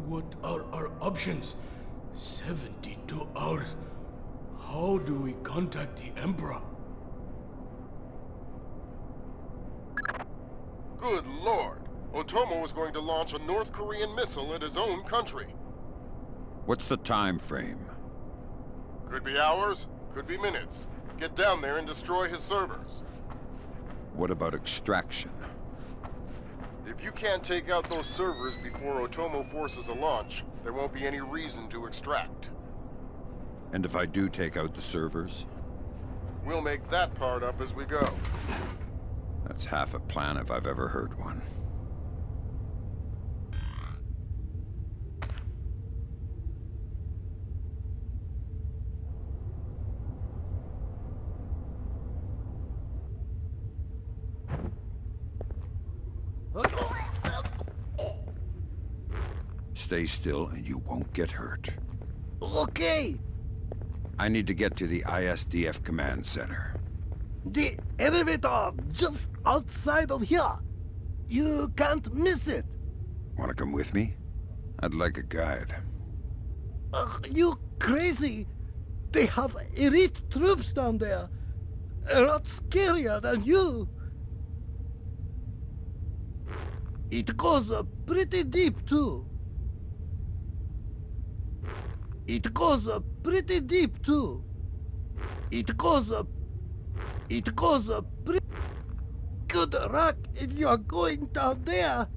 What are our options? 72 hours. How do we contact the Emperor? Good lord! Otomo is going to launch a North Korean missile at his own country. What's the time frame? Could be hours, could be minutes. Get down there and destroy his servers. What about extraction? If you can't take out those servers before Otomo forces a launch, there won't be any reason to extract. And if I do take out the servers? We'll make that part up as we go. That's half a plan if I've ever heard one. Stay still and you won't get hurt. Okay. I need to get to the I-SDF command center. The elevator just outside of here. You can't miss it. Want to come with me? I'd like a guide. You crazy? They have elite troops down there. A lot scarier than you. It goes pretty deep, too. It goes pretty deep, too. It goes pretty... Good luck if you are going down there.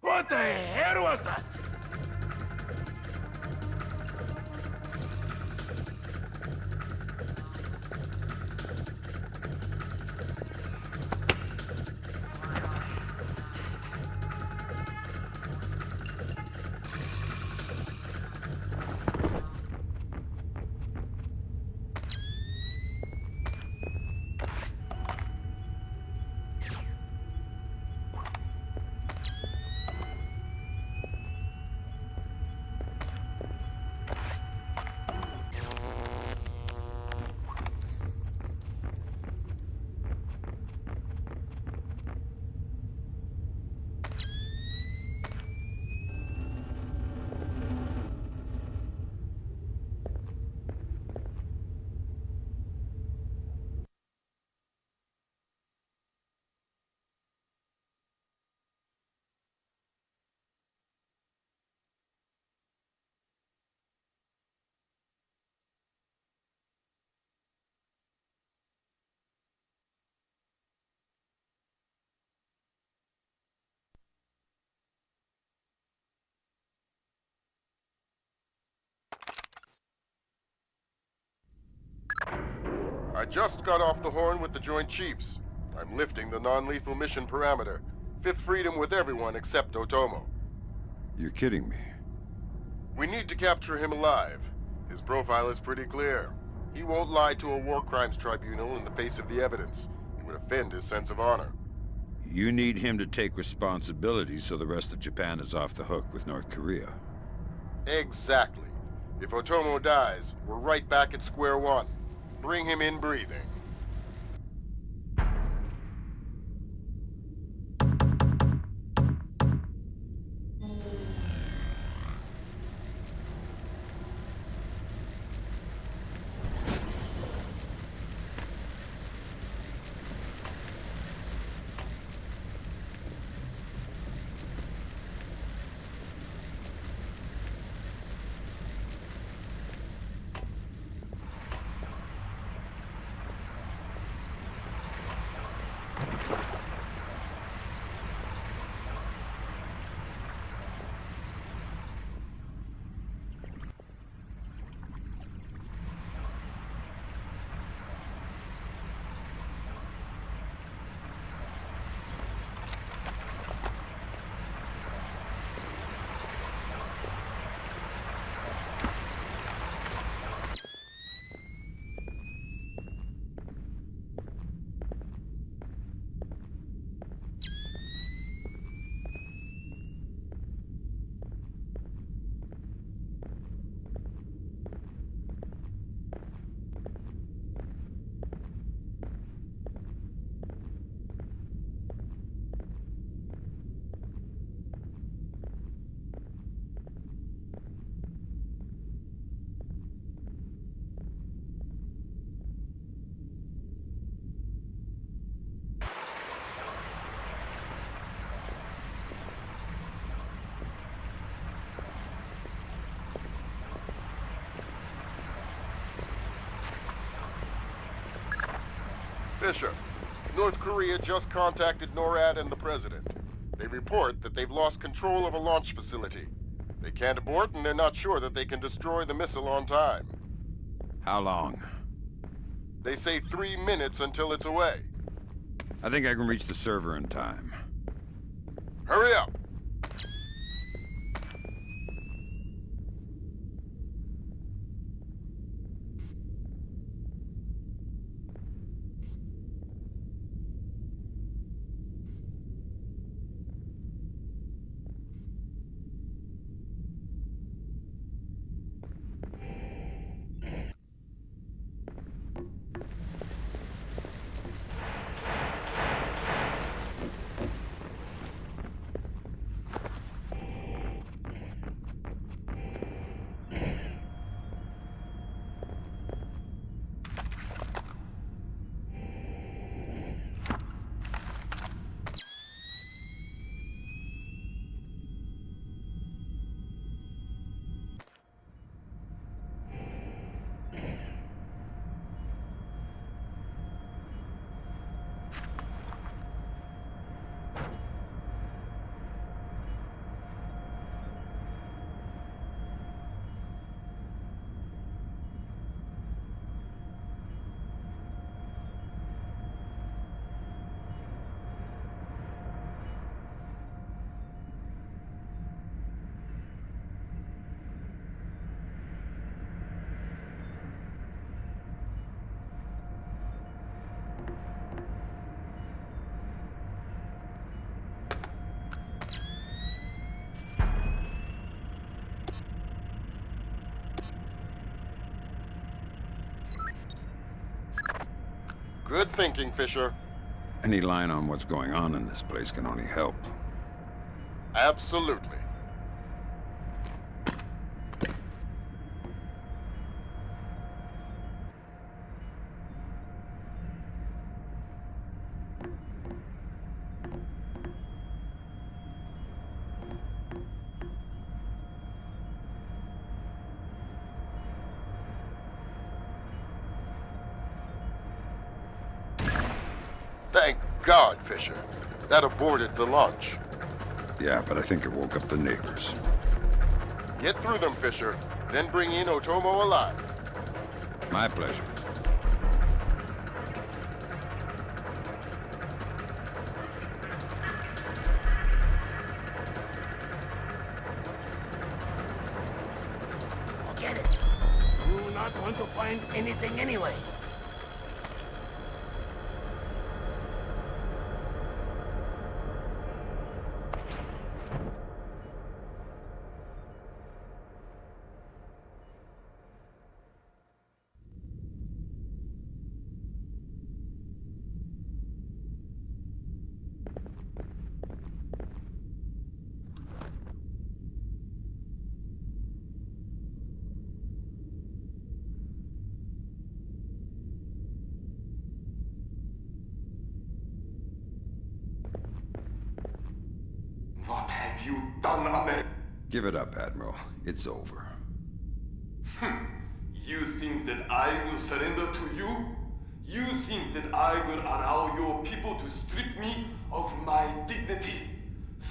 What the hell was that? I just got off the horn with the Joint Chiefs. I'm lifting the non-lethal mission parameter. Fifth freedom with everyone except Otomo. You're kidding me. We need to capture him alive. His profile is pretty clear. He won't lie to a war crimes tribunal in the face of the evidence. It would offend his sense of honor. You need him to take responsibility so the rest of Japan is off the hook with North Korea. Exactly. If Otomo dies, we're right back at square one. Bring him in breathing. Fisher, North Korea just contacted NORAD and the President. They report that they've lost control of a launch facility. They can't abort, and they're not sure that they can destroy the missile on time. How long? They say 3 minutes until it's away. I think I can reach the server in time. Hurry up! Good thinking, Fisher. Any line on what's going on in this place can only help. Absolutely. Thank God, Fisher. That aborted the launch. Yeah, but I think it woke up the neighbors. Get through them, Fisher. Then bring in Otomo alive. My pleasure. Forget it. Do not want to find anything anyway. What have you done, America? Give it up, Admiral. It's over. You think that I will surrender to you? You think that I will allow your people to strip me of my dignity?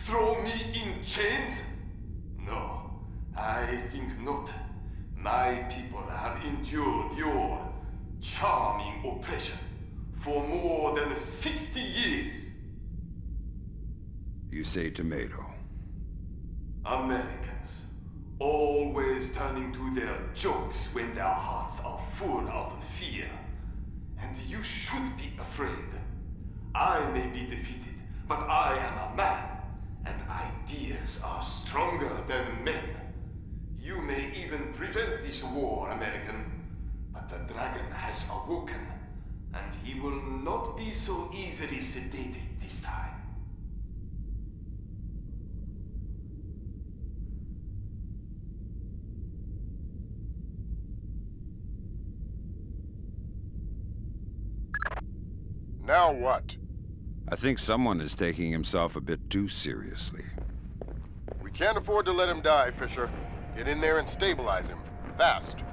Throw me in chains? No, I think not. My people have endured your charming oppression for more than 60 years. You say tomato. Americans, always turning to their jokes when their hearts are full of fear. And you should be afraid. I may be defeated, but I am a man, and ideas are stronger than men. You may even prevent this war, American, but the dragon has awoken, and he will not be so easily sedated this time. Now what? I think someone is taking himself a bit too seriously. We can't afford to let him die, Fisher. Get in there and stabilize him. Fast.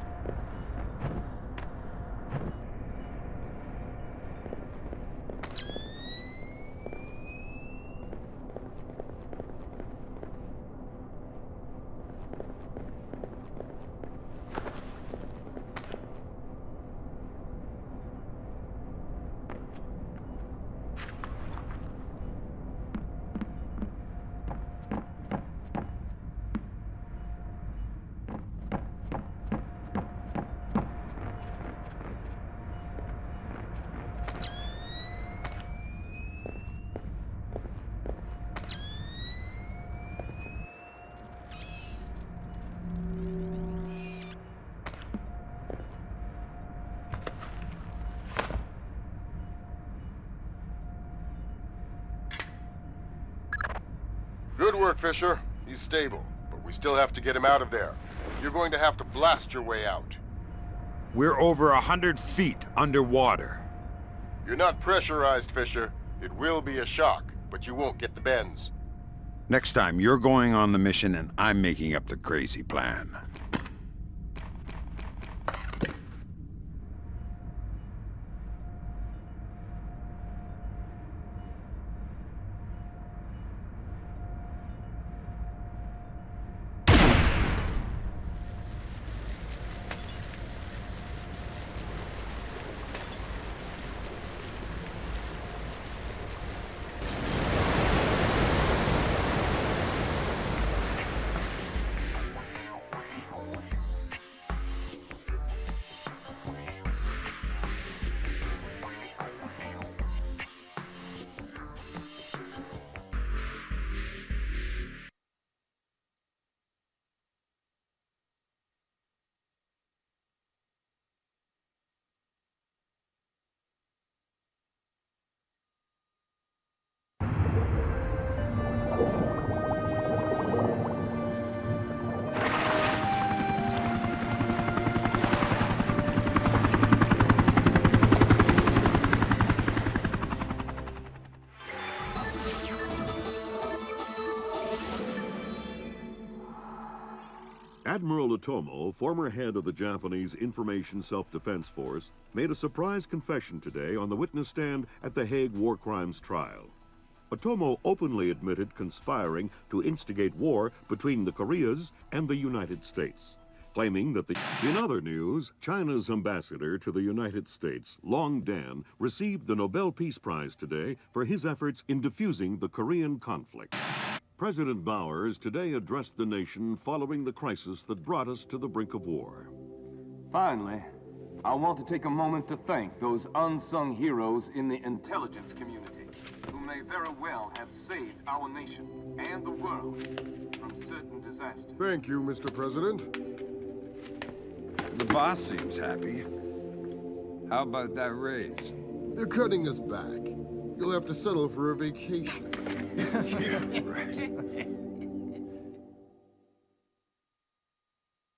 Good work, Fisher. He's stable, but we still have to get him out of there. You're going to have to blast your way out. We're over 100 feet underwater. You're not pressurized, Fisher. It will be a shock, but you won't get the bends. Next time, you're going on the mission and I'm making up the crazy plan. Admiral Otomo, former head of the Japanese Information Self-Defense Force, made a surprise confession today on the witness stand at the Hague War Crimes trial. Otomo openly admitted conspiring to instigate war between the Koreas and the United States, claiming that In other news, China's ambassador to the United States, Long Dan, received the Nobel Peace Prize today for his efforts in defusing the Korean conflict. President Bowers today addressed the nation following the crisis that brought us to the brink of war. Finally, I want to take a moment to thank those unsung heroes in the intelligence community who may very well have saved our nation and the world from certain disasters. Thank you, Mr. President. The boss seems happy. How about that raise? They're cutting us back. You'll have to settle for a vacation. Yeah, right.